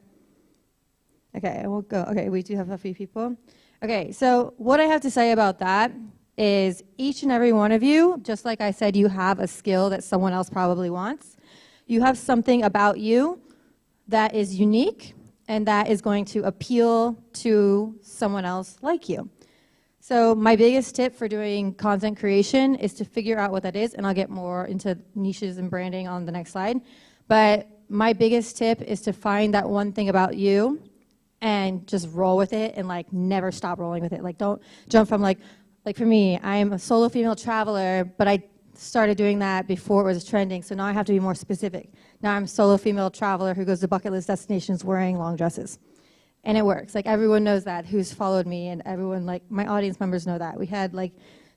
Okay, I won't go. Okay, we do have a few people. Okay, so what I have to say about that is each and every one of you, just like I said, you have a skill that someone else probably wants. You have something about you that is unique and that is going to appeal to someone else like you. So my biggest tip for doing content creation is to figure out what that is, and I'll get more into niches and branding on the next slide. But my biggest tip is to find that one thing about you and just roll with it and like never stop rolling with it. Like don't jump from like for me, I'm a solo female traveler, but I started doing that before it was trending, so now I have to be more specific. Now I'm a solo female traveler who goes to bucket list destinations wearing long dresses. And it works. Like everyone knows that who's followed me, and everyone, like my audience members know that. We had like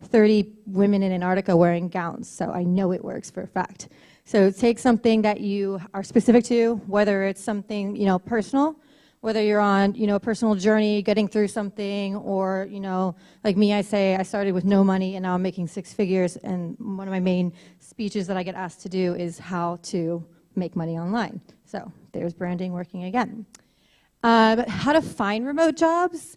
30 women in Antarctica wearing gowns, so I know it works for a fact. So take something that you are specific to, whether it's something, you know, personal, whether you're on, you know, a personal journey, getting through something, or, you know, like me, I say I started with no money and now I'm making 6 figures, and one of my main speeches that I get asked to do is how to make money online. So there's branding working again. How to find remote jobs.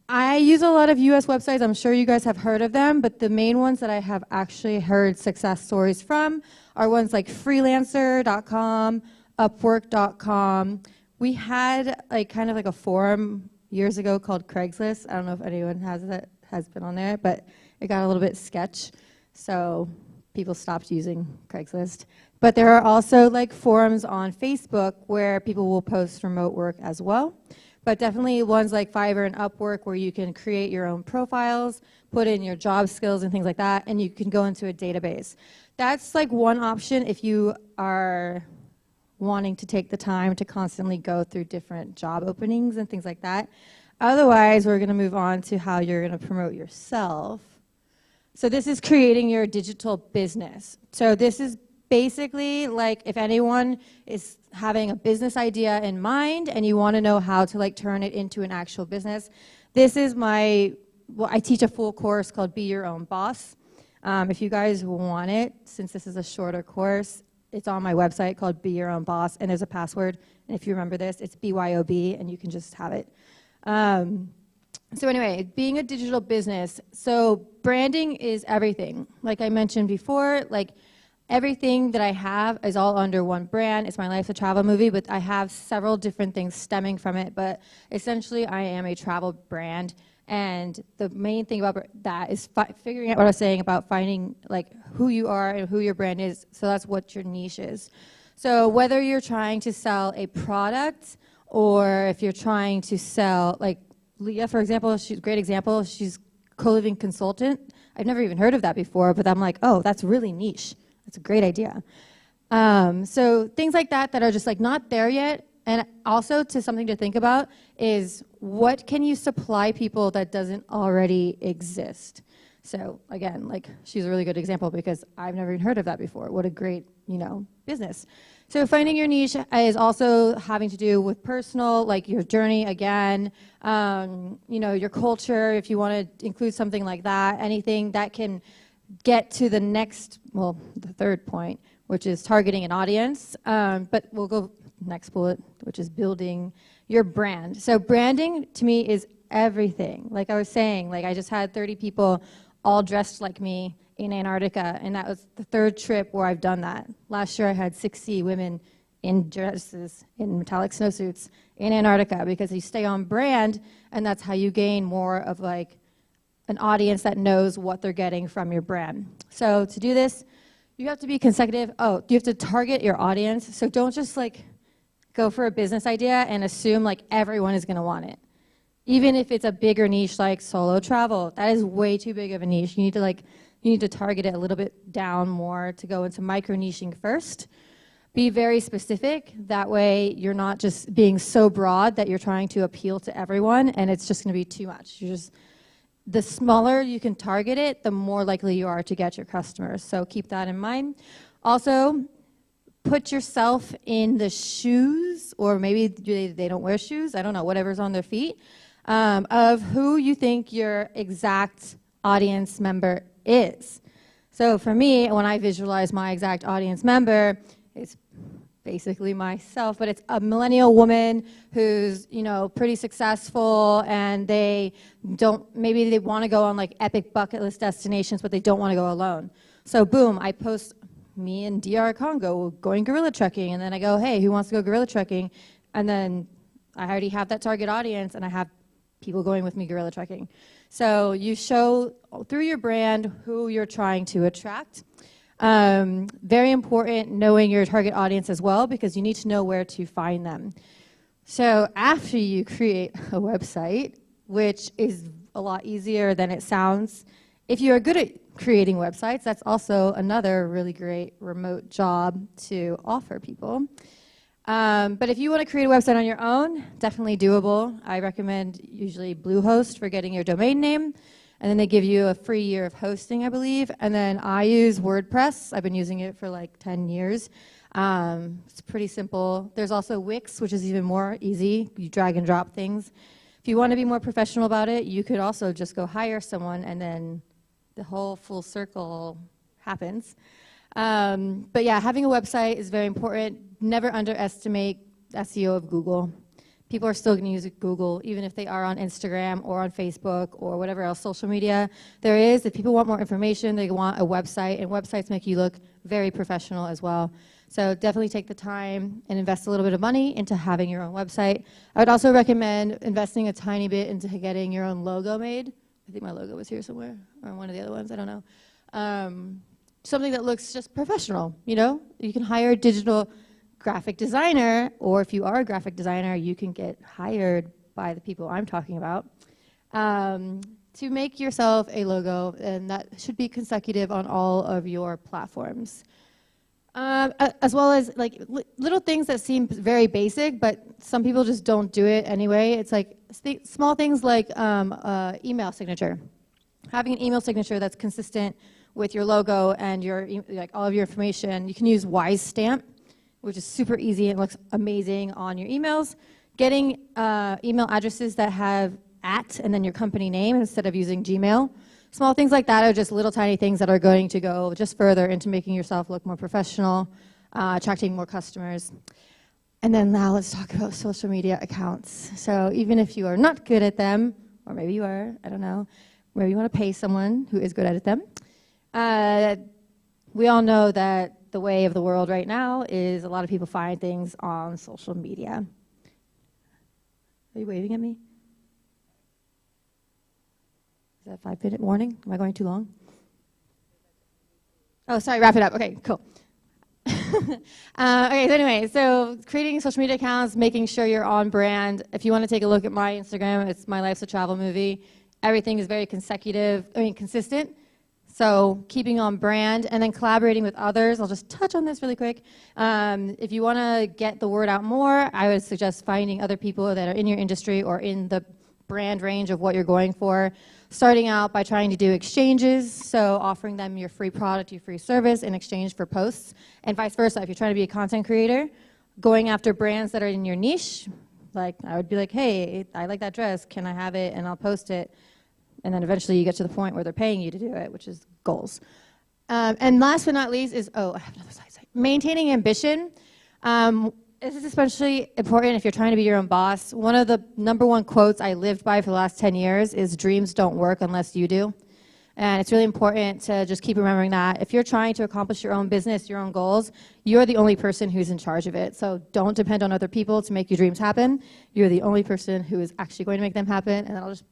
I use a lot of US websites. I'm sure you guys have heard of them, but the main ones that I have actually heard success stories from are ones like freelancer.com, upwork.com. We had like kind of like a forum years ago called Craigslist. I don't know if anyone has been on there, but it got a little bit sketch, so people stopped using Craigslist. But there are also like forums on Facebook where people will post remote work as well. But definitely ones like Fiverr and Upwork where you can create your own profiles, put in your job skills and things like that, and you can go into a database. That's like one option if you are wanting to take the time to constantly go through different job openings and things like that. Otherwise, we're going to move on to how you're going to promote yourself. So this is creating your digital business. So this is basically like if anyone is having a business idea in mind and you want to know how to like turn it into an actual business, this is I teach a full course called Be Your Own Boss. If you guys want it, since this is a shorter course, it's on my website called Be Your Own Boss, and there's a password, and if you remember this, it's BYOB, and you can just have it. So anyway, being a digital business, so branding is everything. Like I mentioned before, like everything that I have is all under one brand. It's my Life's a Travel movie, but I have several different things stemming from it. But essentially, I am a travel brand. And the main thing about that is figuring out what I was saying about finding like who you are and who your brand is. So that's what your niche is. So whether you're trying to sell a product or if you're trying to sell, like Leah, for example, she's a great example. She's co-living consultant. I've never even heard of that before, but I'm like, oh, that's really niche. That's a great idea. So things like that that are just like not there yet. And also to something to think about is what can you supply people that doesn't already exist? So again, like she's a really good example because I've never even heard of that before. What a great, business. So finding your niche is also having to do with personal, like your journey again, your culture, if you want to include something like that, anything that can get to the next, the third point, which is targeting an audience. But we'll go next bullet, which is building your brand. So branding to me is everything. Like I was saying, like I just had 30 people all dressed like me in Antarctica, and that was the third trip where I've done that. Last year I had 60 women in dresses, in metallic snowsuits in Antarctica, because you stay on brand, and that's how you gain more of like an audience that knows what they're getting from your brand. So to do this, you have to be consecutive. You have to target your audience. So don't just like go for a business idea and assume like everyone is gonna want it. Even if it's a bigger niche like solo travel, that is way too big of a niche. You need to target it a little bit down more to go into micro niching first. Be very specific. That way you're not just being so broad that you're trying to appeal to everyone and it's just gonna be too much. The smaller you can target it, the more likely you are to get your customers. So keep that in mind. Also, put yourself in the shoes, or maybe they don't wear shoes, I don't know, whatever's on their feet, of who you think your exact audience member is. So for me, when I visualize my exact audience member, it's basically myself, but it's a millennial woman who's, pretty successful, and maybe they want to go on like epic bucket list destinations, but they don't want to go alone. So boom, I post me in DR Congo going gorilla trekking, and then I go, hey, who wants to go gorilla trekking? And then I already have that target audience, and I have people going with me gorilla trekking. So you show through your brand who you're trying to attract. Very important knowing your target audience as well, because you need to know where to find them. So after you create a website, which is a lot easier than it sounds, if you are good at creating websites, that's also another really great remote job to offer people. But if you want to create a website on your own, definitely doable. I recommend usually Bluehost for getting your domain name, and then they give you a free year of hosting, I believe. And then I use WordPress. I've been using it for like 10 years. It's pretty simple. There's also Wix, which is even more easy. You drag and drop things. If you want to be more professional about it, you could also just go hire someone, and then the whole full circle happens. But yeah, having a website is very important. Never underestimate SEO of Google. People are still going to use Google, even if they are on Instagram or on Facebook or whatever else social media there is. If people want more information, they want a website, and websites make you look very professional as well. So definitely take the time and invest a little bit of money into having your own website. I would also recommend investing a tiny bit into getting your own logo made. I think my logo was here somewhere, or one of the other ones, I don't know. Something that looks just professional, You can hire a digital graphic designer, or if you are a graphic designer, you can get hired by the people I'm talking about to make yourself a logo, and that should be consecutive on all of your platforms. As well as like little things that seem very basic, but some people just don't do it anyway. It's like small things like email signature. Having an email signature that's consistent with your logo and your all of your information. You can use Wise Stamp, which is super easy and looks amazing on your emails. Getting email addresses that have @ and then your company name instead of using Gmail. Small things like that are just little tiny things that are going to go just further into making yourself look more professional, attracting more customers. And then now let's talk about social media accounts. So even if you are not good at them, or maybe you are, I don't know, maybe you want to pay someone who is good at them. We all know that the way of the world right now is a lot of people find things on social media. Are you waving at me? Is that a 5-minute warning? Am I going too long? Oh, sorry, wrap it up. Okay, cool. Okay, so anyway, so creating social media accounts, making sure you're on brand. If you want to take a look at my Instagram, it's My Life's a Travel Movie. Everything is very consistent. So keeping on brand and then collaborating with others. I'll just touch on this really quick. If you want to get the word out more, I would suggest finding other people that are in your industry or in the brand range of what you're going for. Starting out by trying to do exchanges, so offering them your free product, your free service in exchange for posts, and vice versa. If you're trying to be a content creator, going after brands that are in your niche, like I would be like, hey, I like that dress, can I have it, and I'll post it. And then eventually you get to the point where they're paying you to do it, which is goals. And last but not least is, I have another slide. Maintaining ambition. This is especially important if you're trying to be your own boss. One of the #1 quotes I lived by for the last 10 years is dreams don't work unless you do. And it's really important to just keep remembering that. If you're trying to accomplish your own business, your own goals, you're the only person who's in charge of it. So don't depend on other people to make your dreams happen. You're the only person who is actually going to make them happen. And then I'll just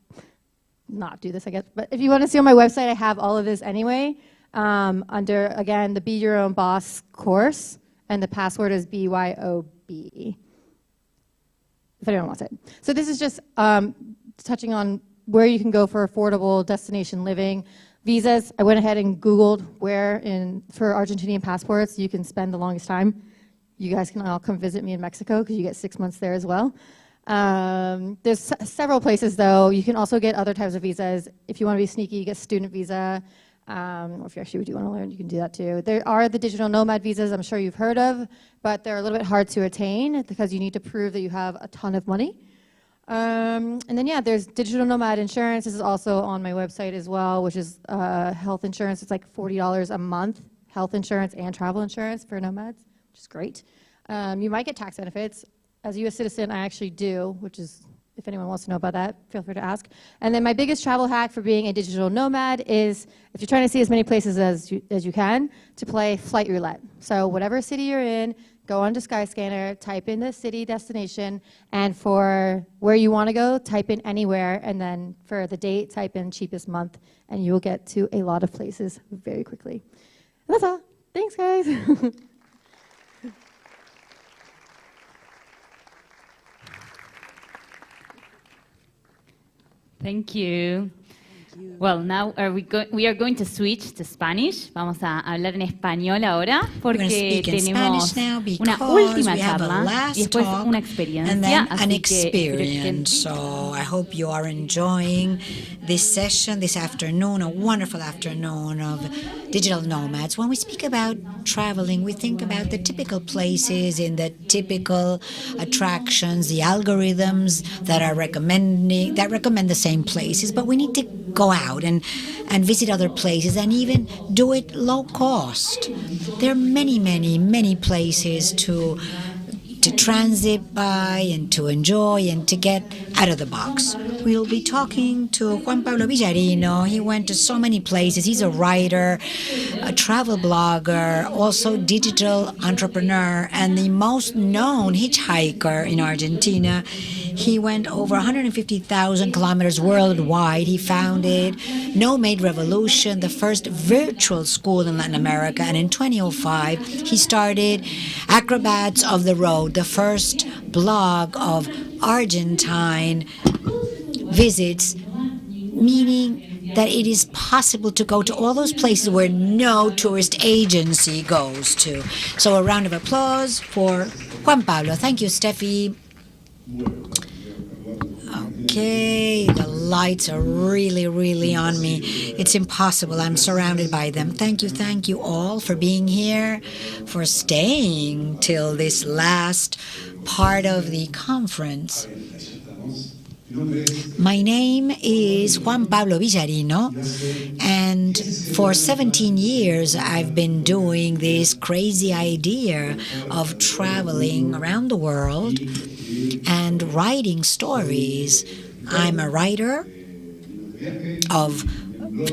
not do this, I guess. But if you want to see on my website, I have all of this anyway. Under, again, the Be Your Own Boss course. And the password is BYOB, if anyone wants it. So this is just touching on where you can go for affordable destination living. Visas, I went ahead and Googled where for Argentinian passports you can spend the longest time. You guys can all come visit me in Mexico because you get 6 months there as well. There's several places though. You can also get other types of visas. If you want to be sneaky, you get student visa. Or if you actually do want to learn, you can do that too. There are the digital nomad visas I'm sure you've heard of, but they're a little bit hard to attain because you need to prove that you have a ton of money. And then yeah, there's digital nomad insurance. This is also on my website as well, which is health insurance. It's like $40 a month, health insurance and travel insurance for nomads, which is great. You might get tax benefits. As a U.S. citizen, I actually do, which is, if anyone wants to know about that, feel free to ask. And then my biggest travel hack for being a digital nomad is, if you're trying to see as many places as you can, to play flight roulette. So whatever city you're in, go onto Skyscanner, type in the city destination, and for where you want to go, type in anywhere, and then for the date, type in cheapest month, and you will get to a lot of places very quickly. And that's all. Thanks, guys. Thank you. Well, now we are going to switch to Spanish. Vamos a hablar en español ahora porque tenemos una última charla y después una experiencia. An experience. So I hope you are enjoying this session this afternoon, a wonderful afternoon of digital nomads. When we speak about traveling, we think about the typical places in the typical attractions, the algorithms that recommend the same places, but we need to go out and visit other places and even do it low cost. There are many places to transit by and to enjoy and to get out of the box. We'll be talking to Juan Pablo Villarino. He went to so many places. He's a writer, a travel blogger, also digital entrepreneur, and the most known hitchhiker in Argentina. He went over 150,000 kilometers worldwide. He founded Nomad Revolution, the first virtual school in Latin America, and in 2005 he started Acrobats of the Road, the first blog of Argentine visits, meaning that it is possible to go to all those places where no tourist agency goes to. So a round of applause for Juan Pablo. Thank you, Steffi. Okay, the lights are really on me. It's impossible. I'm surrounded by them. Thank you all for being here, for staying till this last part of the conference. My name is Juan Pablo Villarino, and for 17 years I've been doing this crazy idea of traveling around the world and writing stories. I'm a writer of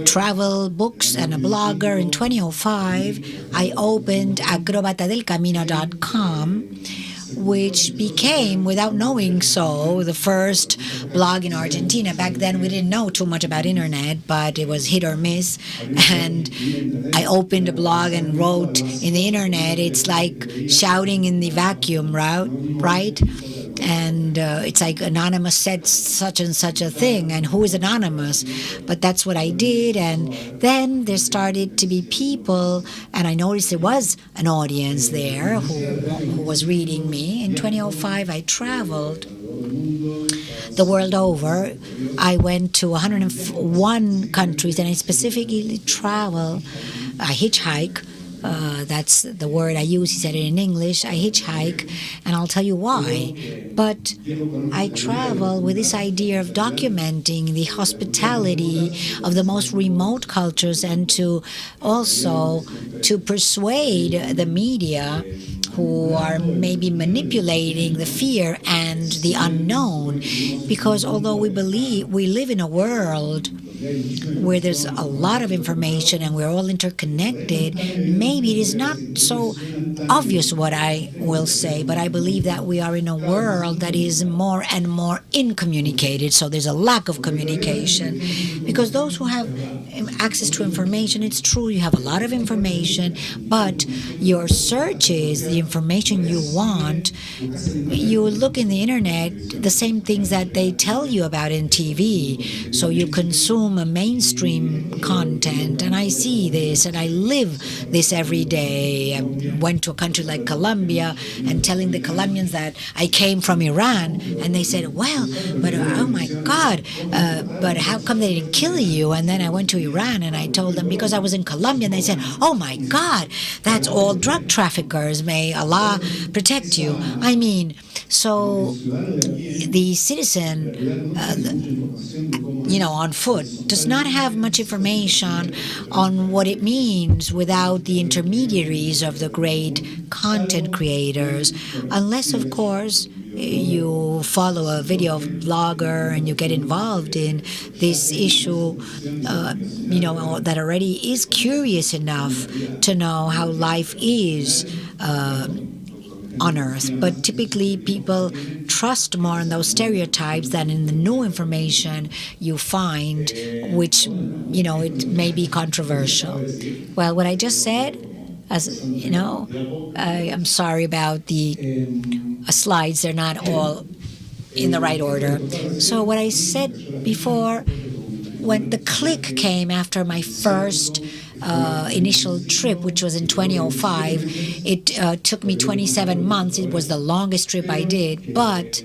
travel books and a blogger. In 2005, I opened acrobatadelcamino.com, which became, without knowing so, the first blog in Argentina. Back then, we didn't know too much about internet, but it was hit or miss. And I opened a blog and wrote in the internet. It's like shouting in the vacuum, right? And it's like Anonymous said such and such a thing, and who is Anonymous? But that's what I did, and then there started to be people, and I noticed there was an audience there who was reading me. In 2005, I traveled the world over. I went to 101 countries, and I specifically travel. I hitchhike. That's the word I use. He said it in English. I hitchhike, and I'll tell you why. But I travel with this idea of documenting the hospitality of the most remote cultures, and to also to persuade the media who are maybe manipulating the fear and the unknown. Because although we believe we live in a world where there's a lot of information and we're all interconnected, maybe it is not so obvious what I will say, but I believe that we are in a world that is more and more incommunicated, so there's a lack of communication. Because those who have access to information, it's true, you have a lot of information, but your searches, the information you want, you look in the internet, the same things that they tell you about in TV, so you consume a mainstream content. And I see this and I live this every day. I went to a country like Colombia and telling the Colombians that I came from Iran, and they said, well, but oh my God, but how come they didn't kill you? And then I went to Iran and I told them because I was in Colombia, and they said, oh my God, that's all drug traffickers. May Allah protect you. I mean, so the citizen, on foot does not have much information on what it means without the intermediaries of the great content creators, unless, of course, you follow a video blogger and you get involved in this issue, that already is curious enough to know how life is on Earth. But typically people trust more in those stereotypes than in the new information you find, which, it may be controversial. Well, what I just said, I'm sorry about the slides. They're not all in the right order. So what I said before, when the click came after my first initial trip, which was in 2005, it took me 27 months. It was the longest trip I did, but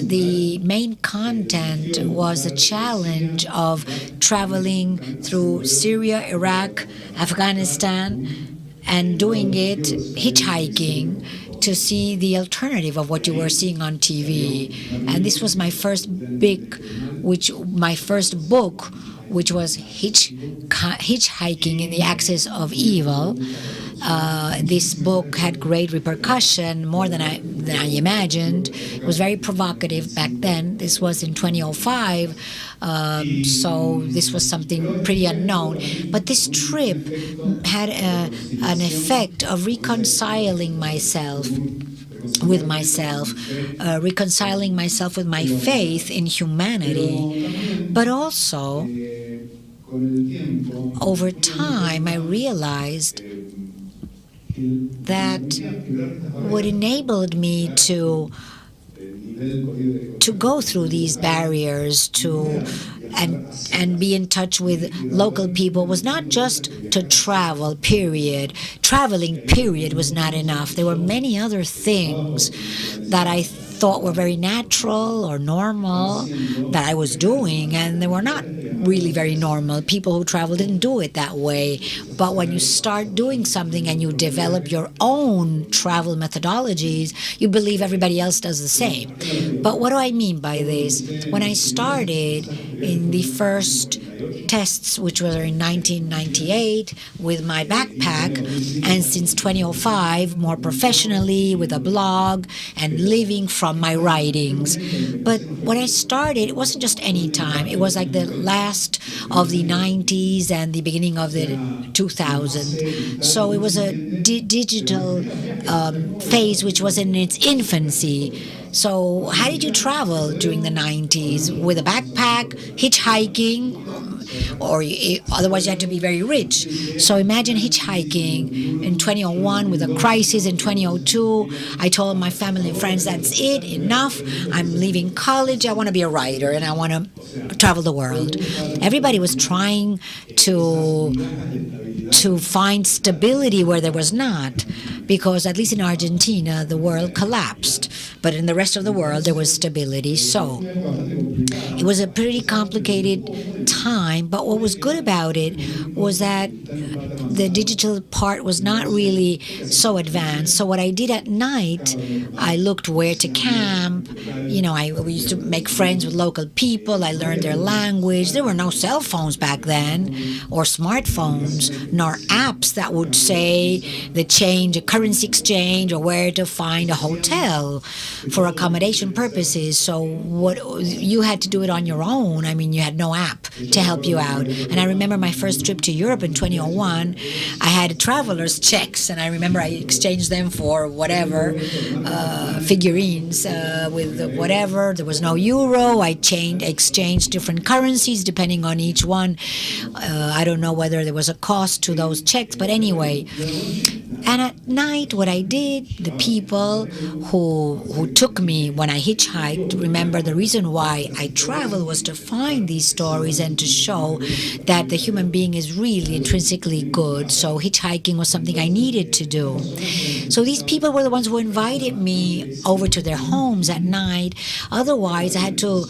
the main content was the challenge of traveling through Syria, Iraq, Afghanistan, and doing it hitchhiking to see the alternative of what you were seeing on TV. And this was my first book, which was Hitchhiking in the Axis of Evil. This book had great repercussion, more than I imagined. It was very provocative back then. This was in 2005, so this was something pretty unknown. But this trip had an effect of reconciling myself with myself, reconciling myself with my faith in humanity. But also, over time, I realized that what enabled me to go through these barriers and be in touch with local people was not just to travel, period. Traveling, period, was not enough. There were many other things that I thought were very natural or normal that I was doing, and they were not really very normal. People who travel didn't do it that way. But when you start doing something and you develop your own travel methodologies, you believe everybody else does the same. But what do I mean by this? When I started in the first tests, which were in 1998, with my backpack, and since 2005, more professionally with a blog and living from my writings. But when I started, it wasn't just any time. It was like the last of the 90s and the beginning of the 2000s. So it was a digital phase which was in its infancy. So how did you travel during the 90s? With a backpack, hitchhiking, or otherwise you had to be very rich. So imagine hitchhiking in 2001 with a crisis in 2002. I told my family and friends, that's it, enough. I'm leaving college. I want to be a writer and I want to travel the world. Everybody was trying to find stability where there was not, because at least in Argentina, the world collapsed. But in the rest of the world, there was stability. So it was a pretty complicated time. But what was good about it was that the digital part was not really so advanced. So what I did at night, I looked where to camp. You know, we used to make friends with local people. I learned their language. There were no cell phones back then, or smartphones, nor apps that would say the change, a currency exchange, or where to find a hotel for accommodation purposes. So what you had to do it on your own. I mean, you had no app to help you out. And I remember my first trip to Europe in 2001. I had traveler's checks, and I remember I exchanged them for whatever, figurines with whatever. There was no euro. I exchanged different currencies depending on each one. I don't know whether there was a cost to those checks, but anyway. And at night, what I did, the people who took me when I hitchhiked, remember the reason why I traveled was to find these stories and to show that the human being is really intrinsically good. So hitchhiking was something I needed to do. So these people were the ones who invited me over to their homes at night. Otherwise, I had to,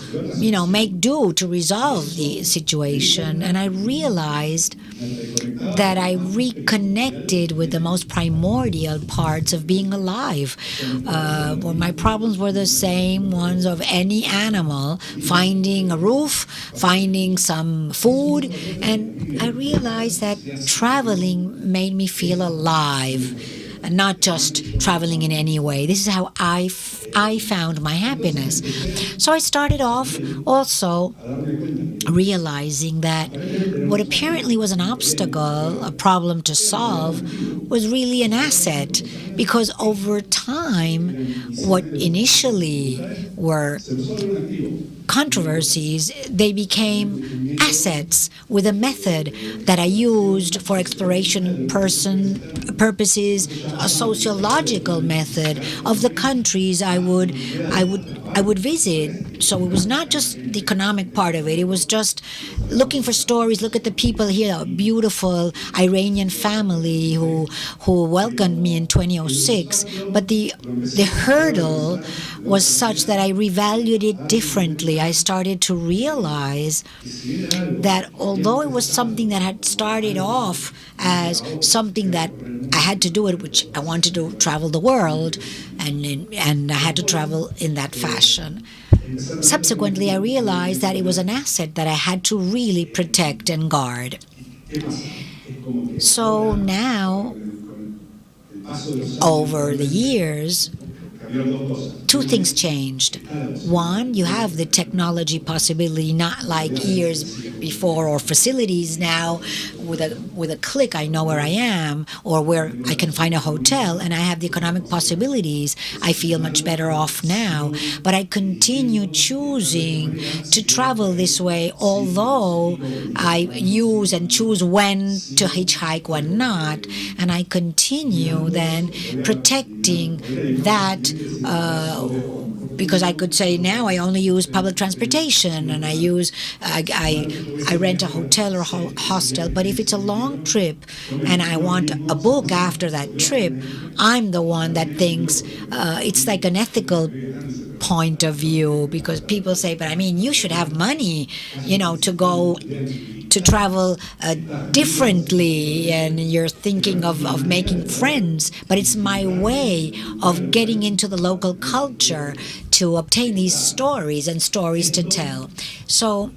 make do to resolve the situation. And I realized that I reconnected with the most primordial parts of being alive. Well, my problems were the same ones of any animal, finding a roof, finding some food, and I realized that traveling made me feel alive. And not just traveling in any way. This is how I found my happiness. So I started off also realizing that what apparently was an obstacle, a problem to solve, was really an asset, because over time, what initially were controversies, they became assets with a method that I used for exploration purposes, a sociological method of the countries I would visit. So it was not just the economic part of it. It was just looking for stories. Look at the people here, a beautiful Iranian family who welcomed me in 2006. But the hurdle was such that I revalued it differently. I started to realize that although it was something that had started off as something that I had to do it, which I wanted to travel the world, and I had to travel in that fashion. Subsequently, I realized that it was an asset that I had to really protect and guard. So now, over the years, two things changed. One, you have the technology possibility, not like years before, or facilities now. With a click, I know where I am or where I can find a hotel, and I have the economic possibilities. I feel much better off now. But I continue choosing to travel this way, although I use and choose when to hitchhike, when not. And I continue then protecting that, because I could say now I only use public transportation, and I rent a hotel or hostel. But if it's a long trip and I want a book after that trip, I'm the one that thinks it's like an ethical point of view, because people say, but I mean, you should have money, to go to travel differently, and you're thinking of making friends. But it's my way of getting into the local culture to obtain these stories and stories to tell. So,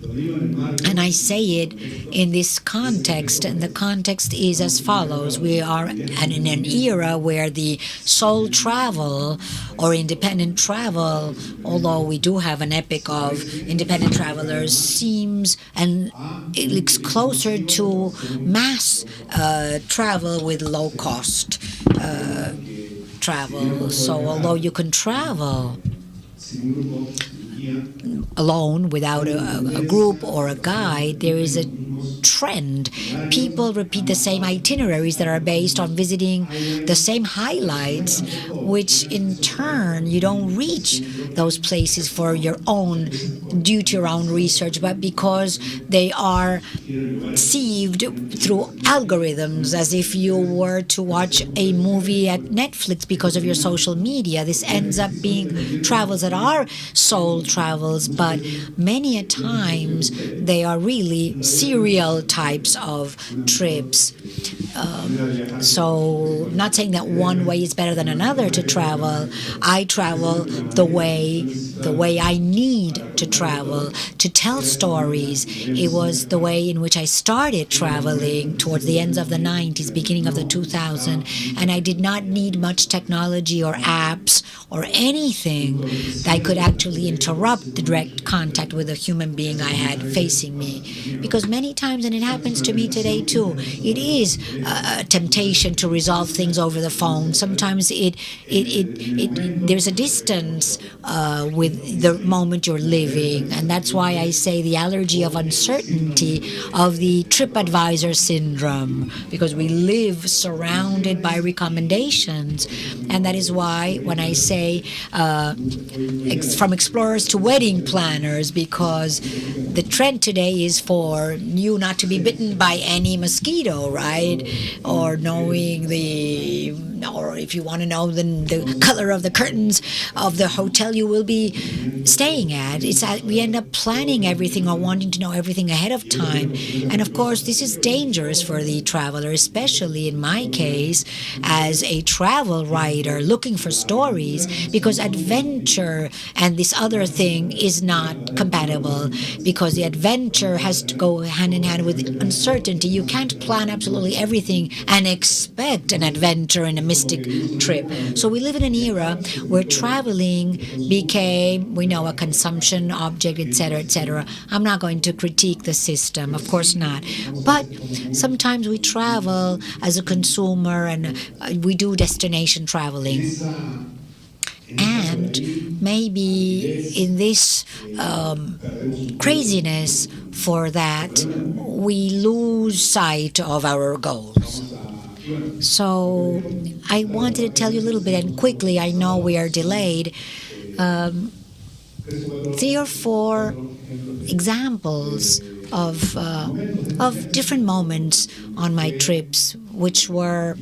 and I say it in this context, and the context is as follows. We are in an era where the soul travel or independent travel, although we do have an epic of independent travelers, seems and it looks closer to mass travel with low cost travel. So although you can travel alone without a group or a guide, there is a trend. People repeat the same itineraries that are based on visiting the same highlights, which in turn you don't reach those places for your own, due to your own research, but because they are sieved through algorithms, as if you were to watch a movie at Netflix because of your social media. This ends up being travels that are soul travels, but many a times they are really serial types of trips. So not saying that one way is better than another to travel. I travel the way I need to travel to tell stories. It was the way in which I started traveling towards the ends of the 90s, beginning of the 2000s, and I did not need much technology or apps or anything that could actually interrupt the direct contact with a human being I had facing me. Because many times, and it happens to me today too, it is a temptation to resolve things over the phone. Sometimes there's a distance with the moment you're living, and that's why I say the allergy of uncertainty, of the TripAdvisor syndrome, because we live surrounded by recommendations. And that is why when I say from explorers to wedding planners, because the trend today is for you not to be bitten by any mosquito, right? Or knowing or if you want to know the color of the curtains of the hotel you will be staying at. It's that we end up planning everything or wanting to know everything ahead of time. And of course, this is dangerous for the traveler, especially in my case as a travel writer looking for stories, because adventure and this other thing is not compatible, because the adventure has to go hand in hand with uncertainty. You can't plan absolutely everything and expect an adventure in a mystic trip. So we live in an era where traveling became, we know, a consumption object, etc., etc. I'm not going to critique the system, of course not. But sometimes we travel as a consumer, and we do destination traveling. And maybe in this craziness for that, we lose sight of our goals. So I wanted to tell you a little bit, and quickly, I know we are delayed, 3 or 4 examples of different moments on my trips which were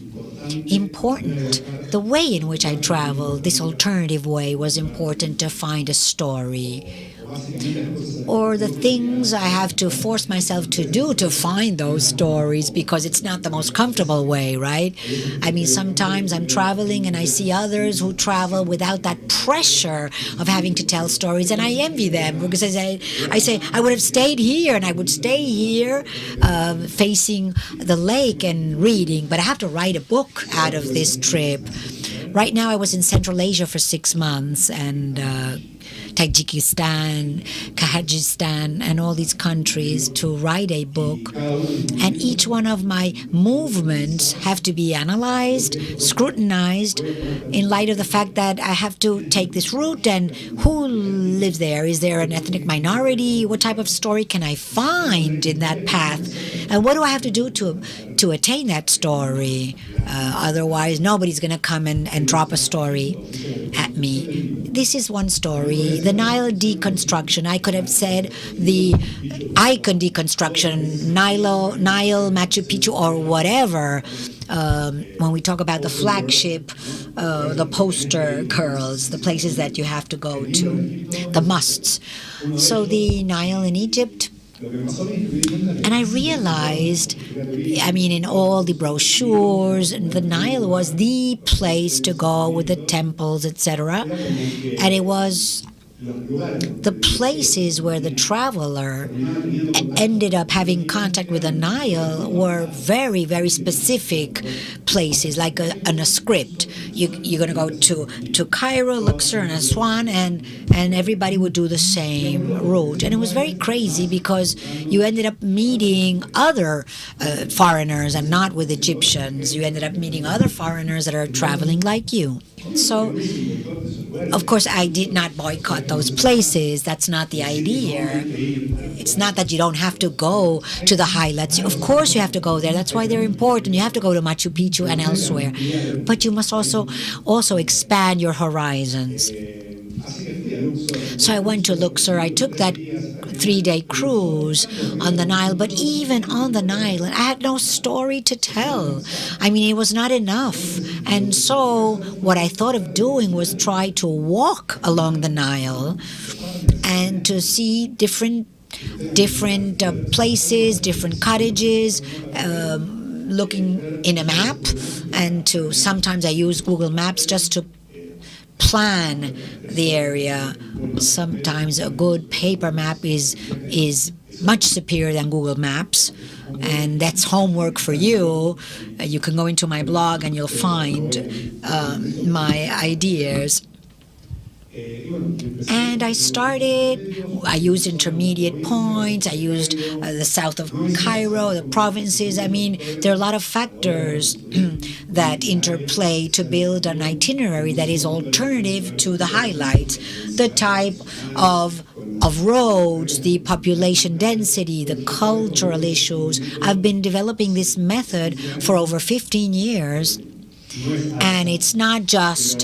important. The way in which I traveled, this alternative way, was important to find a story. Or the things I have to force myself to do to find those stories, because it's not the most comfortable way, right? I mean, sometimes I'm traveling and I see others who travel without that pressure of having to tell stories, and I envy them, because I say I would have stayed here, and I would stay here facing the lake and reading, but I have to write a book out of this trip. Right now I was in Central Asia for 6 months, and Tajikistan, Kyrgyzstan, and all these countries to write a book. And each one of my movements have to be analyzed, scrutinized, in light of the fact that I have to take this route, and who lives there? Is there an ethnic minority? What type of story can I find in that path? And what do I have to do to attain that story? Otherwise, nobody's going to come and drop a story at me. This is one story. The Nile deconstruction. I could have said the icon deconstruction, Nile, Machu Picchu, or whatever. When we talk about the flagship, the poster girls, the places that you have to go to, the musts. So the Nile in Egypt. And I realized, I mean, in all the brochures, the Nile was the place to go with the temples, etc. And it was the places where the traveler ended up having contact with the Nile were very, very specific places, like in a script. You're going to go to Cairo, Luxor, and Aswan, and everybody would do the same route. And it was very crazy because you ended up meeting other foreigners and not with Egyptians. You ended up meeting other foreigners that are traveling like you. So, of course, I did not boycott those places. That's not the idea. It's not that you don't have to go to the highlights. Of course you have to go there. That's why they're important. You have to go to Machu Picchu and elsewhere. But you must also expand your horizons. So I went to Luxor. I took that 3-day cruise on the Nile, but even on the Nile, I had no story to tell. I mean, it was not enough. And so what I thought of doing was try to walk along the Nile and to see different places, different cottages, looking in a map, and to sometimes I use Google Maps just to plan the area. Sometimes a good paper map is much superior than Google Maps, and that's homework for you. You can go into my blog and you'll find my ideas. And I used intermediate points. I used the south of Cairo, the provinces. I mean, there are a lot of factors that interplay to build an itinerary that is alternative to the highlights. The type of roads, the population density, the cultural issues. I've been developing this method for over 15 years. And it's not just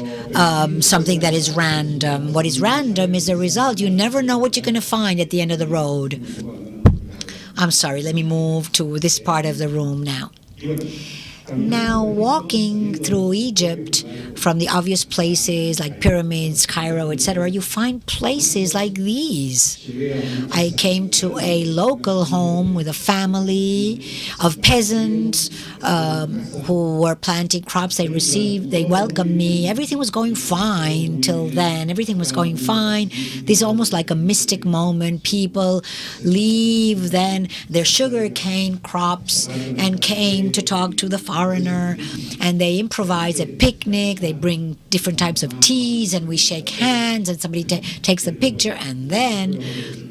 something that is random. What is random is the result. You never know what you're going to find at the end of the road. I'm sorry, let me move to this part of the room now. Now, walking through Egypt, from the obvious places like pyramids, Cairo, etc., you find places like these. I came to a local home with a family of peasants who were planting crops. They welcomed me. Everything was going fine till then. Everything was going fine. This is almost like a mystic moment. People leave then their sugarcane crops and came to talk to the foreigner, and they improvise a picnic. They bring different types of teas, and we shake hands, and somebody takes a picture, and then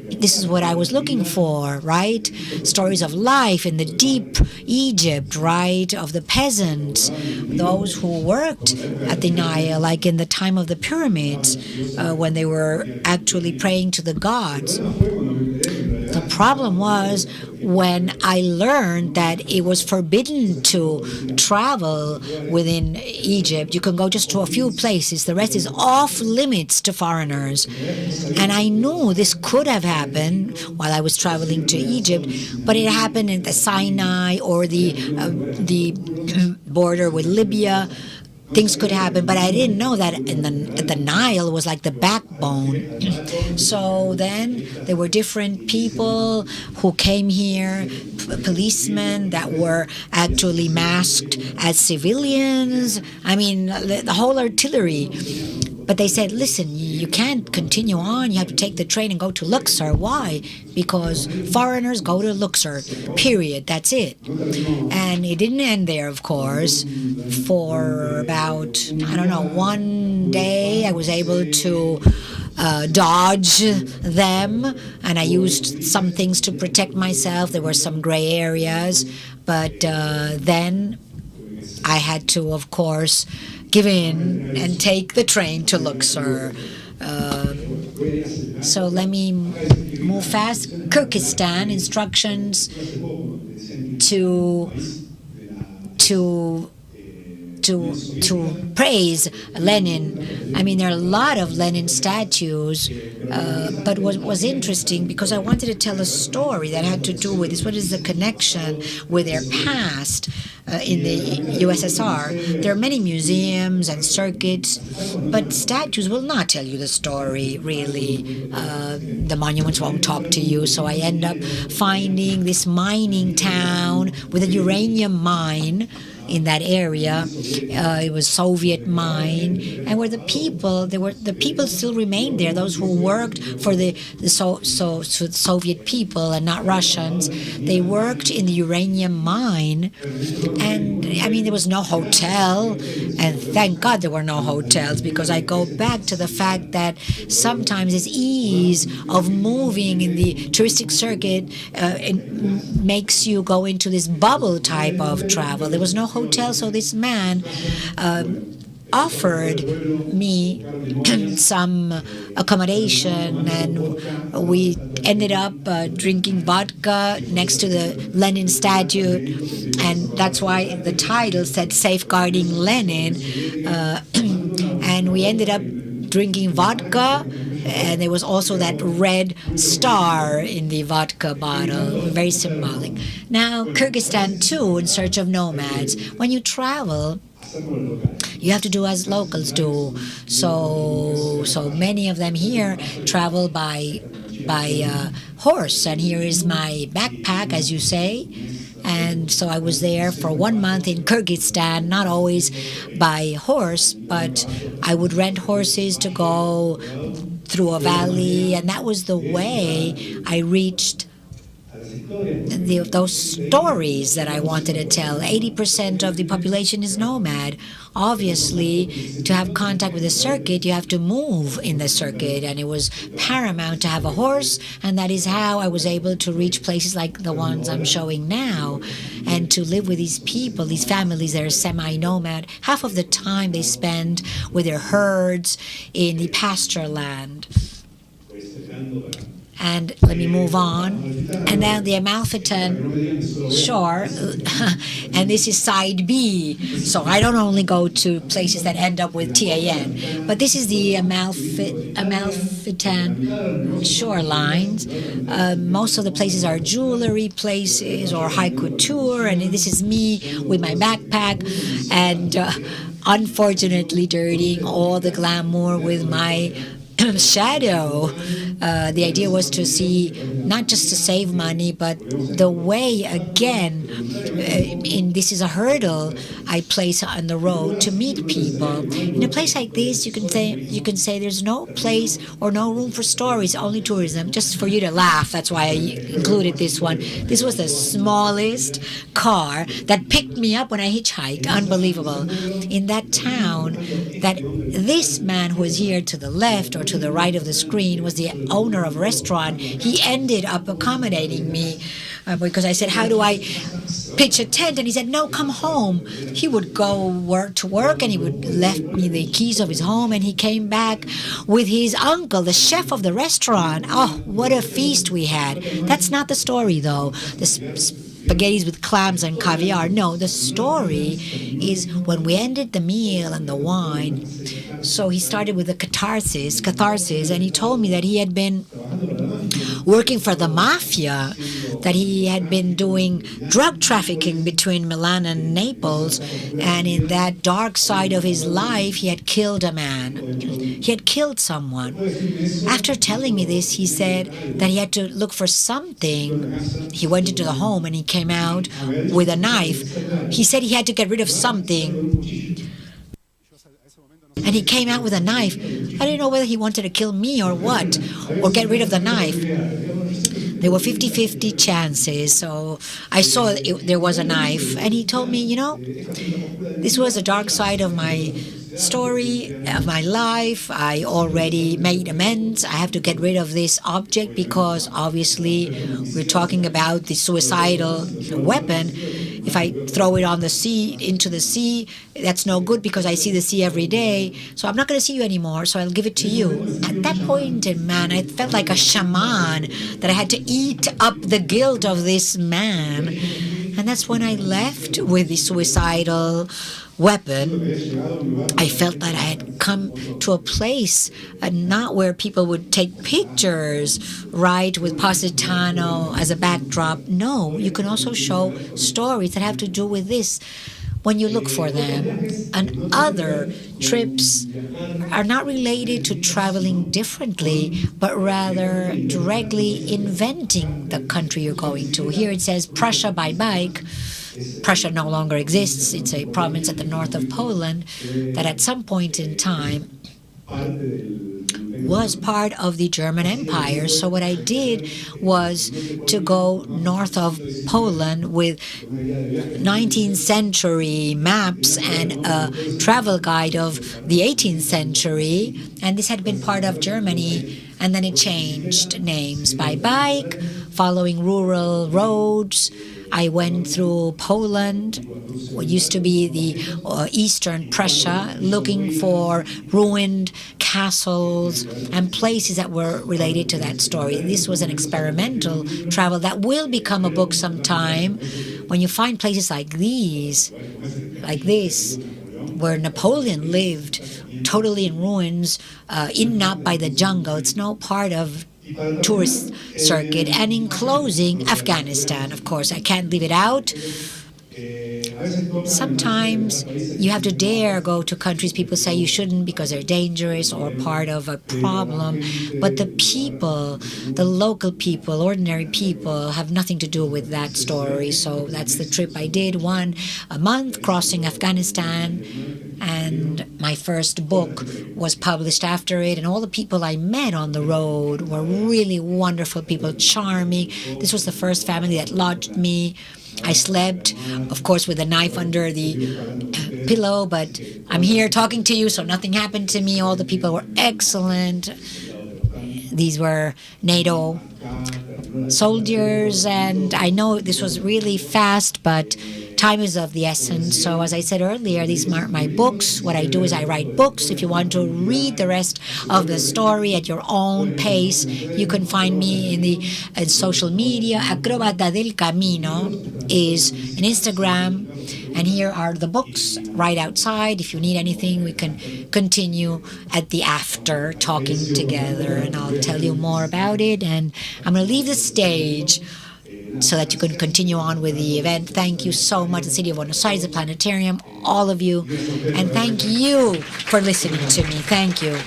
this is what I was looking for, right? Stories of life in the deep Egypt, right, of the peasants, those who worked at the Nile, like in the time of the pyramids, when they were actually praying to the gods. The problem was when I learned that it was forbidden to travel within Egypt. You can go just to a few places. The rest is off limits to foreigners. And I knew this could have happened while I was traveling to Egypt, but it happened in the Sinai or the border with Libya. Things could happen, but I didn't know that the Nile was like the backbone. So then there were different people who came here, policemen that were actually masked as civilians. I mean, the whole artillery. But they said, listen, you can't continue on. You have to take the train and go to Luxor. Why? Because foreigners go to Luxor, period. That's it. And it didn't end there, of course. For about, I don't know, one day I was able to dodge them, and I used some things to protect myself. There were some gray areas. But then I had to, of course, give in and take the train to Luxor. So let me move fast. Kyrgyzstan, instructions to praise Lenin. I mean, there are a lot of Lenin statues, but what was interesting, because I wanted to tell a story that had to do with this. What is the connection with their past in the USSR? There are many museums and circuits, but statues will not tell you the story, really. The monuments won't talk to you, so I end up finding this mining town with a uranium mine in that area. It was Soviet mine, and where the people still remained there. Those who worked for the Soviet people and not Russians. They worked in the uranium mine, and I mean there was no hotel, and thank God there were no hotels, because I go back to the fact that sometimes this ease of moving in the touristic circuit makes you go into this bubble type of travel. There was no hotel, so this man offered me some accommodation, and we ended up drinking vodka next to the Lenin statue, and that's why the title said Safeguarding Lenin. And we ended up drinking vodka, and there was also that red star in the vodka bottle, very symbolic. Now, Kyrgyzstan too, in search of nomads. When you travel, you have to do as locals do. So many of them here travel by horse, and here is my backpack, as you say. And so I was there for 1 month in Kyrgyzstan, not always by horse, but I would rent horses to go through a valley, and that was the way I reached those stories that I wanted to tell. 80% of the population is nomad. Obviously, to have contact with the circuit, you have to move in the circuit, and it was paramount to have a horse, and that is how I was able to reach places like the ones I'm showing now, and to live with these people, these families that are semi-nomad. Half of the time they spend with their herds in the pasture land. And let me move on. And then the Amalfitane shore, and this is side B. So I don't only go to places that end up with TAN, but this is the Amalfitane shorelines. Most of the places are jewelry places or high couture, and this is me with my backpack, and unfortunately dirtying all the glamour with my shadow. The idea was to see, not just to save money, but the way, again, this is a hurdle I place on the road to meet people. In a place like this, you can say there's no place or no room for stories, only tourism, just for you to laugh. That's why I included this one. This was the smallest car that picked me up when I hitchhiked. Unbelievable. In that town, that this man who is here to the left or to the right of the screen was the owner of a restaurant. He ended up accommodating me because I said, how do I pitch a tent? And he said, no, come home. He would go to work, and he would left me the keys of his home, and he came back with his uncle, the chef of the restaurant. Oh, what a feast we had. That's not the story, though. The spaghettis with clams and caviar. No, the story is when we ended the meal and the wine. So he started with a catharsis, and he told me that he had been working for the mafia, that he had been doing drug trafficking between Milan and Naples, and in that dark side of his life, he had killed a man. He had killed someone. After telling me this, he said that he had to look for something. He went into the home, and he came out with a knife. He said he had to get rid of something. And he came out with a knife. I didn't know whether he wanted to kill me or what, or get rid of the knife. There were 50-50 chances, so I saw there was a knife. And he told me, this was a dark side of my story, of my life. I already made amends. I have to get rid of this object because obviously we're talking about the suicidal weapon. If I throw it on the sea, into the sea, that's no good because I see the sea every day. So I'm not going to see you anymore, so I'll give it to you. At that point, man, I felt like a shaman, that I had to eat up the guilt of this man. And that's when I left with the suicidal weapon. I felt that I had come to a place not where people would take pictures, right, with Positano as a backdrop. No, you can also show stories that have to do with this when you look for them. And other trips are not related to traveling differently, but rather directly inventing the country you're going to. Here it says Prussia by bike. Prussia no longer exists. It's a province at the north of Poland that at some point in time was part of the German Empire. So what I did was to go north of Poland with 19th century maps and a travel guide of the 18th century. And this had been part of Germany, and then it changed names by bike, following rural roads. I went through Poland, what used to be the Eastern Prussia, looking for ruined castles and places that were related to that story. This was an experimental travel that will become a book sometime. When you find places like these, like this, where Napoleon lived, totally in ruins, eaten up by the jungle, it's no part of tourist circuit. And in closing, Afghanistan, of course, I can't leave it out. Sometimes you have to dare go to countries people say you shouldn't because they're dangerous or part of a problem. But the people, the local people, ordinary people, have nothing to do with that story. So that's the trip I did, a month crossing Afghanistan. And my first book was published after it. And all the people I met on the road were really wonderful people, charming. This was the first family that lodged me. I slept, of course, with a knife under the pillow, but I'm here talking to you, so nothing happened to me. All the people were excellent. These were NATO soldiers, and I know this was really fast, but time is of the essence. So as I said earlier, these are my books. What I do is I write books. If you want to read the rest of the story at your own pace, you can find me in social media. Acróbata del Camino is an Instagram, and here are the books right outside. If you need anything, we can continue at the after talking together, and I'll tell you more about it. And I'm going to leave the stage so that you can continue on with the event. Thank you so much, the City of Buenos Aires, the Planetarium, all of you. And thank you for listening to me. Thank you.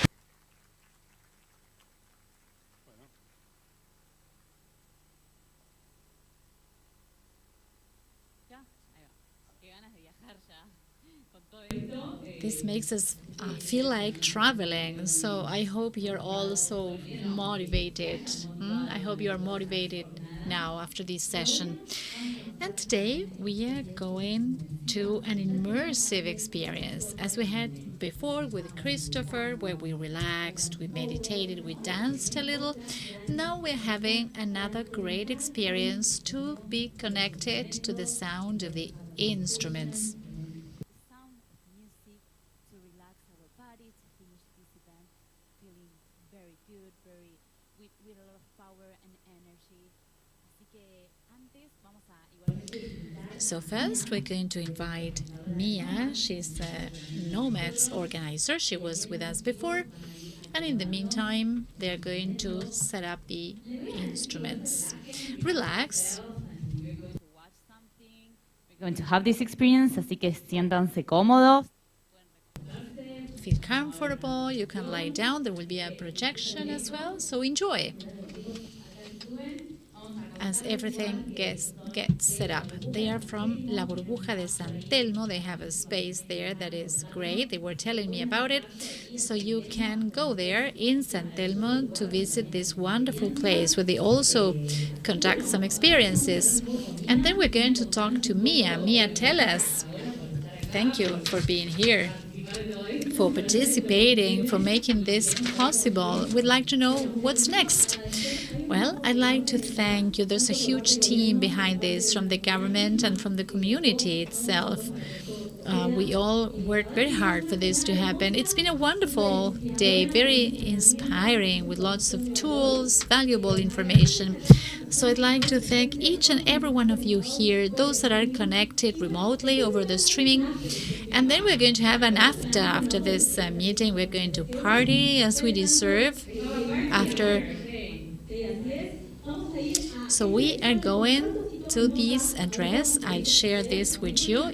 This makes us feel like traveling, so I hope you're all so motivated. I hope you are motivated now after this session. And today we are going to an immersive experience, as we had before with Christopher, where we relaxed, we meditated, we danced a little. Now we're having another great experience to be connected to the sound of the instruments. So first we're going to invite Mia. She's a Nomads organizer. She was with us before. And in the meantime, they're going to set up the instruments. Relax. We're going to have this experience, así que siéntanse cómodos. Feel comfortable. You can lie down. There will be a projection as well. So enjoy as everything gets set up. They are from La Burbuja de San Telmo. They have a space there that is great. They were telling me about it. So you can go there in San Telmo to visit this wonderful place where they also conduct some experiences. And then we're going to talk to Mia. Mia, tell us. Thank you for being here, for participating, for making this possible. We'd like to know what's next. Well, I'd like to thank you. There's a huge team behind this from the government and from the community itself. We all worked very hard for this to happen. It's been a wonderful day, very inspiring, with lots of tools, valuable information. So I'd like to thank each and every one of you here, those that are connected remotely over the streaming. And then we're going to have an after this meeting. We're going to party as we deserve after. So we are going to this address. I'll share this with you.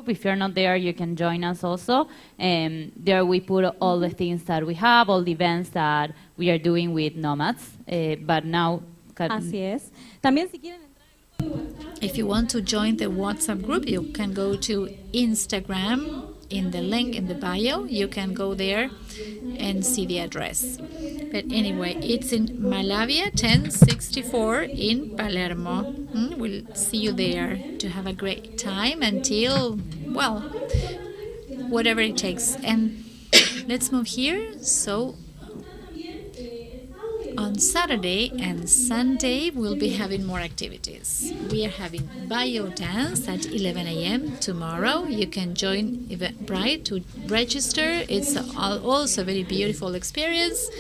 group. If you're not there, you can join us also. There we put all the things that we have, all the events that we are doing with Nomads. But now... Así es. También si quieren If you want to join the WhatsApp group, you can go to Instagram in the link in the bio. You can go there and see the address. But anyway, it's in Malavia 1064 in Palermo. We'll see you there to have a great time until, well, whatever it takes. And let's move here. So on Saturday and Sunday, we'll be having more activities. We are having bio dance at 11 a.m. tomorrow. You can join Eventbrite to register. It's also a very beautiful experience.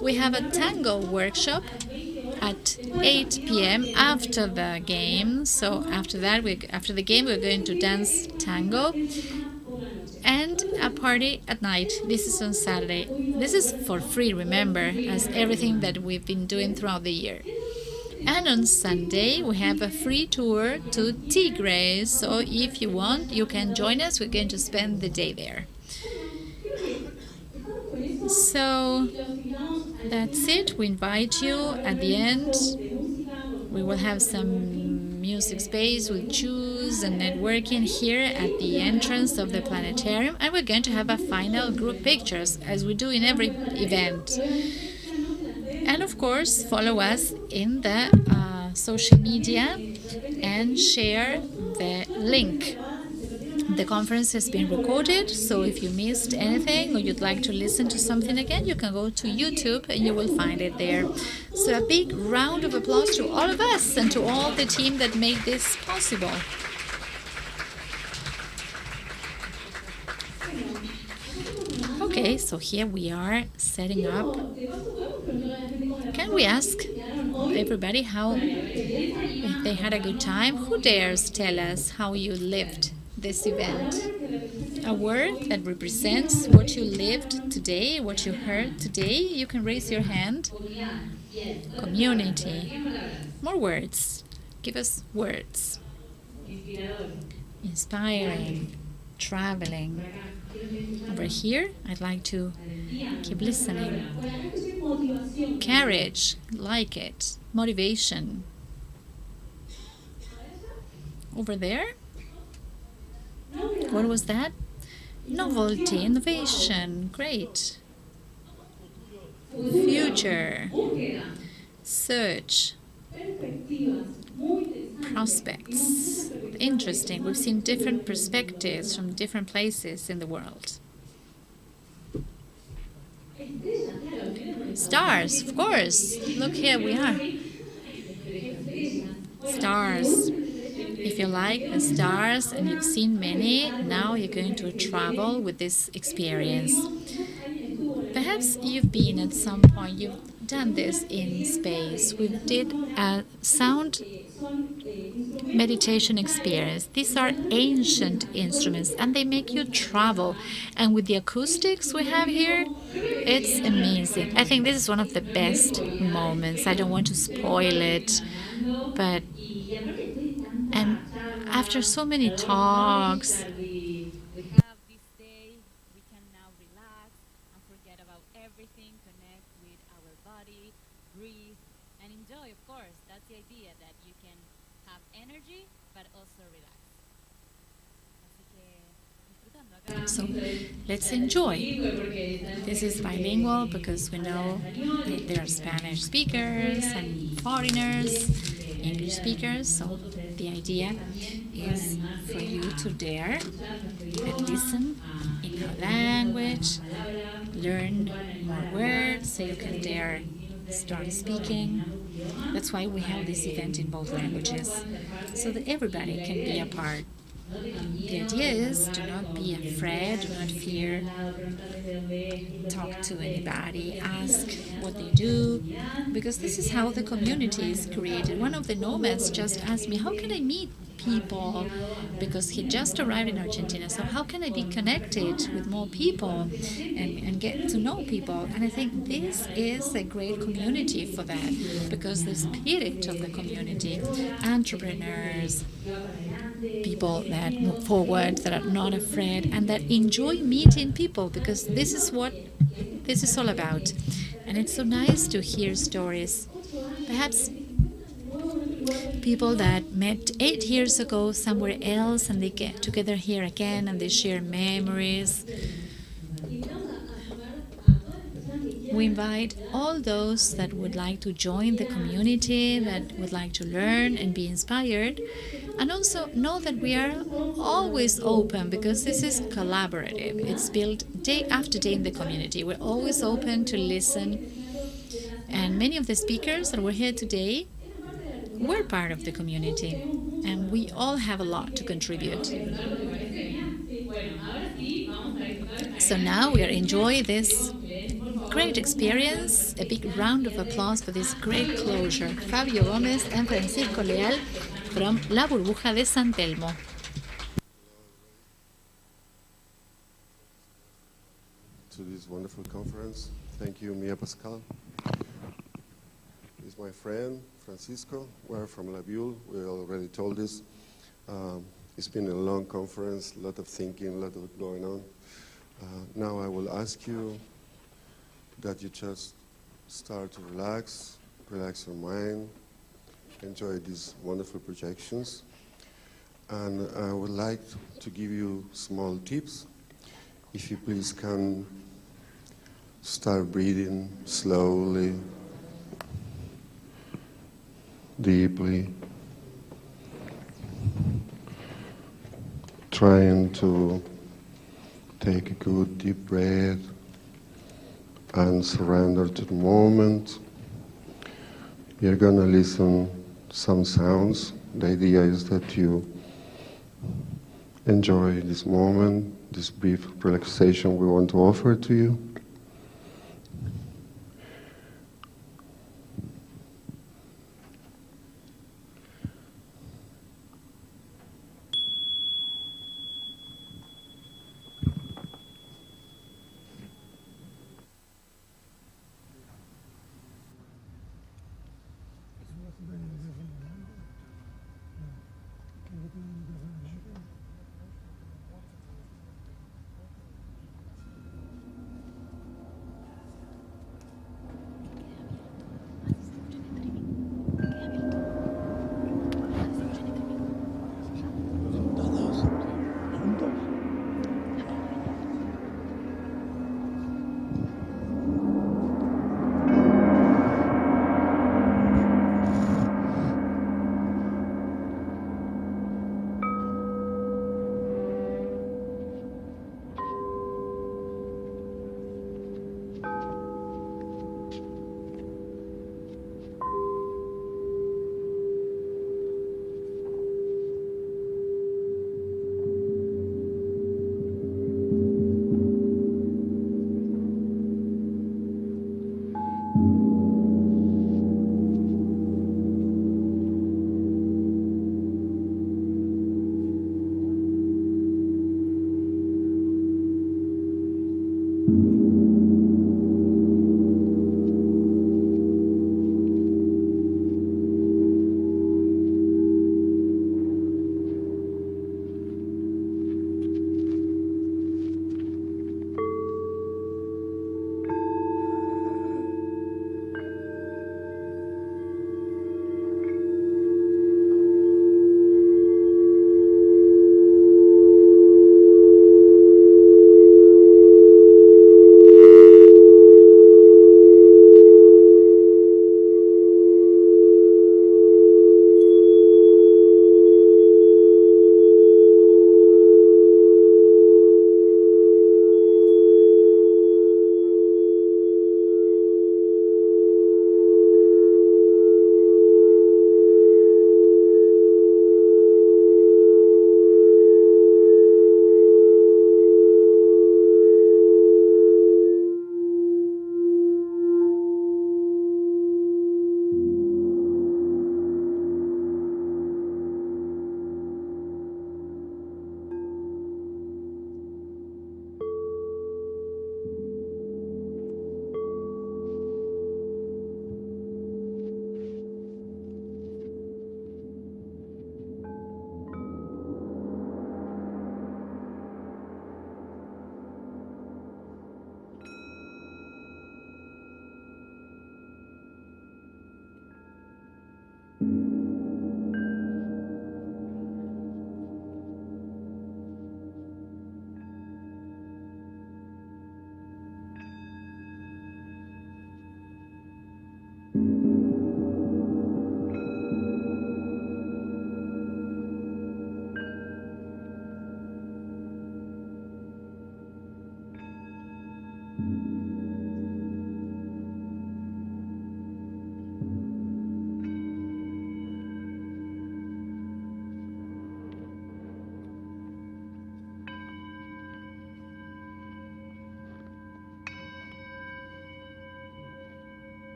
We have a tango workshop at 8 p.m. after the game. So after the game, we're going to dance tango. And a party at night. This is on Saturday. This is for free, remember, as everything that we've been doing throughout the year. And on Sunday, we have a free tour to Tigre. So if you want, you can join us. We're going to spend the day there. So that's it. We invite you at the end. We will have some music space with juice and networking here at the entrance of the planetarium, and we're going to have a final group pictures as we do in every event. And of course, follow us in the social media and share the link. The conference has been recorded, so if you missed anything or you'd like to listen to something again, you can go to YouTube and you will find it there. So a big round of applause to all of us and to all the team that made this possible. Okay, so here we are setting up. Can we ask everybody if they had a good time? Who dares tell us how you lived this event? A word that represents what you lived today, what you heard today. You can raise your hand. Community. More words. Give us words. Inspiring. Traveling. Over here, I'd like to keep listening. Courage. Like it. Motivation. Over there. What was that? Novelty, innovation, great. Future, search, prospects, interesting. We've seen different perspectives from different places in the world. Stars, of course. Look, here we are. Stars. If you like the stars and you've seen many, now you're going to travel with this experience. Perhaps you've been at some point, you've done this in space. We did a sound meditation experience. These are ancient instruments and they make you travel. And with the acoustics we have here, it's amazing. I think this is one of the best moments. I don't want to spoil it, but and after so many talks, we have this day, we can now relax and forget about everything, connect with our body, breathe, and enjoy, of course. That's the idea, that you can have energy, but also relax. so let's enjoy. This is bilingual because we know that there are Spanish speakers and foreigners, English speakers, so the idea is for you to dare and listen in your language, learn more words so you can dare start speaking. That's why we have this event in both languages, so that everybody can be a part. The idea is, do not be afraid, do not fear, talk to anybody, ask what they do, because this is how the community is created. One of the nomads just asked me, how can I meet people because he just arrived in Argentina. So how can I be connected with more people and get to know people? And I think this is a great community for that, because the spirit of the community, entrepreneurs, people that move forward, that are not afraid, and that enjoy meeting people, because this is what this is all about. And it's so nice to hear stories. Perhaps people that met 8 years ago somewhere else and they get together here again and they share memories. We invite all those that would like to join the community, that would like to learn and be inspired, and also know that we are always open, because this is collaborative. It's built day after day in the community. We're always open to listen. And many of the speakers that were here today were part of the community, and we all have a lot to contribute. So now we are enjoying this great experience. A big round of applause for this great closure. Fabio Gomez and Francisco Leal from La Burbuja de San Telmo. To this wonderful conference. Thank you, Mia Pascal. This is my friend, Francisco. We're from La Bulle. We already told this. It's been a long conference, a lot of thinking, a lot of going on. Now I will ask you that you just start to relax your mind, enjoy these wonderful projections. And I would like to give you small tips. If you please can start breathing slowly, deeply, trying to take a good deep breath and surrender to the moment. You're going to listen some sounds. The idea is that you enjoy this moment, this brief relaxation we want to offer to you.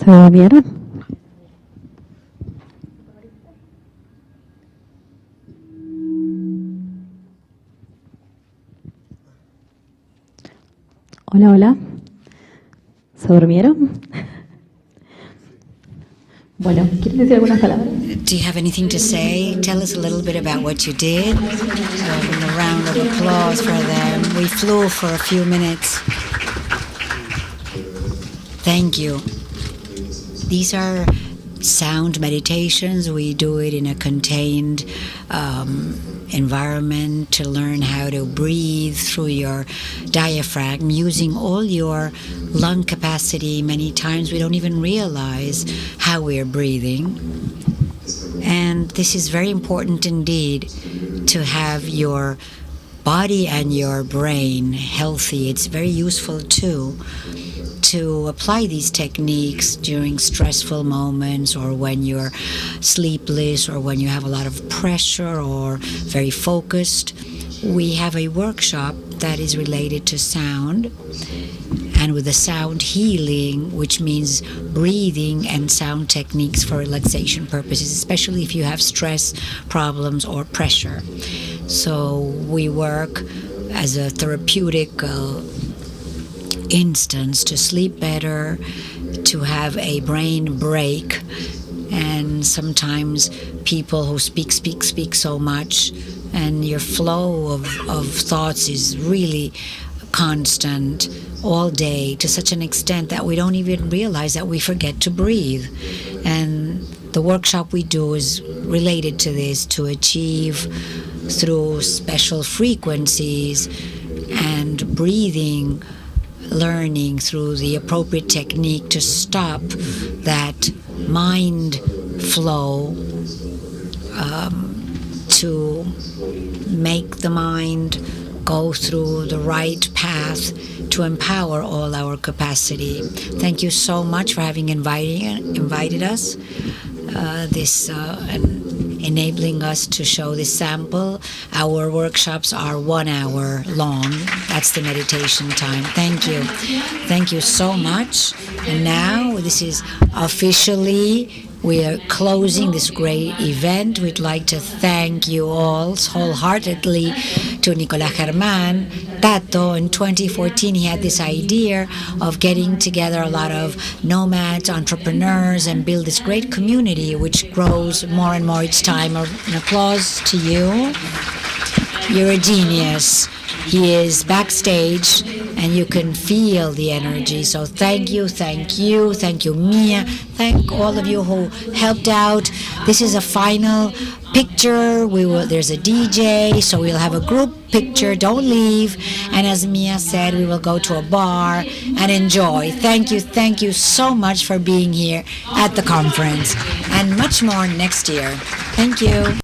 ¿Se durmieron? Hola, hola. ¿Se durmieron? Bueno, ¿quieres decir algunas palabras? Do you have anything to say? Tell us a little bit about what you did. A round of applause for them. We flew for a few minutes. Thank you. These are sound meditations. We do it in a contained environment to learn how to breathe through your diaphragm using all your lung capacity. Many times we don't even realize how we're breathing. And this is very important indeed to have your body and your brain healthy. It's very useful too to apply these techniques during stressful moments or when you're sleepless or when you have a lot of pressure or very focused. We have a workshop that is related to sound and with the sound healing, which means breathing and sound techniques for relaxation purposes, especially if you have stress problems or pressure. So we work as a therapeutic instance to sleep better, to have a brain break. And sometimes people who speak so much and your flow of thoughts is really constant all day to such an extent that we don't even realize that we forget to breathe. And the workshop we do is related to this, to achieve through special frequencies and breathing, learning through the appropriate technique to stop that mind flow, to make the mind go through the right path to empower all our capacity. Thank you so much for having invited us, and enabling us to show this sample. Our workshops are 1 hour long. That's the meditation time. Thank you. Thank you so much. And now this is officially, we are closing this great event. We'd like to thank you all wholeheartedly to Nicolás Germán. Tato, in 2014, he had this idea of getting together a lot of nomads, entrepreneurs, and build this great community, which grows more and more each time. An applause to you. You're a genius. He is backstage, and you can feel the energy. So thank you, Mia. Thank all of you who helped out. This is a final picture. There's a DJ, so we'll have a group picture. Don't leave. And as Mia said, we will go to a bar and enjoy. Thank you so much for being here at the conference, and much more next year. Thank you.